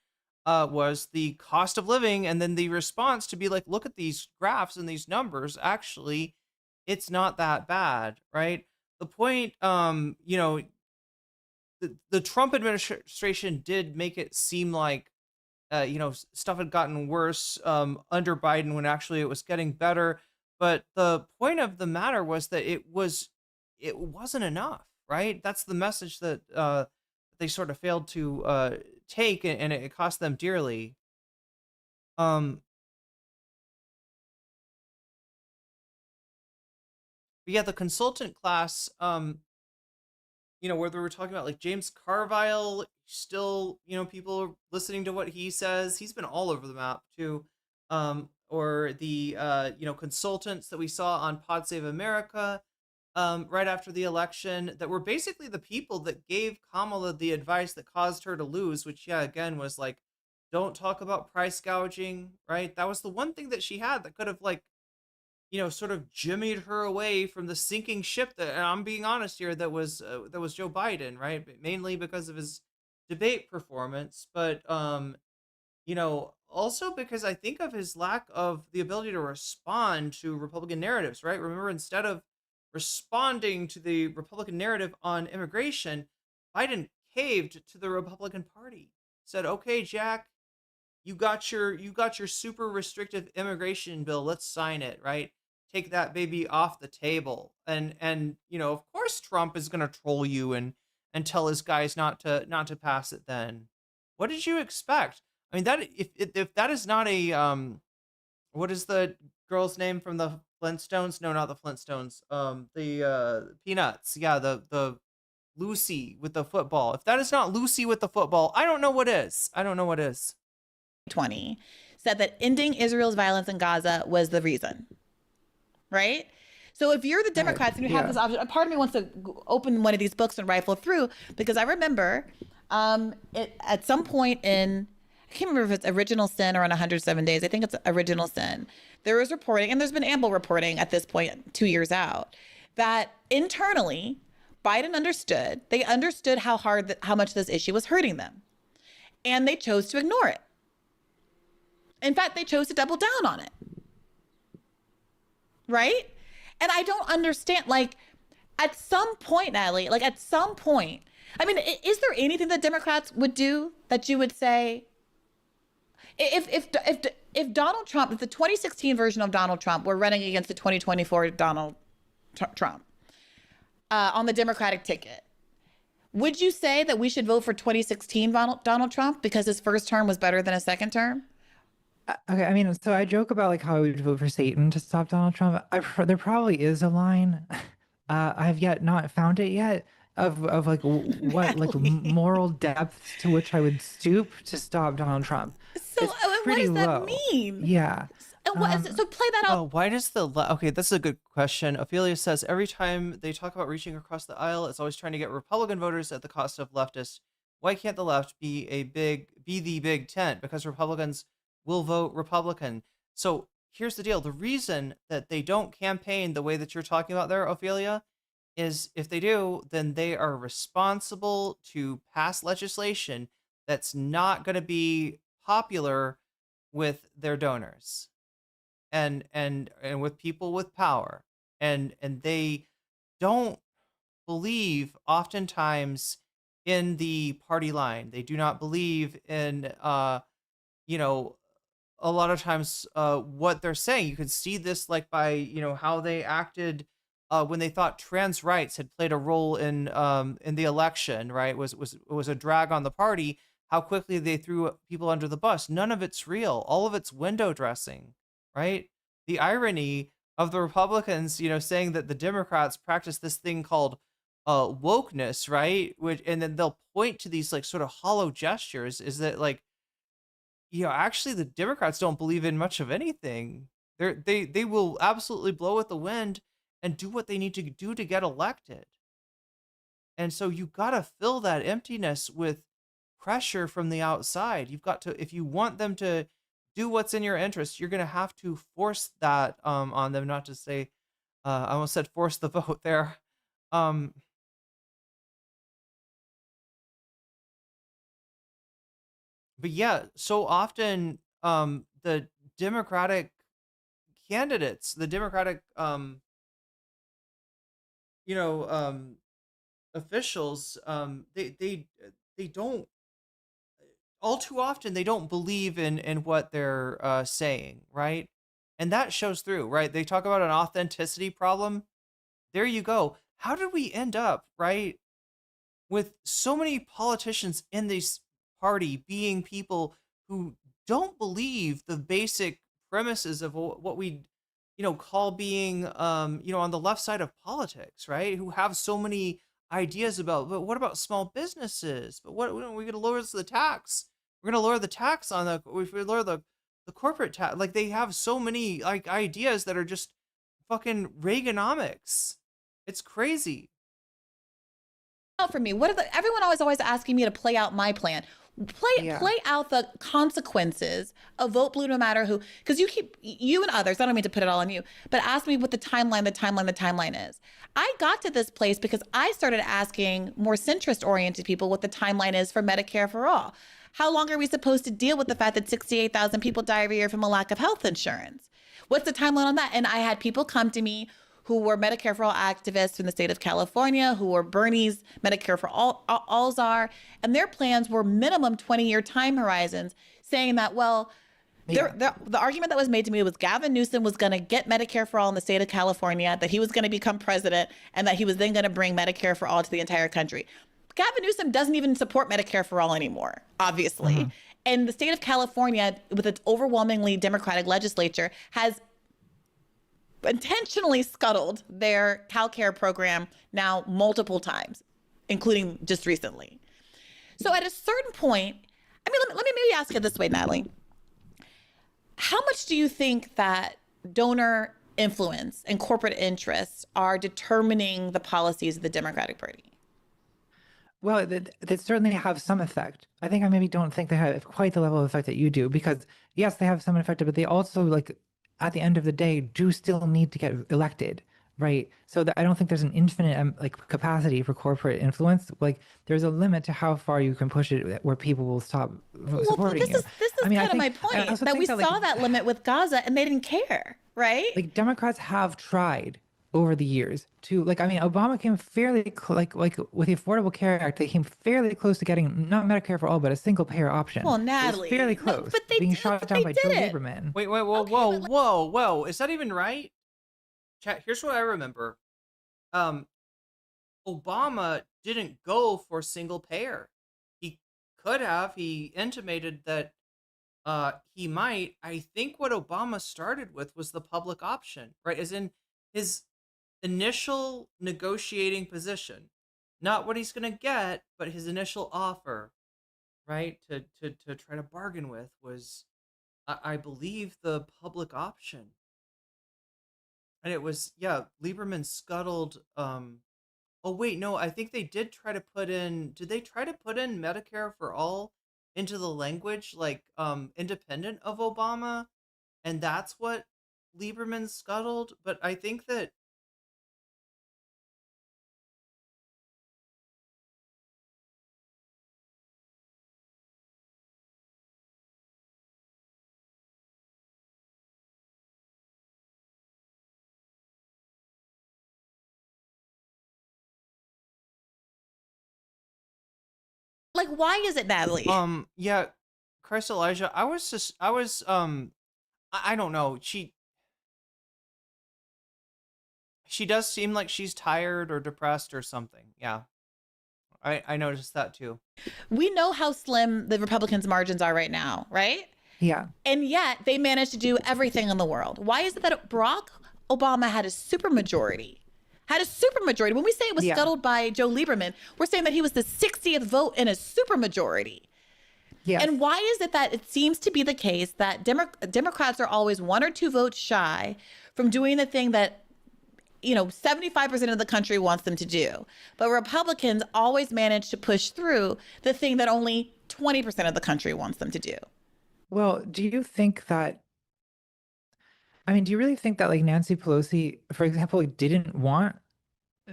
was the cost of living, and then the response to be like, look at these graphs and these numbers. Actually, it's not that bad, right? The point, the Trump administration did make it seem like stuff had gotten worse under Biden when actually it was getting better. But the point of the matter was that it wasn't enough, right? That's the message that they sort of failed to take, and it cost them dearly. But yeah, the consultant class, where they were talking about like James Carville, still, people are listening to what he says. He's been all over the map too. Or the, consultants that we saw on Pod Save America right after the election that were basically the people that gave Kamala the advice that caused her to lose, which, yeah, again, was like, don't talk about price gouging, right? That was the one thing that she had that could have like, sort of jimmied her away from the sinking ship that, and I'm being honest here, that was Joe Biden, right? But mainly because of his debate performance, but also because I think of his lack of the ability to respond to Republican narratives, right? Remember, instead of responding to the Republican narrative on immigration, Biden caved to the Republican Party, said, "Okay, Jack, you got your super restrictive immigration bill. Let's sign it, right? Take that baby off the table." And of course Trump is going to troll you and tell his guys not to pass it then. What did you expect? I mean, that if that is not a what is the girl's name from the Flintstones? No, not the Flintstones. The Peanuts. Yeah, the Lucy with the football. If that is not Lucy with the football, I don't know what is. 2020 said that ending Israel's violence in Gaza was the reason, right? So if you're the Democrats and you have this option, a part of me wants to open one of these books and rifle through, because I remember at some point in, I can't remember if it's Original Sin or on 107 Days. I think it's Original Sin. There was reporting, and there's been ample reporting at this point, 2 years out, that internally Biden understood. They understood how much this issue was hurting them, and they chose to ignore it. In fact, they chose to double down on it. Right? And I don't understand, like, at some point, Natalie, like at some point, I mean, is there anything that Democrats would do that you would say, if Donald Trump, if the 2016 version of Donald Trump were running against the 2024 Donald Trump on the Democratic ticket, would you say that we should vote for 2016 Donald Trump because his first term was better than his second term? Okay, I mean, so I joke about like how I would vote for Satan to stop Donald Trump. There probably is a line. I've yet not found it yet of like what like moral depth to which I would stoop to stop Donald Trump. So what does that mean? Yeah. And what is it? So play that out. Oh, why does okay, that's a good question. Ophelia says every time they talk about reaching across the aisle, it's always trying to get Republican voters at the cost of leftists. Why can't the left be the big tent? Because Republicans will vote Republican. So here's the deal. The reason that they don't campaign the way that you're talking about there, Ophelia, is if they do, then they are responsible to pass legislation that's not going to be popular with their donors and with people with power. And they don't believe oftentimes in the party line. They do not believe in a lot of times what they're saying. You can see this like by how they acted when they thought trans rights had played a role in the election, right? Was a drag on the party. How quickly they threw people under the bus. None of it's real. All of it's window dressing, right? The irony of the Republicans, saying that the Democrats practice this thing called wokeness, right? And then they'll point to these like sort of hollow gestures. Is that like, actually the Democrats don't believe in much of anything. They will absolutely blow with the wind and do what they need to do to get elected. And so you got to fill that emptiness with pressure from the outside. You've got to, if you want them to do what's in your interest, you're going to have to force that on them, not to say, I almost said force the vote there. But yeah, so often the Democratic candidates, the Democratic officials, they don't, all too often they don't believe in what they're saying, right? And that shows through, right? They talk about an authenticity problem. There you go. How did we end up, right, with so many politicians in this party being people who don't believe the basic premises of what we call being on the left side of politics, right? Who have so many ideas about, but what about small businesses? But what, we're going to lower the tax. We're going to lower the tax on if we lower the corporate tax. Like they have so many like ideas that are just fucking Reaganomics. It's crazy. For me, everyone always asking me to play out my plan. Play out the consequences of vote blue no matter who, because you and others, I don't mean to put it all on you, but ask me what the timeline is. I got to this place because I started asking more centrist oriented people what the timeline is for Medicare for all. How long are we supposed to deal with the fact that 68,000 people die every year from a lack of health insurance? What's the timeline on that? And I had people come to me who were Medicare for All activists in the state of California, who were Bernie's Medicare for All czar, and their plans were minimum 20-year time horizons, saying that, well, the argument that was made to me was Gavin Newsom was going to get Medicare for All in the state of California, that he was going to become president, and that he was then going to bring Medicare for All to the entire country. Gavin Newsom doesn't even support Medicare for All anymore, obviously. Mm-hmm. And the state of California, with its overwhelmingly Democratic legislature, has intentionally scuttled their CalCare program now multiple times, including just recently. So at a certain point, I mean, let me maybe ask it this way, Natalie. How much do you think that donor influence and corporate interests are determining the policies of the Democratic Party? Well, they certainly have some effect. I think I maybe don't think they have quite the level of effect that you do, because yes, they have some effect, but they also, like, at the end of the day, do still need to get elected, right? So I don't think there's an infinite capacity for corporate influence. Like, there's a limit to how far you can push it where people will stop supporting you. This is kind of my point, that we saw that limit with Gaza and they didn't care, right? Like, Democrats have tried over the years to like, I mean, Obama came fairly like with the Affordable Care Act, they came fairly close to getting not Medicare for all, but a single payer option. Well, It was Natalie, fairly no, close. but they being did- shot but down they by did Joe it. Lieberman. Wait, whoa. Is that even right? Chat, here's what I remember. Obama didn't go for single payer. He could have. He intimated that he might. I think what Obama started with was the public option, right? As in his initial negotiating position. Not what he's going to get, but his initial offer, right? To try to bargain with was, I believe, the public option. And it was, yeah, Lieberman scuttled. Oh, wait, no, I think they did try to put in. Did they try to put in Medicare for all into the language, like, independent of Obama? And that's what Lieberman scuttled. But I think that. Like, why is it, Natalie? Yeah, Christ Elijah, I don't know. She does seem like she's tired or depressed or something. Yeah. I noticed that too. We know how slim the Republicans' margins are right now, right? Yeah. And yet they managed to do everything in the world. Why is it that Barack Obama had a supermajority? When we say it was scuttled by Joe Lieberman, we're saying that he was the 60th vote in a supermajority. Yes. And why is it that it seems to be the case that Democrats are always 1 or 2 votes shy from doing the thing that 75% of the country wants them to do, but Republicans always manage to push through the thing that only 20% of the country wants them to do? Well, do you think that, I mean, do you really think that like Nancy Pelosi, for example, didn't want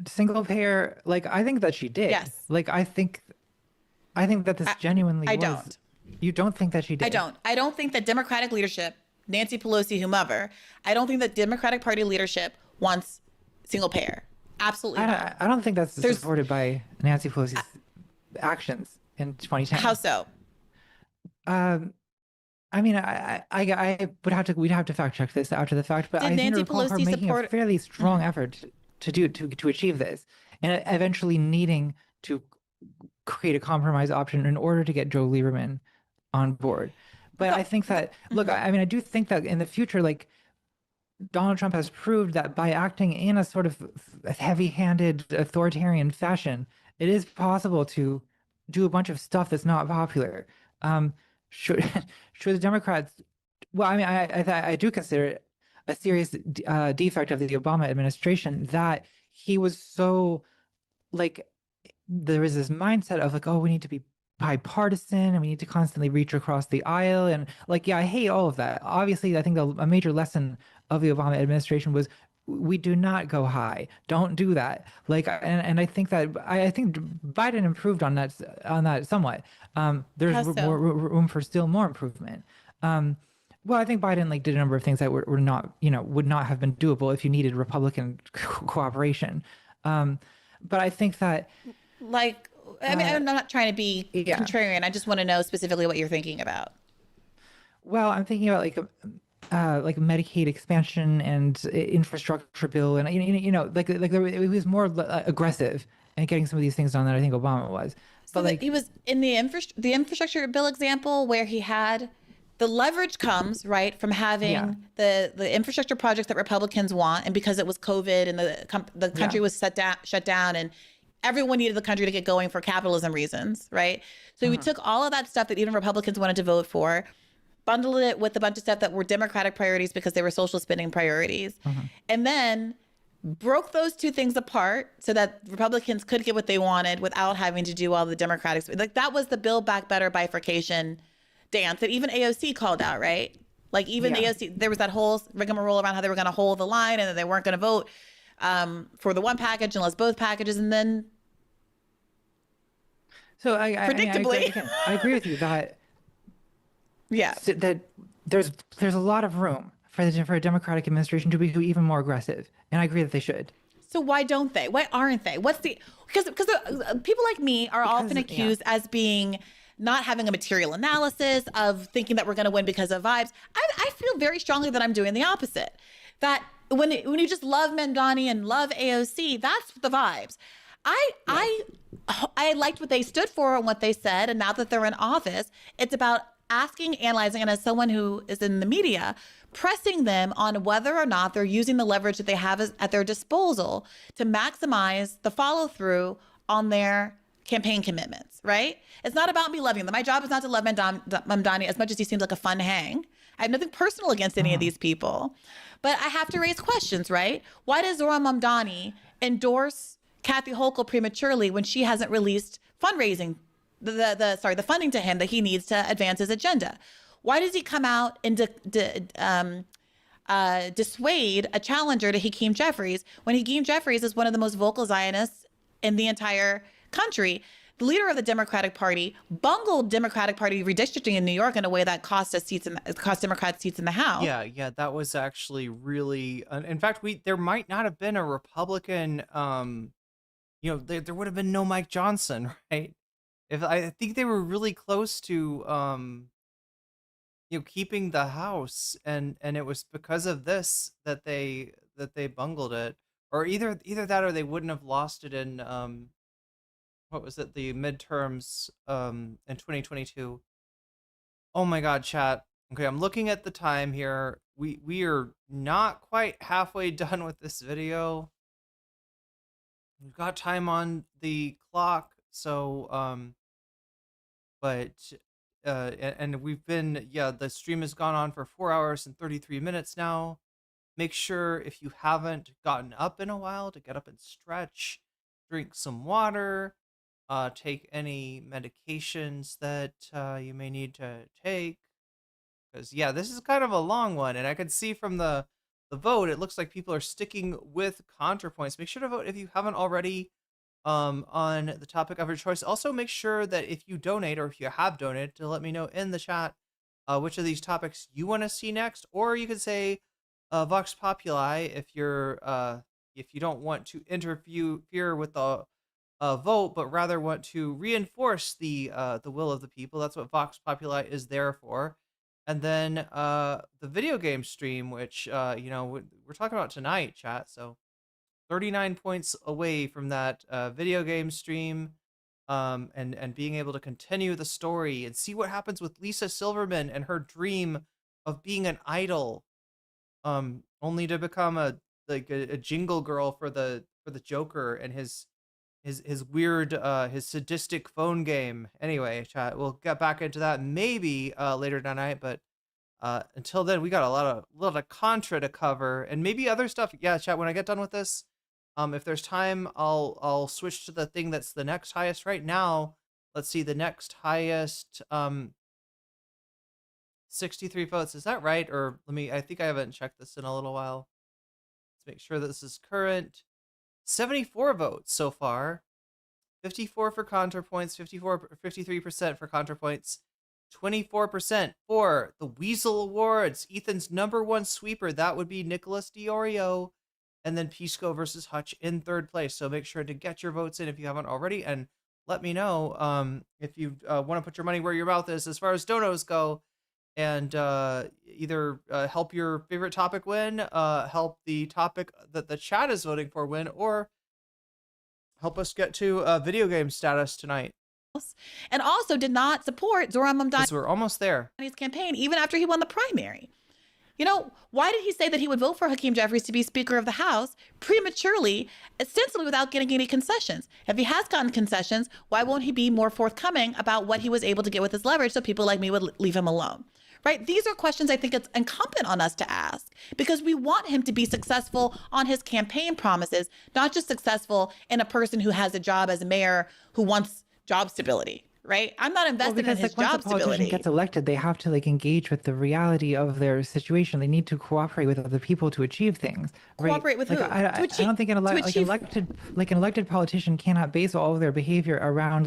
single payer? Like, I think that she did. Yes. Like, I think that this genuinely I was. don't. You don't think that she did? I don't think that Democratic leadership, Nancy Pelosi, whomever, I don't think that Democratic Party leadership wants single payer. Absolutely not. I don't think that's supported by Nancy Pelosi's actions in 2010. How so? I mean, we'd have to fact check this after the fact, but Did I Nancy seem to recall her Pelosi making support- a fairly strong effort to achieve this, and eventually needing to create a compromise option in order to get Joe Lieberman on board. But I think that, look, I mean, I do think that in the future, like, Donald Trump has proved that by acting in a sort of heavy-handed authoritarian fashion, it is possible to do a bunch of stuff that's not popular. Should the Democrats? Well, I mean, I do consider it a serious defect of the Obama administration that he was so, like, there was this mindset of like, oh, we need to be bipartisan and we need to constantly reach across the aisle, and like, yeah, I hate all of that. Obviously, I think a major lesson of the Obama administration was we do not go high. Don't do that. Like, and I think that I think Biden improved on that somewhat. There's more room for still more improvement. Well, I think Biden like did a number of things that were not, would not have been doable if you needed Republican cooperation. But I think that, like, I mean, I'm not trying to be contrarian. I just want to know specifically what you're thinking about. Well, I'm thinking about like Medicaid expansion and infrastructure bill, and it was more aggressive in getting some of these things done than I think Obama was. So but he was in the infrastructure bill example where he had the leverage comes right from having the infrastructure projects that Republicans want, and because it was COVID and the country was shut down and everyone needed the country to get going for capitalism reasons, right? So we took all of that stuff that even Republicans wanted to vote for, bundled it with a bunch of stuff that were Democratic priorities because they were social spending priorities, and then broke those two things apart so that Republicans could get what they wanted without having to do all the Democratic. Like, that was the Build Back Better bifurcation dance that even AOC called out, right? Like, even AOC, there was that whole rigmarole around how they were going to hold the line and that they weren't going to vote for the one package unless both packages, and then so predictably, I agree with you that that there's a lot of room for a Democratic administration to be even more aggressive. And I agree that they should. So why don't they? Why aren't they? What's the because people like me are often accused as being not having a material analysis, of thinking that we're going to win because of vibes. I feel very strongly that I'm doing the opposite. That when you just love Mamdani and love AOC, that's the vibes. I liked what they stood for and what they said, and now that they're in office, it's about asking, analyzing, and as someone who is in the media, pressing them on whether or not they're using the leverage that they have at their disposal to maximize the follow through on their campaign commitments, right? It's not about me loving them. My job is not to love Mamdani as much as he seems like a fun hang. I have nothing personal against any of these people, but I have to raise questions, right? Why does Zohran Mamdani endorse Kathy Hochul prematurely when she hasn't released fundraising, the funding to him that he needs to advance his agenda? Why does he come out and dissuade a challenger to Hakeem Jeffries when Hakeem Jeffries is one of the most vocal Zionists in the entire country? The leader of the Democratic Party bungled Democratic Party redistricting in New York in a way that cost Democrats seats in the House. Yeah, that was actually really. In fact, there might not have been a Republican. There would have been no Mike Johnson, right? If I think they were really close to, keeping the House, and it was because of this that they bungled it, or either that or they wouldn't have lost it in what was it, the midterms in 2022. Oh my God, chat. Okay, I'm looking at the time here. We are not quite halfway done with this video. We've got time on the clock, so and we've been, the stream has gone on for 4 hours and 33 minutes now. Make sure, if you haven't gotten up in a while, to get up and stretch, drink some water, take any medications that you may need to take, because this is kind of a long one, and I could see from the vote, it looks like people are sticking with Contrapoints. Make sure to vote if you haven't already on the topic of your choice. Also, make sure that if you donate, or if you have donated, to let me know in the chat which of these topics you want to see next, or you could say Vox Populi if you don't want to interfere with the vote, but rather want to reinforce the will of the people. That's what Vox Populi is there for. And then the video game stream, which we're talking about tonight, chat. So 39 points away from that video game stream, and being able to continue the story and see what happens with Lisa Silverman and her dream of being an idol, only to become a jingle girl for the Joker and his weird his sadistic phone game. Anyway, chat, we'll get back into that maybe later tonight, but until then, we got a lot of Contra to cover, and maybe other stuff. Yeah, chat, when I get done with this, if there's time, I'll switch to the thing that's the next highest right now. Let's see, the next highest 63 votes. Is that right? Or I think I haven't checked this in a little while. Let's make sure that this is current. 74 votes so far. 54 for Contrapoints, 53% for Contrapoints, 24% for the Weasel Awards. Ethan's #1 sweeper, that would be Nicholas Diorio, and then Pisco versus Hutch in third place. So make sure to get your votes in if you haven't already, and let me know if you want to put your money where your mouth is as far as donos go, and either help your favorite topic win, help the topic that the chat is voting for win, or help us get to video game status tonight. And also did not support Zohran Mamdani's we're almost there. Campaign, even after he won the primary. Why did he say that he would vote for Hakeem Jeffries to be Speaker of the House prematurely, ostensibly without getting any concessions? If he has gotten concessions, why won't he be more forthcoming about what he was able to get with his leverage so people like me would leave him alone? Right? These are questions I think it's incumbent on us to ask, because we want him to be successful on his campaign promises, not just successful in a person who has a job as a mayor who wants job stability, right? I'm not invested in his job once a politician stability. gets elected, they have to engage with the reality of their situation. They need to cooperate with other people to achieve things. Cooperate with who? I don't think an elected politician cannot base all of their behavior around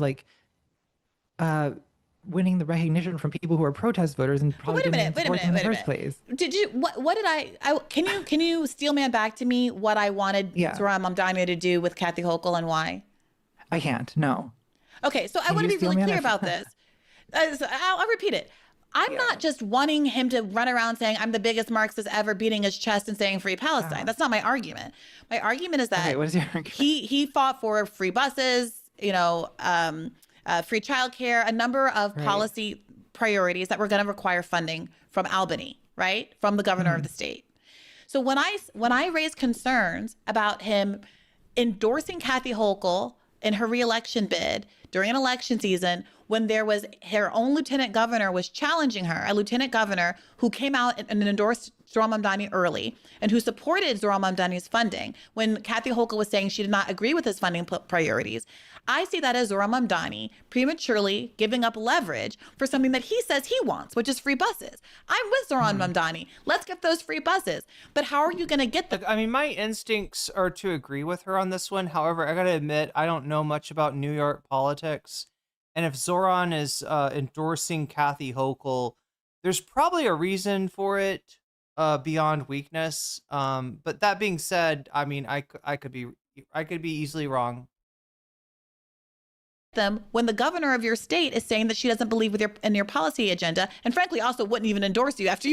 winning the recognition from people who are protest voters and probably Wait a didn't minute, support them in the first place. Did you, what did I can you steel man back to me what I wanted Zoran Mamdani to do with Kathy Hochul and why? I can't, no. Okay, so I want to be really clear about this. I'll repeat it. I'm not just wanting him to run around saying I'm the biggest Marxist ever, beating his chest and saying free Palestine. That's not my argument. My argument is that what is your argument? he fought for free buses, free childcare, a number of policy priorities that were going to require funding from Albany, right? From the governor of the state. So when I raised concerns about him endorsing Kathy Hochul in her reelection bid during an election season, when there was her own lieutenant governor was challenging her, a lieutenant governor who came out and endorsed Zoran Mamdani early and who supported Zoran Mamdani's funding, when Kathy Hochul was saying she did not agree with his funding priorities, I see that as Zoran Mamdani prematurely giving up leverage for something that he says he wants, which is free buses. I'm with Zoran Mamdani. Let's get those free buses. But how are you going to get them? I mean, my instincts are to agree with her on this one. However, I got to admit, I don't know much about New York politics. And if Zoran is endorsing Kathy Hochul, there's probably a reason for it beyond weakness. But that being said, I mean, I could be easily wrong. Them when the governor of your state is saying that she doesn't believe in your policy agenda, and frankly also wouldn't even endorse you after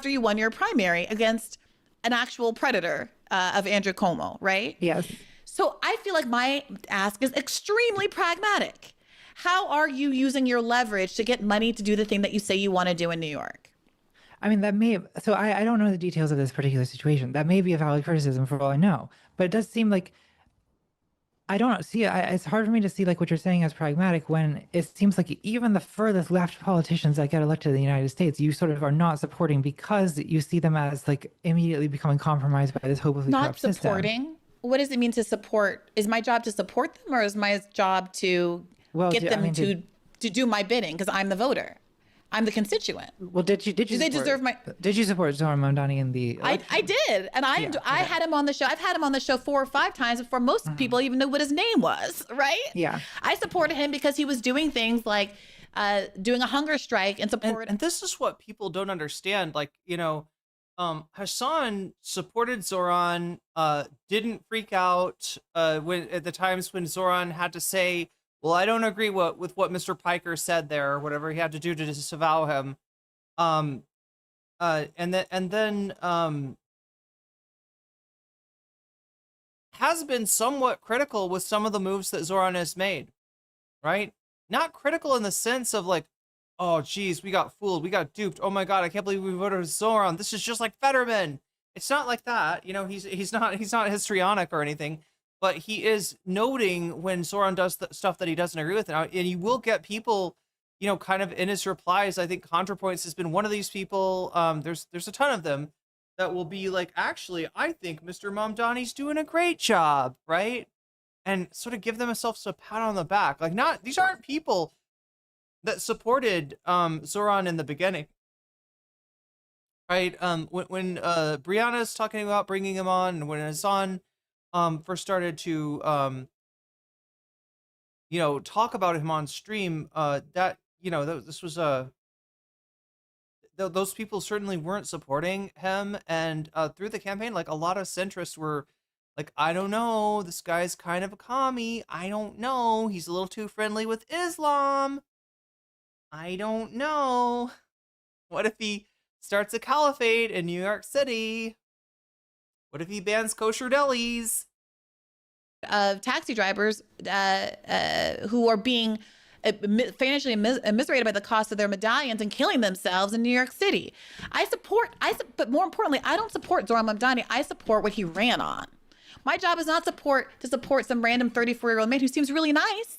you won your primary against an actual predator of Andrew Cuomo, right? Yes. So I feel like my ask is extremely pragmatic. How are you using your leverage to get money to do the thing that you say you want to do in New York? I mean, I don't know the details of this particular situation. That may be a valid criticism for all I know, but it does seem like it's hard for me to see like what you're saying as pragmatic when it seems like even the furthest left politicians that get elected in the United States, you sort of are not supporting because you see them as like immediately becoming compromised by this hopelessly corrupt system. Not supporting? What does it mean to support? Is my job to support them, or is my job to get them to do my bidding because I'm the voter? I'm the constituent. Well, did you support Zoran Mamdani in the election? I did, and I had him on the show. I've had him on the show 4 or 5 times before most people even knew what his name was, right? Yeah. I supported him because he was doing things like doing a hunger strike and support. And this is what people don't understand. Like, Hasan supported Zoran, didn't freak out when at the times when Zoran had to say, well, I don't agree with what Mr. Piker said there, or whatever he had to do to disavow him. And then has been somewhat critical with some of the moves that Zoran has made, right? Not critical in the sense of like, oh, geez, we got fooled, we got duped. Oh my God, I can't believe we voted for Zoran. This is just like Fetterman. It's not like that. He's not histrionic or anything. But he is noting when Zoran does the stuff that he doesn't agree with. And you will get people, kind of in his replies. I think Contrapoints has been one of these people. There's a ton of them that will be like, actually, I think Mr. Mamdani's doing a great job, right? And sort of give themselves a pat on the back. Like, these aren't people that supported Zoran in the beginning, right? When Brianna is talking about bringing him on, and when Hasan first started to talk about him on stream, this was those people certainly weren't supporting him, and through the campaign, like a lot of centrists were like, I don't know, this guy's kind of a commie, I don't know, he's a little too friendly with Islam, I don't know, what if he starts a caliphate in New York City? What if he bans kosher delis? Taxi drivers who are being financially immiserated by the cost of their medallions and killing themselves in New York City. But more importantly, I don't support Zoran Mamdani. I support what he ran on. My job is not to support some random 34-year-old man who seems really nice.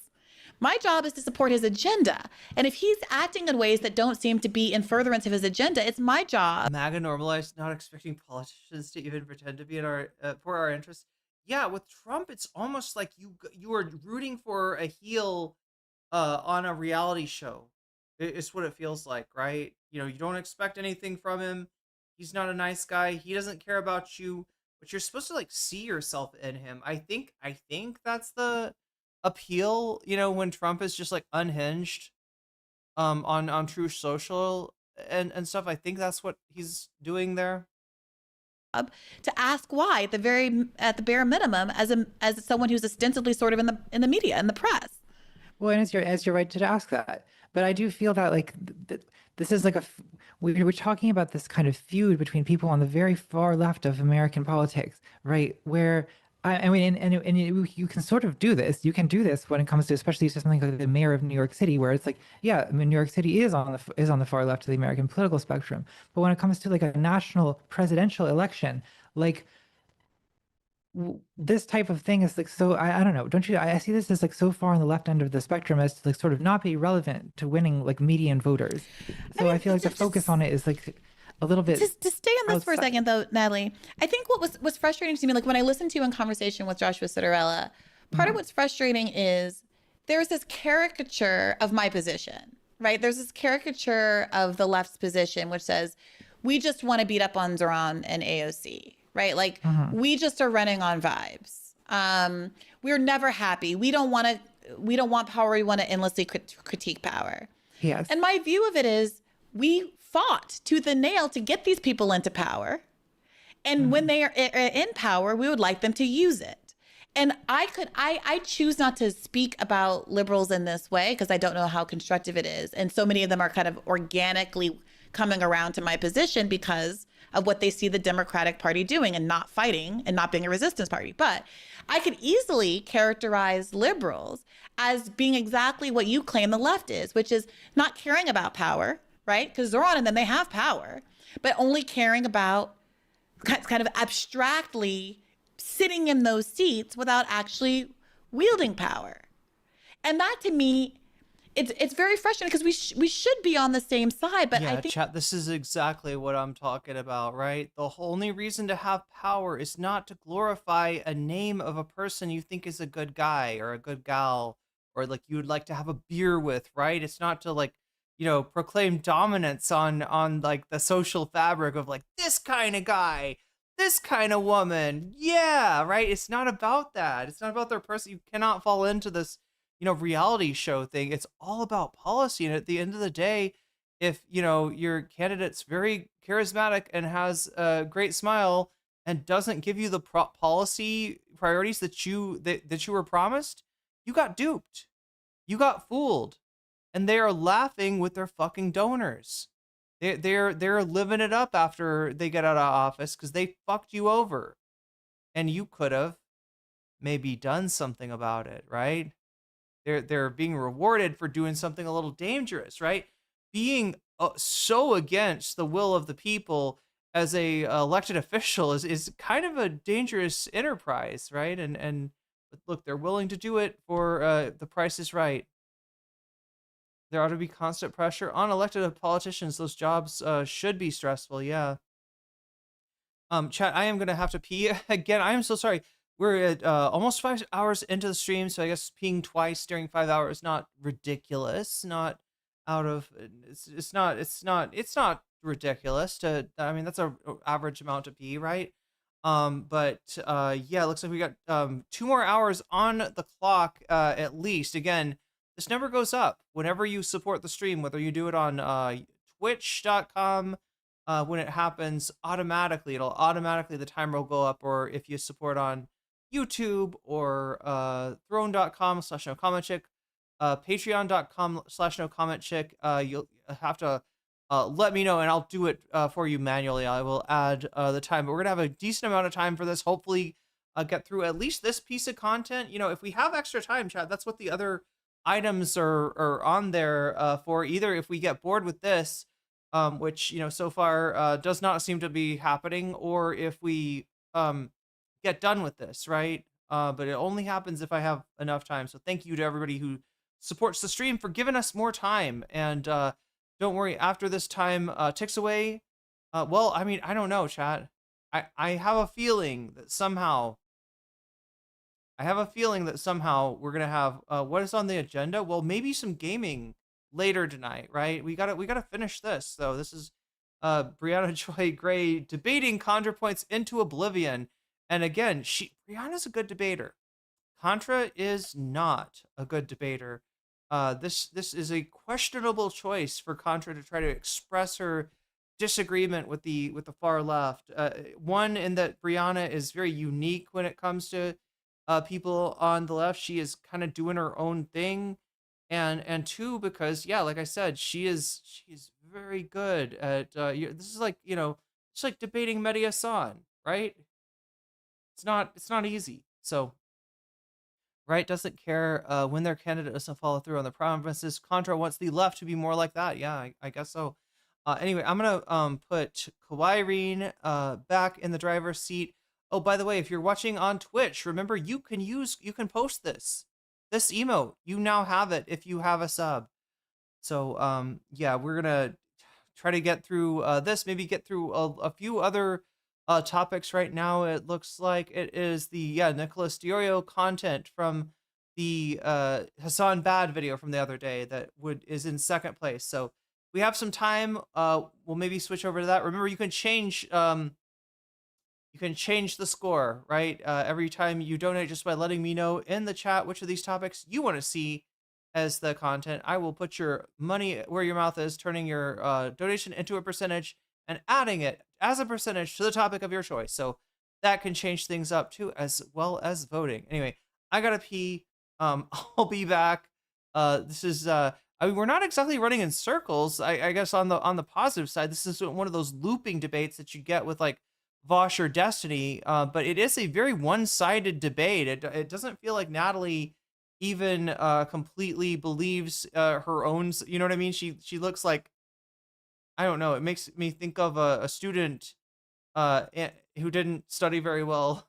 My job is to support his agenda. And if he's acting in ways that don't seem to be in furtherance of his agenda, it's my job. MAGA normalized not expecting politicians to even pretend to be in our for our interests. Yeah, with Trump, it's almost like you are rooting for a heel on a reality show. It's what it feels like, right? You don't expect anything from him. He's not a nice guy. He doesn't care about you, but you're supposed to like see yourself in him. I think that's the appeal, when Trump is just like unhinged, on True Social and stuff. I think that's what he's doing there. To ask why at the bare minimum as someone who's ostensibly sort of in the media and the press. Well, and it's your right to ask that. But I do feel that like this is like we're talking about this kind of feud between people on the very far left of American politics, right? Where I mean, and you can sort of do this. You can do this when it comes to, especially to something like the mayor of New York City, where it's like, yeah, I mean, New York City is on the far left of the American political spectrum. But when it comes to like a national presidential election, like this type of thing is like, so I don't know, don't you? I see this as like so far on the left end of the spectrum as to like sort of not be relevant to winning like median voters. So I feel like the focus on it is like a little bit. To stay on this for a second, though, Natalie, I think what was frustrating to me, like when I listened to you in conversation with Joshua Citarella, part of what's frustrating is there's this caricature of my position, right? There's this caricature of the left's position, which says we just want to beat up on Zoran and AOC, right? Like we just are running on vibes. We're never happy. We don't want power. We want to endlessly critique power. Yes. And my view of it is we fought tooth and nail to get these people into power. And when they are in power, we would like them to use it. And I choose not to speak about liberals in this way because I don't know how constructive it is. And so many of them are kind of organically coming around to my position because of what they see the Democratic Party doing and not fighting and not being a resistance party. But I could easily characterize liberals as being exactly what you claim the left is, which is not caring about power, right? Because Zoran and them, they have power, but only caring about kind of abstractly sitting in those seats without actually wielding power. And that to me, it's very frustrating because we should be on the same side, but Yeah, I think chat, this is exactly what I'm talking about, right? The only reason to have power is not to glorify a name of a person you think is a good guy or a good gal, or like you would like to have a beer with, right? It's not to like, proclaim dominance on like the social fabric of like this kind of guy, this kind of woman. Yeah, right? It's not about that. It's not about their person. You cannot fall into this reality show thing. It's all about policy. And at the end of the day, if, your candidate's very charismatic and has a great smile and doesn't give you the policy priorities that you were promised, you got duped. You got fooled. And they are laughing with their fucking donors. They're living it up after they get out of office because they fucked you over. And you could have maybe done something about it, right? They're being rewarded for doing something a little dangerous, right? Being so against the will of the people as a elected official is kind of a dangerous enterprise, right? And look, they're willing to do it for the price is right. There ought to be constant pressure on elected politicians. Those jobs should be stressful, yeah. Chat, I am gonna have to pee again. I am so sorry. We're at almost 5 hours into the stream, so I guess peeing twice during 5 hours not ridiculous, not out of it's not ridiculous to, I mean, that's a average amount to pee, right? But yeah, it looks like we got 2 more hours on the clock at least. Again, this number goes up whenever you support the stream, whether you do it on twitch.com. When it happens automatically, the timer will go up, or if you support on YouTube or throne.com/nocommentchick, patreon.com/nocommentchick, you'll have to let me know and I'll do it for you manually. I will add the time, but we're gonna have a decent amount of time for this. Hopefully get through at least this piece of content. If we have extra time, chat, that's what the other items are on there for. Either if we get bored with this, which so far does not seem to be happening, or if we get done with this, right? But it only happens if I have enough time. So thank you to everybody who supports the stream for giving us more time. And don't worry, after this time ticks away, well, I mean, I don't know, chat. I have a feeling that somehow we're gonna have what is on the agenda. Well, maybe some gaming later tonight, right? We gotta finish this though. This is Brianna Joy Gray debating Contrapoints into oblivion. And again, Brianna's a good debater. Contra is not a good debater. this is a questionable choice for Contra to try to express her disagreement with the far left. One, in that Briana is very unique when it comes to people on the left. She is kind of doing her own thing, and two, because yeah, like I said, she's very good at this is like, it's like debating Mehdi Hasan, right? It's not easy. So right doesn't care when their candidate doesn't follow through on the promises. Contra wants the left to be more like that. Yeah, I guess so. Anyway, I'm gonna put Irene back in the driver's seat. Oh, by the way, if you're watching on Twitch, remember you can post this emote. You now have it if you have a sub. So yeah, we're gonna try to get through this. Maybe get through a few other topics right now. It looks like it is the Nicholas Diorio content from the Hasan Bad video from the other day that is in second place. So we have some time. We'll maybe switch over to that. Remember, you can change the score, right? Every time you donate, just by letting me know in the chat which of these topics you want to see as the content. I will put your money where your mouth is, turning your donation into a percentage and adding it as a percentage to the topic of your choice. So that can change things up too, as well as voting. Anyway, I gotta pee. I'll be back. This is I mean, we're not exactly running in circles. I guess on the positive side, this is one of those looping debates that you get with like Vosh or Destiny. But it is a very one-sided debate. It doesn't feel like Natalie even completely believes her own. You know what I mean? She looks like, I don't know. It makes me think of a student who didn't study very well,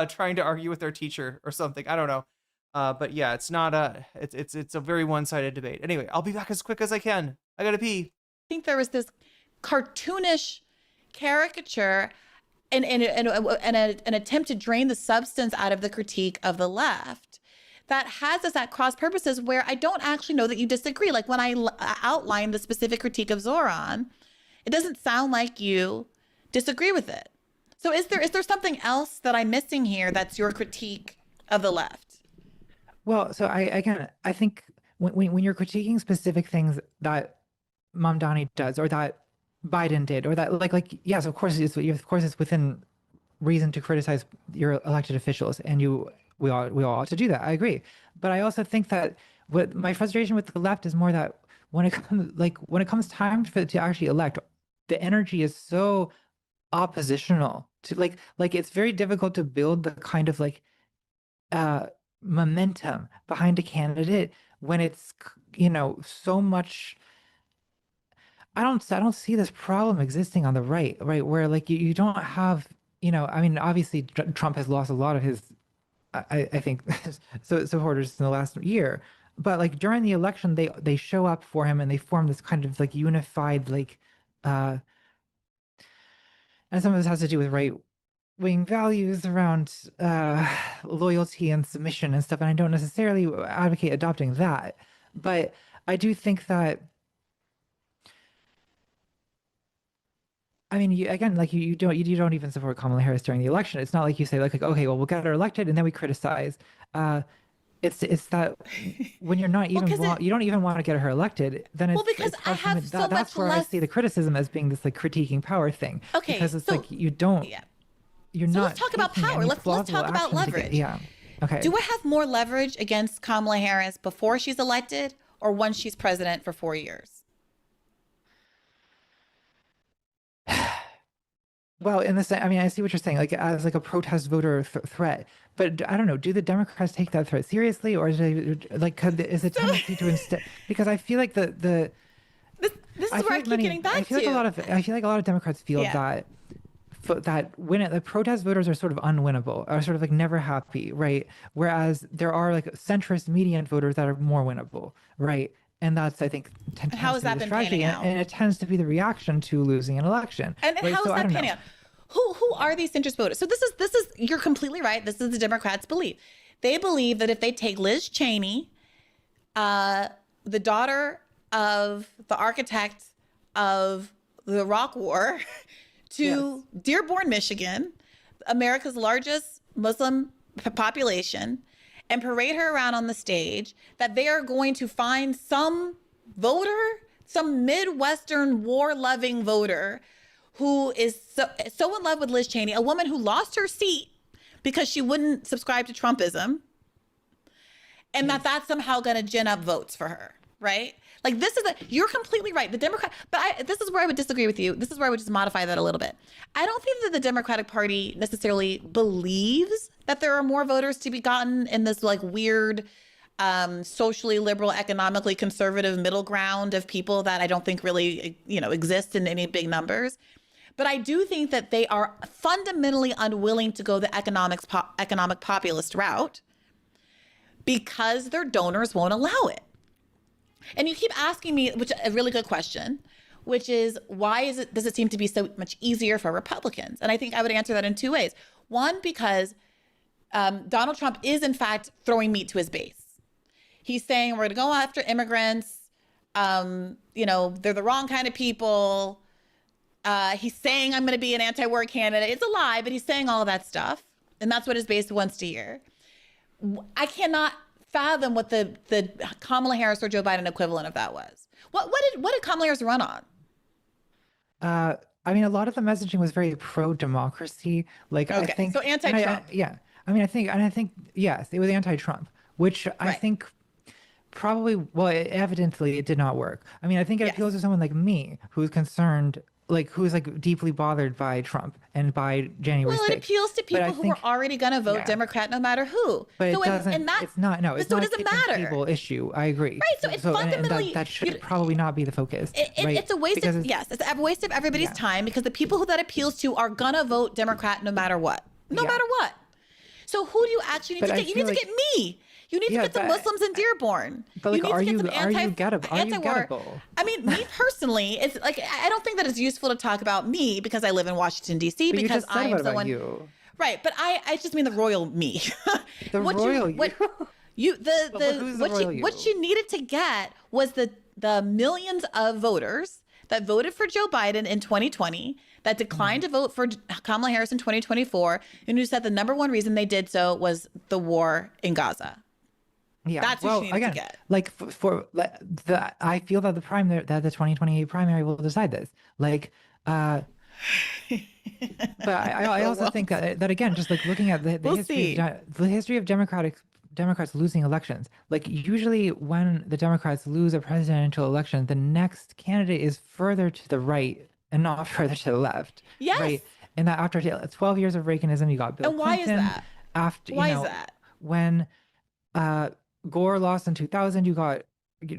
trying to argue with their teacher or something. I don't know. But yeah, it's not it's a very one-sided debate. Anyway, I'll be back as quick as I can. I gotta pee. I think there was this cartoonish caricature and an attempt to drain the substance out of the critique of the left that has us at cross purposes where I don't actually know that you disagree. Like when I outlined the specific critique of Zoran, it doesn't sound like you disagree with it. So is there something else that I'm missing here that's your critique of the left? Well, so I think when you're critiquing specific things that Mamdani does or that Biden did or that like yes, of course it's within reason to criticize your elected officials, and we all ought to do that. I agree, but I also think that what my frustration with the left is more that when it comes time to actually elect, the energy is so oppositional to like it's very difficult to build the kind of like momentum behind a candidate when it's so much. I don't see this problem existing on the right where like you don't have I mean obviously Trump has lost a lot of his I think supporters in the last year, but like during the election they show up for him and they form this kind of like unified like and some of this has to do with right-wing values around loyalty and submission and stuff, and I don't necessarily advocate adopting that, but I do think that I mean, you don't even support Kamala Harris during the election. It's not like you say like okay, well we'll get her elected and then we criticize. It's that when you're not even you don't even want to get her elected, then that's where I see the criticism as being this like critiquing power thing. Okay, because it's like you don't. Yeah. You're not. Let's talk about power. Let's talk about leverage. Yeah. Okay. Do I have more leverage against Kamala Harris before she's elected or once she's president for 4 years? Well, in this, I mean, I see what you're saying, like as like a protest voter threat, but I don't know. Do the Democrats take that threat seriously, or is it like is it tendency to instead? Because I feel like this is where I keep getting back to. I feel like a lot of Democrats feel that when the protest voters are sort of unwinnable, are sort of like never happy, right? Whereas there are like centrist median voters that are more winnable, right? And that's, I think, how has that been panning out? And it tends to be the reaction to losing an election. And right? How is that panning out? Who are these centrist voters? So this is you're completely right. This is the Democrats' belief. They believe that if they take Liz Cheney, the daughter of the architect of the Iraq War, to Dearborn, Michigan, America's largest Muslim population, and parade her around on the stage, that they are going to find some voter, some Midwestern war-loving voter who is so in love with Liz Cheney, a woman who lost her seat because she wouldn't subscribe to Trumpism, and that's somehow going to gin up votes for her, right? Like, you're completely right. The Democrat, but this is where I would disagree with you. This is where I would just modify that a little bit. I don't think that the Democratic Party necessarily believes that there are more voters to be gotten in this like weird, socially liberal, economically conservative middle ground of people that I don't think really, exist in any big numbers. But I do think that they are fundamentally unwilling to go the economic populist route because their donors won't allow it. And you keep asking me, which is a really good question, which is why does it seem to be so much easier for Republicans? And I think I would answer that in two ways. One, because Donald Trump is in fact throwing meat to his base. He's saying we're going to go after immigrants. They're the wrong kind of people. He's saying I'm going to be an anti-war candidate. It's a lie, but he's saying all of that stuff. And that's what his base wants to hear. I cannot fathom what the Kamala Harris or Joe Biden equivalent of that was. What did Kamala Harris run on? I mean, a lot of the messaging was very pro-democracy. Like, okay. I think so anti-Trump. I think yes, it was anti-Trump, which I think probably, evidently it did not work. I mean, I think it appeals to someone like me who's concerned, like who's like deeply bothered by Trump and by January 6th. Well, it appeals to people who are already going to vote Democrat no matter who. But so it doesn't. It's not. No, it's so not it doesn't a kitchen matter. table issue. I agree. Right. So it's fundamentally that should probably not be the focus. It's a waste of it's a waste of everybody's time because the people who that appeals to are gonna vote Democrat no matter what. No matter what. So who do you actually need to get? You need to get me. You need to get the Muslims in Dearborn. But like, are you gettable? I mean, me personally, it's like I don't think that it's useful to talk about me because I live in Washington D.C. But because I am someone. Right, but I just mean the royal me. The royal you. What you needed to get was the millions of voters that voted for Joe Biden in 2020, that declined to vote for Kamala Harris in 2024, and who said the number one reason they did so was the war in Gaza. Yeah, that's what you need to get. Like I feel that the 2028 primary will decide this. Like, but I also think that again, just like looking at the history of Democrats losing elections, like usually when the Democrats lose a presidential election, the next candidate is further to the right and not further to the left. Yes. Right. And that after 12 years of Reaganism, you got Bill Clinton. And why is that? Why is that? When Gore lost in 2000, you got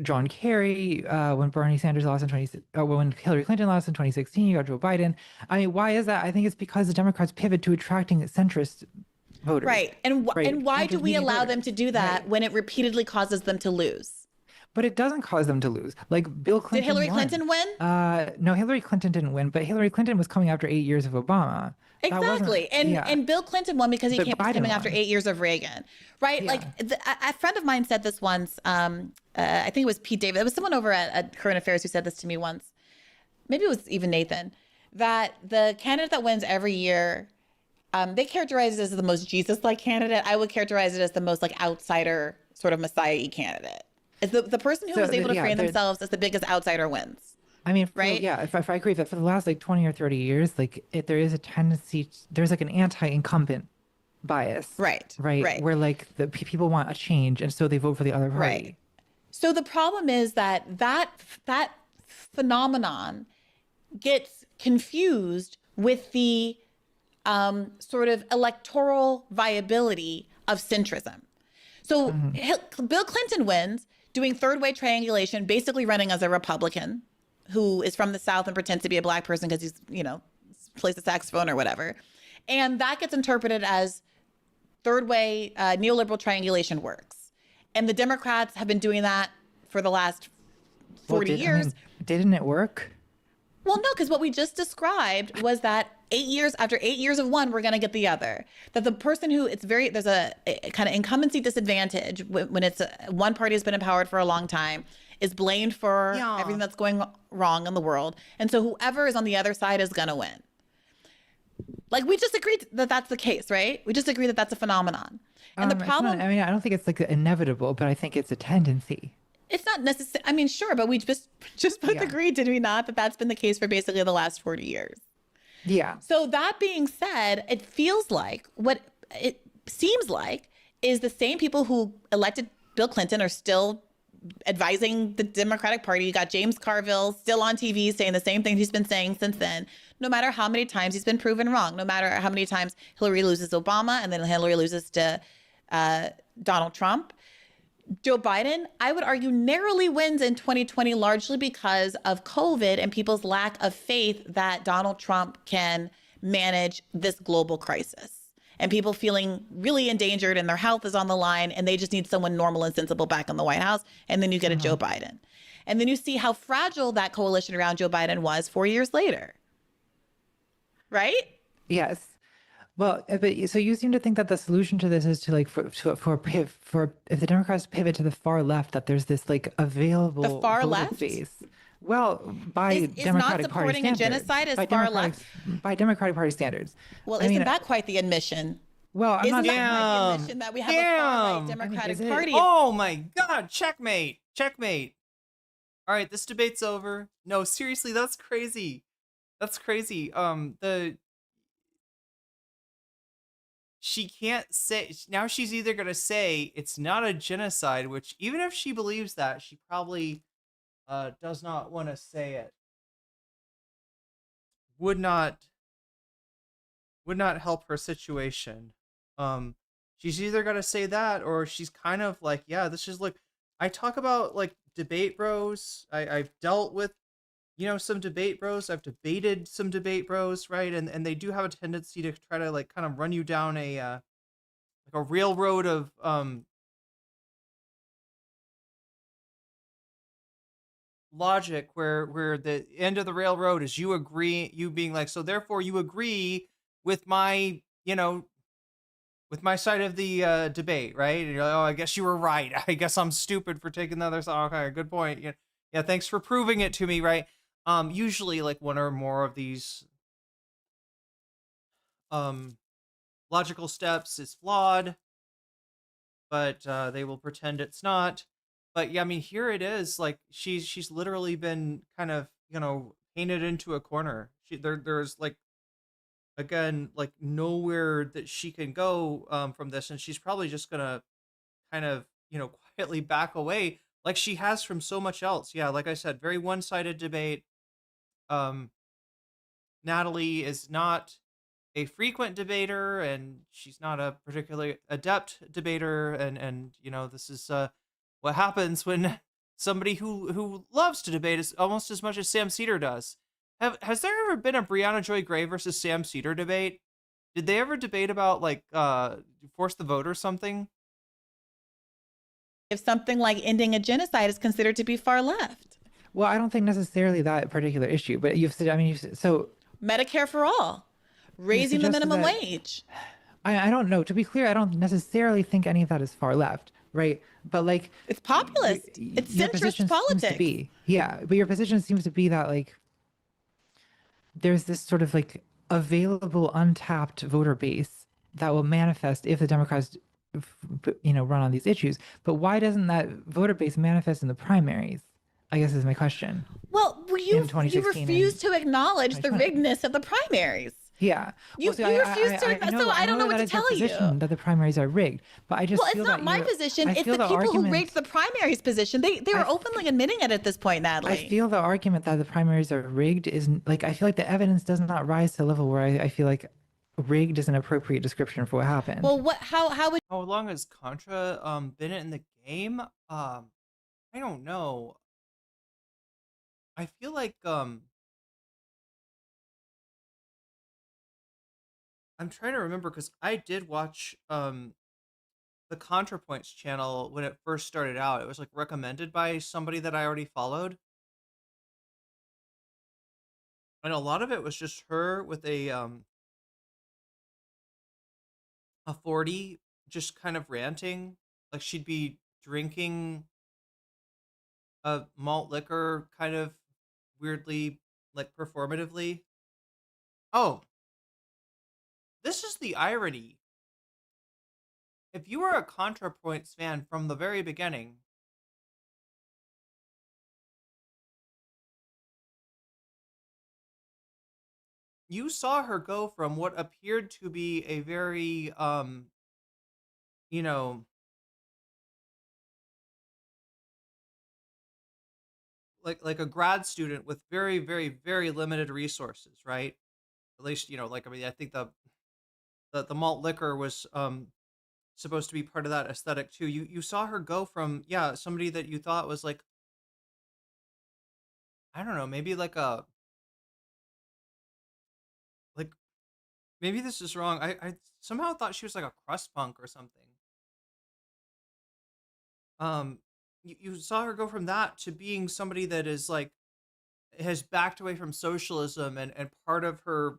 John Kerry. When Bernie Sanders lost in when Hillary Clinton lost in 2016, you got Joe Biden. I mean, why is that? I think it's because the Democrats pivot to attracting centrist voters. Right. And why do we allow them to do that when it repeatedly causes them to lose? But it doesn't cause them to lose. Like Bill Clinton. Did Hillary Clinton win? No, Hillary Clinton didn't win, but Hillary Clinton was coming after 8 years of Obama. Exactly. And Bill Clinton won because he came coming after 8 years of Reagan. Right? Yeah. Like a friend of mine said this once. I think it was Pete David. It was someone over at Current Affairs who said this to me once. Maybe it was even Nathan. That the candidate that wins every year, they characterize it as the most Jesus-like candidate. I would characterize it as the most like outsider sort of Messiah-y candidate. It's the person who was able to frame themselves as the biggest outsider wins. I mean, right? If I agree that for the last like 20 or 30 years, like there is a tendency, there's like an anti-incumbent bias. Right. Where like the people want a change, and so they vote for the other party. Right. So the problem is that phenomenon gets confused with the sort of electoral viability of centrism. So Bill Clinton wins doing third way triangulation, basically running as a Republican who is from the South and pretends to be a black person because he's, plays the saxophone or whatever. And that gets interpreted as third way neoliberal triangulation works. And the Democrats have been doing that for the last 40 years. Didn't it work? Well, no, because what we just described was that after 8 years of one, we're going to get the other. That the person who there's a kind of incumbency disadvantage when it's one party has been empowered for a long time, is blamed for everything that's going wrong in the world. And so whoever is on the other side is going to win. Like, we just agreed that that's the case, right? We just agree that that's a phenomenon. And the It's problem, not, I mean, I don't think it's like inevitable, but I think it's a tendency. it's not necessary. I mean, sure, but we just both Yeah. agreed, did we not, that that's been the case for basically the last 40 years. Yeah. So that being said, it feels like what it seems like is the same people who elected Bill Clinton are still advising the Democratic Party. You got James Carville still on TV saying the same thing he's been saying since then, no matter how many times he's been proven wrong, no matter how many times Hillary loses Obama and then Hillary loses to Donald Trump. Joe Biden, I would argue, narrowly wins in 2020, largely because of COVID and people's lack of faith that Donald Trump can manage this global crisis. And people feeling really endangered and their health is on the line and they just need someone normal and sensible back in the White House. And then you get a Joe Biden. And then you see how fragile that coalition around Joe Biden was 4 years later. Right? Yes. Well, but so you seem to think that the solution to this is to like for if the Democrats pivot to the far left, that there's this like available The far voter left? base. Well, by Is Democratic not Party supporting a standards, genocide as by far Democratic- left? by Democratic Party standards. Well, I isn't mean, that quite the admission? well, I'm Isn't not. that quite the admission that we have a far right Democratic is it? Party? Oh my God! Checkmate! Checkmate! All right, this debate's over. No, seriously, that's crazy. That's crazy. She can't say now. She's either gonna say it's not a genocide, which even if she believes that, she probably does not want to say it. Would not help her situation. She's either gonna say that or she's kind of like, yeah, this is like, I talk about like debate bros. I've dealt with, some debate bros. I've debated some debate bros, right? And they do have a tendency to try to like kind of run you down like a railroad of logic where the end of the railroad is you being like, so therefore you agree with my, with my side of the debate, right? And you're like, oh, I guess you were right. I guess I'm stupid for taking the other side. Okay, good point. Yeah, thanks for proving it to me, right? Usually like one or more of these logical steps is flawed, but they will pretend it's not. But yeah, I mean, here it is. Like she's literally been kind of painted into a corner. There's like, again, like nowhere that she can go from this, and she's probably just gonna kind of quietly back away like she has from so much else. Yeah, like I said, very one-sided debate. Natalie is not a frequent debater, and she's not a particularly adept debater, and this is what happens when somebody who loves to debate is almost as much as Sam Cedar does. Has there ever been a Brianna Joy Gray versus Sam Cedar debate? Did they ever debate about like force the vote or something? If something like ending a genocide is considered to be far left. Well, I don't think necessarily that particular issue, but so Medicare for all, raising the suggested minimum that- wage. I don't know. To be clear, I don't necessarily think any of that is far left, right? But like, it's populist. It's your centrist position politics. Seems to be, yeah, but your position seems to be that like there's this sort of like available untapped voter base that will manifest if the Democrats run on these issues. But why doesn't that voter base manifest in the primaries, I guess is my question. Well, you in 2016 refuse to acknowledge the 2020. riggedness of the primaries. Yeah. You refuse to, so I don't know what to tell you. That the primaries are rigged, but I just Well, feel it's not that my you're- position. I It's feel the people who argument- rigged the primaries position. They were openly admitting it at this point, Natalie. I feel the argument that the primaries are rigged is like, I feel like the evidence does not rise to a level where I feel like rigged is an appropriate description for what happened. Well, how would How long has Contra been in the game? I don't know. I feel like I'm trying to remember because I did watch the Contrapoints channel when it first started out. It was like recommended by somebody that I already followed. And a lot of it was just her with a 40 just kind of ranting. Like she'd be drinking a malt liquor kind of weirdly, like performatively. Oh, this is the irony. If you were a Contrapoints fan from the very beginning, you saw her go from what appeared to be a very, you know, like a grad student with very, very, very limited resources, right? At least, like, I mean, I think the malt liquor was supposed to be part of that aesthetic too. You saw her go from, yeah, somebody that you thought was like, I don't know, maybe like maybe this is wrong. I somehow thought she was like a crust punk or something. You saw her go from that to being somebody that is like has backed away from socialism, and part of her,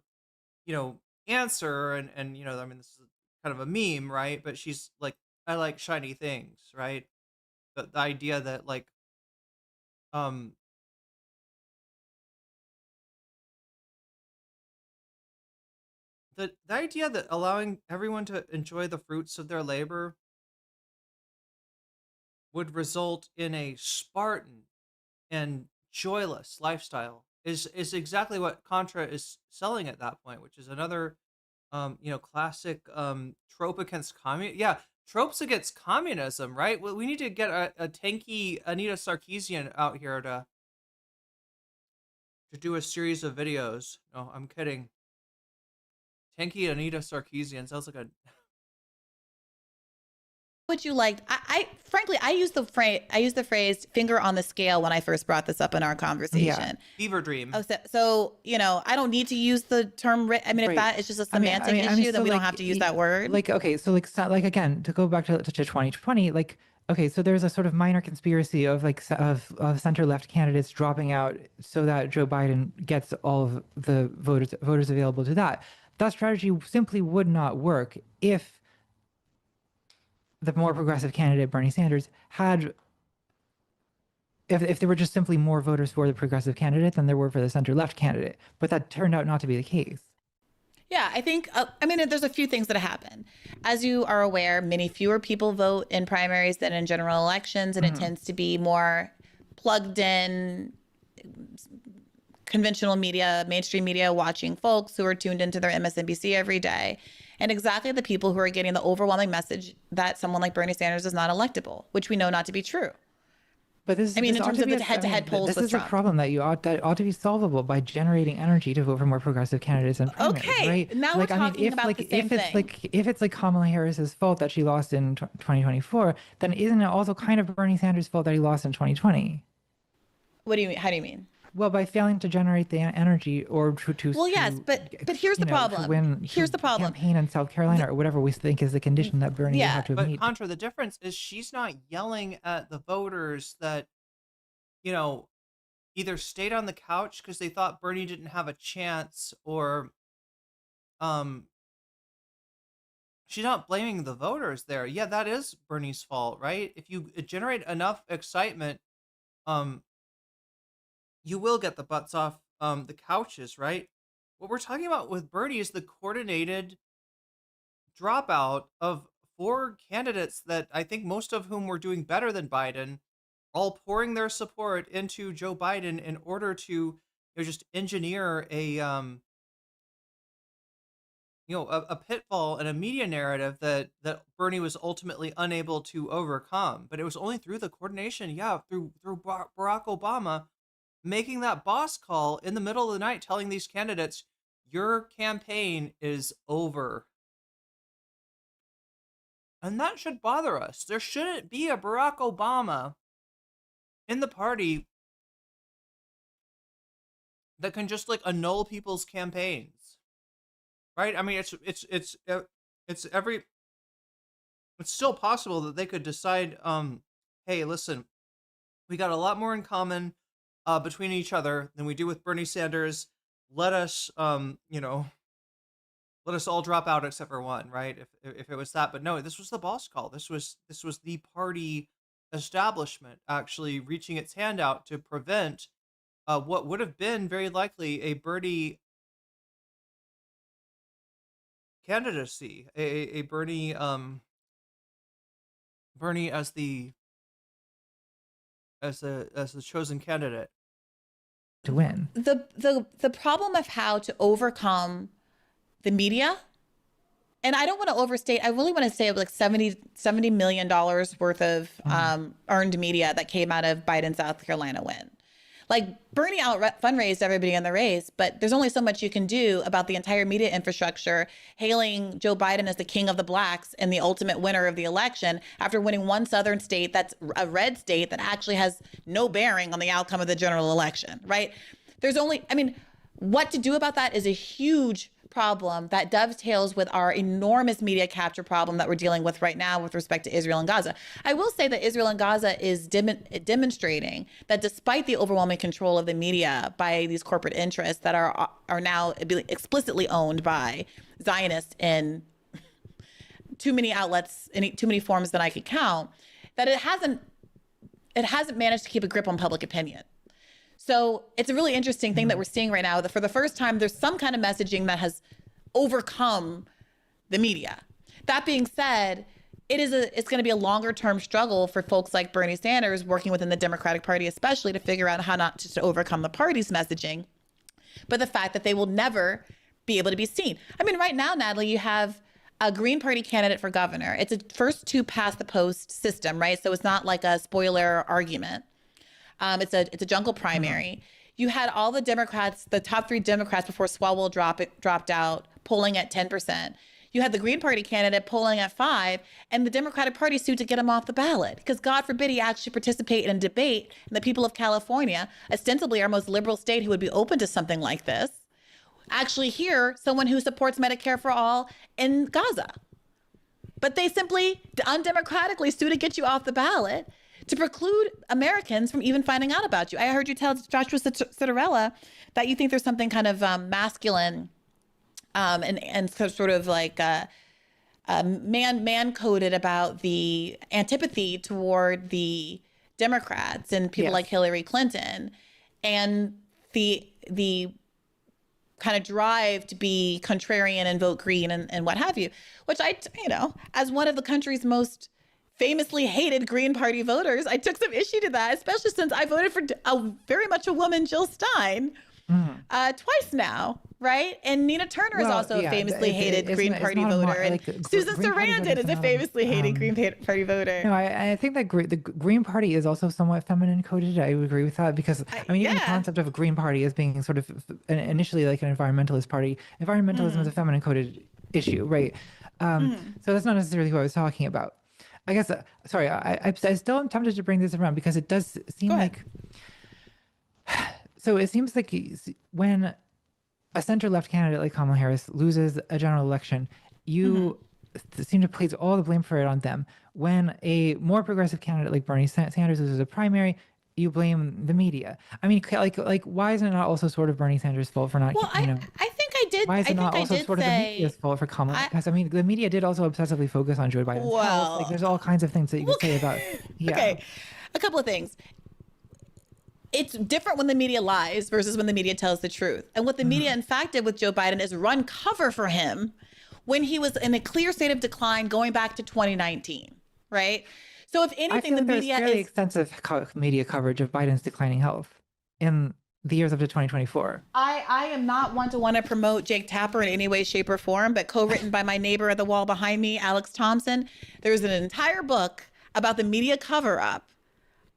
answer, and I mean, this is kind of a meme, right? But she's like, I like shiny things, right? But the idea that like, um the idea that allowing everyone to enjoy the fruits of their labor would result in a Spartan and joyless lifestyle is exactly what Contra is selling at that point, which is another classic trope against tropes against communism, right? Well, we need to get a tanky Anita Sarkeesian out here to do a series of videos. No, I'm kidding. Tanky Anita Sarkeesian sounds like a Would you like? I frankly, I use the phrase "finger on the scale" when I first brought this up in our conversation. fever dream. Oh, so I don't need to use the term. I mean, if Right. that is just a semantic issue, then so, we don't like, have to use that word. Like, okay, so like again, to go back to 2020, like, okay, so there's a sort of minor conspiracy of like of center left candidates dropping out so that Joe Biden gets all of the voters available to that. That strategy simply would not work if the more progressive candidate Bernie Sanders had, if there were just simply more voters for the progressive candidate than there were for the center left candidate. But that turned out not to be the case. Yeah, I think, there's a few things that happen. As you are aware, many fewer people vote in primaries than in general elections, and it tends to be more plugged in, conventional media, mainstream media watching folks who are tuned into their MSNBC every day. And exactly the people who are getting the overwhelming message that someone like Bernie Sanders is not electable, which we know not to be true. But this, in this terms ought to of be the head-to-head polls this with is Trump. a problem that ought to be solvable by generating energy to vote for more progressive candidates in primaries, Okay, right? now we're talking about the same thing. If it's like Kamala Harris's fault that she lost in 2024, then isn't it also kind of Bernie Sanders' fault that he lost in 2020? What do you mean? How do you mean? Well, by failing to generate the energy or to Well, yes, but here's the problem. Here's the problem. Campaign in South Carolina or whatever we think is the condition that Bernie would have to But meet. Contra, the difference is she's not yelling at the voters that, either stayed on the couch because they thought Bernie didn't have a chance, or she's not blaming the voters there. Yeah, that is Bernie's fault, right? If you generate enough excitement, you will get the butts off the couches, right? What we're talking about with Bernie is the coordinated dropout of 4 candidates that I think most of whom were doing better than Biden, all pouring their support into Joe Biden in order to just engineer a a pitfall and a media narrative that Bernie was ultimately unable to overcome. But it was only through the coordination, through Barack Obama making that boss call in the middle of the night, telling these candidates, your campaign is over. And that should bother us. There shouldn't be a Barack Obama in the party that can just like annul people's campaigns, right? I mean, it's still possible that they could decide, hey, listen, we got a lot more in common between each other than we do with Bernie Sanders. Let us, let us all drop out except for one, right? If it was that, but no, this was the boss call. This was the party establishment actually reaching its hand out to prevent what would have been very likely a Bernie candidacy, a Bernie Bernie as the chosen candidate to win. The problem of how to overcome the media, and I don't want to overstate, I really want to say it was like $70 million worth of earned media that came out of Biden's South Carolina win. Like, Bernie out fundraised everybody in the race, but there's only so much you can do about the entire media infrastructure hailing Joe Biden as the king of the blacks and the ultimate winner of the election after winning one southern state that's a red state that actually has no bearing on the outcome of the general election, right? There's only, I mean, what to do about that is a huge problem that dovetails with our enormous media capture problem that we're dealing with right now with respect to Israel and Gaza. I will say that Israel and Gaza is demonstrating that despite the overwhelming control of the media by these corporate interests that are now explicitly owned by Zionists in too many outlets, in too many forms than I could count, that it hasn't managed to keep a grip on public opinion. So it's a really interesting thing that we're seeing right now, that for the first time, there's some kind of messaging that has overcome the media. That being said, it's going to be a longer term struggle for folks like Bernie Sanders working within the Democratic Party, especially to figure out how not just to overcome the party's messaging, but the fact that they will never be able to be seen. I mean, right now, Natalie, you have a Green Party candidate for governor. It's a first to past the post system, right? So it's not like a spoiler argument. It's a jungle primary. You had all the Democrats, the top 3 Democrats before Swalwell dropped out, polling at 10%. You had the Green Party candidate polling at 5%, and the Democratic Party sued to get him off the ballot because God forbid he actually participate in a debate. And the people of California, ostensibly our most liberal state who would be open to something like this, actually hear someone who supports Medicare for all in Gaza. But they simply undemocratically sue to get you off the ballot, to preclude Americans from even finding out about you. I heard you tell Joshua Citarella that you think there's something kind of masculine and sort of like man-coded about the antipathy toward the Democrats and people like Hillary Clinton, and the kind of drive to be contrarian and vote green and what have you, which as one of the country's most famously hated Green Party voters, I took some issue to that, especially since I voted for very much a woman, Jill Stein, twice now, right? And Nina Turner is also a famously hated Green Party voter. And Susan Sarandon is a famously hated Green Party voter. No, I think that the Green Party is also somewhat feminine coded. I would agree with that because, I mean, even the concept of a Green Party as being sort of initially like an environmentalist party, environmentalism is a feminine coded issue, right? So that's not necessarily who I was talking about. I guess, sorry, I still am tempted to bring this around because it does seem like, so it seems like when a center-left candidate like Kamala Harris loses a general election, you seem to place all the blame for it on them. When a more progressive candidate like Bernie Sanders loses a primary, you blame the media. I mean, like why isn't it not also sort of Bernie Sanders' fault for not, I think I did. Why is it not also sort of the media's fault for Kamala? Because I mean, the media did also obsessively focus on Joe Biden's health. Like, there's all kinds of things that you could say about. Yeah. Okay, a couple of things. It's different when the media lies versus when the media tells the truth. And what the media, in fact, did with Joe Biden is run cover for him when he was in a clear state of decline going back to 2019, right? So if anything, the media there's fairly extensive media coverage of Biden's declining health in the years up to 2024. I am not one to want to promote Jake Tapper in any way, shape, or form, but co-written by my neighbor at the wall behind me, Alex Thompson, there's an entire book about the media cover-up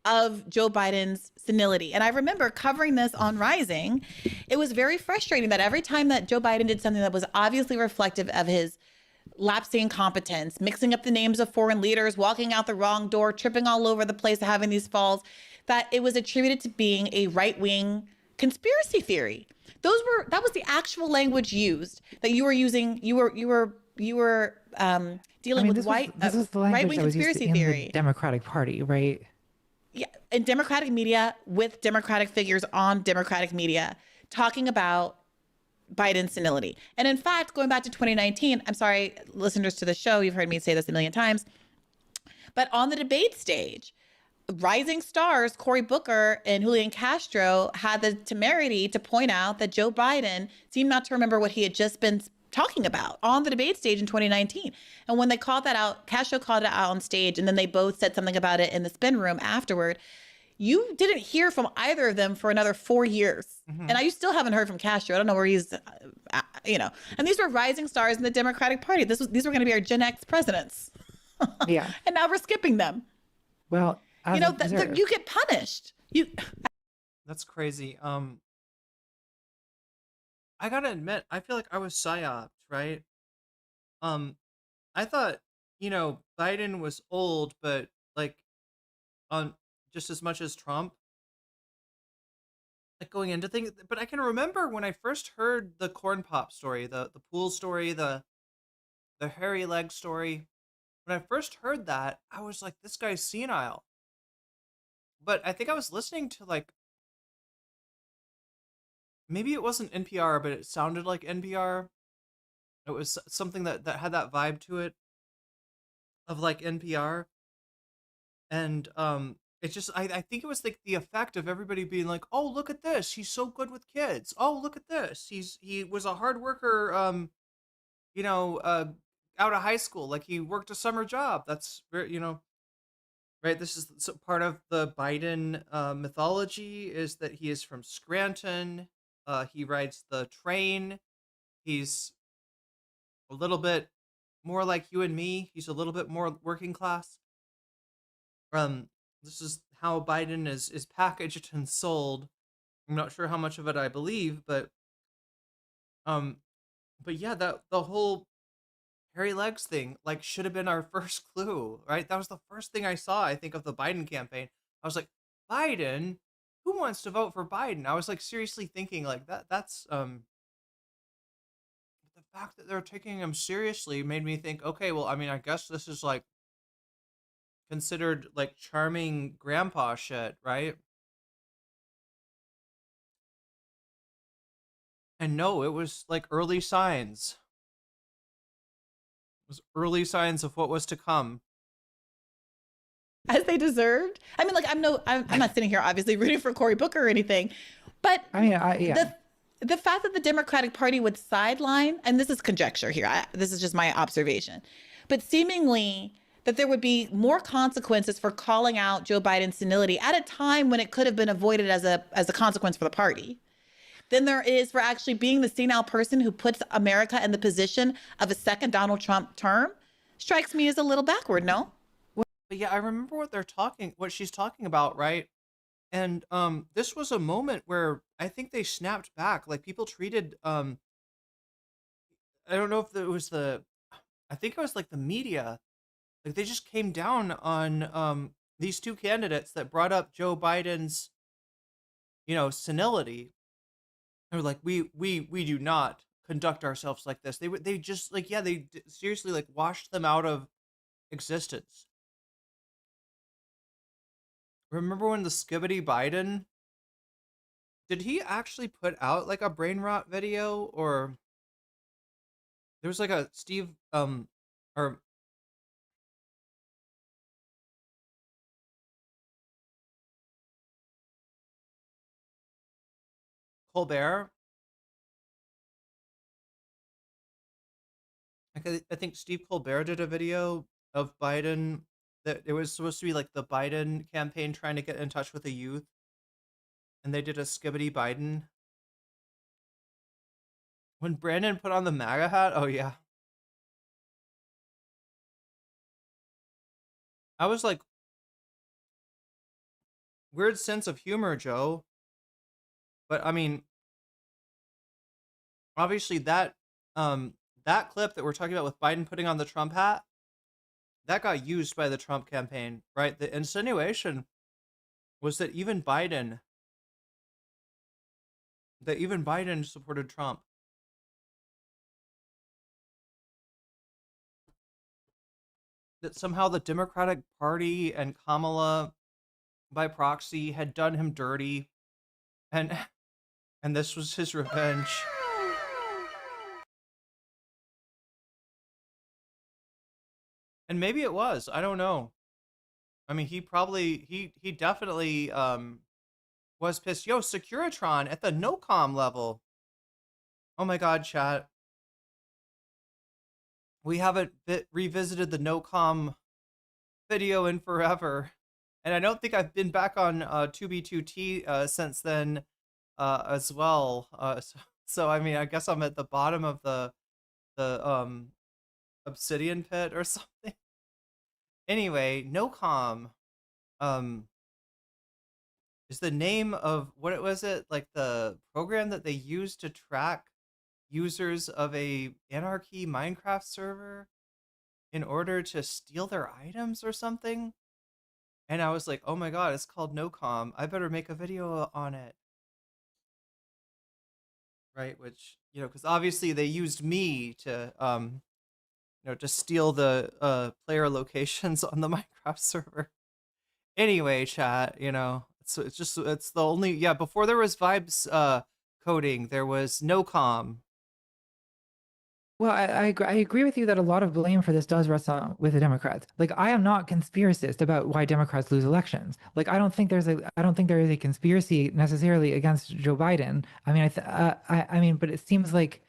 of Joe Biden's senility. And I remember covering this on Rising. It was very frustrating that every time that Joe Biden did something that was obviously reflective of his lapsing competence, mixing up the names of foreign leaders, walking out the wrong door, tripping all over the place, having these falls, that it was attributed to being a right-wing conspiracy theory. That was the actual language used, that you were using. You were dealing with this was the language right-wing that was used conspiracy in theory. The Democratic Party, right? Yeah, in Democratic media with Democratic figures on Democratic media talking about Biden's senility. And in fact, going back to 2019, I'm sorry, listeners to the show, you've heard me say this a million times, but on the debate stage, rising stars Cory Booker and Julian Castro had the temerity to point out that Joe Biden seemed not to remember what he had just been talking about on the debate stage in 2019. And when they called that out, Castro called it out on stage, and then they both said something about it in the spin room afterward. You didn't hear from either of them for another 4 years. And you still haven't heard from Castro. I don't know where he's, and these were rising stars in the Democratic Party. These were going to be our Gen X presidents. Yeah. And now we're skipping them. Well, You know, you get punished. That's crazy. I gotta admit, I feel like I was psyoped, right? I thought, Biden was old, but like on just as much as Trump, like going into things. But I can remember when I first heard the corn pop story, the pool story, the hairy leg story. When I first heard that, I was like, this guy's senile. But I think I was listening to like, maybe it wasn't NPR, but it sounded like NPR. It was something that had that vibe to it of like NPR. And it just, I think it was like the effect of everybody being like, oh, look at this. He's so good with kids. Oh, look at this. He was a hard worker, out of high school. Like he worked a summer job. That's very, right. This is part of the Biden mythology is that he is from Scranton. He rides the train. He's a little bit more like you and me. He's a little bit more working class. This is how Biden is packaged and sold. I'm not sure how much of it I believe, but yeah, that the whole hairy legs thing like should have been our first clue, right? That was the first thing I saw, I think, of the Biden campaign. I was like, Biden? Who wants to vote for Biden? I was like seriously thinking like that's the fact that they're taking him seriously made me think, okay, well, I mean, I guess this is like considered like charming grandpa shit, right? And no, it was like early signs. It was early signs of what was to come. As they deserved. I mean, like, I'm not sitting here obviously rooting for Cory Booker or anything, but I mean, yeah. The fact that the Democratic Party would sideline, and this is conjecture here, this is just my observation, but seemingly that there would be more consequences for calling out Joe Biden's senility at a time when it could have been avoided as a consequence for the party than there is for actually being the senile person who puts America in the position of a second Donald Trump term strikes me as a little backward, no? But yeah, I remember what she's talking about, right? And this was a moment where I think they snapped back. Like people treated I don't know if it was I think it was like the media. Like they just came down on these two candidates that brought up Joe Biden's senility. They were like, we do not conduct ourselves like this. They just like, yeah, they seriously like washed them out of existence. Remember when the Skibbity Biden, did he actually put out like a brain rot video, or there was like a Steve or Colbert? Like I think Steve Colbert did a video of Biden that it was supposed to be like the Biden campaign trying to get in touch with the youth, and they did a Skibbity Biden. When Brandon put on the MAGA hat, oh yeah. I was like, weird sense of humor, Joe. But I mean, obviously that clip that we're talking about with Biden putting on the Trump hat, that got used by the Trump campaign, right? The insinuation was that even Biden supported Trump. That somehow the Democratic Party and Kamala by proxy had done him dirty, and this was his revenge. And maybe it was. I don't know. I mean, he definitely was pissed. Yo, Securitron at the NOCOM level. Oh my God, chat. we haven't revisited the no-com video in forever. And I don't think I've been back on 2B2T since then as well. So, I mean, I guess I'm at the bottom of the obsidian pit or something. Anyway, no-com is the name of, what was it? Like the program that they used to track users of a anarchy Minecraft server in order to steal their items or something. And I was like, oh my god, it's called nocom. I better make a video on it. Right, which, you know, because obviously they used me to you know, to steal the player locations on the Minecraft server. Anyway, chat, you know, it's the only, yeah, before there was vibes coding, there was nocom. Well, I agree with you that a lot of blame for this does rest on with the Democrats. Like, I am not conspiracist about why Democrats lose elections. Like, I don't think there is a conspiracy necessarily against Joe Biden. I mean, I mean, but it seems like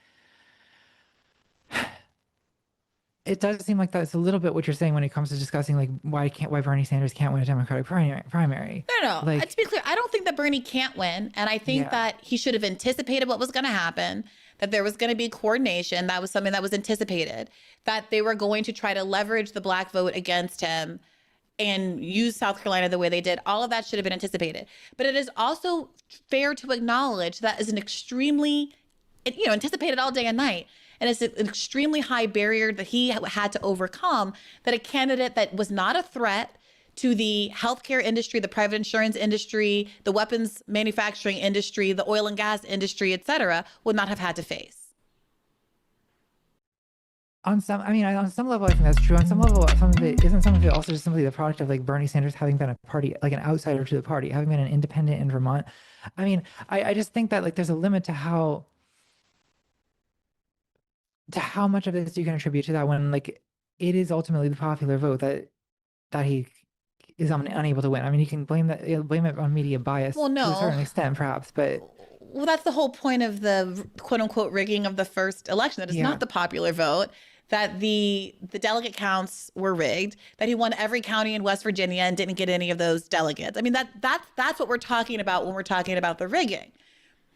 it does seem like that's a little bit what you're saying when it comes to discussing like why Bernie Sanders can't win a Democratic primary. No. Like, To be clear, I don't think that Bernie can't win, and I think that he should have anticipated what was going to happen. That there was going to be coordination. That was something that was anticipated. That they were going to try to leverage the black vote against him and use South Carolina the way they did. All of that should have been anticipated. But it is also fair to acknowledge that is an extremely, you know, anticipated all day and night. And it's an extremely high barrier that he had to overcome, that a candidate that was not a threat to the healthcare industry, the private insurance industry, the weapons manufacturing industry, the oil and gas industry, et cetera, would not have had to face. on some level, I think that's true. On some level, some of it also just simply the product of like Bernie Sanders having been a party, like an outsider to the party, having been an independent in Vermont. I mean, I just think that like there's a limit to how much of this you can attribute to that when like it is ultimately the popular vote that he is unable to win. I mean, you can blame it on media bias to a certain extent, perhaps, but well, that's the whole point of the quote unquote rigging of the first election. That is not the popular vote. That the delegate counts were rigged. That he won every county in West Virginia and didn't get any of those delegates. I mean, that's what we're talking about when we're talking about the rigging.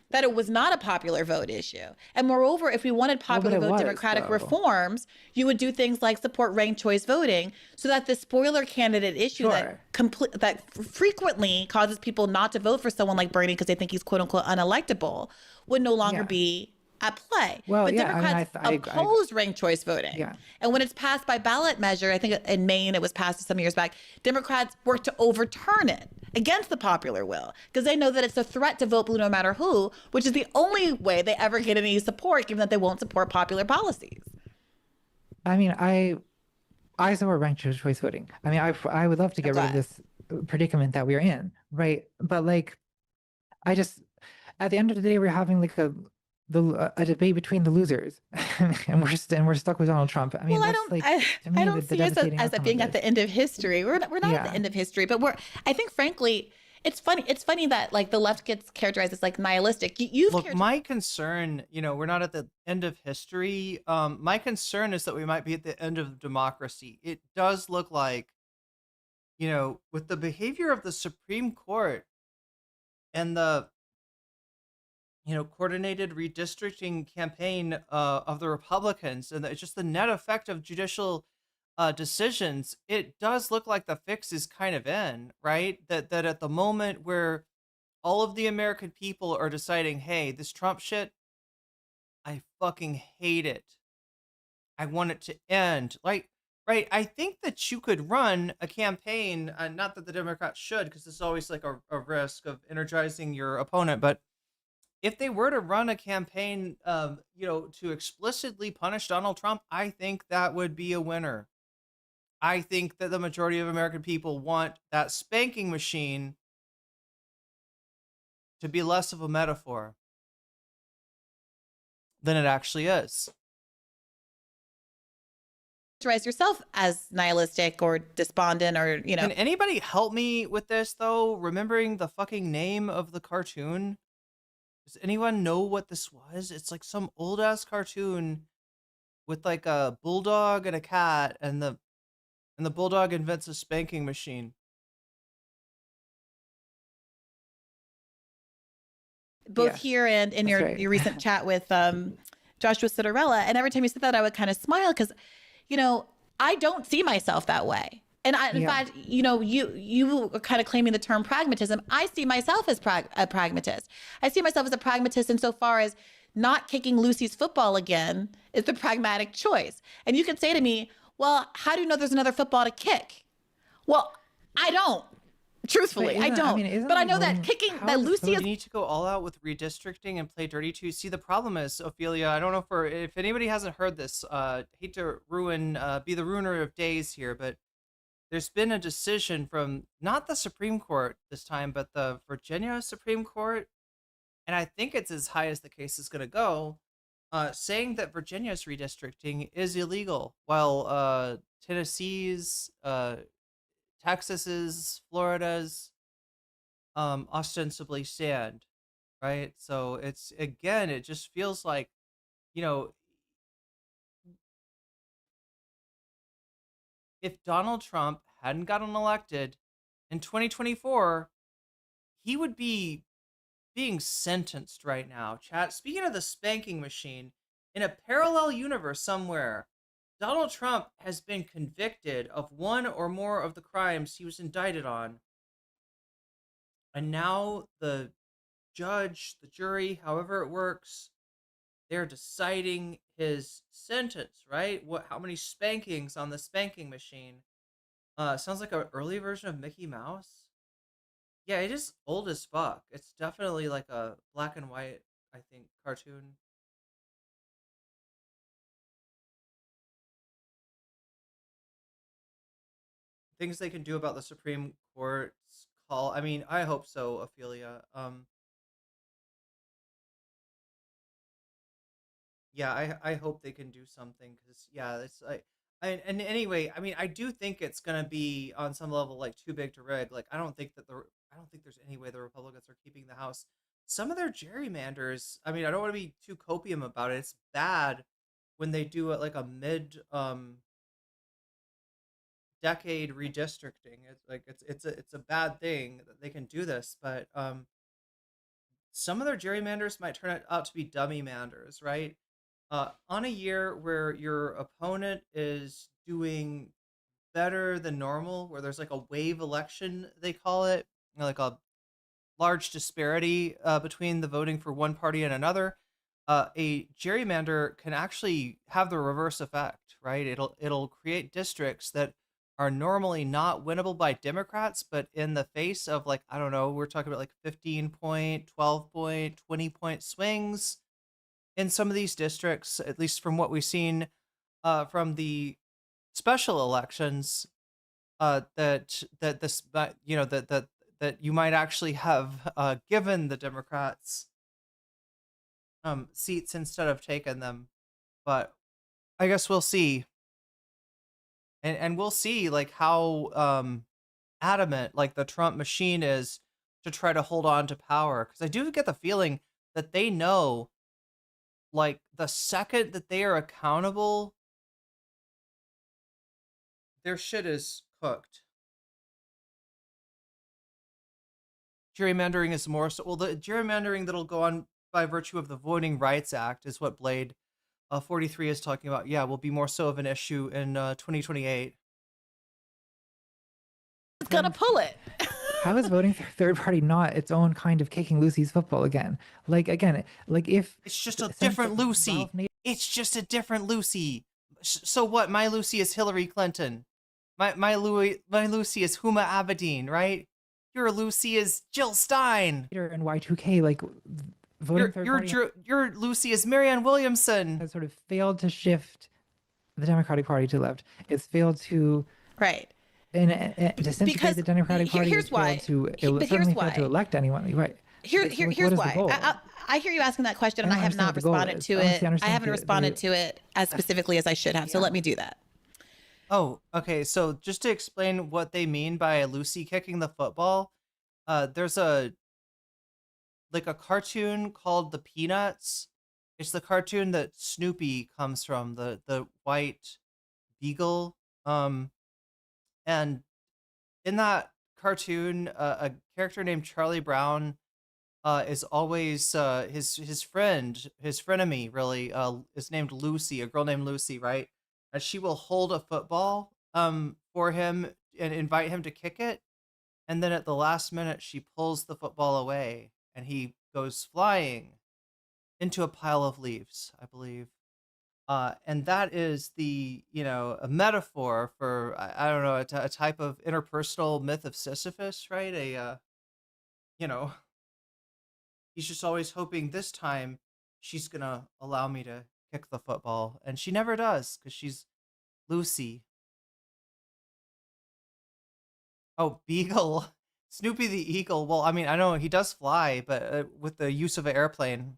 That it was not a popular vote issue. And moreover, if we wanted popular vote Democratic reforms, you would do things like support ranked choice voting so that the spoiler candidate issue that frequently causes people not to vote for someone like Bernie because they think he's quote unquote unelectable would no longer be at play. Well, but Democrats oppose ranked choice voting. Yeah. And when it's passed by ballot measure, I think in Maine it was passed some years back, Democrats work to overturn it against the popular will because they know that it's a threat to vote blue no matter who, which is the only way they ever get any support, given that they won't support popular policies. I mean, I support ranked choice voting. I mean, I would love to get rid of this predicament that we're in, right? But like, I just, at the end of the day, we're having like a debate between the losers, and we're stuck with Donald Trump. I mean, well, I don't see us as being at the end of history. We're not at the end of history, but I think, frankly, it's funny that like the left gets characterized as like nihilistic. Look, my concern, you know, we're not at the end of history. My concern is that we might be at the end of democracy. It does look like, you know, with the behavior of the Supreme Court and the, you know, coordinated redistricting campaign of the Republicans and just the net effect of judicial decisions, it does look like the fix is kind of in, right? That at the moment where all of the American people are deciding, hey, this Trump shit, I fucking hate it. I want it to end. Like, right, I think that you could run a campaign, not that the Democrats should, because there's always like a risk of energizing your opponent, but if they were to run a campaign, you know, to explicitly punish Donald Trump, I think that would be a winner. I think that the majority of American people want that spanking machine to be less of a metaphor than it actually is. Characterize yourself as nihilistic or despondent or, you know. Can anybody help me with this, though? Remembering the fucking name of the cartoon? Does anyone know what this was? It's like some old ass cartoon with like a bulldog and a cat, and the bulldog invents a spanking machine. Both Yeah, here and in that's your, right. your recent chat with Joshua Citarella. And every time you said that, I would kind of smile because, I don't see myself that way. And in Yeah. fact, you are kind of claiming the term pragmatism. I see myself as a pragmatist. I see myself as a pragmatist insofar as not kicking Lucy's football again is the pragmatic choice. And you can say to me, well, how do you know there's another football to kick? Well, I don't. Truthfully, I don't. isn't But I like know that voting- kicking, how that is Lucy You is. need to go all out with redistricting and play dirty too. See, the problem is, Ophelia, I don't know if anybody hasn't heard this, hate to be the ruiner of days here, but there's been a decision from not the Supreme Court this time, but the Virginia Supreme Court, and I think it's as high as the case is going to go, saying that Virginia's redistricting is illegal, while Tennessee's, Texas's, Florida's, ostensibly stand, right? So it's, again, it just feels like, if Donald Trump hadn't gotten elected in 2024, he would be being sentenced right now. Chat, speaking of the spanking machine, in a parallel universe somewhere, Donald Trump has been convicted of one or more of the crimes he was indicted on. And now the judge, the jury, however it works, they're deciding his sentence, right? How many spankings on the spanking machine? Sounds like an early version of Mickey Mouse. Yeah, it is old as fuck. It's definitely like a black and white, I think, cartoon. Things they can do about the Supreme Court's call. I mean, I hope so, Ophelia. Yeah, I hope they can do something, because yeah, it's and anyway, I mean, I do think it's gonna be on some level like too big to rig. Like, I don't think there's any way the Republicans are keeping the House. Some of their gerrymanders, I mean, I don't want to be too copium about it. It's bad when they do it like a mid decade redistricting. It's like it's a bad thing that they can do this, but some of their gerrymanders might turn out to be dummy manders, right? On a year where your opponent is doing better than normal, where there's like a wave election, they call it, like a large disparity between the voting for one party and another, a gerrymander can actually have the reverse effect, right? It'll create districts that are normally not winnable by Democrats, but in the face of, like, I don't know, we're talking about like 15-point, 12-point, 20-point swings in some of these districts, at least from what we've seen from the special elections, that you might actually have given the Democrats seats instead of taken them. But I guess we'll see, and we'll see like how adamant like the Trump machine is to try to hold on to power, because I do get the feeling that they know, like, the second that they are accountable, their shit is cooked. Gerrymandering is more so, well, the gerrymandering that'll go on by virtue of the Voting Rights Act is what Blade 43 is talking about. Yeah, will be more so of an issue in 2028. It's gonna pull it. How is voting for third party not its own kind of kicking Lucy's football again? Like, again, like if It's just a different Lucy. It's just a different Lucy. So what? My Lucy is Hillary Clinton. My Lucy is Huma Abedin, right? Your Lucy is Jill Stein. And Y2K, like voting third party Your Lucy is Marianne Williamson. has sort of failed to shift the Democratic Party to the left. It's failed to Right. and disintegrate the Democratic Party. Here's It's failed why. to But certainly here's failed to why. elect anyone. Right. Here's the goal? why. I hear you asking that question, and I I don't have not understand what the goal responded is. to Honestly, it. I understand haven't the- responded to it as specifically as I should have. So let me do that. Oh, okay. So just to explain what they mean by Lucy kicking the football, there's a cartoon called The Peanuts It's the cartoon that Snoopy comes from, the white beagle. And in that cartoon, a character named Charlie Brown is always his friend, his frenemy, really, is named Lucy, a girl named Lucy, right? And she will hold a football for him and invite him to kick it. And then at the last minute, she pulls the football away and he goes flying into a pile of leaves, I believe. And that is a metaphor for, I don't know, a type of interpersonal myth of Sisyphus, right? He's just always hoping this time she's going to allow me to kick the football. And she never does because she's Lucy. Oh, Beagle. Snoopy the Eagle. Well, I mean, I know he does fly, but with the use of an airplane.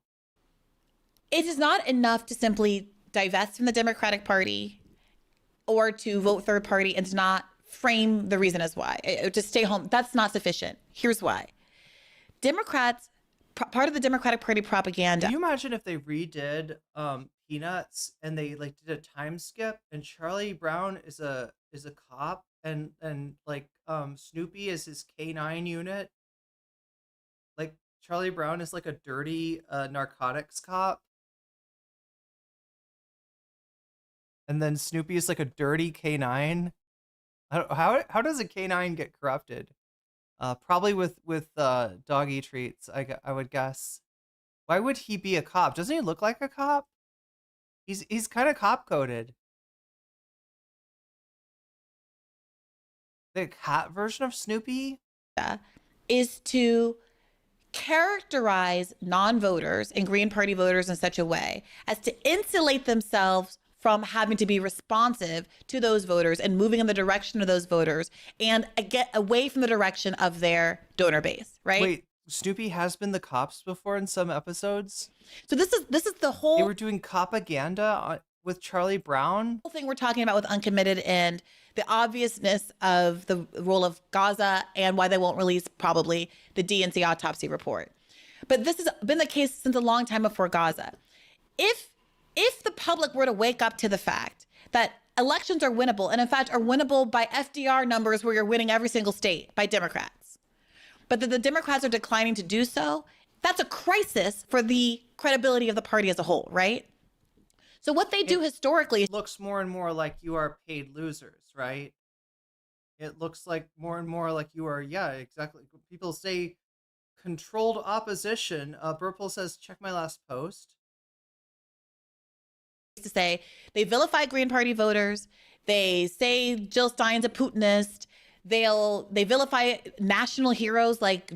It is not enough to simply divest from the Democratic Party or to vote third party and to not frame the reason as why. To stay home, that's not sufficient. Here's why. Democrats, part of the Democratic Party propaganda. Can you imagine if they redid Peanuts and they like did a time skip and Charlie Brown is a cop and Snoopy is his K9 unit? Like Charlie Brown is like a dirty narcotics cop. And then Snoopy is like a dirty K9. How does a K9 get corrupted? Probably with doggy treats, I would guess. Why would he be a cop? Doesn't he look like a cop? He's kind of cop coded. The cat version of Snoopy is to characterize non-voters and Green Party voters in such a way as to insulate themselves from having to be responsive to those voters and moving in the direction of those voters and get away from the direction of their donor base, right? Wait, Snoopy has been the cops before in some episodes? So this is the whole... They were doing propaganda with Charlie Brown? The whole thing we're talking about with Uncommitted and the obviousness of the role of Gaza and why they won't release probably the DNC autopsy report. But this has been the case since a long time before Gaza. If the public were to wake up to the fact that elections are winnable, and in fact are winnable by FDR numbers where you're winning every single state by Democrats, but that the Democrats are declining to do so, that's a crisis for the credibility of the party as a whole, right? So what they do historically looks more and more like you are paid losers, right? It looks like more and more like you are, yeah, exactly. People say controlled opposition. Burple says, check my last post. To say they vilify Green Party voters. They say Jill Stein's a Putinist. They vilify national heroes like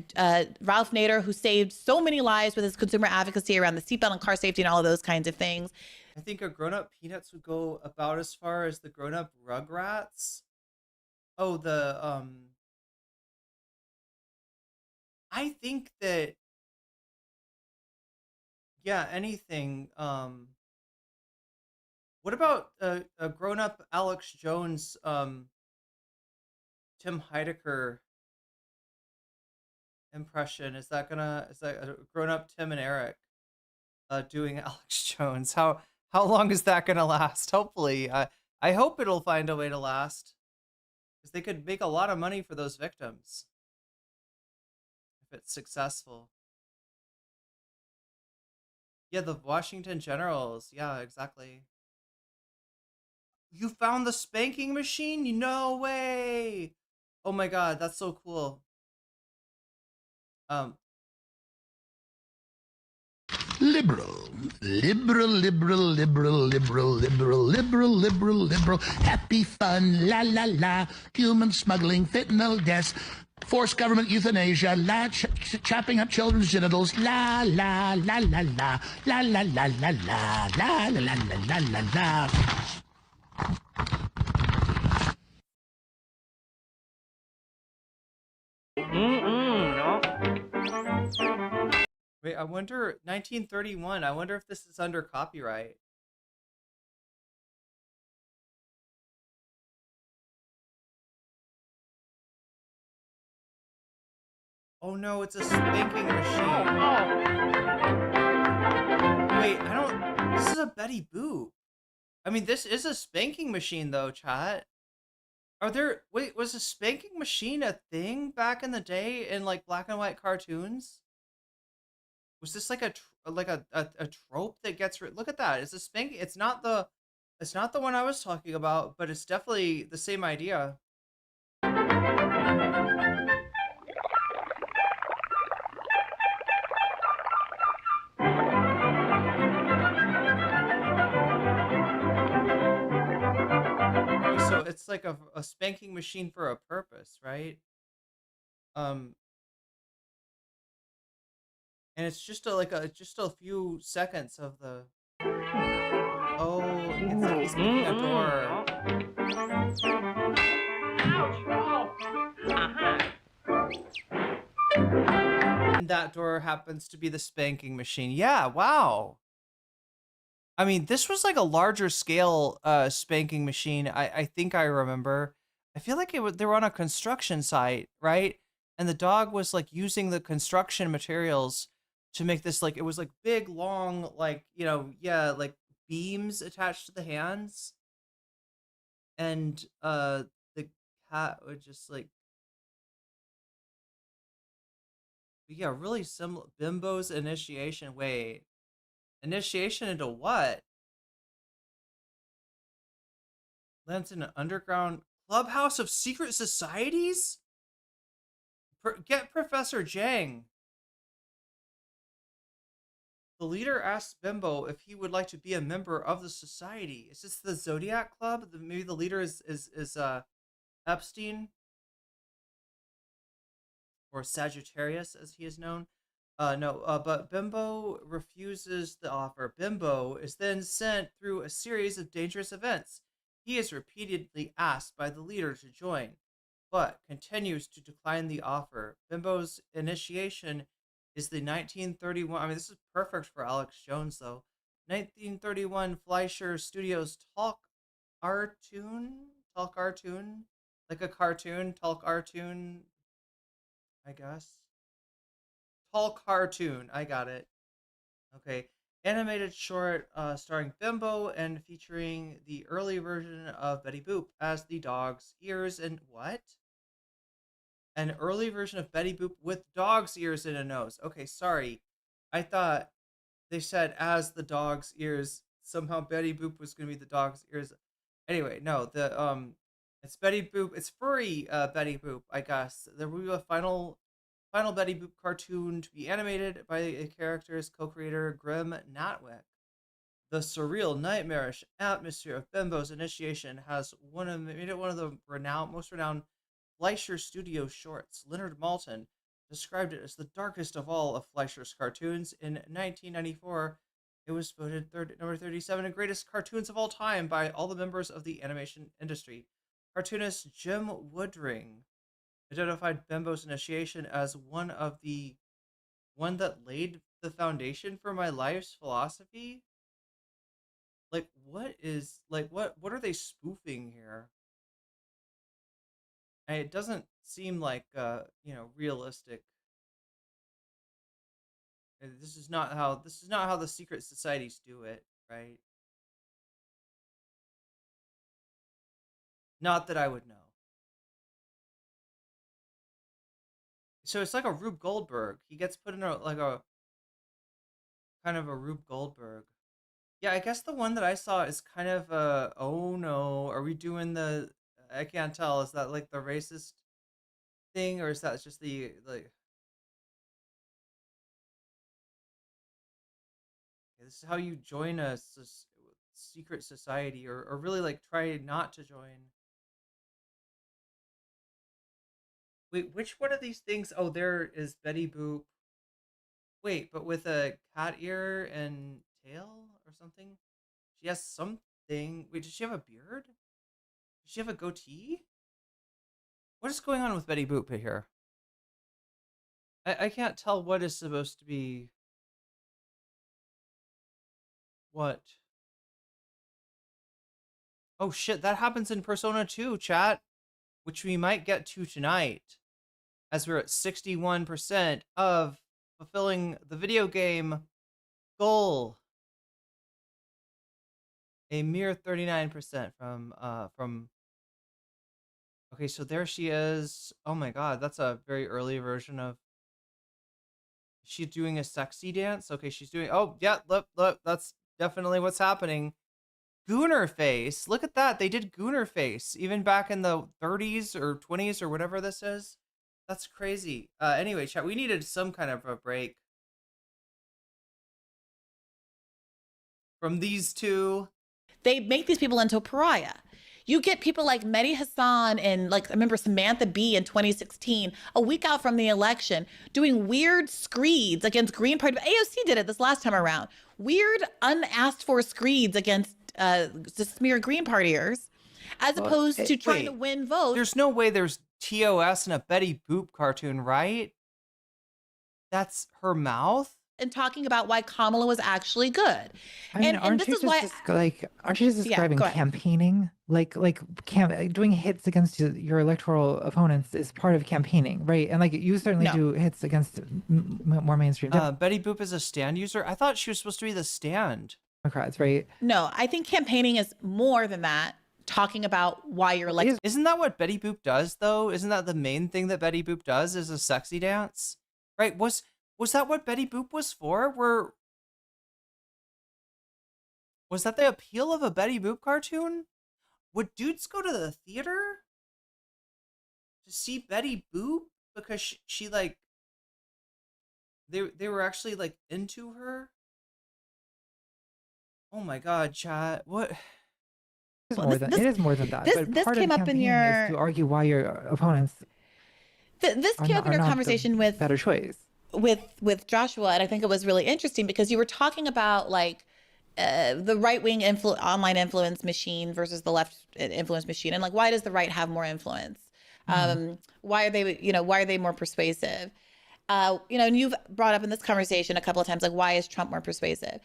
Ralph Nader, who saved so many lives with his consumer advocacy around the seatbelt and car safety and all of those kinds of things. I think a grown-up Peanuts would go about as far as the grown-up Rugrats. Oh, I think that, yeah, anything. What about a grown-up Alex Jones, Tim Heidecker impression? Is that a grown-up Tim and Eric doing Alex Jones? How long is that gonna last? Hopefully, I hope it'll find a way to last, because they could make a lot of money for those victims if it's successful. Yeah, the Washington Generals. Yeah, exactly. You found the spanking machine? No way! Oh my god, that's so cool. Liberal, liberal, liberal, liberal, liberal, liberal, liberal, liberal, liberal, happy fun, la la la, human smuggling, fentanyl deaths, forced government euthanasia, chopping up children's genitals, la la la la la, la la la la la, la la la la la la. Wait, I wonder, 1931, I wonder if this is under copyright. Oh no, it's a spanking machine. Wait, I don't. This is a Betty Boop. I mean, this is a spanking machine, though, chat. Are there? Wait, was a spanking machine a thing back in the day in like black and white cartoons? Was this like a trope that gets? Look at that. It's a spanking. It's not the one I was talking about, but it's definitely the same idea. So it's like a spanking machine for a purpose, right? And it's just just a few seconds of the. Oh, it's like he's kicking a door. And that door happens to be the spanking machine. Yeah, wow. I mean, this was like a larger scale spanking machine. I think I remember. I feel like they were on a construction site, right? And the dog was like using the construction materials to make this like, it was like big, long, like, like beams attached to the hands. And the cat would just like, yeah, really similar. Bimbo's initiation. Wait. Initiation into what? Lands in an underground clubhouse of secret societies? Get Professor Jiang. The leader asks Bimbo if he would like to be a member of the society. Is this the Zodiac Club? Maybe the leader is Epstein? Or Sagittarius, as he is known. But Bimbo refuses the offer. Bimbo is then sent through a series of dangerous events. He is repeatedly asked by the leader to join, but continues to decline the offer. Bimbo's initiation is the 1931. I mean, this is perfect for Alex Jones, though. 1931 Fleischer Studios Talk Cartoon? Like a cartoon? Talk cartoon, I guess. Tall cartoon. I got it. Okay. Animated short starring Bimbo and featuring the early version of Betty Boop as the dog's ears and what? An early version of Betty Boop with dog's ears and a nose. Okay, sorry. I thought they said as the dog's ears. Somehow Betty Boop was going to be the dog's ears. Anyway, no, it's Betty Boop. It's furry Betty Boop, I guess. There will be a final Betty Boop cartoon to be animated by a character's co-creator Grim Natwick. The surreal, nightmarish atmosphere of Bimbo's initiation has made it one of the most renowned Fleischer Studio shorts. Leonard Maltin described it as the darkest of all of Fleischer's cartoons. In 1994, it was voted number 37 in greatest cartoons of all time by all the members of the animation industry. Cartoonist Jim Woodring identified Bimbo's initiation as one that laid the foundation for my life's philosophy. Like, what are they spoofing here? And it doesn't seem like realistic. This is not how the secret societies do it, right? Not that I would know. So it's like a Rube Goldberg. He gets put in a kind of a Rube Goldberg. Yeah, I guess the one that I saw is kind of oh no, are we doing the? I can't tell. Is that like the racist thing, or is that just the like? This is how you join a secret society, or really like try not to join. Wait, which one of these things? Oh, there is Betty Boop. Wait, but with a cat ear and tail or something? She has something. Wait, does she have a beard? Does she have a goatee? What is going on with Betty Boop here? I can't tell what is supposed to be what. Oh shit, that happens in Persona 2, chat, which we might get to tonight, as we're at 61% of fulfilling the video game goal. A mere 39% from. Okay, so there she is. Oh my God, that's a very early version of. She's doing a sexy dance. Okay, she's doing. Oh yeah, look, that's definitely what's happening. Gooner face. Look at that. They did Gooner face even back in the 30s or 20s or whatever this is. That's crazy. Anyway, chat, we needed some kind of a break from these two. They make these people into a pariah. You get people like Mehdi Hasan and like I remember Samantha Bee in 2016, a week out from the election, doing weird screeds against Green Party. AOC did it this last time around. Weird, unasked for screeds against to smear Green Partiers, as opposed to trying to win votes. There's no way there's TOS in a Betty Boop cartoon, right? That's her mouth. And talking about why Kamala was actually good. I mean, and this is why aren't you just describing campaigning? Doing hits against your electoral opponents is part of campaigning, right? And like you certainly do hits against more mainstream Betty Boop is a stand user. I thought she was supposed to be the stand. Democrats, right? No, I think campaigning is more than that. Talking about why you're elected. Isn't that what Betty Boop does, though? Isn't that the main thing that Betty Boop does? Is a sexy dance, right? Was that what Betty Boop was for? Was that the appeal of a Betty Boop cartoon? Would dudes go to the theater to see Betty Boop because she like they were actually like into her? Oh my God, chat! What? It is more than that. This part came of up in campaigning your. is to argue why your opponents. This came up in your conversation with better choice. With Joshua, and I think it was really interesting because you were talking about like the right-wing online influence machine versus the left influence machine, and like why does the right have more influence? Why are they more persuasive? And you've brought up in this conversation a couple of times like why is Trump more persuasive?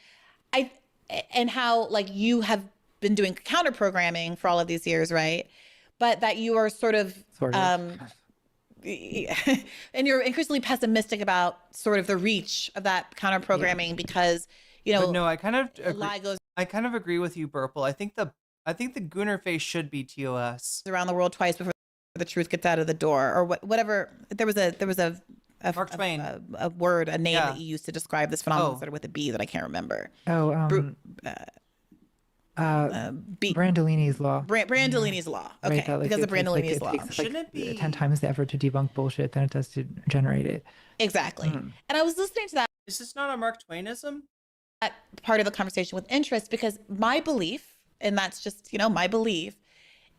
And how like you have been doing counter programming for all of these years, right? But that you are sort of. And you're increasingly pessimistic about sort of the reach of that counter programming because But no, I kind of agree. I kind of agree with you, Burple. I think the Gooner face should be TOS. Around the world twice before the truth gets out of the door, or whatever. There was a Mark Twain. A word, a name that you used to describe this phenomenon started with a B that I can't remember. Brandolini's law. Brandolini's law. Okay, right, that, because of Brandolini's law. Shouldn't it be 10 times the effort to debunk bullshit than it does to generate it? Exactly. And I was listening to that. Is this not a Mark Twainism? That part of the conversation with interest because my belief, and that's just my belief,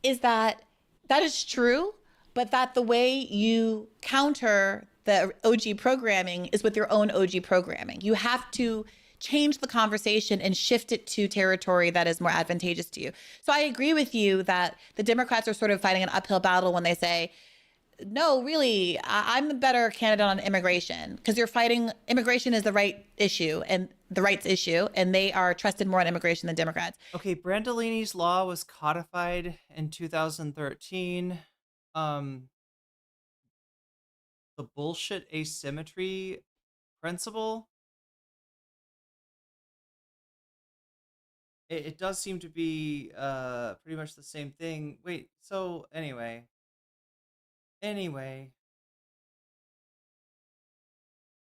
is that is true, but that the way you counter the OG programming is with your own OG programming. You have to change the conversation and shift it to territory that is more advantageous to you. So I agree with you that the Democrats are sort of fighting an uphill battle when they say, no, really, I'm the better candidate on immigration because you're fighting immigration is the right issue and the rights issue, and they are trusted more on immigration than Democrats. Okay, Brandolini's law was codified in 2013. The bullshit asymmetry principle. It does seem to be pretty much the same thing. Wait, so anyway.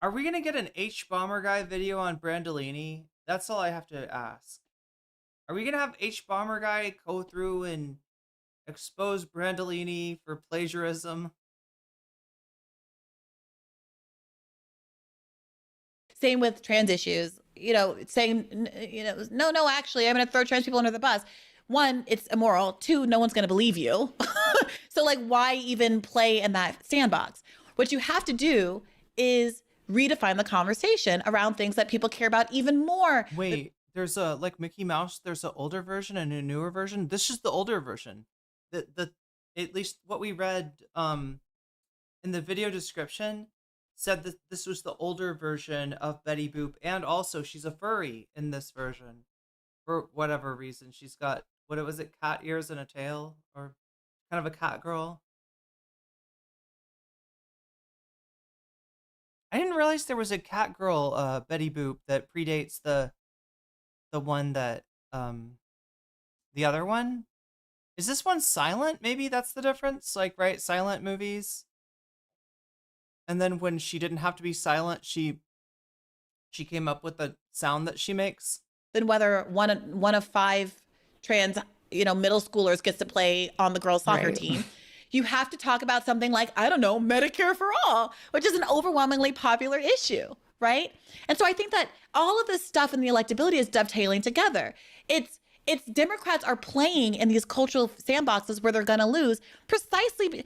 Are we going to get an H-Bomber Guy video on Brandolini? That's all I have to ask. Are we going to have H-Bomber Guy go through and expose Brandolini for plagiarism? Same with trans issues. Saying, no, actually, I'm going to throw trans people under the bus. One, it's immoral. Two, no one's going to believe you. So like, why even play in that sandbox? What you have to do is redefine the conversation around things that people care about even more. Wait, there's a, like Mickey Mouse, there's an older version and a newer version. This is the older version. The at least what we read in the video description said that this was the older version of Betty Boop, and also she's a furry in this version for whatever reason. She's got, what was it, cat ears and a tail, or kind of a cat girl. I didn't realize there was a cat girl Betty Boop that predates the one that the other one. Is this one silent? Maybe that's the difference. Like, right, silent movies. And then when she didn't have to be silent, she came up with the sound that she makes. Then whether one of 5 trans, middle schoolers gets to play on the girls' soccer team. You have to talk about something like, I don't know, Medicare for all, which is an overwhelmingly popular issue, right? And so I think that all of this stuff in the electability is dovetailing together. It's Democrats are playing in these cultural sandboxes where they're going to lose precisely. They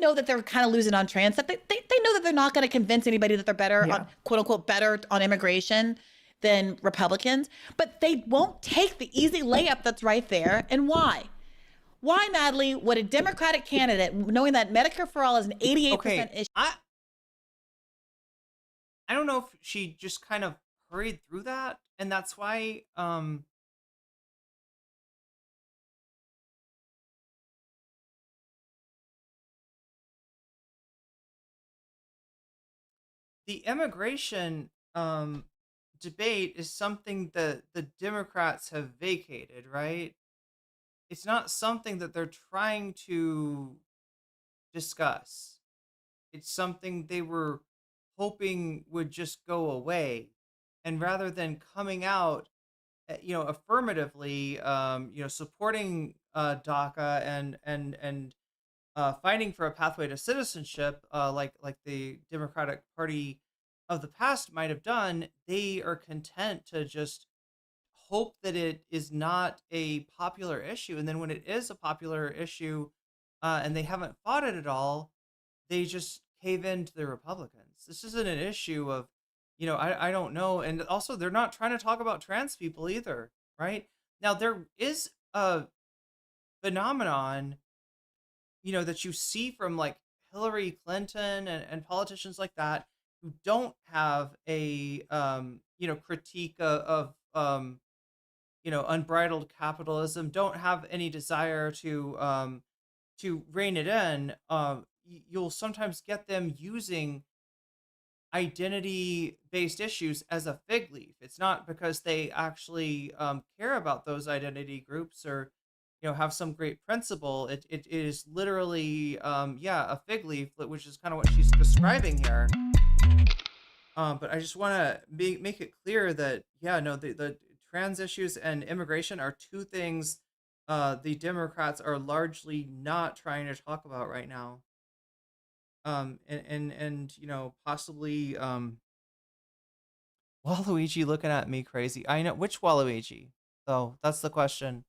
know that they're kind of losing on trans stuff. They know that they're not going to convince anybody that they're better on, quote unquote, better on immigration than Republicans, but they won't take the easy layup that's right there. And why? Why, Natalie, would a Democratic candidate, knowing that Medicare for all is an 88% issue? I don't know if she just kind of hurried through that, and that's why the immigration debate is something that the Democrats have vacated, right? It's not something that they're trying to discuss. It's something they were hoping would just go away. And rather than coming out, affirmatively, supporting DACA and fighting for a pathway to citizenship, like the Democratic Party of the past might have done, they are content to just hope that it is not a popular issue. And then when it is a popular issue, and they haven't fought it at all, they just cave in to the Republicans. This isn't an issue of, I don't know. And also, they're not trying to talk about trans people either, right? Now, there is a phenomenon, that you see from like Hillary Clinton and politicians like that who don't have a, critique of unbridled capitalism, don't have any desire to rein it in. You'll sometimes get them using identity-based issues as a fig leaf. It's not because they actually care about those identity groups or have some great principle. It is literally a fig leaf, which is kind of what she's describing here. But I just want to make it clear that the trans issues and immigration are two things the Democrats are largely not trying to talk about right now. And possibly Waluigi looking at me crazy. I know which Waluigi though. That's the question.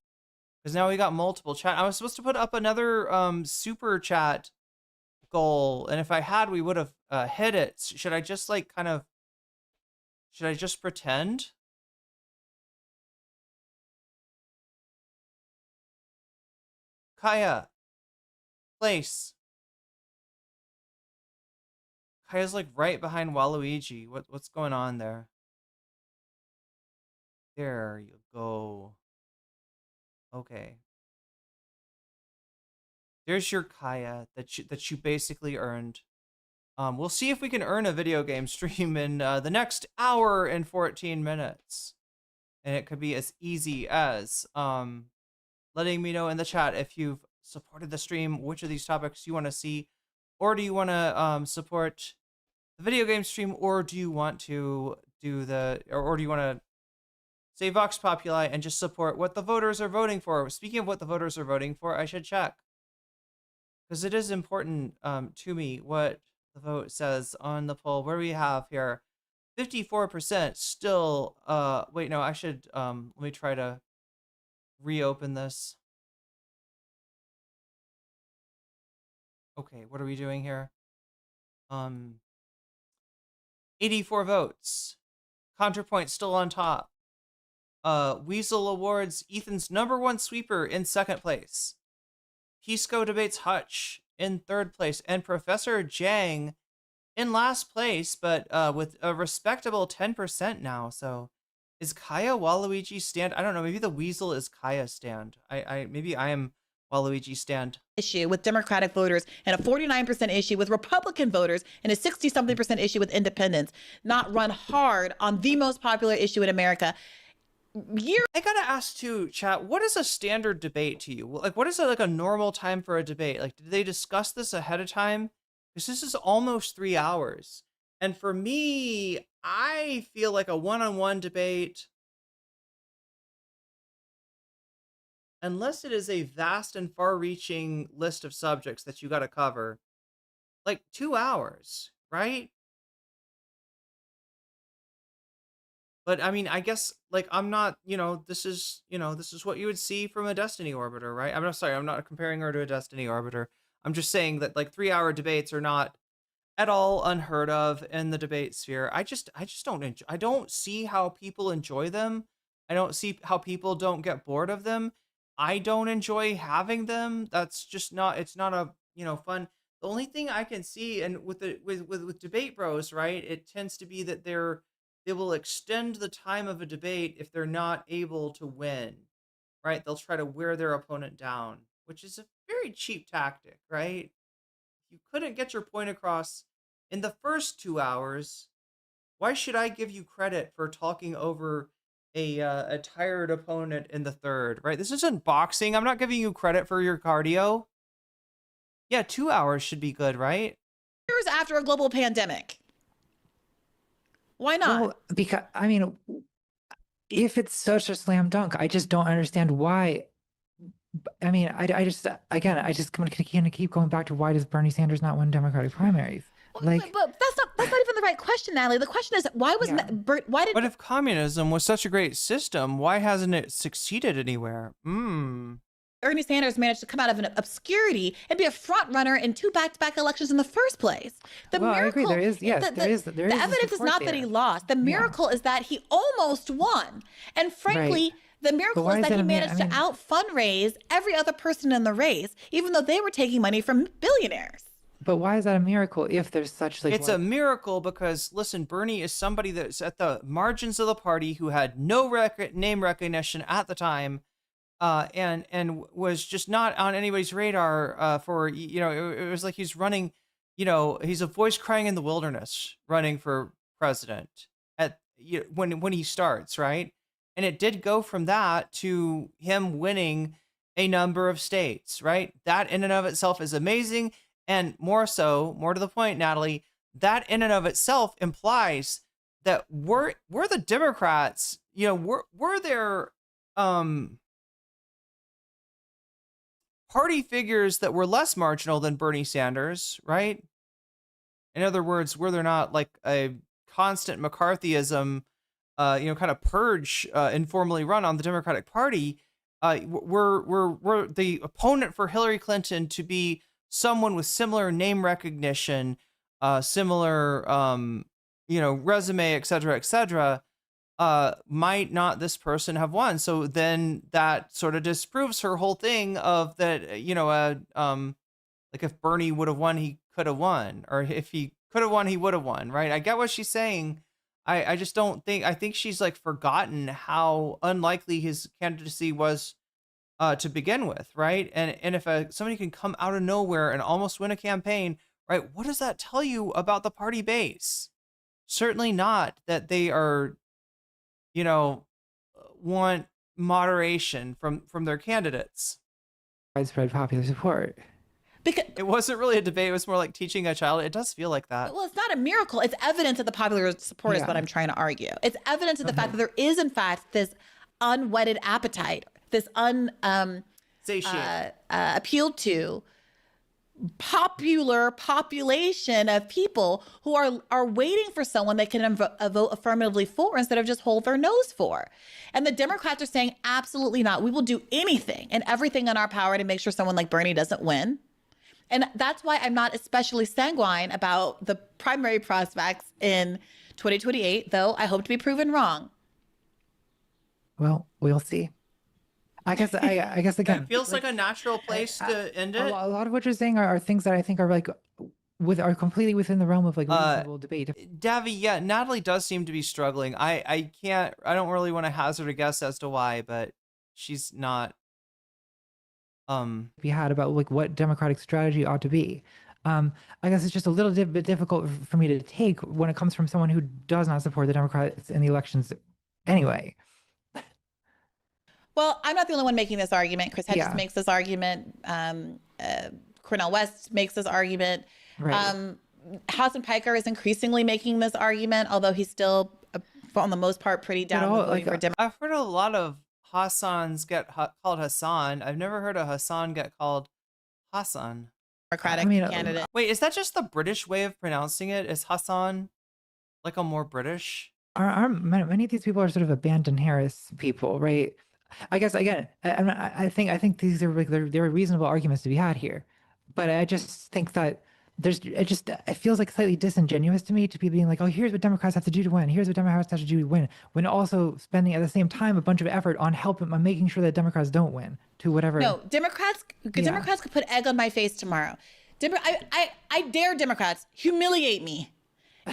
Because now we got multiple chat. I was supposed to put up another super chat goal, and if I had, we would have hit it. Should I just should I just pretend? Kaya, place. Kaya's like right behind Waluigi. What's going on there? There you go. Okay. There's your Kaya that you basically earned. We'll see if we can earn a video game stream in the next hour and 14 minutes. And it could be as easy as letting me know in the chat if you've supported the stream, which of these topics you want to see, or do you want to support the video game stream, or do you want to do or do you want to say Vox Populi and just support what the voters are voting for? Speaking of what the voters are voting for, I should check, because it is important to me what the vote says on the poll. Where we have here 54% still wait, no, I should let me try to reopen this. Okay, what are we doing here? 84 votes. Contrapoints still on top. Weasel awards Ethan's #1 sweeper in 2nd place. Pisco debates Hutch in 3rd place, and Professor Jiang in last place, but with a respectable 10% now. So is Kaya Waluigi stand? I don't know. Maybe the Weasel is Kaya stand. Maybe I am Waluigi stand. Issue with Democratic voters and a 49% issue with Republican voters and a 60-something% issue with independents, not run hard on the most popular issue in America. years. I gotta ask too, chat, what is a standard debate to you? Like, what is like a normal time for a debate? Like, did they discuss this ahead of time? Because this is almost 3 hours. And for me, I feel like a one-on-one debate, unless it is a vast and far-reaching list of subjects that you gotta cover, like 2 hours, right? But I mean, I guess like I'm not, this is what you would see from a Destiny Orbiter, right? I'm not sorry, I'm not comparing her to a Destiny Orbiter. I'm just saying that like 3-hour debates are not at all unheard of in the debate sphere. I just don't enjoy, I don't see how people enjoy them. I don't see how people don't get bored of them. I don't enjoy having them. That's just not, it's not a, fun. The only thing I can see, and with debate bros, right, it tends to be that they will extend the time of a debate if they're not able to win, right? They'll try to wear their opponent down, which is a very cheap tactic, right? If you couldn't get your point across in the first 2 hours, why should I give you credit for talking over a tired opponent in the third, right? This isn't boxing. I'm not giving you credit for your cardio. Yeah, 2 hours should be good, right? Years after a global pandemic. Why not? Well, because I mean, if it's such a slam dunk, I just don't understand why. I mean, I just kind of keep going back to why does Bernie Sanders not win Democratic primaries? Like, but that's not even the right question, Natalie. The question is why But if communism was such a great system, why hasn't it succeeded anywhere? Bernie Sanders managed to come out of an obscurity and be a front runner in 2 back-to-back elections in the first place. The miracle, I agree. There is, yes, there is. The evidence is not that he lost. The miracle is that he almost won. And frankly, the miracle is that he managed to out fundraise every other person in the race, even though they were taking money from billionaires. But why is that a miracle if there's such like? It's a miracle because listen, Bernie is somebody that's at the margins of the party who had no name recognition at the time. And was just not on anybody's radar for, it was like he's running, he's a voice crying in the wilderness running for president when he starts, right? And it did go from that to him winning a number of states, right? That in and of itself is amazing. And more to the point, Natalie, that in and of itself implies that we're the Democrats, we're their, party figures that were less marginal than Bernie Sanders, right? In other words, were there not like a constant McCarthyism, kind of purge informally run on the Democratic Party, were the opponent for Hillary Clinton to be someone with similar name recognition, similar, resume, et cetera, might not this person have won? So then that sort of disproves her whole thing of that, like if Bernie would have won, he could have won, or if he could have won, he would have won, right? I get what she's saying. I just don't think, I think she's like forgotten how unlikely his candidacy was to begin with, right? And if somebody can come out of nowhere and almost win a campaign, right? What does that tell you about the party base? Certainly not that they are, want moderation from their candidates. Widespread popular support. Because it wasn't really a debate. It was more like teaching a child. It does feel like that. Well, it's not a miracle. It's evidence of the popular support is what I'm trying to argue. It's evidence of the fact that there is, in fact, this unwhetted appetite, this appealed to popular population of people who are waiting for someone they can vote affirmatively for instead of just hold their nose for. And the Democrats are saying, absolutely not. We will do anything and everything in our power to make sure someone like Bernie doesn't win. And that's why I'm not especially sanguine about the primary prospects in 2028, though I hope to be proven wrong. Well, we'll see. I guess again, it feels like a natural place to end it. A lot of what you're saying are things that I think are like are completely within the realm of like reasonable debate. Davy, yeah, Natalie does seem to be struggling. I don't really want to hazard a guess as to why, but she's not. We had about like what Democratic strategy ought to be. I guess it's just a little bit difficult for me to take when it comes from someone who does not support the Democrats in the elections anyway. Well, I'm not the only one making this argument. Chris Hedges Yeah. makes this argument. Cornel West makes this argument. Right. Hasan Piker is increasingly making this argument, although he's still, on the most part, pretty down all, with voting like, for Democrats. I've heard a lot of Hassans get called Hassan. I've never heard a Hassan get called Hassan. Democratic I mean, candidate. Wait, is that just the British way of pronouncing it? Is Hassan like a more British? Many of these people are sort of abandoned Harris people, right? I guess again, I think these are like there are reasonable arguments to be had here, but I just think that it feels like slightly disingenuous to me to be being like, oh, here's what Democrats have to do to win. Here's what Democrats have to do to win, when also spending at the same time a bunch of effort on on making sure that Democrats don't win to whatever. No, Democrats could put egg on my face tomorrow. I dare Democrats humiliate me,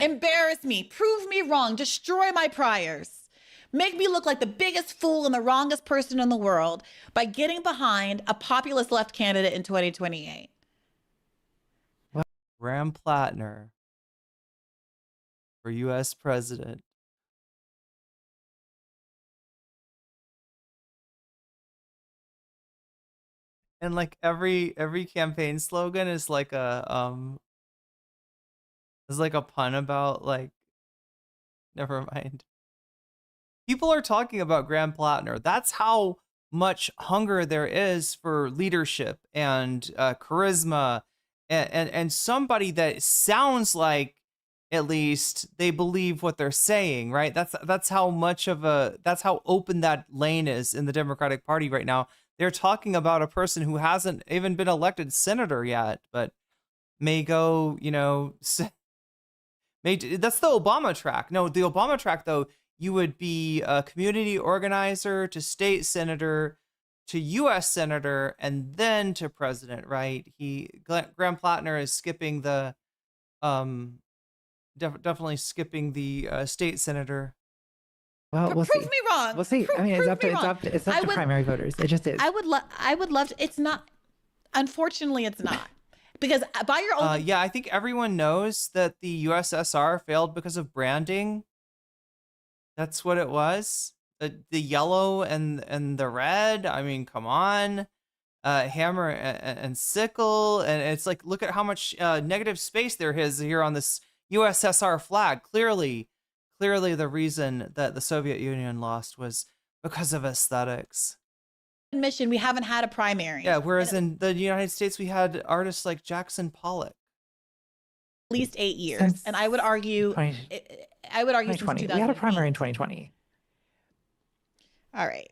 embarrass me, prove me wrong, destroy my priors, make me look like the biggest fool and the wrongest person in the world by getting behind a populist left candidate in 2028. Graham Plattner for U.S. president. And like every campaign slogan is like a pun about like, never mind. People are talking about Graham Plattner. That's how much hunger there is for leadership and charisma and somebody that sounds like at least they believe what they're saying, right? That's how open that lane is in the Democratic Party right now. They're talking about a person who hasn't even been elected senator yet, but may go, that's the Obama track. No, the Obama track, though, you would be a community organizer to state senator to U.S. senator and then to president, right? Graham Plattner is skipping the, definitely skipping the state senator. Well, we'll Prove see. me wrong. We'll see. I mean, it's up to primary voters. It just is. I would love to. It's not. Unfortunately, it's not. Because by your own. Yeah, I think everyone knows that the USSR failed because of branding. That's what it was. The yellow and the red. I mean, come on. Hammer and sickle. And it's like, look at how much negative space there is here on this USSR flag. Clearly the reason that the Soviet Union lost was because of aesthetics. Admission, we haven't had a primary. Yeah, whereas in the United States, we had artists like Jackson Pollock. At least 8 years. And I would argue, since 2020. We had a primary in 2020. All right.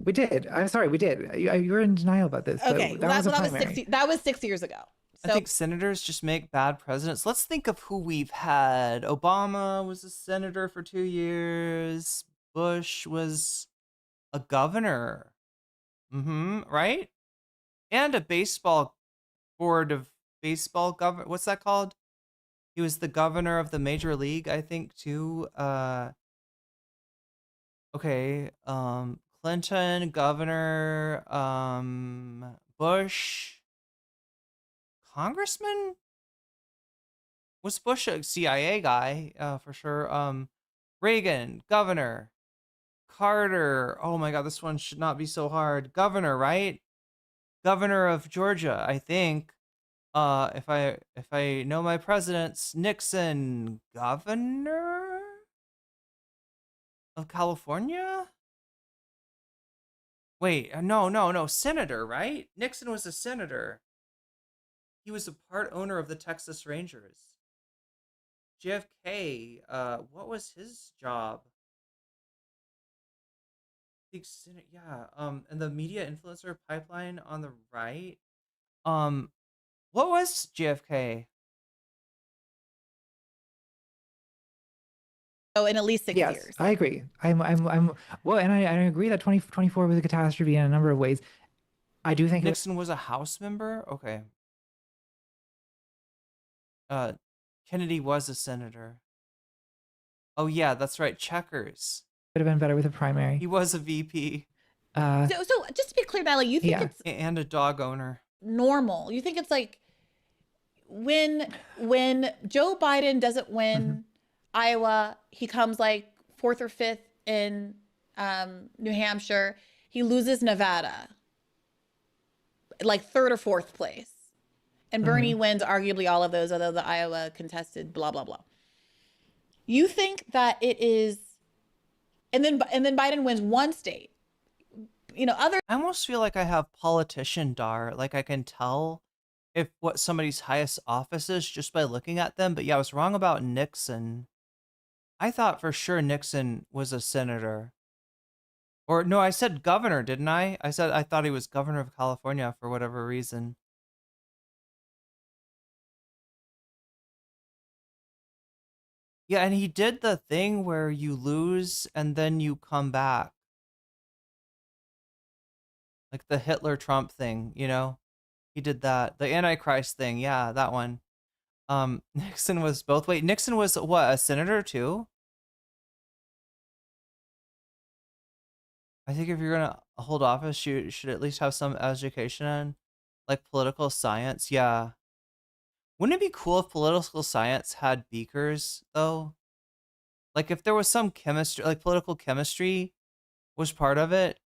We did. I'm sorry, we did. You were in denial about this. Okay, that was 6 years ago. I think senators just make bad presidents. Let's think of who we've had. Obama was a senator for 2 years. Bush was a governor. Right? And a board of baseball governor. What's that called? He was the governor of the major league, I think, too. Okay. Clinton, governor, Bush. Congressman? Was Bush a CIA guy? For sure. Reagan, governor. Carter. Oh my God, this one should not be so hard. Governor, right? Governor of Georgia, I think. If I know my presidents, Nixon, governor of California? Wait, no, senator, right? Nixon was a senator. He was a part owner of the Texas Rangers. JFK, what was his job? Yeah, and the media influencer pipeline on the right. What was JFK? Oh, in at least 6 years. I agree. I'm well, and I agree that 2024 was a catastrophe in a number of ways. I do think Nixon was a House member. Okay. Kennedy was a senator. Oh yeah, that's right. Checkers. Would have been better with a primary. He was a VP. So just to be clear, Natalie, you think it's and a dog owner. Normal. You think it's like when Joe Biden doesn't win Iowa, he comes like 4th or 5th in New Hampshire. he loses Nevada, like third or fourth place. And Bernie wins arguably all of those, although the Iowa contested, blah, blah, blah. You think that it is, and then Biden wins one state. You know, other. I almost feel like I have politician dar. Like I can tell if what somebody's highest office is just by looking at them. But yeah, I was wrong about Nixon. I thought for sure Nixon was a senator. Or no, I said governor, didn't I? I said I thought he was governor of California for whatever reason. Yeah, and he did the thing where you lose and then you come back. Like the Hitler Trump thing, you know? He did that. The Antichrist thing, yeah, that one. Nixon was both. Wait, Nixon was what, a senator too? I think if you're gonna hold office, you should at least have some education in like political science. Yeah. Wouldn't it be cool if political science had beakers though? Like if there was some chemistry, like political chemistry was part of it.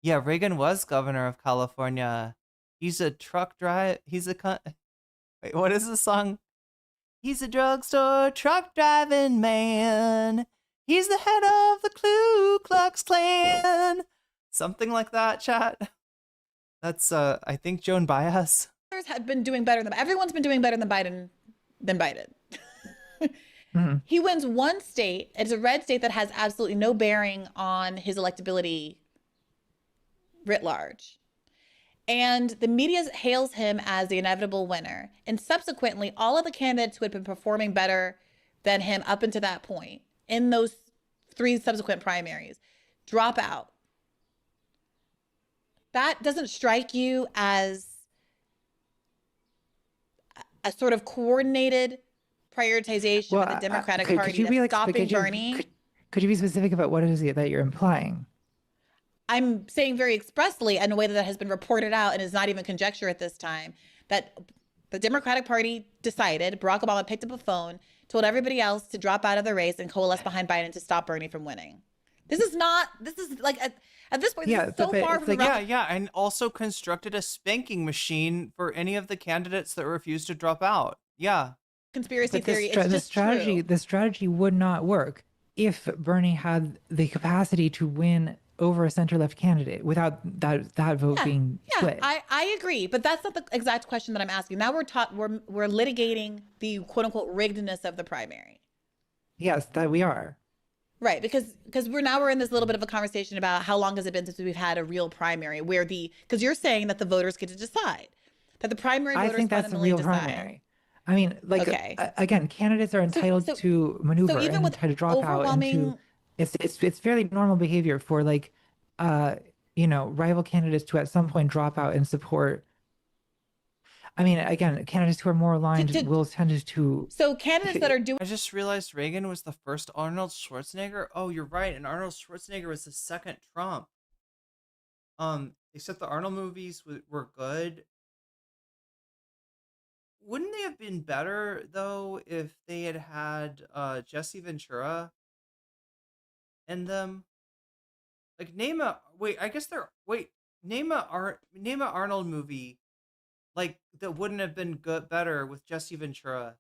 Yeah, Reagan was governor of California. He's a truck drive. He's a wait, what is the song? He's a drugstore truck driving man. He's the head of the Ku Klux Klan. Something like that, chat. That's I think Joan Baez. Have been doing better than everyone's been doing better than Biden. He wins one state. It's a red state that has absolutely no bearing on his electability writ large. And the media hails him as the inevitable winner. And subsequently, all of the candidates who had been performing better than him up until that point in those 3 subsequent primaries drop out. That doesn't strike you as a sort of coordinated prioritization of the Democratic Party that's stopping Bernie? Could you be specific about what it is that you're implying? I'm saying very expressly in a way that has been reported out and is not even conjecture at this time, that the Democratic Party decided, Barack Obama picked up a phone, told everybody else to drop out of the race and coalesce behind Biden to stop Bernie from winning. This is like at this point, this is so far from yeah, and also constructed a spanking machine for any of the candidates that refused to drop out. Yeah. Conspiracy theory is just true. The strategy would not work if Bernie had the capacity to win over a center-left candidate without that vote being split. I agree, but that's not the exact question that I'm asking. Now we're litigating the quote-unquote riggedness of the primary. Yes, that we are. Right, because we're in this little bit of a conversation about how long has it been since we've had a real primary where because you're saying that the voters get to decide, that the primary voters I think that's a real primary. I mean, like, again, candidates are entitled to maneuver and try to drop out into. It's fairly normal behavior for rival candidates to at some point drop out and support. I mean, again, candidates who are more aligned will tend to. So candidates that are doing. I just realized Reagan was the first Arnold Schwarzenegger. Oh, you're right, and Arnold Schwarzenegger was the second Trump. Except the Arnold movies were good. Wouldn't they have been better though if they had Jesse Ventura in them? Like name a Arnold movie like that wouldn't have been better with Jesse Ventura.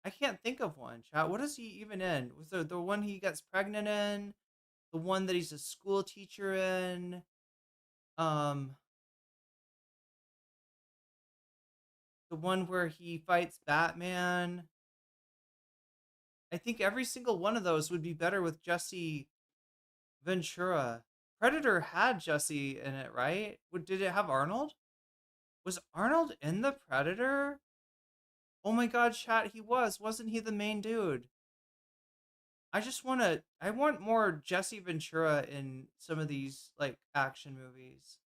I can't think of one. Chat. What is he even in? Was the one he gets pregnant in? The one that he's a school teacher in? The one where he fights Batman. I think every single one of those would be better with Jesse Ventura. Predator had Jesse in it, right? Did it have Arnold? Was Arnold in the Predator? Oh my god, chat, he was. Wasn't he the main dude? I want more Jesse Ventura in some of these like action movies.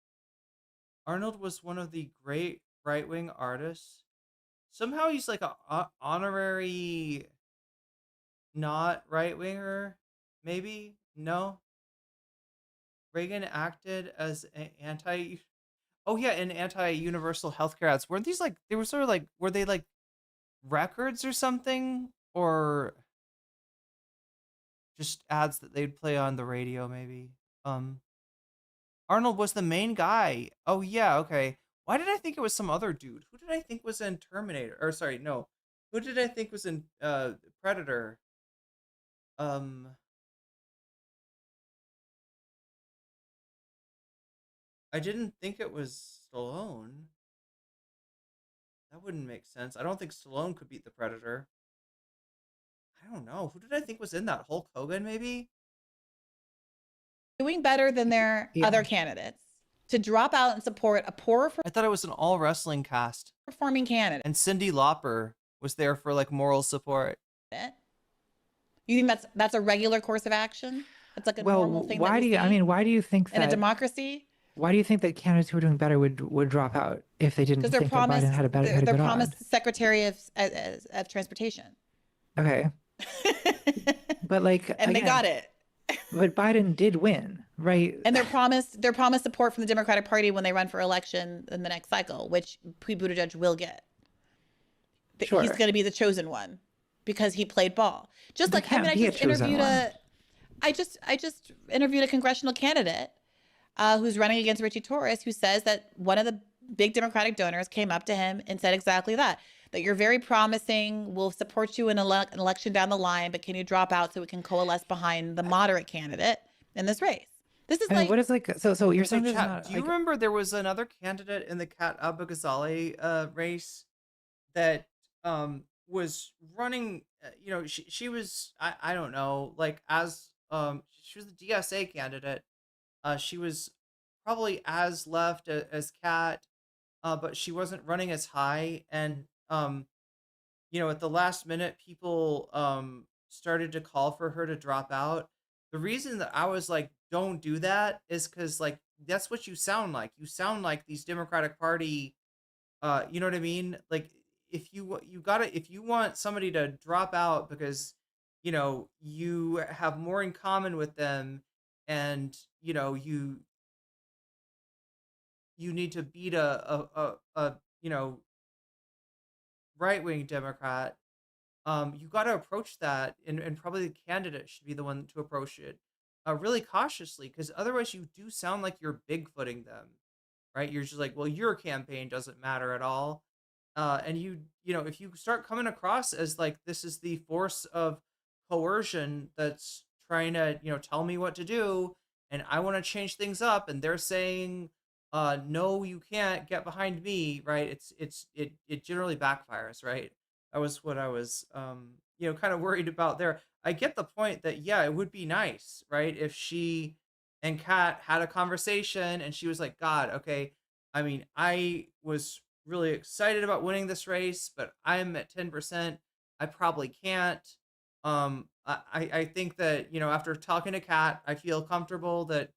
Arnold was one of the great right-wing artists. Somehow he's like a honorary not right-winger, maybe? No? Reagan acted as an anti-universal healthcare ads. Weren't these like, they were sort of like, were they like records or something, or just ads that they'd play on the radio maybe. Arnold was the main guy. Oh yeah, okay. Why did I think it was some other dude? Who did I think was in Terminator? Or sorry, no. Who did I think was in Predator? I didn't think it was Stallone. That wouldn't make sense. I don't think Stallone could beat the Predator. I don't know. Who did I think was in that? Hulk Hogan, maybe? Doing better than their other candidates to drop out and support a poorer I thought it was an all wrestling cast. performing candidate. And Cyndi Lauper was there for like moral support. You think that's a regular course of action? That's like a normal thing. Why do you? I mean, why do you think that in a democracy? Why do you think that candidates who are doing better would drop out if they didn't Because think that Biden had a better? They're promised Secretary of Transportation. Okay. But like, and again, they got it. But Biden did win, right? And they're promised support from the Democratic Party when they run for election in the next cycle, which Pete Buttigieg will get. Sure. He's going to be the chosen one because he played ball. Just like I just interviewed I just interviewed a congressional candidate who's running against Richie Torres, who says that one of the big Democratic donors came up to him and said exactly that you're very promising, we'll support you in an election down the line, but can you drop out so we can coalesce behind the moderate candidate in this race? This is what is like, so you're saying this do you remember there was another candidate in the Kat Abou-Ghazaleh race that was running, she was, I don't know, like as, she was the DSA candidate. She was probably as left as Kat, but she wasn't running as high. And, at the last minute, people started to call for her to drop out. The reason that I was like, don't do that is because like, that's what you sound like. You sound like these Democratic Party, you know what I mean? Like if you want somebody to drop out because, you have more in common with them and, you need to beat a right-wing Democrat, you got to approach that, and probably the candidate should be the one to approach it really cautiously, because otherwise you do sound like you're bigfooting them, right? You're just like, well, your campaign doesn't matter at all. And if you start coming across as like, this is the force of coercion that's trying to, tell me what to do, and I want to change things up, and they're saying, no, you can't get behind me, right? It generally backfires, right? That was what I was, kind of worried about there. I get the point that, yeah, it would be nice, right? If she and Kat had a conversation and she was like, God, okay, I mean, I was really excited about winning this race, but I'm at 10%. I probably can't. I think that, after talking to Kat, I feel comfortable that,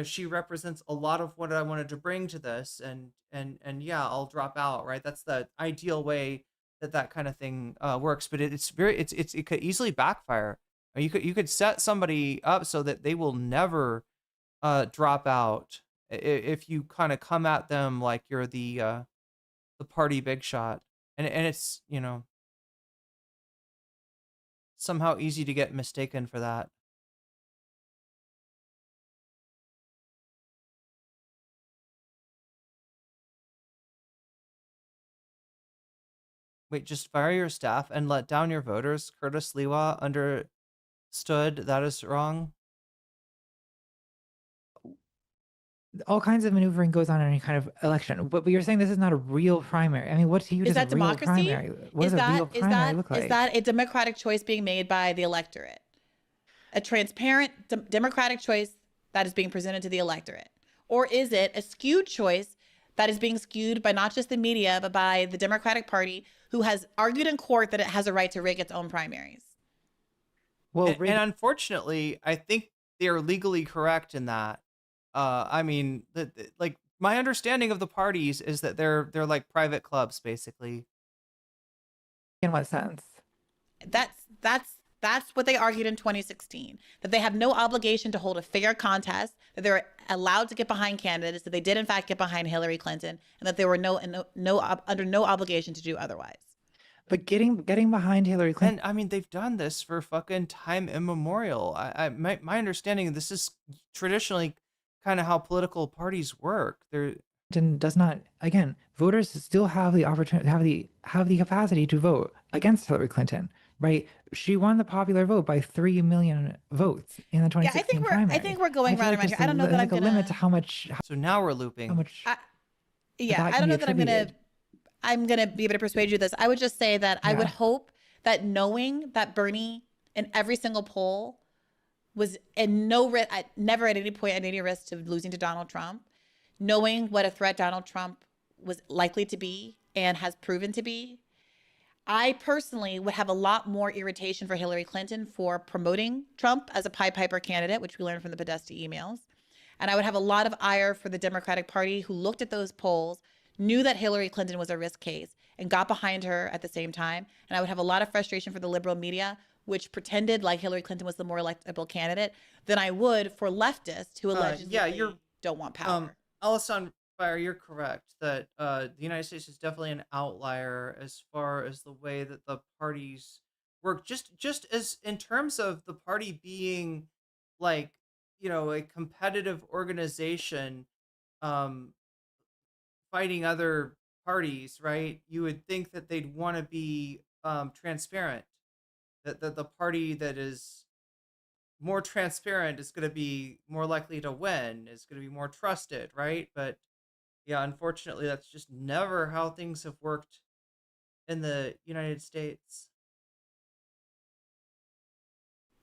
she represents a lot of what I wanted to bring to this, and yeah, I'll drop out, right? That's the ideal way that kind of thing works, but it could easily backfire. You could set somebody up so that they will never drop out if you kind of come at them like you're the party big shot, and it's somehow easy to get mistaken for that. Wait, just fire your staff and let down your voters? Curtis Lewa understood that is wrong. All kinds of maneuvering goes on in any kind of election, but you're saying this is not a real primary. I mean, what to you does a real democracy? primary? What does a real primary look like? Is that a democratic choice being made by the electorate? A transparent democratic choice that is being presented to the electorate? Or is it a skewed choice that is being skewed by not just the media, but by the Democratic Party, who has argued in court that it has a right to rig its own primaries? Well, and unfortunately, I think they are legally correct in that. I mean, like my understanding of the parties is that they're like private clubs, basically. In what sense? That's what they argued in 2016, that they have no obligation to hold a fair contest, that they're allowed to get behind candidates, that they did in fact get behind Hillary Clinton, and that they were under no obligation to do otherwise. But getting behind Hillary Clinton. And I mean, they've done this for fucking time immemorial. My understanding, this is traditionally kind of how political parties work. They're Does not, again, voters still have the opportunity, have the capacity to vote against Hillary Clinton, right? She won the popular vote by 3 million votes in the 2016 primary. I think we're going feel round like and round here. there's I don't know that like I'm a gonna. limit to how much, so now we're looping. how much. Yeah, that I can don't be know that I'm gonna. attributed. I'm gonna be able to persuade you this. I would just say that I would Yeah. hope that knowing that Bernie in every single poll was in never at any point at any risk of losing to Donald Trump, knowing what a threat Donald Trump was likely to be and has proven to be, I personally would have a lot more irritation for Hillary Clinton for promoting Trump as a Pied Piper candidate, which we learned from the Podesta emails. And I would have a lot of ire for the Democratic Party who looked at those polls, knew that Hillary Clinton was a risk case, and got behind her at the same time. And I would have a lot of frustration for the liberal media, which pretended like Hillary Clinton was the more electable candidate, than I would for leftists who allegedly don't want power. Alison Fire, you're correct that the United States is definitely an outlier as far as the way that the parties work. Just as in terms of the party being like, a competitive organization fighting other parties, right? You would think that they'd want to be transparent. That the party that is more transparent is going to be more likely to win, is going to be more trusted, right? But yeah, unfortunately, that's just never how things have worked in the United States.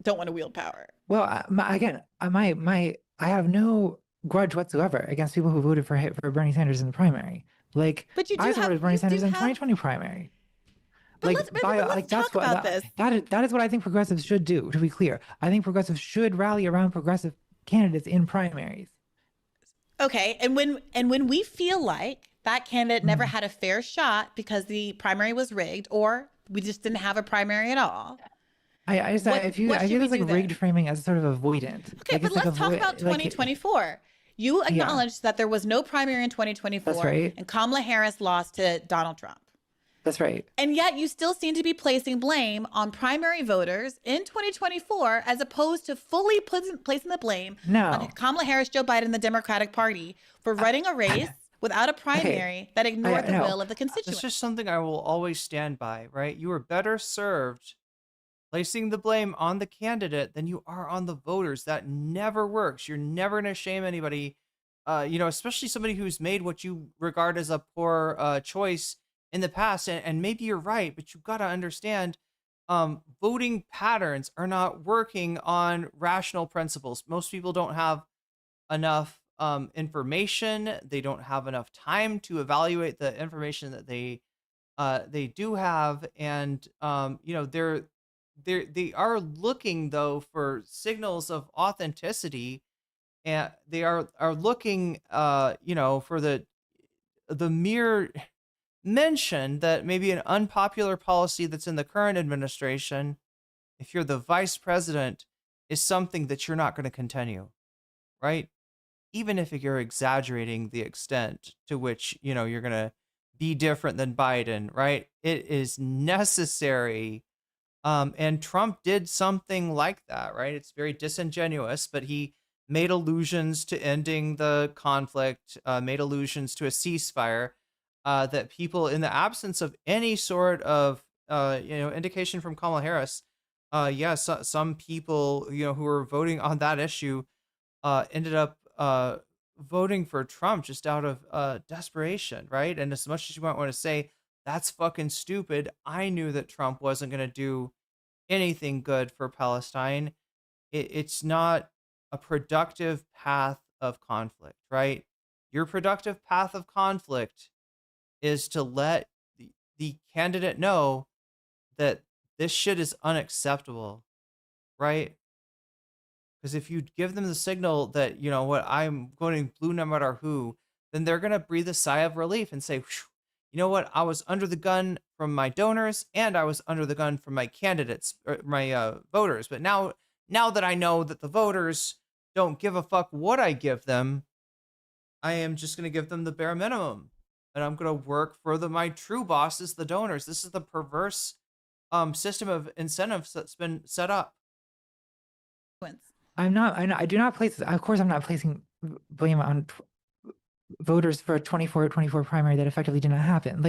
Don't want to wield power. Well, I have no grudge whatsoever against people who voted for Bernie Sanders in the primary. Like, But you do I have- supported Bernie you do Sanders in the have- 2020 primary. But let's talk about this. That is what I think progressives should do. To be clear, I think progressives should rally around progressive candidates in primaries. Okay, and when we feel like that candidate never had a fair shot because the primary was rigged, or we just didn't have a primary at all. I view this like rigged framing as sort of avoidant. Okay, Like, but it's like let's talk about 2024. You acknowledged that there was no primary in 2024, That's right. and Kamala Harris lost to Donald Trump. That's right. And yet you still seem to be placing blame on primary voters in 2024 as opposed to fully placing the blame on Kamala Harris, Joe Biden, the Democratic Party for running a race without a primary that ignored the will of the constituents. It's just something I will always stand by, right? You are better served placing the blame on the candidate than you are on the voters. That never works. You're never going to shame anybody, especially somebody who's made what you regard as a poor choice in the past. And maybe you're right, but you've got to understand voting patterns are not working on rational principles. Most people don't have enough information. They don't have enough time to evaluate the information that they do have. And, they are looking though for signals of authenticity, and they are looking, for the mere mention that maybe an unpopular policy that's in the current administration, if you're the vice president, is something that you're not going to continue, right? Even if you're exaggerating the extent to which, you're going to be different than Biden, right? It is necessary. And Trump did something like that, right? It's very disingenuous, but he made allusions to ending the conflict, made allusions to a ceasefire, that people, in the absence of any sort of, indication from Kamala Harris, some people, who were voting on that issue, ended up voting for Trump just out of desperation, right? And as much as you might want to say, that's fucking stupid, I knew that Trump wasn't going to do anything good for Palestine. It's not a productive path of conflict, right? Your productive path of conflict is to let the candidate know that this shit is unacceptable, right? Because if you give them the signal that, I'm going blue no matter who, then they're going to breathe a sigh of relief and say, you know what, I was under the gun from my donors and I was under the gun from my candidates, or my voters. But now that I know that the voters don't give a fuck what I give them, I am just going to give them the bare minimum. and I'm going to work for my true bosses, the donors. This is the perverse system of incentives that's been set up. I do not place, of course, I'm not placing blame on voters for a 24 primary that effectively did not happen.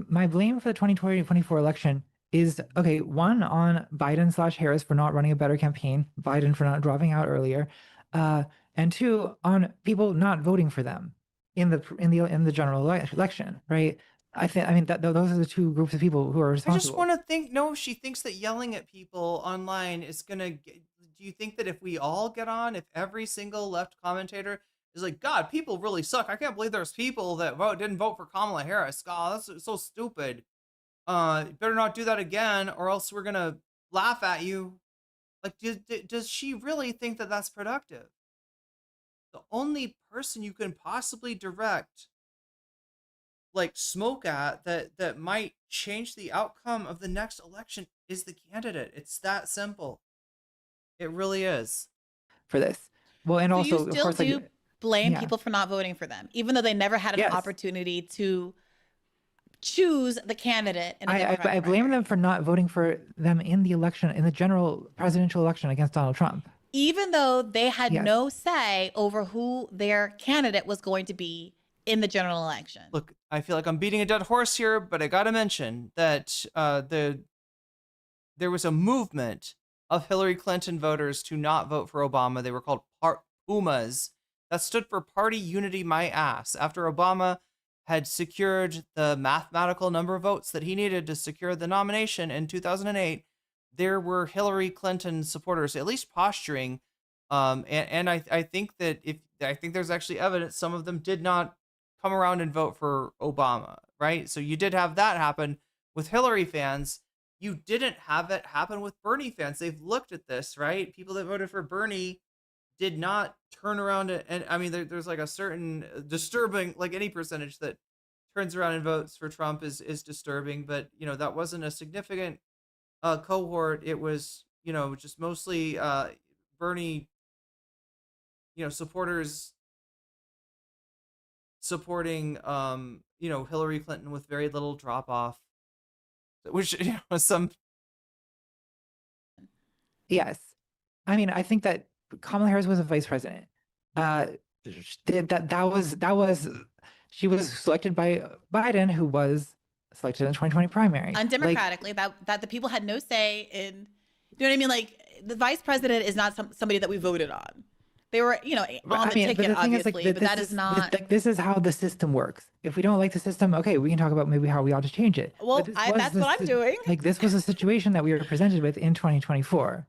My blame for the 2024 election is, okay, one, on Biden/Harris for not running a better campaign, Biden for not dropping out earlier, and two, on people not voting for them in the general election, right? I mean that those are the two groups of people who are responsible. I just want to think. No, she thinks that yelling at people online is gonna. Do you think that if we all get on, if every single left commentator is like, God, people really suck. I can't believe there's people that didn't vote for Kamala Harris. God, that's so stupid. Better not do that again, or else we're gonna laugh at you. Like, does she really think that that's productive? The only person you can possibly direct like smoke at that might change the outcome of the next election is the candidate. It's that simple. It really is. For this. Well, and So also, you still of course, do blame yeah. people for not voting for them, even though they never had an Yes. opportunity to choose the candidate. In a I Democratic blame primary. them for not voting for them in the election, in the general presidential election against Donald Trump. Even though they had Yes. no say over who their candidate was going to be in the general election. Look, I feel like I'm beating a dead horse here, but I gotta mention that there was a movement of Hillary Clinton voters to not vote for Obama. They were called PUMAs. That stood for Party Unity My Ass. After Obama had secured the mathematical number of votes that he needed to secure the nomination in 2008, there were Hillary Clinton supporters, at least posturing. And I think that I think there's actually evidence some of them did not come around and vote for Obama, right? So you did have that happen with Hillary fans. You didn't have it happen with Bernie fans. They've looked at this, right? People that voted for Bernie did not turn around and I mean, there's like a certain disturbing, like any percentage that turns around and votes for Trump is disturbing, but you know, that wasn't a significant cohort. It was, you know, just mostly Bernie, you know, supporters supporting you know, Hillary Clinton with very little drop off, which, you know, some. Yes. I mean, I think that Kamala Harris was a vice president. That was she was selected by Biden, who was selected in the 2020 primary. Undemocratically, that the people had no say in, you know what I mean? Like, the vice president is not somebody that we voted on. They were, you know, on the ticket, obviously, but that is not. This is how the system works. If we don't like the system, okay, we can talk about maybe how we ought to change it. Well, that's what I'm doing. Like, this was a situation that we were presented with in 2024,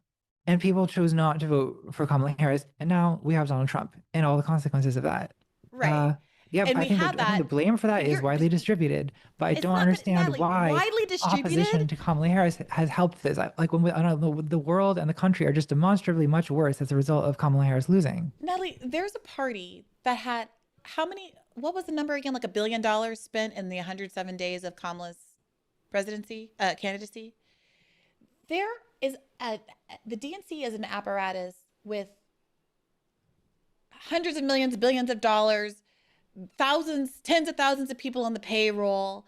and people chose not to vote for Kamala Harris, and now we have Donald Trump and all the consequences of that. Right. Yeah, And I we think had I think the that- blame for that is widely distributed, but I It's don't not understand Natalie, why widely distributed? opposition to Kamala Harris has helped this. Like, when I don't know, the world and the country are just demonstrably much worse as a result of Kamala Harris losing. Natalie, there's a party that had what was the number again? Like $1 billion spent in the 107 days of Kamala's presidency, candidacy. There is the DNC is an apparatus with hundreds of millions, billions of dollars, thousands, tens of thousands of people on the payroll,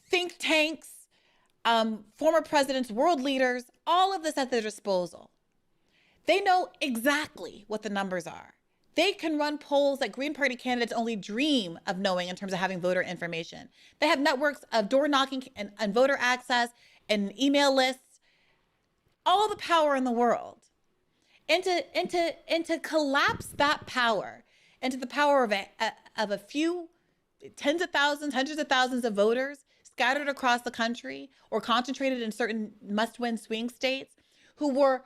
think tanks, former presidents, world leaders, all of this at their disposal. They know exactly what the numbers are. They can run polls that Green Party candidates only dream of knowing in terms of having voter information. They have networks of door knocking and voter access and email lists, all the power in the world. And to collapse that power into the power of a few tens of thousands, hundreds of thousands of voters scattered across the country or concentrated in certain must-win swing states who were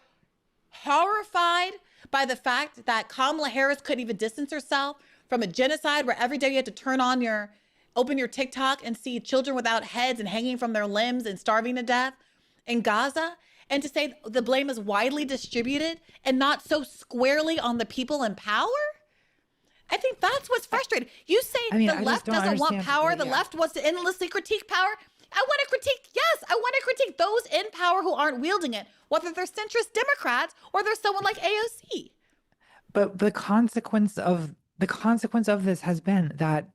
horrified by the fact that Kamala Harris couldn't even distance herself from a genocide where every day you had to open your TikTok and see children without heads and hanging from their limbs and starving to death in Gaza. And to say the blame is widely distributed and not so squarely on the people in power? I think that's what's frustrating. You say the left doesn't want power, the left wants to endlessly critique power. I want to critique those in power who aren't wielding it, whether they're centrist Democrats or they're someone like AOC. But the consequence of this has been that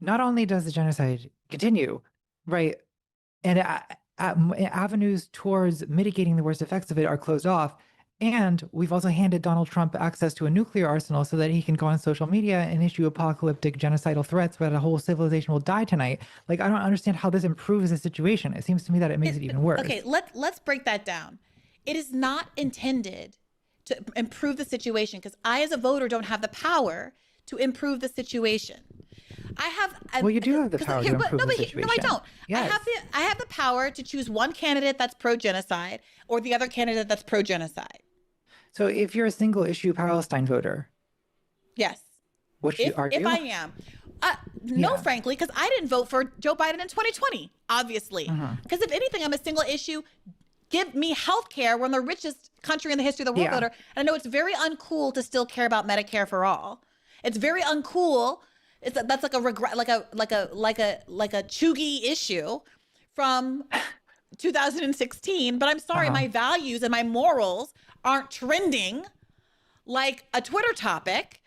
not only does the genocide continue, right, and avenues towards mitigating the worst effects of it are closed off, and we've also handed Donald Trump access to a nuclear arsenal so that he can go on social media and issue apocalyptic genocidal threats that a whole civilization will die tonight. Like, I don't understand how this improves the situation. It seems to me that it makes it even worse. Okay, let's break that down. It is not intended to improve the situation because I, as a voter, don't have the power to improve the situation. Well, you do have the power to improve the situation. No, I don't. Yes. I have the power to choose one candidate that's pro-genocide or the other candidate that's pro-genocide. So if you're a single issue Palestine voter, yes, which are you? If I am, no, frankly, because I didn't vote for Joe Biden in 2020, obviously. Because if anything, I'm a single issue. Give me health care. We're in the richest country in the history of the world voter. And I know it's very uncool to still care about Medicare for all. It's very uncool. That's like a regret, like a chuggy issue from 2016. But I'm sorry, my values and my morals aren't trending like a Twitter topic.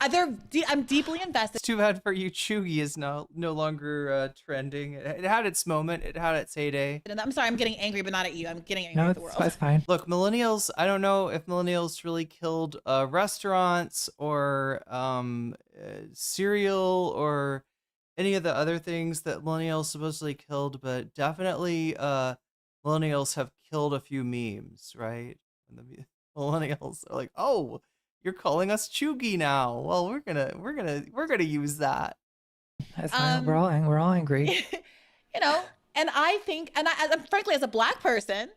I'm deeply invested. It's too bad for you. Chugi is no longer trending. It had its moment. It had its heyday. And I'm sorry, I'm getting angry, but not at you. I'm getting angry at the world. That's fine. Look, millennials, I don't know if millennials really killed restaurants or cereal or any of the other things that millennials supposedly killed, but definitely millennials have killed a few memes, right? And the millennials are like, oh, you're calling us chuggy now. Well, we're gonna use that. That's fine. We're all angry. You know, and I think, and frankly, as a Black person,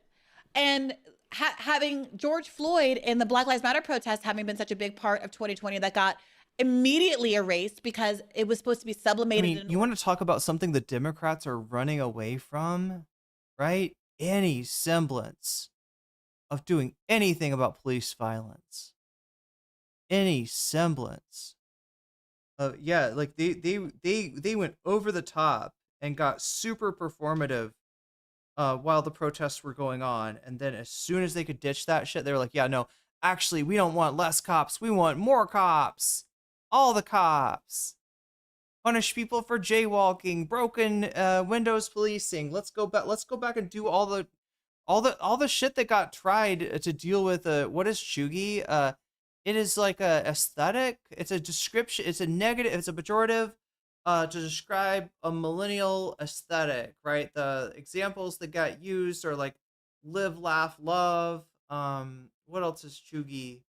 and having George Floyd in the Black Lives Matter protest having been such a big part of 2020 that got immediately erased because it was supposed to be sublimated. I mean, you want to talk about something the Democrats are running away from, right? Any semblance of doing anything about police violence. Any semblance of like they went over the top and got super performative while the protests were going on, and then as soon as they could ditch that shit, they were like, yeah, no, actually we don't want less cops, we want more cops, all the cops, punish people for jaywalking, broken windows policing. Let's go back and do all the shit that got tried to deal with what is chuggy. It is like a aesthetic. It's a description. It's a negative. It's a pejorative to describe a millennial aesthetic, right? The examples that got used are like live, laugh, love. What else is chuggy?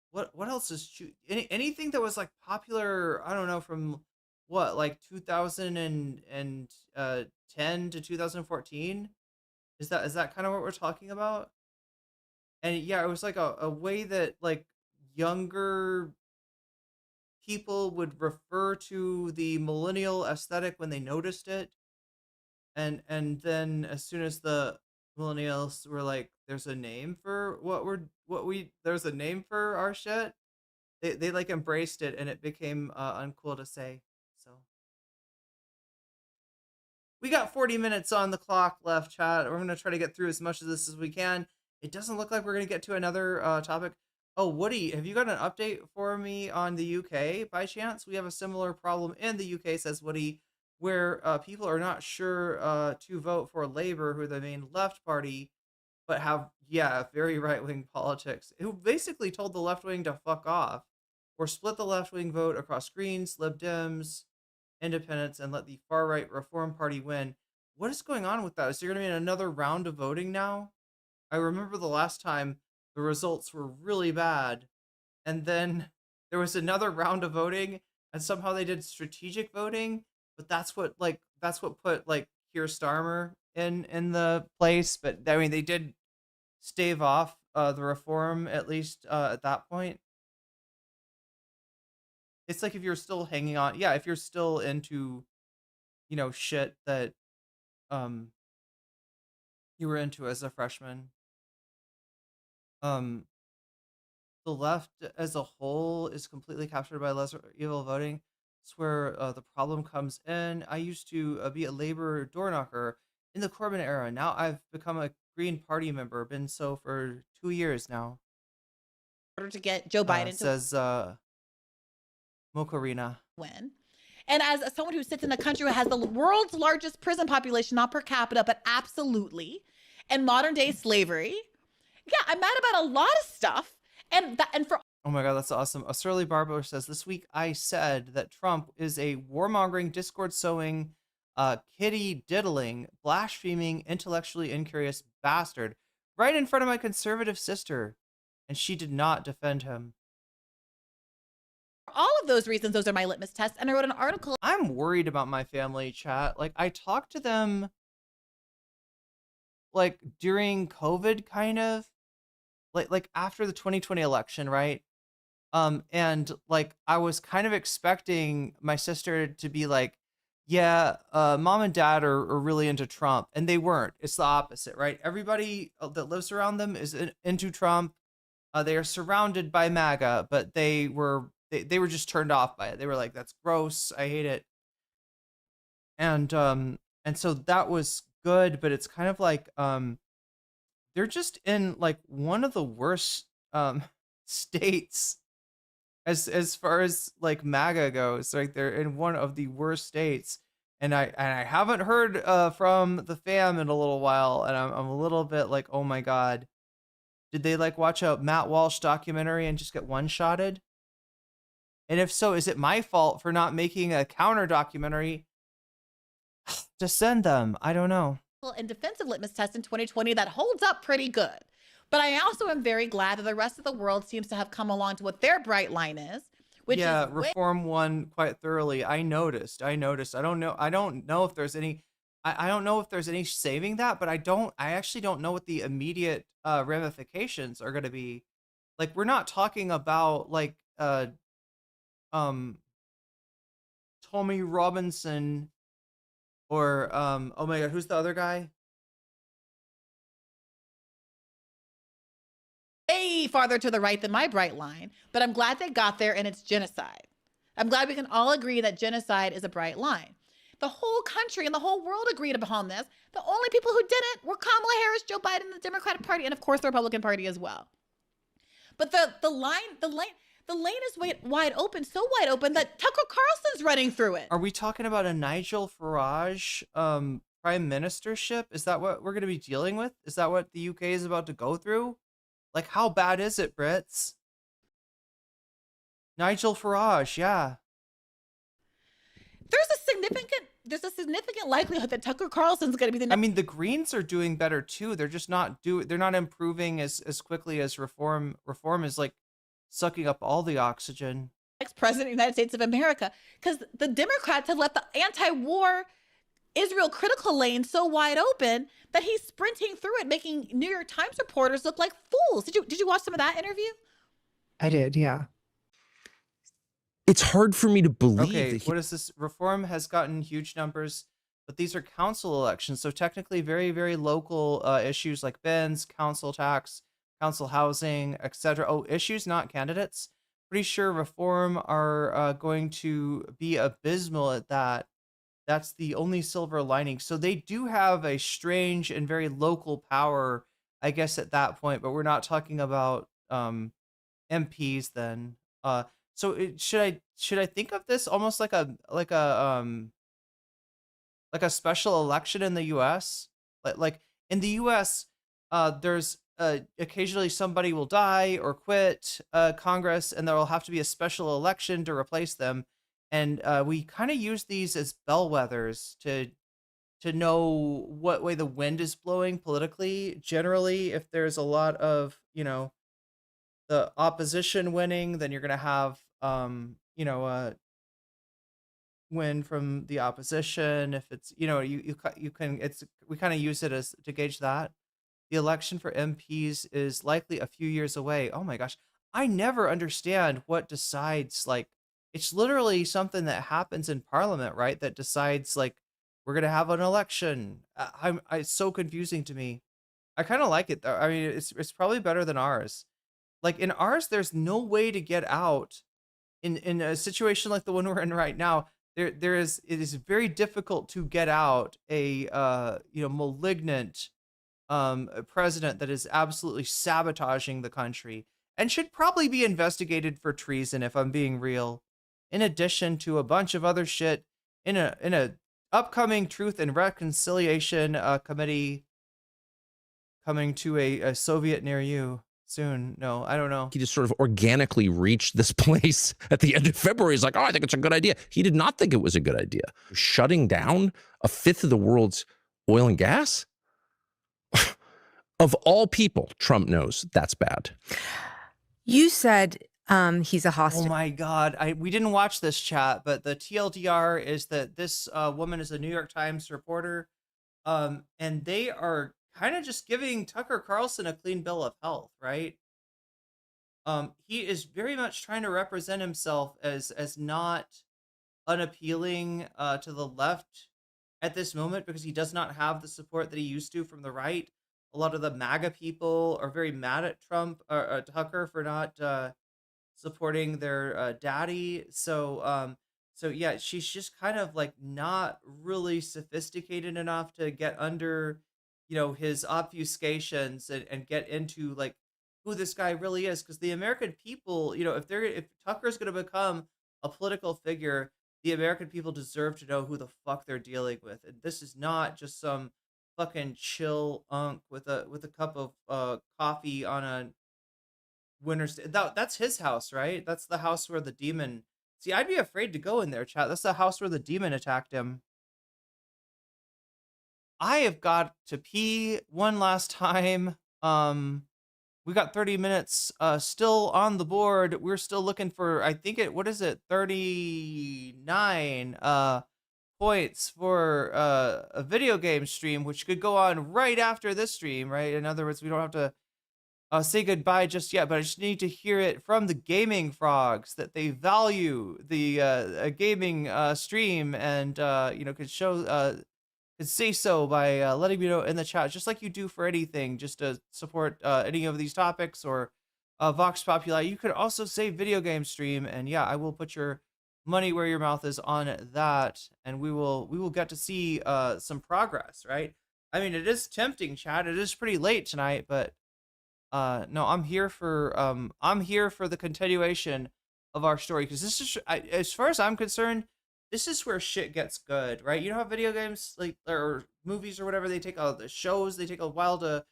What else is chuggy? Anything that was like popular? I don't know, from what, like 2010 to 2014. Is that kind of what we're talking about? And yeah, it was like a way that like younger people would refer to the millennial aesthetic when they noticed it. And then as soon as the millennials were like, there's a name for there's a name for our shit, they like embraced it and it became uncool to say. So we got 40 minutes on the clock left, chat. We're gonna try to get through as much of this as we can. It doesn't look like we're going to get to another topic. Oh, Woody, have you got an update for me on the UK by chance? We have a similar problem in the UK, says Woody, where people are not sure to vote for Labour, who are the main left party, but have, very right-wing politics, who basically told the left wing to fuck off or split the left-wing vote across Greens, Lib Dems, Independents, and let the far-right Reform Party win. What is going on with that? Is there going to be another round of voting now? I remember the last time the results were really bad, and then there was another round of voting, and somehow they did strategic voting, but that's what put like Keir Starmer in the place. But I mean, they did stave off the reform, at least at that point. It's like if you're still hanging on, if you're still into, shit that you were into as a freshman. The left as a whole is completely captured by lesser evil voting. It's where the problem comes in. I used to be a Labor door knocker in the Corbyn era. Now I've become a Green Party member. Been so for 2 years now. In order to get Joe Biden says Mokarina. Win. And as someone who sits in a country who has the world's largest prison population, not per capita, but absolutely, and modern day slavery, yeah, I'm mad about a lot of stuff. And for Oh my God, that's awesome. A Surly Barber says, this week I said that Trump is a warmongering, discord sowing, kitty diddling, blaspheming, intellectually incurious bastard right in front of my conservative sister. And she did not defend him. all of those reasons, those are my litmus tests. And I wrote an article. I'm worried about my family, chat. Like, I talked to them like during COVID, kind of like after the 2020 election, right? And like I was kind of expecting my sister to be like, yeah, mom and dad are really into Trump, and they weren't. It's the opposite, right? Everybody that lives around them is into Trump. They are surrounded by MAGA, but they were just turned off by it. They were like, that's gross, I hate it. And so that was good, but it's kind of like they're just in like one of the worst states as far as like MAGA goes. Like they're in one of the worst states, and I haven't heard from the fam in a little while, and I'm a little bit like, oh my God, did they like watch a Matt Walsh documentary and just get one-shotted? And if so, is it my fault for not making a counter documentary to send them? I don't know. And defensive litmus test in 2020 that holds up pretty good. But I also am very glad that the rest of the world seems to have come along to what their bright line is, which yeah, is reform won quite thoroughly. I noticed. I don't know if there's any. I don't know if there's any saving that, but I actually don't know what the immediate ramifications are going to be. Like, we're not talking about like Tommy Robinson or oh my God, who's the other guy? way farther to the right than my bright line, but I'm glad they got there, and it's genocide. I'm glad we can all agree that genocide is a bright line. The whole country and the whole world agreed upon this. The only people who didn't were Kamala Harris, Joe Biden, the Democratic Party, and of course the Republican Party as well. But the lane is wide open, so wide open that Tucker Carlson's running through it. Are we talking about a Nigel Farage prime ministership? Is that what we're going to be dealing with? Is that what the UK is about to go through? Like, how bad is it, Brits? Nigel Farage, yeah. There's a significant likelihood that Tucker Carlson's going to be the next. I mean, the Greens are doing better too. They're just they're not improving as quickly as reform is like sucking up all the oxygen. Next president of the United States of America, because the Democrats have let the anti-war Israel critical lane so wide open that he's sprinting through it, making New York Times reporters look like fools. Did you watch some of that interview? I did, yeah. It's hard for me to believe. Okay, what is this? Reform has gotten huge numbers, but these are council elections, so technically very, very local issues like bins, council tax, council housing, etc. Oh, issues, not candidates. Pretty sure Reform are going to be abysmal at that. That's the only silver lining. So they do have a strange and very local power, I guess, at that point, but we're not talking about MPs then. Should I think of this almost like a special election in the US? Like in the US, there's occasionally somebody will die or quit Congress, and there will have to be a special election to replace them. And we kind of use these as bellwethers to know what way the wind is blowing politically. Generally, if there's a lot of, the opposition winning, then you're going to have, win from the opposition. If it's, we kind of use it as to gauge that. The election for MPs is likely a few years away. Oh my gosh. I never understand what decides, like, it's literally something that happens in Parliament, right? That decides, like, we're going to have an election. It's so confusing to me. I kind of like it, though. I mean, it's probably better than ours. Like, in ours, there's no way to get out. In a situation like the one we're in right now, it is very difficult to get out a malignant president that is absolutely sabotaging the country and should probably be investigated for treason, if I'm being real. in addition to a bunch of other shit in a upcoming Truth and Reconciliation committee coming to a Soviet near you soon. No, I don't know. He just sort of organically reached this place at the end of February. He's like, oh, I think it's a good idea. He did not think it was a good idea. Shutting down a fifth of the world's oil and gas? Of all people, Trump knows that's bad. You said he's a hostage. Oh my God. We didn't watch this, chat, but the TLDR is that this woman is a New York Times reporter. And they are kind of just giving Tucker Carlson a clean bill of health, right? He is very much trying to represent himself as not unappealing to the left at this moment because he does not have the support that he used to from the right. A lot of the MAGA people are very mad at Trump or Tucker for not supporting their daddy. So yeah, she's just kind of like not really sophisticated enough to get under, his obfuscations and get into like who this guy really is. Because the American people, if Tucker's going to become a political figure, the American people deserve to know who the fuck they're dealing with. And this is not just some fucking chill unk with a cup of coffee on a winter's day. That's his house, right? That's the house where the demon. See, I'd be afraid to go in there, chat. That's the house where the demon attacked him. I have got to pee one last time. We got 30 minutes still on the board. We're still looking for, I think what is it? 39 points for a video game stream, which could go on right after this stream, right? In other words, we don't have to say goodbye just yet, but I just need to hear it from the gaming frogs that they value the gaming stream and could say so by letting me know in the chat, just like you do for anything, just to support any of these topics or Vox Populi. You could also say video game stream, and yeah, I will put your money where your mouth is on that, and we will get to see some progress, right? I mean, it is tempting, chat. It is pretty late tonight, but no, I'm here for the continuation of our story, because this is, as far as I'm concerned, this is where shit gets good, right? You know how video games or movies or whatever, they take the shows, they take a while to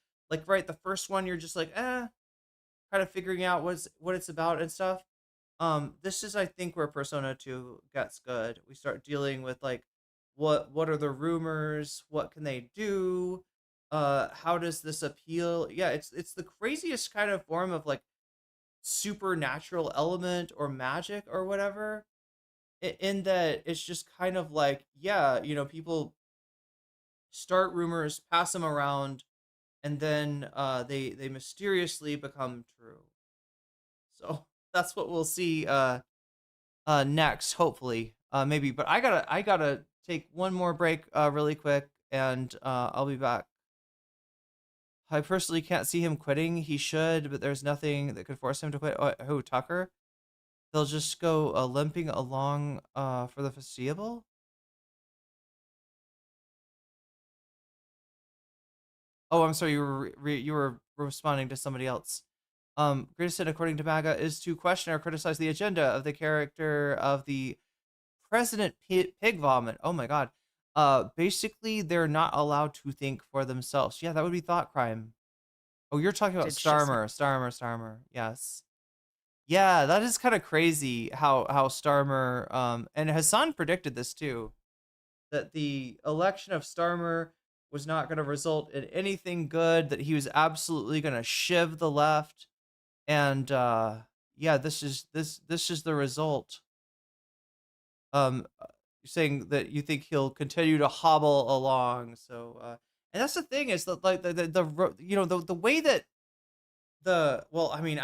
write the first one. You're just like, kind of figuring out what it's about and stuff. This is, I think, where Persona 2 gets good. We start dealing with what are the rumors? What can they do? How does this appeal? Yeah, it's the craziest kind of form of supernatural element or magic or whatever. In that it's just kind of people start rumors, pass them around, and then they mysteriously become true. So that's what we'll see next, hopefully, maybe. But I gotta take one more break really quick, and I'll be back. I personally can't see him quitting. He should, but there's nothing that could force him to quit. Who, Tucker? They'll just go limping along for the foreseeable? Oh, I'm sorry. You were responding to somebody else. Greatest sin, according to MAGA, is to question or criticize the agenda of the character of the President Pig Vomit. Oh my God. Basically, they're not allowed to think for themselves. Yeah, that would be thought crime. Oh, you're talking about Starmer. Yes. Yeah, that is kind of crazy how Starmer, and Hasan predicted this too, that the election of Starmer was not going to result in anything good, that he was absolutely going to shiv the left. And yeah, this is the result. You're saying that you think he'll continue to hobble along. So and that's the thing, is that the way that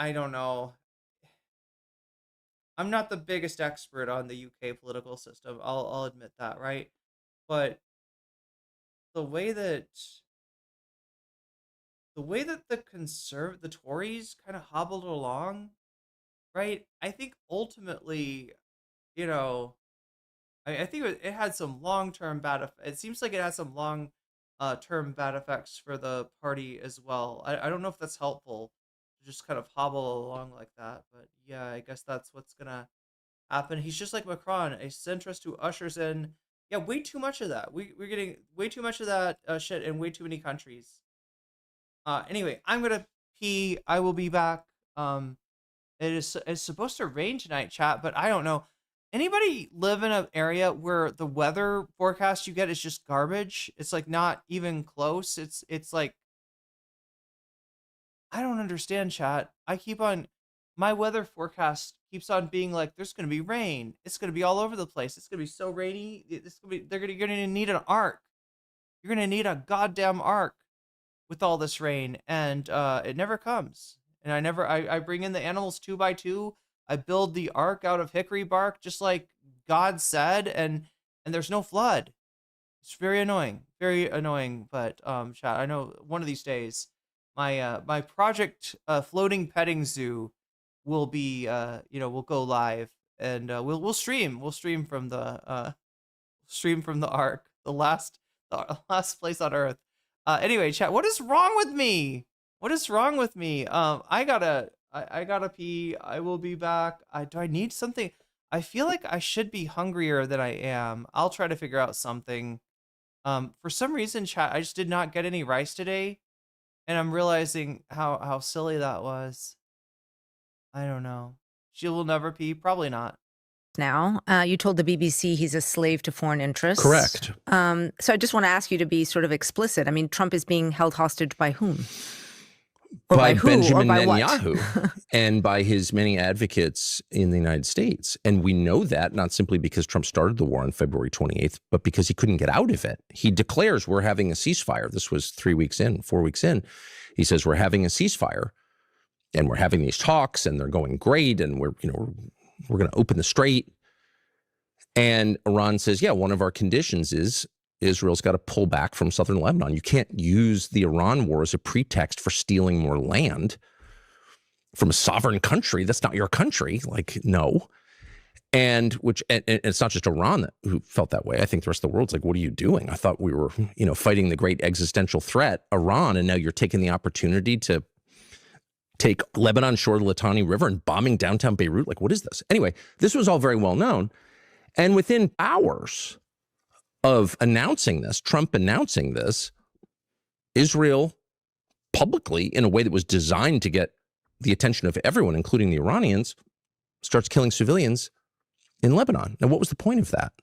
I don't know. I'm not the biggest expert on the UK political system. I'll admit that, right? But the way that the Tories kind of hobbled along, right? I think ultimately, I think it had some long-term bad. It seems like it had some long-term bad effects for the party as well. I don't know if that's helpful. Just kind of hobble along like that, but yeah, I guess that's what's gonna happen. He's just like Macron, a centrist who ushers in, yeah, way too much of that. We're getting way too much of that shit in way too many countries. Anyway, I'm gonna pee. I will be back. It's supposed to rain tonight, chat, but I don't know. Anybody live in an area where the weather forecast you get is just garbage? It's like not even close. It's like, I don't understand, chat. My weather forecast keeps on being like, there's gonna be rain. It's gonna be all over the place. It's gonna be so rainy. You're gonna need an ark. You're gonna need a goddamn ark with all this rain, and it never comes. And I bring in the animals 2 by 2. I build the ark out of hickory bark, just like God said, and there's no flood. It's very annoying, But chat, I know one of these days, my project floating petting zoo will be will go live, and we'll stream from the ark, the last place on Earth. Anyway, chat, what is wrong with me? I gotta pee. I will be back. Do I need something? I feel like I should be hungrier than I am. I'll try to figure out something. For some reason, chat, I just did not get any rice today, and I'm realizing how silly that was. I don't know. She will never pee. Probably not. Now, you told the BBC he's a slave to foreign interests. Correct. So I just want to ask you to be sort of explicit. I mean, Trump is being held hostage by whom? Or by who, Benjamin or by Netanyahu and by his many advocates in the United States. And we know that not simply because Trump started the war on February 28th, but because he couldn't get out of it. He declares we're having a ceasefire. This was 4 weeks in. He says we're having a ceasefire and we're having these talks and they're going great and we're going to open the strait. And Iran says, yeah, one of our conditions is Israel's got to pull back from southern Lebanon. You can't use the Iran war as a pretext for stealing more land from a sovereign country. That's not your country. Like, no. And it's not just Iran who felt that way. I think the rest of the world's like, what are you doing? I thought we were, fighting the great existential threat, Iran, and now you're taking the opportunity to take Lebanon shore of the Litani River and bombing downtown Beirut. Like, what is this? Anyway, this was all very well known. And within hours of Trump announcing this, Israel publicly, in a way that was designed to get the attention of everyone, including the Iranians, starts killing civilians in Lebanon. Now, what was the point of that?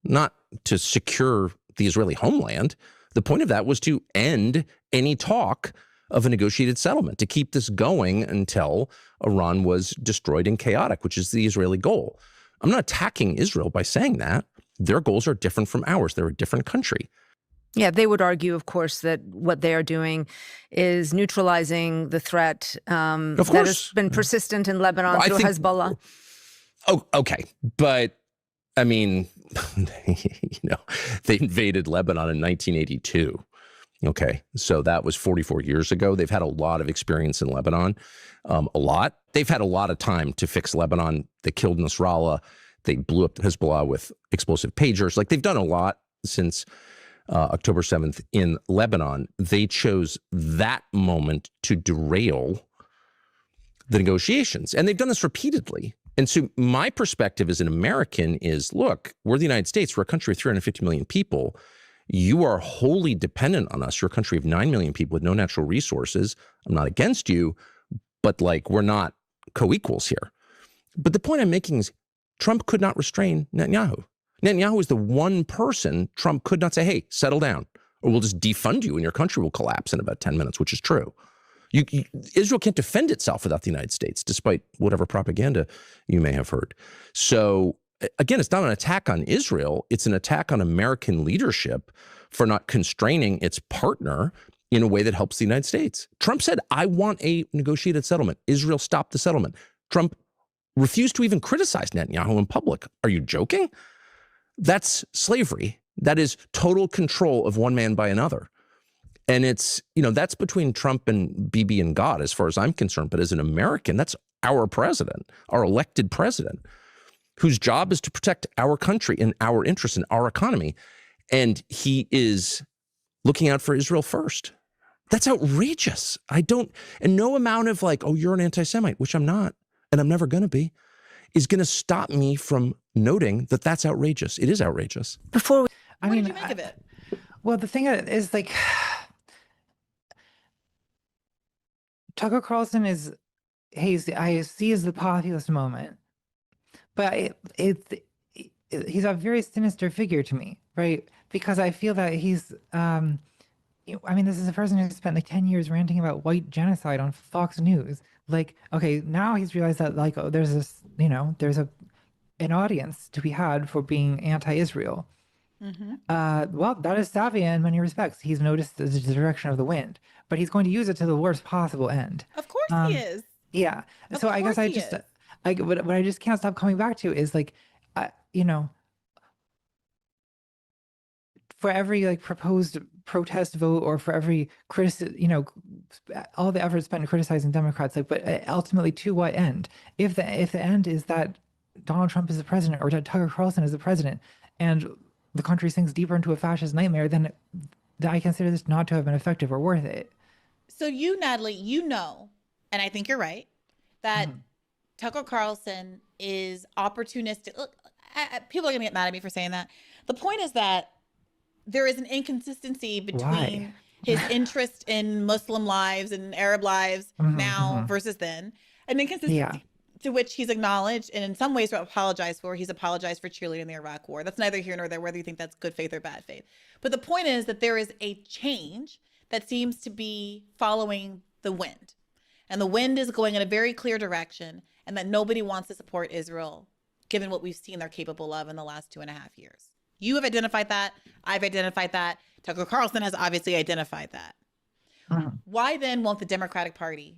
Not to secure the Israeli homeland. The point of that was to end any talk of a negotiated settlement, to keep this going until Iran was destroyed and chaotic, which is the Israeli goal. I'm not attacking Israel by saying that. Their goals are different from ours. They're a different country. Yeah, they would argue, of course, that what they are doing is neutralizing the threat that has been persistent in Lebanon through Hezbollah. Oh, okay. But, I mean, they invaded Lebanon in 1982. Okay, so that was 44 years ago. They've had a lot of experience in Lebanon, a lot. They've had a lot of time to fix Lebanon. They killed Nasrallah. They blew up Hezbollah with explosive pagers. Like, they've done a lot since October 7th in Lebanon. They chose that moment to derail the negotiations. And they've done this repeatedly. And so my perspective as an American is, look, we're the United States. We're a country of 350 million people. You are wholly dependent on us. You're a country of 9 million people with no natural resources. I'm not against you, but like, we're not co-equals here. But the point I'm making is Trump could not restrain Netanyahu. Netanyahu is the one person Trump could not say, hey, settle down, or we'll just defund you and your country will collapse in about 10 minutes, which is true. Israel can't defend itself without the United States, despite whatever propaganda you may have heard. So again, it's not an attack on Israel. It's an attack on American leadership for not constraining its partner in a way that helps the United States. Trump said, I want a negotiated settlement. Israel stopped the settlement. Trump refused to even criticize Netanyahu in public. Are you joking? That's slavery. That is total control of one man by another. And it's, that's between Trump and Bibi and God, as far as I'm concerned. But as an American, that's our president, our elected president, whose job is to protect our country and our interests and our economy. And he is looking out for Israel first. That's outrageous. And no amount of like, oh, you're an anti-Semite, which I'm not, and I'm never going to be, is going to stop me from noting that that's outrageous. It is outrageous. Before we, What did you make of it? Well, the thing is, like, Tucker Carlson is, I see as the populist moment, but he's a very sinister figure to me, right? Because I feel that he's, I mean, this is a person who spent like 10 years ranting about white genocide on Fox News. Like, okay, now he's realized that, like, oh, there's this, there's an audience to be had for being anti-Israel. Well, that is savvy in many respects. He's noticed the direction of the wind, but he's going to use it to the worst possible end. Of course he is. Yeah. So I guess what I just can't stop coming back to is like, for every like proposed protest vote or for every all the effort spent criticizing Democrats, like, but ultimately to what end? If the end is that Donald Trump is the president or that Tucker Carlson is the president and the country sinks deeper into a fascist nightmare, then I consider this not to have been effective or worth it. So you, Natalie, and I think you're right, that Tucker Carlson is opportunistic. Look, people are going to get mad at me for saying that. The point is that there is an inconsistency between his interest in Muslim lives and Arab lives now versus then. An inconsistency to which he's acknowledged and in some ways apologized for. He's apologized for cheerleading the Iraq war. That's neither here nor there, whether you think that's good faith or bad faith. But the point is that there is a change that seems to be following the wind. And the wind is going in a very clear direction, and that nobody wants to support Israel, given what we've seen they're capable of in the last 2.5 years. You have identified that. I've identified that. Tucker Carlson has obviously identified that. Why then won't the Democratic Party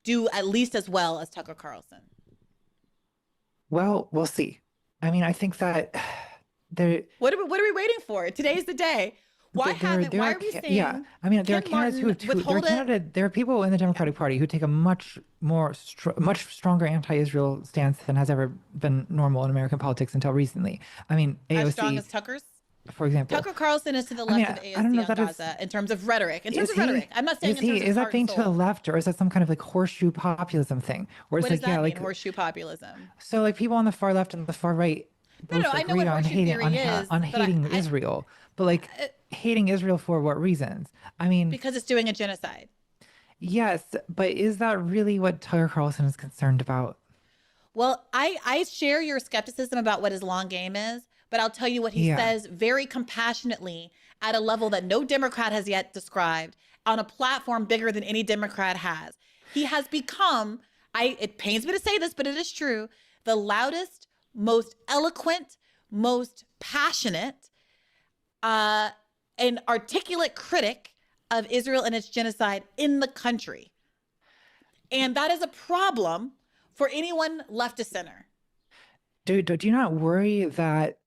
do at least as well as Tucker Carlson? Well, we'll see. I mean, I think that What are we waiting for? Today's the day. Why are we saying? Yeah, I mean, there are candidates there are people in the Democratic Party who take a much stronger anti-Israel stance than has ever been normal in American politics until recently. I mean, AOC, as strong as Tucker's, for example. Tucker Carlson is to the left of AOC on Gaza in terms of rhetoric. I'm not saying is that being to the left, or is that some kind of like horseshoe populism thing? Where it's what does that mean, horseshoe populism? So like people on the far left and the far right both I know what horseshoe theory is, on hating Israel, but like hating Israel for what reasons? I mean, because it's doing a genocide. Yes, but is that really what Tucker Carlson is concerned about? Well, I share your skepticism about what his long game is, but I'll tell you what he says very compassionately at a level that no Democrat has yet described, on a platform bigger than any Democrat has. He has become, it pains me to say this, but it is true, the loudest, most eloquent, most passionate, an articulate critic of Israel and its genocide in the country. And that is a problem for anyone left of center. Do you not worry that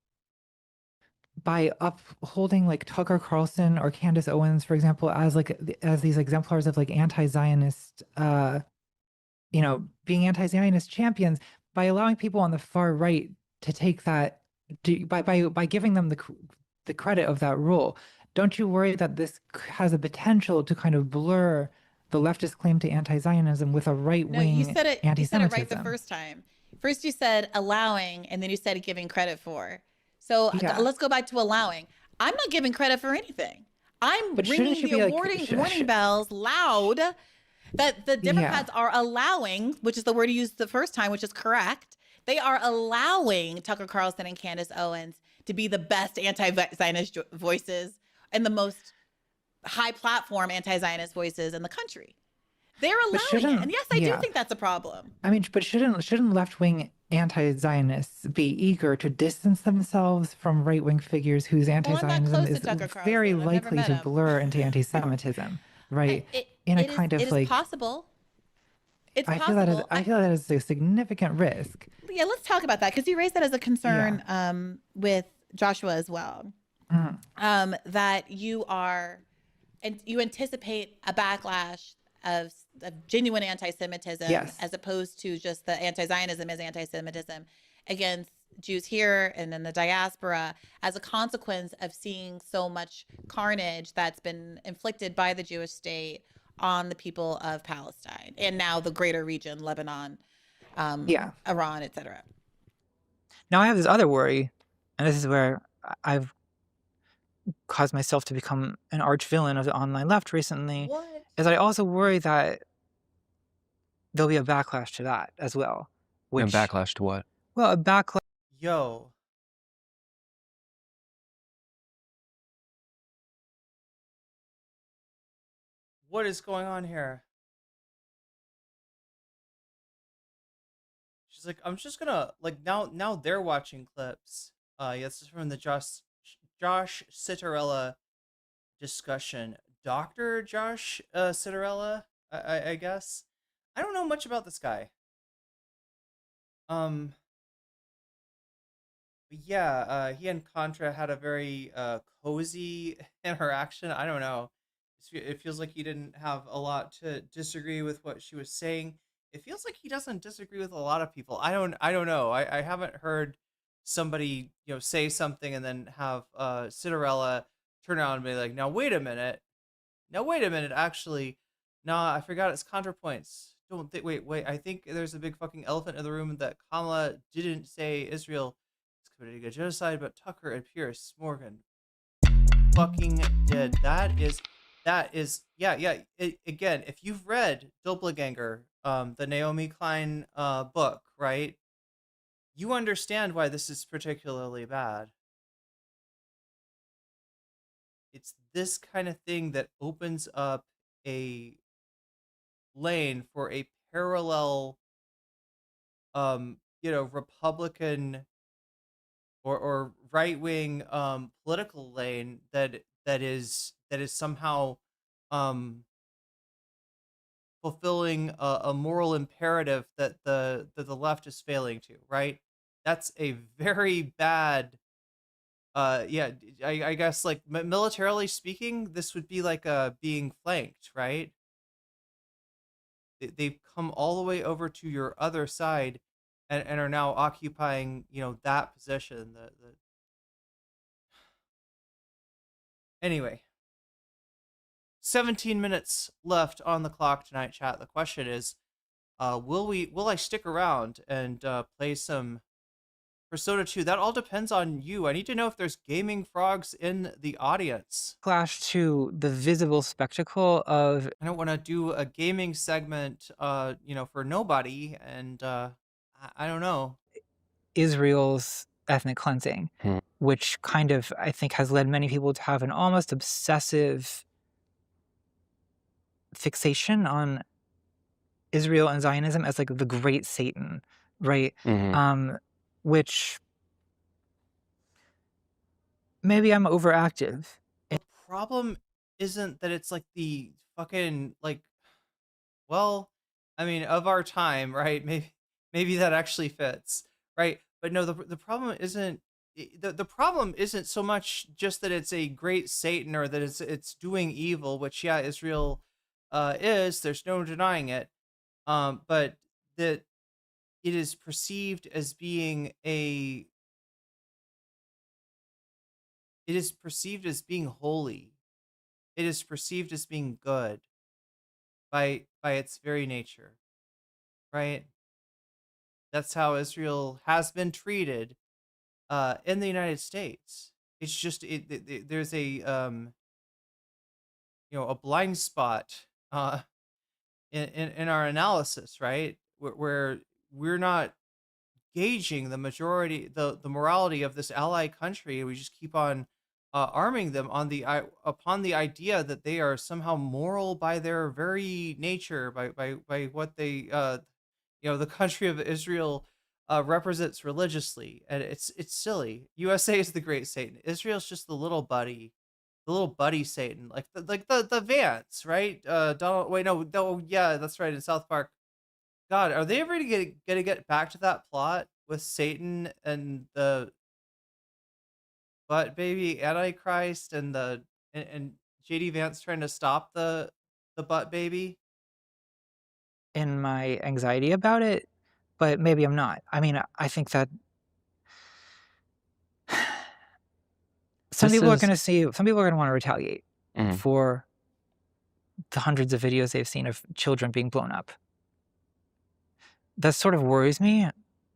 by upholding like Tucker Carlson or Candace Owens, for example, as these exemplars of like anti-Zionist, being anti-Zionist champions, by allowing people on the far right to take that, by giving them the credit of that role, don't you worry that this has a potential to kind of blur the leftist claim to anti-Zionism with a right-wing anti-Semitism? You said it right the first time. First you said allowing, and then you said giving credit for. So let's go back to allowing. I'm not giving credit for anything. I'm ringing the warning bells loud that the Democrats are allowing, which is the word you used the first time, which is correct. They are allowing Tucker Carlson and Candace Owens to be the best anti-Zionist voices and the most high platform anti-Zionist voices in the country. They're allowing it. And yes, I do think that's a problem. I mean, but shouldn't left-wing anti-Zionists be eager to distance themselves from right-wing figures whose anti-Zionism is very likely to blur into anti-Semitism, right? It's possible. It's possible. I feel that is a significant risk. Yeah, let's talk about that, because you raised that as a concern with Joshua as well. That you anticipate a backlash of genuine anti-Semitism as opposed to just the anti-Zionism as anti-Semitism against Jews here and in the diaspora as a consequence of seeing so much carnage that's been inflicted by the Jewish state on the people of Palestine and now the greater region, Lebanon, Iran, etc. Now I have this other worry, and this is where I've caused myself to become an arch villain of the online left recently. What? Is I also worry that there'll be a backlash to that as well. And backlash to what? Well, a backlash. Yo. What is going on here? She's like, I'm just gonna like now they're watching clips. This is from the Josh Citarella discussion. Dr. Josh Citarella, I guess. I don't know much about this guy. But yeah, he and Contra had a very cozy interaction. I don't know. It feels like he didn't have a lot to disagree with what she was saying. It feels like he doesn't disagree with a lot of people. I don't know. I haven't heard somebody, say something and then have Citarella turn around and be like, now wait a minute. Actually, nah, I forgot it's Contrapoints. Wait. I think there's a big fucking elephant in the room that Kamala didn't say Israel is committing a genocide, but Tucker and Pierce Morgan fucking did. That is again, if you've read Doppelganger, the Naomi Klein book, right, you understand why this is particularly bad. It's this kind of thing that opens up a lane for a parallel Republican or right-wing political lane that is somehow fulfilling a moral imperative that the left is failing to, right? That's a very bad I guess like militarily speaking, this would be like being flanked, right? They've come all the way over to your other side and are now occupying, that position. Anyway, 17 minutes left on the clock tonight, chat. The question is, will I stick around and play some Persona 2? That all depends on you. I need to know if there's gaming frogs in the audience. Clash to the visible spectacle of. I don't want to do a gaming segment, for nobody, and I don't know. Israel's ethnic cleansing, which kind of, I think, has led many people to have an almost obsessive fixation on Israel and Zionism as like the great Satan, right? Which maybe I'm overactive. The problem isn't that it's like the fucking of our time, right? Maybe that actually fits, right? But no, the problem isn't the problem isn't so much just that it's a great Satan or that it's doing evil, which Israel is. There's no denying it, but that it is perceived as being holy. It is perceived as being good by its very nature, right? That's how Israel has been treated in the United States. It's just there's a a blind spot in our analysis, right? Where we're not gauging the morality of this ally country. We just keep on arming them upon the idea that they are somehow moral by their very nature, by what they the country of Israel represents religiously, and it's silly. USA is the great Satan. Israel's just the little buddy Satan, like the Vance, right? Donald. Wait, no, yeah, that's right. In South Park. God, are they ever gonna get back to that plot with Satan and the butt baby Antichrist and and JD Vance trying to stop the butt baby? In my anxiety about it, but maybe I'm not. I mean, I think that some people are going to want to retaliate for the hundreds of videos they've seen of children being blown up. that sort of worries me,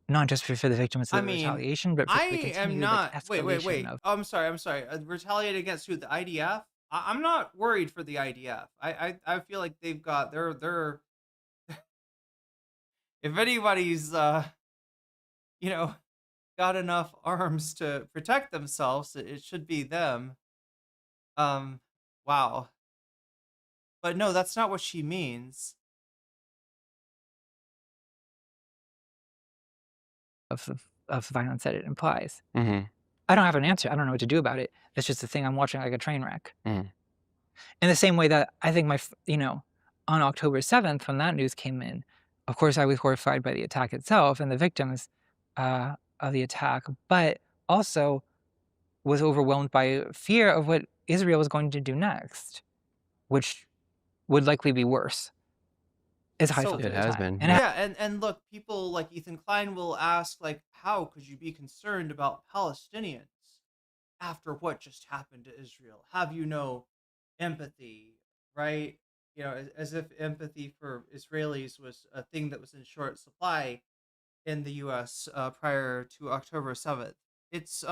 not just for the victims I of the mean, retaliation, but for I the am continued not. like, Wait. escalation of. Oh, I'm sorry. Retaliate against who? The IDF? I'm not worried for the IDF. I feel like they've got they're. If anybody's you know got enough arms to protect themselves, it should be them. Wow. But no, that's not what she means. Of violence that it implies. Mm-hmm. I don't have an answer. I don't know what to do about it. It's just a thing I'm watching like a train wreck. Mm. In the same way that I think on October 7th, when that news came in, of course, I was horrified by the attack itself and the victims of the attack, but also was overwhelmed by fear of what Israel was going to do next, which would likely be worse. As high So felt It at the has time. been. yeah, and look, people like Ethan Klein will ask, like, how could you be concerned about Palestinians after what just happened to Israel? Have you no empathy, right? As if empathy for Israelis was a thing that was in short supply in the U.S. Prior to October 7th. It's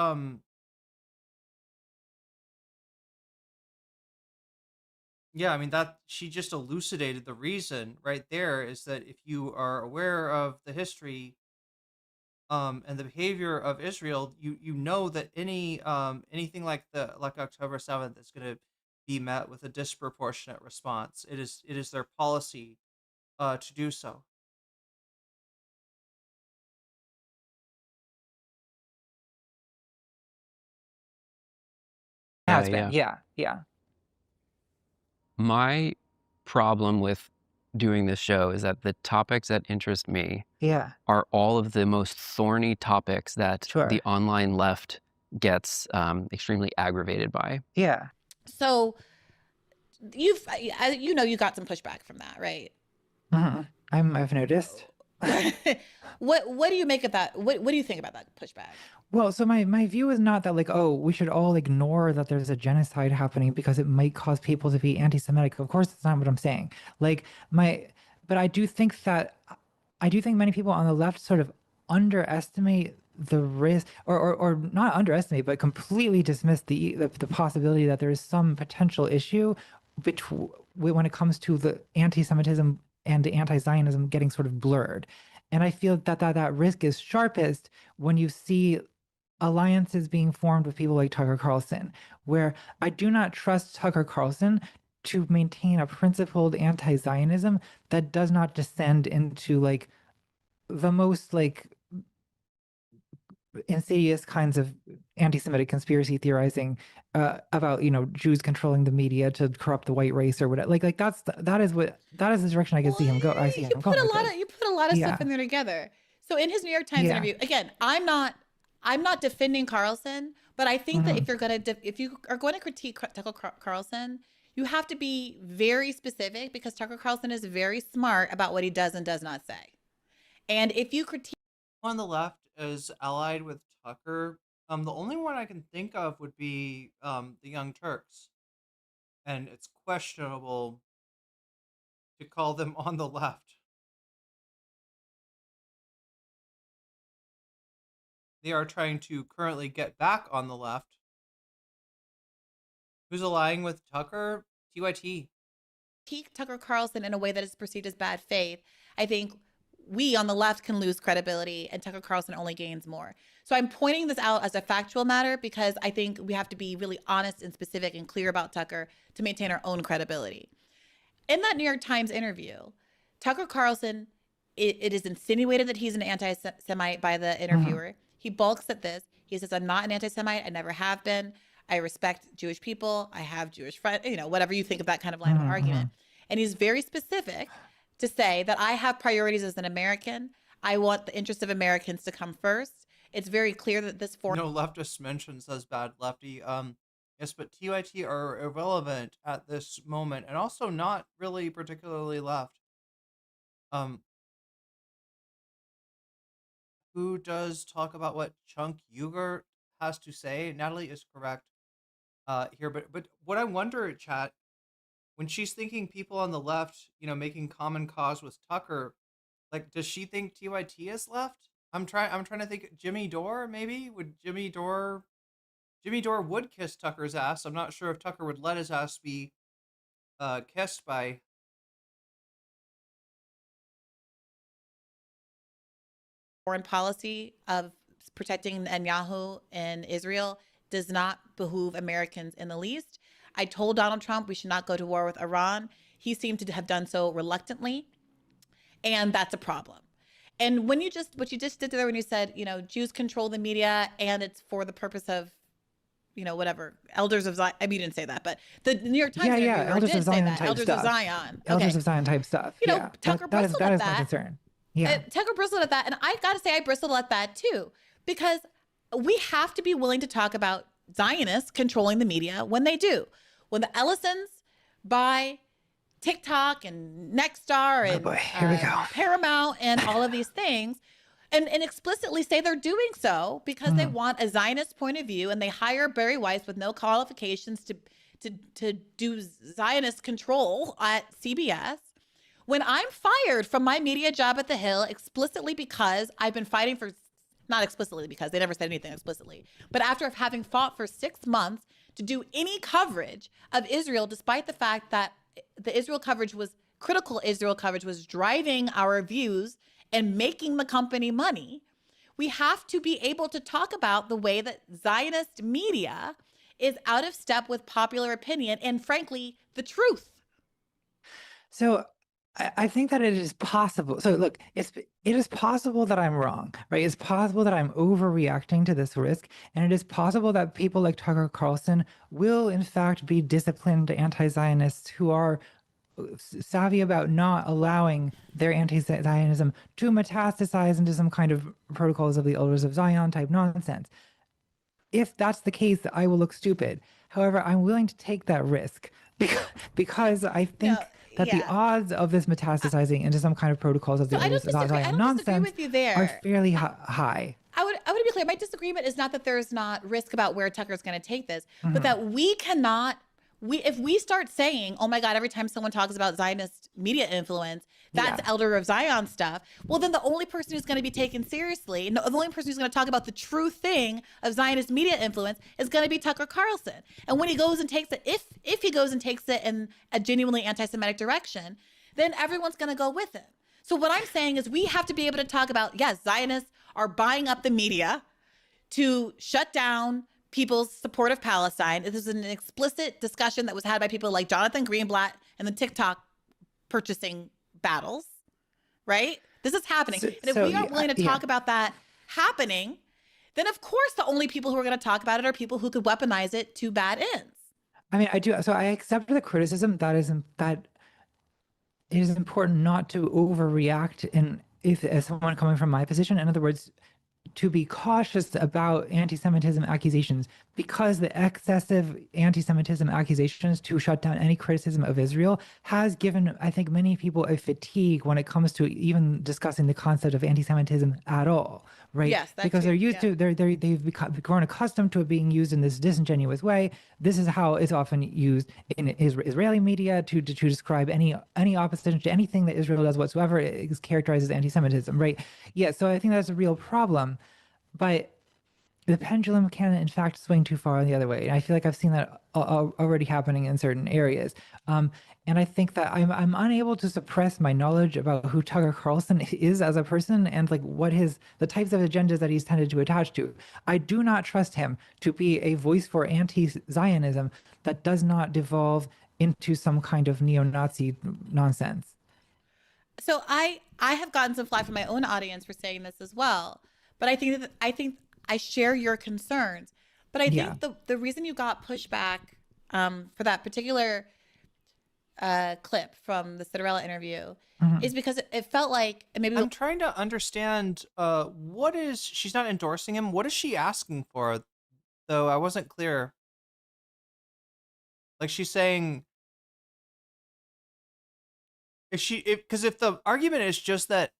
Yeah, I mean that she just elucidated the reason right there is that if you are aware of the history and the behavior of Israel, you know that anything like October 7th is going to be met with a disproportionate response. It is their policy to do so. Has been. Yeah. My problem with doing this show is that the topics that interest me Yeah. are all of the most thorny topics that Sure. the online left gets extremely aggravated by. Yeah. So you got some pushback from that, right? I've noticed. What do you make of that? What do you think about that pushback? Well, so my view is not that like, oh, we should all ignore that there's a genocide happening because it might cause people to be anti-Semitic. Of course, that's not what I'm saying. But I do think many people on the left sort of underestimate the risk, or not underestimate, but completely dismiss the possibility that there is some potential issue when it comes to the anti-Semitism and the anti-Zionism getting sort of blurred. And I feel that risk is sharpest when you see alliances being formed with people like Tucker Carlson, where I do not trust Tucker Carlson to maintain a principled anti-Zionism that does not descend into like the most like insidious kinds of anti-Semitic conspiracy theorizing about Jews controlling the media to corrupt the white race or whatever. That is the direction I can see him go. I see him going. You put a lot of stuff in there together. So in his New York Times interview, again, I'm not defending Carlson, but I think that if you are going to critique Tucker Carlson, you have to be very specific because Tucker Carlson is very smart about what he does and does not say. And if you critique on the left is allied with Tucker, the only one I can think of would be the Young Turks, and it's questionable to call them on the left. They are trying to currently get back on the left. Who's allying with Tucker? TYT. Tucker Carlson in a way that is perceived as bad faith, I think we on the left can lose credibility and Tucker Carlson only gains more. So I'm pointing this out as a factual matter because I think we have to be really honest and specific and clear about Tucker to maintain our own credibility. In that New York Times interview, Tucker Carlson, it is insinuated that he's an anti-Semite by the interviewer. He balks at this. He says, I'm not an anti-Semite. I never have been. I respect Jewish people. I have Jewish friends, whatever you think of that kind of line of argument. And he's very specific to say that I have priorities as an American. I want the interests of Americans to come first. It's very clear that this No leftist mentions as bad lefty. Yes, but TYT are irrelevant at this moment and also not really particularly left. Who does talk about what Chunk Uger has to say? Natalie is correct here, but what I wonder, chat, when she's thinking people on the left, making common cause with Tucker, Like, does she think TYT is left? I'm trying to think. Jimmy Dore, maybe? Would Jimmy Dore would kiss Tucker's ass. I'm not sure if Tucker would let his ass be kissed by. Foreign policy of protecting Netanyahu in Israel does not behoove Americans in the least. I told Donald Trump we should not go to war with Iran. He seemed to have done so reluctantly, and that's a problem. And what you just did there when you said, Jews control the media and it's for the purpose of, whatever, elders of Zion. I mean, you didn't say that, but the New York Times Elders of Zion type elders stuff. of Zion. Elders of Zion type stuff. Tucker that is bristled at my that. concern. Yeah. Tucker bristled at that. And I got to say, I bristled at that too, because we have to be willing to talk about Zionists controlling the media when they do. When the Ellisons buy TikTok and Nexstar and Here we go. Paramount and all of these things, and explicitly say they're doing so because they want a Zionist point of view, and they hire Barry Weiss with no qualifications to do Zionist control at CBS. When I'm fired from my media job at The Hill explicitly because I've been fighting for, not explicitly because they never said anything explicitly, but after having fought for 6 months to do any coverage of Israel, despite the fact that the Israel coverage was critical, Israel coverage was driving our views and making the company money, we have to be able to talk about the way that Zionist media is out of step with popular opinion and, frankly, the truth. So I think that it is possible. So look, it is possible that I'm wrong, right? It's possible that I'm overreacting to this risk. And it is possible that people like Tucker Carlson will in fact be disciplined anti-Zionists who are savvy about not allowing their anti-Zionism to metastasize into some kind of protocols of the Elders of Zion type nonsense. If that's the case, I will look stupid. However, I'm willing to take that risk because I think that the odds of this metastasizing into some kind of protocols of the Elders of Zion nonsense are fairly high. I would be clear. My disagreement is not that there's not risk about where Tucker's going to take this, but that we cannot. If we start saying, oh my God, every time someone talks about Zionist media influence, that's Elder of Zion stuff, well, then the only person who's going to be taken seriously, the only person who's going to talk about the true thing of Zionist media influence is going to be Tucker Carlson. And when he goes and takes it, if he goes and takes it in a genuinely anti-Semitic direction, then everyone's going to go with him. So what I'm saying is we have to be able to talk about, yes, Zionists are buying up the media to shut down people's support of Palestine. This is an explicit discussion that was had by people like Jonathan Greenblatt and the TikTok purchasing battles, right? This is happening. And if we aren't willing to talk about that happening, then of course the only people who are going to talk about it are people who could weaponize it to bad ends. I mean, I do. So I accept the criticism that it is important not to overreact as someone coming from my position. In other words, to be cautious about anti-Semitism accusations, because the excessive anti-Semitism accusations to shut down any criticism of Israel has given, I think, many people a fatigue when it comes to even discussing the concept of anti-Semitism at all, right? Yes, because they're used to, they've grown accustomed to it being used in this disingenuous way. This is how it's often used in Israeli media to describe any opposition to anything that Israel does whatsoever is characterized as anti-Semitism, right? Yeah, so I think that's a real problem. But the pendulum can, in fact, swing too far the other way. And I feel like I've seen that already happening in certain areas. And I think that I'm unable to suppress my knowledge about who Tucker Carlson is as a person and like the types of agendas that he's tended to attach to. I do not trust him to be a voice for anti-Zionism that does not devolve into some kind of neo-Nazi nonsense. So I have gotten some flack from my own audience for saying this as well. But I think I share your concerns. But I think the reason you got pushback for that particular clip from the Citarella interview is because it felt like maybe I'm trying to understand she's not endorsing him. What is she asking for? Though I wasn't clear. Like she's saying, because if the argument is just that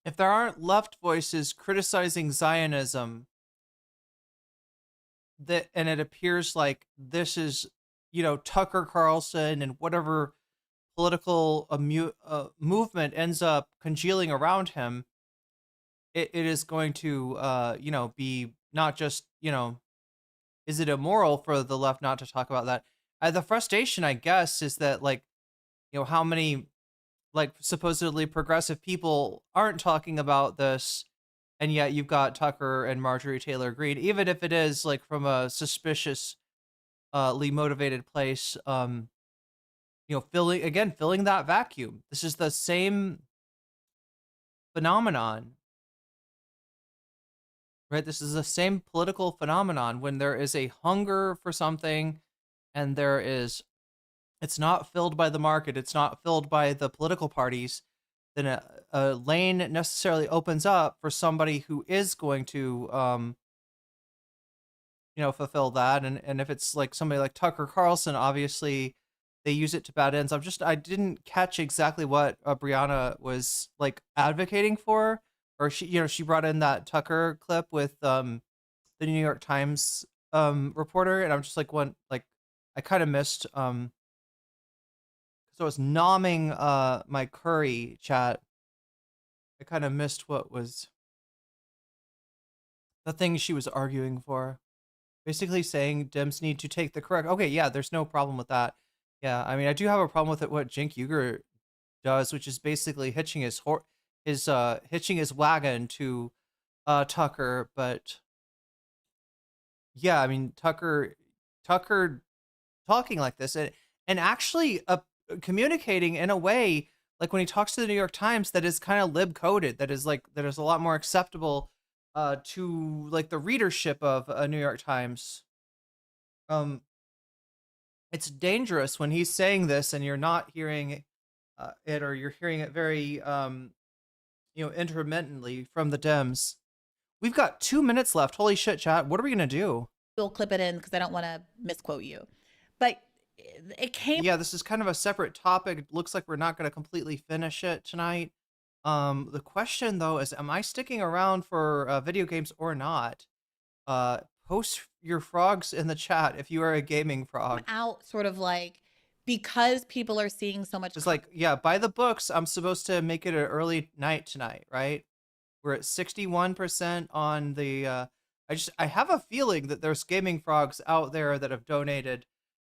if there aren't left voices criticizing Zionism, and it appears like this is, Tucker Carlson and whatever political movement ends up congealing around him, it is going to, be not just, is it immoral for the left not to talk about that? The frustration, I guess, is that, like, how many, like, supposedly progressive people aren't talking about this, and yet you've got Tucker and Marjorie Taylor Greene, even if it is, like, from a suspiciously motivated place, filling that vacuum. This is the same phenomenon, right? This is the same political phenomenon when there is a hunger for something and it's not filled by the market, it's not filled by the political parties, then a lane necessarily opens up for somebody who is going to, fulfill that. And if it's like somebody like Tucker Carlson, obviously they use it to bad ends. I didn't catch exactly what Brianna was like advocating for, or she brought in that Tucker clip with the New York Times reporter, and I'm just like, I kind of missed, so I was nomming my curry chat. I kind of missed what was the thing she was arguing for. Basically saying Dems need to take the correct. Okay, yeah, there's no problem with that. Yeah, I mean, I do have a problem with it. What Cenk Uygur does, which is basically hitching his wagon to Tucker. But yeah, I mean, Tucker talking like this and actually communicating in a way like when he talks to the New York Times that is kind of lib coded, that is a lot more acceptable to like the readership of a New York Times. It's dangerous when he's saying this and you're not hearing it, or you're hearing it very intermittently from the Dems. We've got 2 minutes left. Holy shit, chat. What are we gonna do? We'll clip it in because I don't want to misquote you. But it came. Yeah, this is kind of a separate topic. It looks like we're not going to completely finish it tonight. The question though is, am I sticking around for video games or not? Post your frogs in the chat if you are a gaming frog. Out sort of like, because people are seeing so much. It's like, yeah, by the books, I'm supposed to make it an early night tonight, right? We're at 61% on the. I have a feeling that there's gaming frogs out there that have donated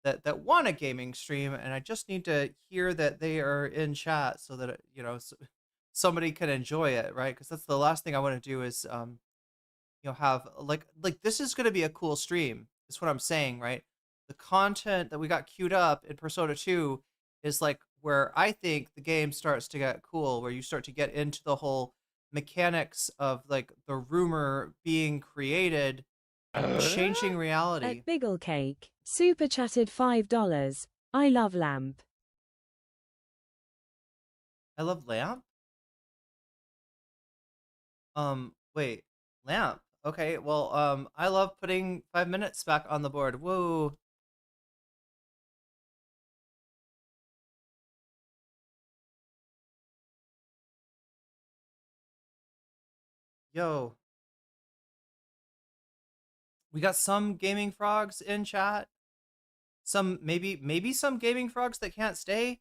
that want a gaming stream, and I just need to hear that they are in chat so that somebody can enjoy it, right? Because that's the last thing I want to do is have like this is going to be a cool stream. That's what I'm saying, right? The content that we got queued up in Persona 2 is like where I think the game starts to get cool, where you start to get into the whole mechanics of like the rumor being created, changing reality. At Biggle Cake, super chatted $5. I love lamp. I love lamp? Wait, lamp. Okay, well, I love putting 5 minutes back on the board. Whoa. Yo. We got some gaming frogs in chat. Some maybe some gaming frogs that can't stay.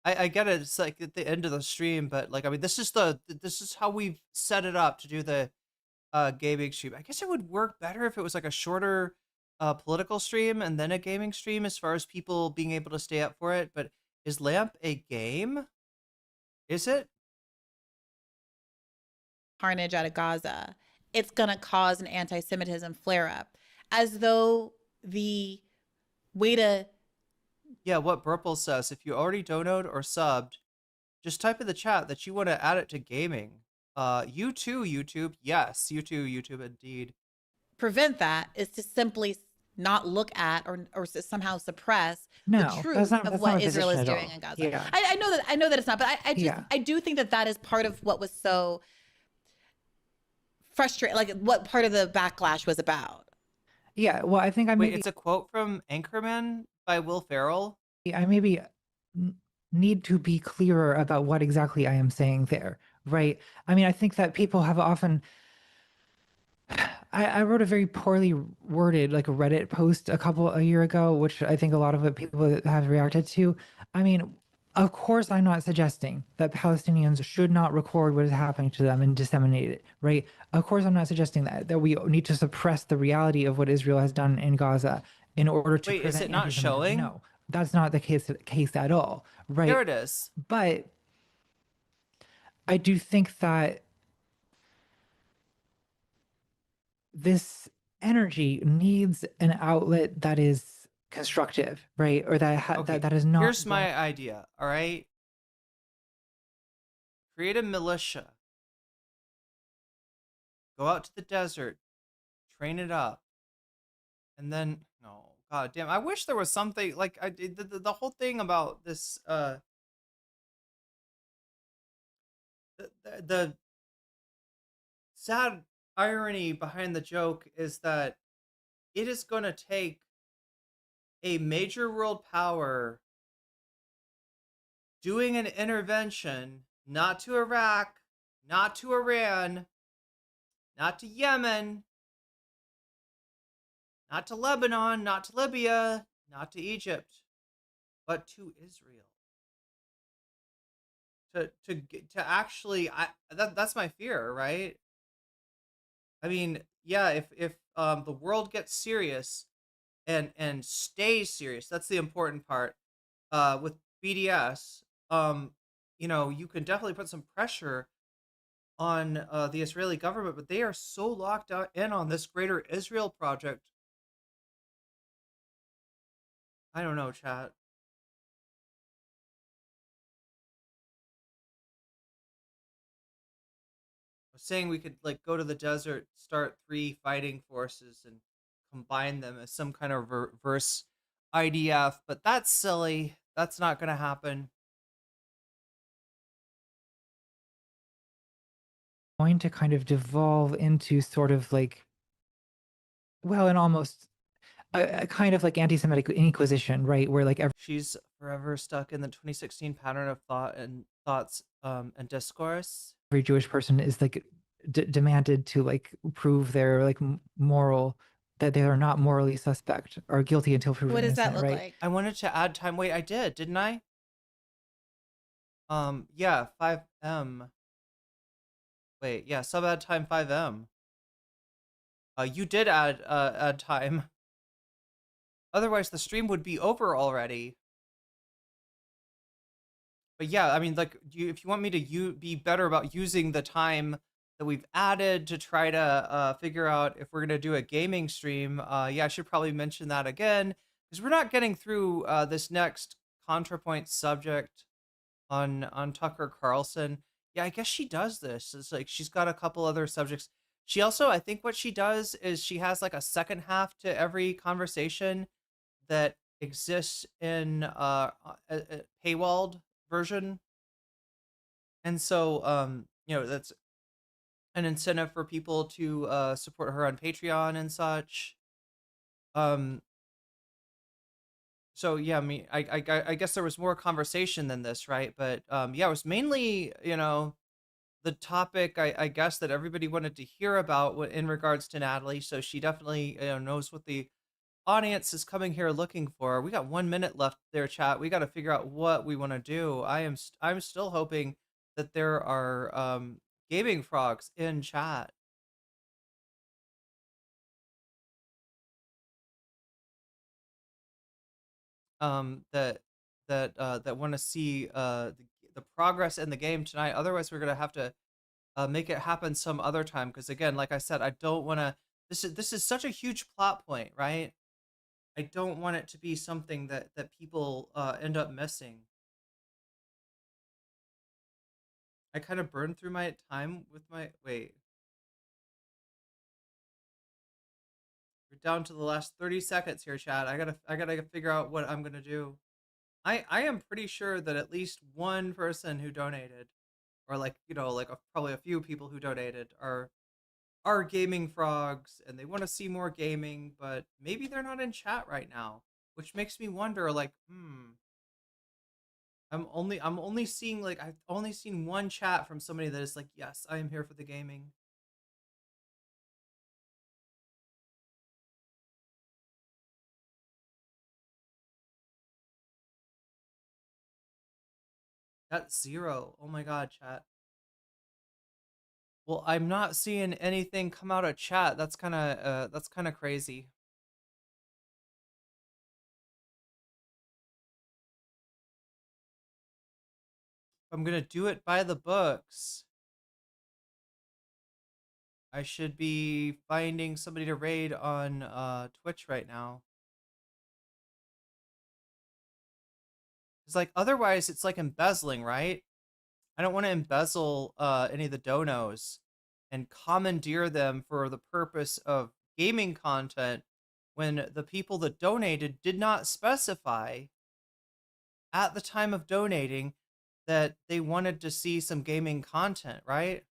I get it. It's like at the end of the stream, but like I mean, this is how we've set it up to do the gaming stream. I guess it would work better if it was like a shorter political stream and then a gaming stream, as far as people being able to stay up for it. But is Lamp a game? Is it? Carnage out of Gaza, it's going to cause an anti-Semitism flare-up, as though the way to... Yeah, what Burple says, if you already donated or subbed, just type in the chat that you want to add it to gaming. You too, YouTube. Yes, you too, YouTube, indeed. Prevent that is to simply not look at or somehow suppress the truth of what Israel is doing in Gaza. Yeah. I know that it's not, but I do think that is part of what was so frustrating, like what part of the backlash was about. Yeah, well, I think Wait, it's a quote from Anchorman by Will Ferrell. I maybe need to be clearer about what exactly I am saying there, right? I mean, I think that people have often... I wrote a very poorly worded like a Reddit post a year ago, which I think a lot of people have reacted to. I mean, Of course, I'm not suggesting that Palestinians should not record what is happening to them and disseminate it, right? Of course, I'm not suggesting that we need to suppress the reality of what Israel has done in Gaza in order to Wait, is prevent it not anti-Semitism. showing? No, that's not the case at all, right? There it is. But I do think that this energy needs an outlet that is constructive, right? Or that that is not. Here's my idea, all right? Create a militia. Go out to the desert, train it up, and then no, god damn! I wish there was something like the whole thing about this. The sad irony behind the joke is that it is going to take a major world power doing an intervention, not to Iraq, not to Iran, not to Yemen, not to Lebanon, not to Libya, not to Egypt, but to Israel. To actually, that's my fear, right? I mean, yeah, if the world gets serious and stays serious, that's the important part. With BDS, you know, you can definitely put some pressure on the Israeli government, but they are so locked in on this greater Israel project. I don't know, chat. I was saying we could like go to the desert, start 3 fighting forces, and combine them as some kind of reverse IDF, but that's silly. That's not going to happen. Going to kind of devolve into sort of like, well, an almost a kind of like anti-Semitic inquisition, right? Where like she's forever stuck in the 2016 pattern of thoughts and discourse. Every Jewish person is like demanded to like prove their like moral, that they are not morally suspect or guilty until proven innocent. What does that look like? I wanted to add time. Wait, I did, didn't I? Yeah, 5M. Wait, yeah, sub add time 5M. You did add time. Otherwise, the stream would be over already. But yeah, I mean, like, if you want me to be better about using the time that we've added to try to figure out if we're gonna do a gaming stream, yeah, I should probably mention that again, because we're not getting through this next Contrapoints subject on Tucker Carlson. Yeah, I guess she does this. It's like she's got a couple other subjects. She also, I think what she does is she has like a second half to every conversation that exists in a paywalled version. And so, you know, that's an incentive for people to support her on Patreon and such. So yeah, I mean, I guess there was more conversation than this, right? But yeah, it was mainly, you know, the topic I guess that everybody wanted to hear about in regards to Natalie. So she definitely, you know, knows what the audience is coming here looking for. We got 1 minute left there, chat. We got to figure out what we want to do. I'm still hoping that there are gaming frogs in chat. That want to see the progress in the game tonight. Otherwise, we're gonna have to make it happen some other time. Because again, like I said, I don't want to. This is such a huge plot point, right? I don't want it to be something that people end up missing. I kind of burned through my time with my wait. We're down to the last 30 seconds here, chat. I gotta figure out what I'm gonna do. I am pretty sure that at least one person who donated, or like, you know, like probably a few people who donated are gaming frogs and they want to see more gaming, but maybe they're not in chat right now, which makes me wonder like, I'm only seeing like, I've only seen one chat from somebody that is like, yes, I am here for the gaming. Chat 0. Oh my god, chat. Well, I'm not seeing anything come out of chat. That's kind of crazy. I'm gonna do it by the books. I should be finding somebody to raid on Twitch right now. It's like otherwise it's like embezzling, right? I don't want to embezzle any of the donos and commandeer them for the purpose of gaming content when the people that donated did not specify at the time of donating that they wanted to see some gaming content, right?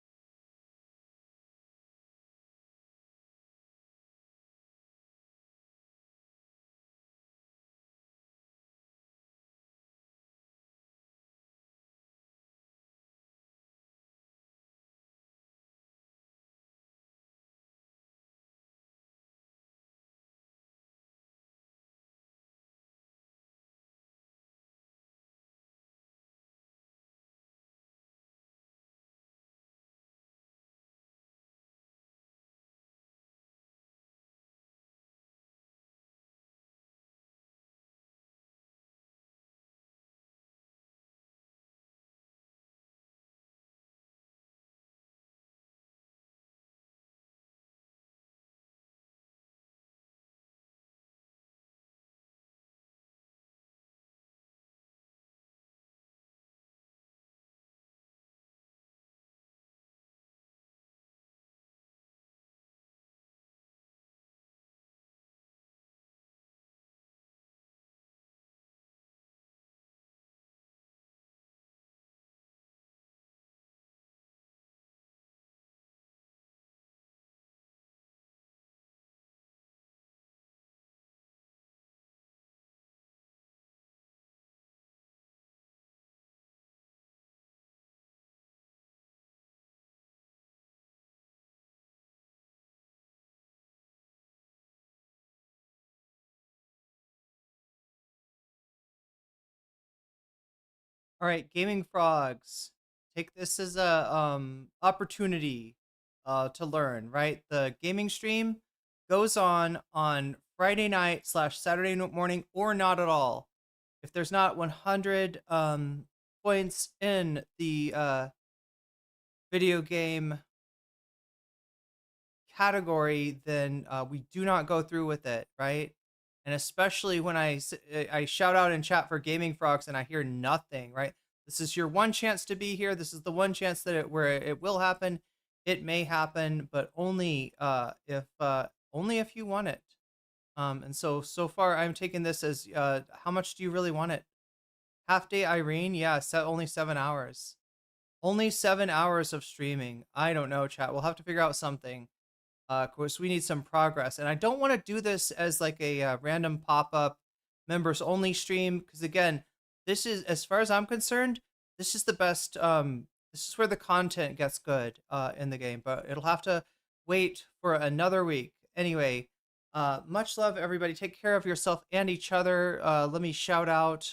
All right, gaming frogs. Take this as a opportunity to learn, right? The gaming stream goes on Friday night / Saturday morning or not at all. If there's not 100 points in the video game category, then we do not go through with it, right? And especially when I shout out in chat for gaming frogs and I hear nothing, right? This is your one chance to be here. This is the one chance that where it will happen. It may happen, but only if you want it. And so far I'm taking this as how much do you really want it? Half day Irene, yeah, only 7 hours. Only 7 hours of streaming. I don't know, chat. We'll have to figure out something. Of course, we need some progress. And I don't want to do this as like a random pop-up members only stream. Because again, this is, as far as I'm concerned, this is the best. This is where the content gets good in the game. But it'll have to wait for another week. Anyway, much love, everybody. Take care of yourself and each other. Let me shout out.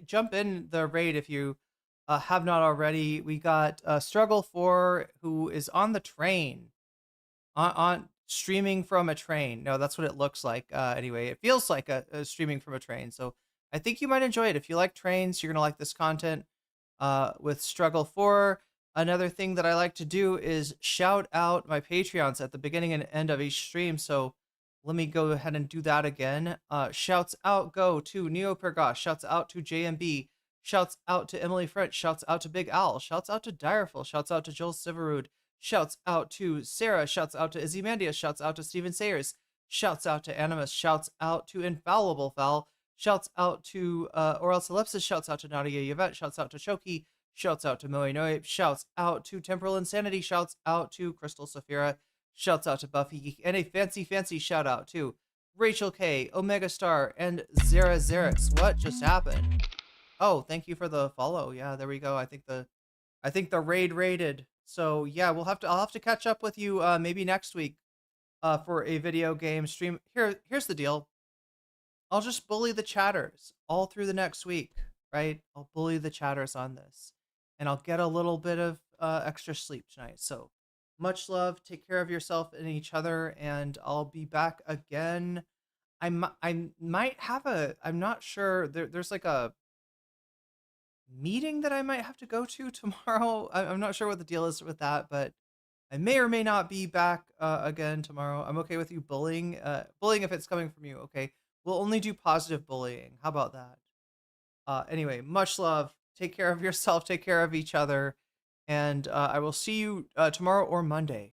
Jump in the raid if you have not already. We got Struggle 4, who is on the train. On streaming from a train. No, that's what it looks like. Anyway, it feels like a streaming from a train. So I think you might enjoy it. If you like trains, you're going to like this content with Struggle 4. Another thing that I like to do is shout out my Patreons at the beginning and end of each stream. So let me go ahead and do that again. Shouts out go to Neo Pergosh. Shouts out to JMB. Shouts out to Emily French. Shouts out to Big Al. Shouts out to Direful. Shouts out to Joel Siverud. Shouts out to Sarah. Shouts out to Izymandias. Shouts out to Steven Sayers. Shouts out to Animus. Shouts out to Infallible Foul. Shouts out to Oral Ellipsis. Shouts out to Nadia Yvette. Shouts out to Shoki. Shouts out to Moe Noe. Shouts out to Temporal Insanity. Shouts out to Crystal Saphira. Shouts out to Buffy Geek. And a fancy shout out to Rachel K, Omega Star, and Zara Xerix. What just happened? Oh, thank you for the follow. Yeah, there we go. I think the raid raided. So yeah, I'll have to catch up with you maybe next week for a video game stream. Here's the deal. I'll just bully the chatters all through the next week, right? I'll bully the chatters on this. and I'll get a little bit of extra sleep tonight. So much love. Take care of yourself and each other, and I'll be back again. I might have I'm not sure. There's like a meeting that I might have to go to tomorrow. I'm not sure what the deal is with that, but I may or may not be back again tomorrow. I'm okay with you bullying. Bullying if it's coming from you, okay? We'll only do positive bullying. How about that? Anyway, much love. Take care of yourself. Take care of each other. And I will see you tomorrow or Monday.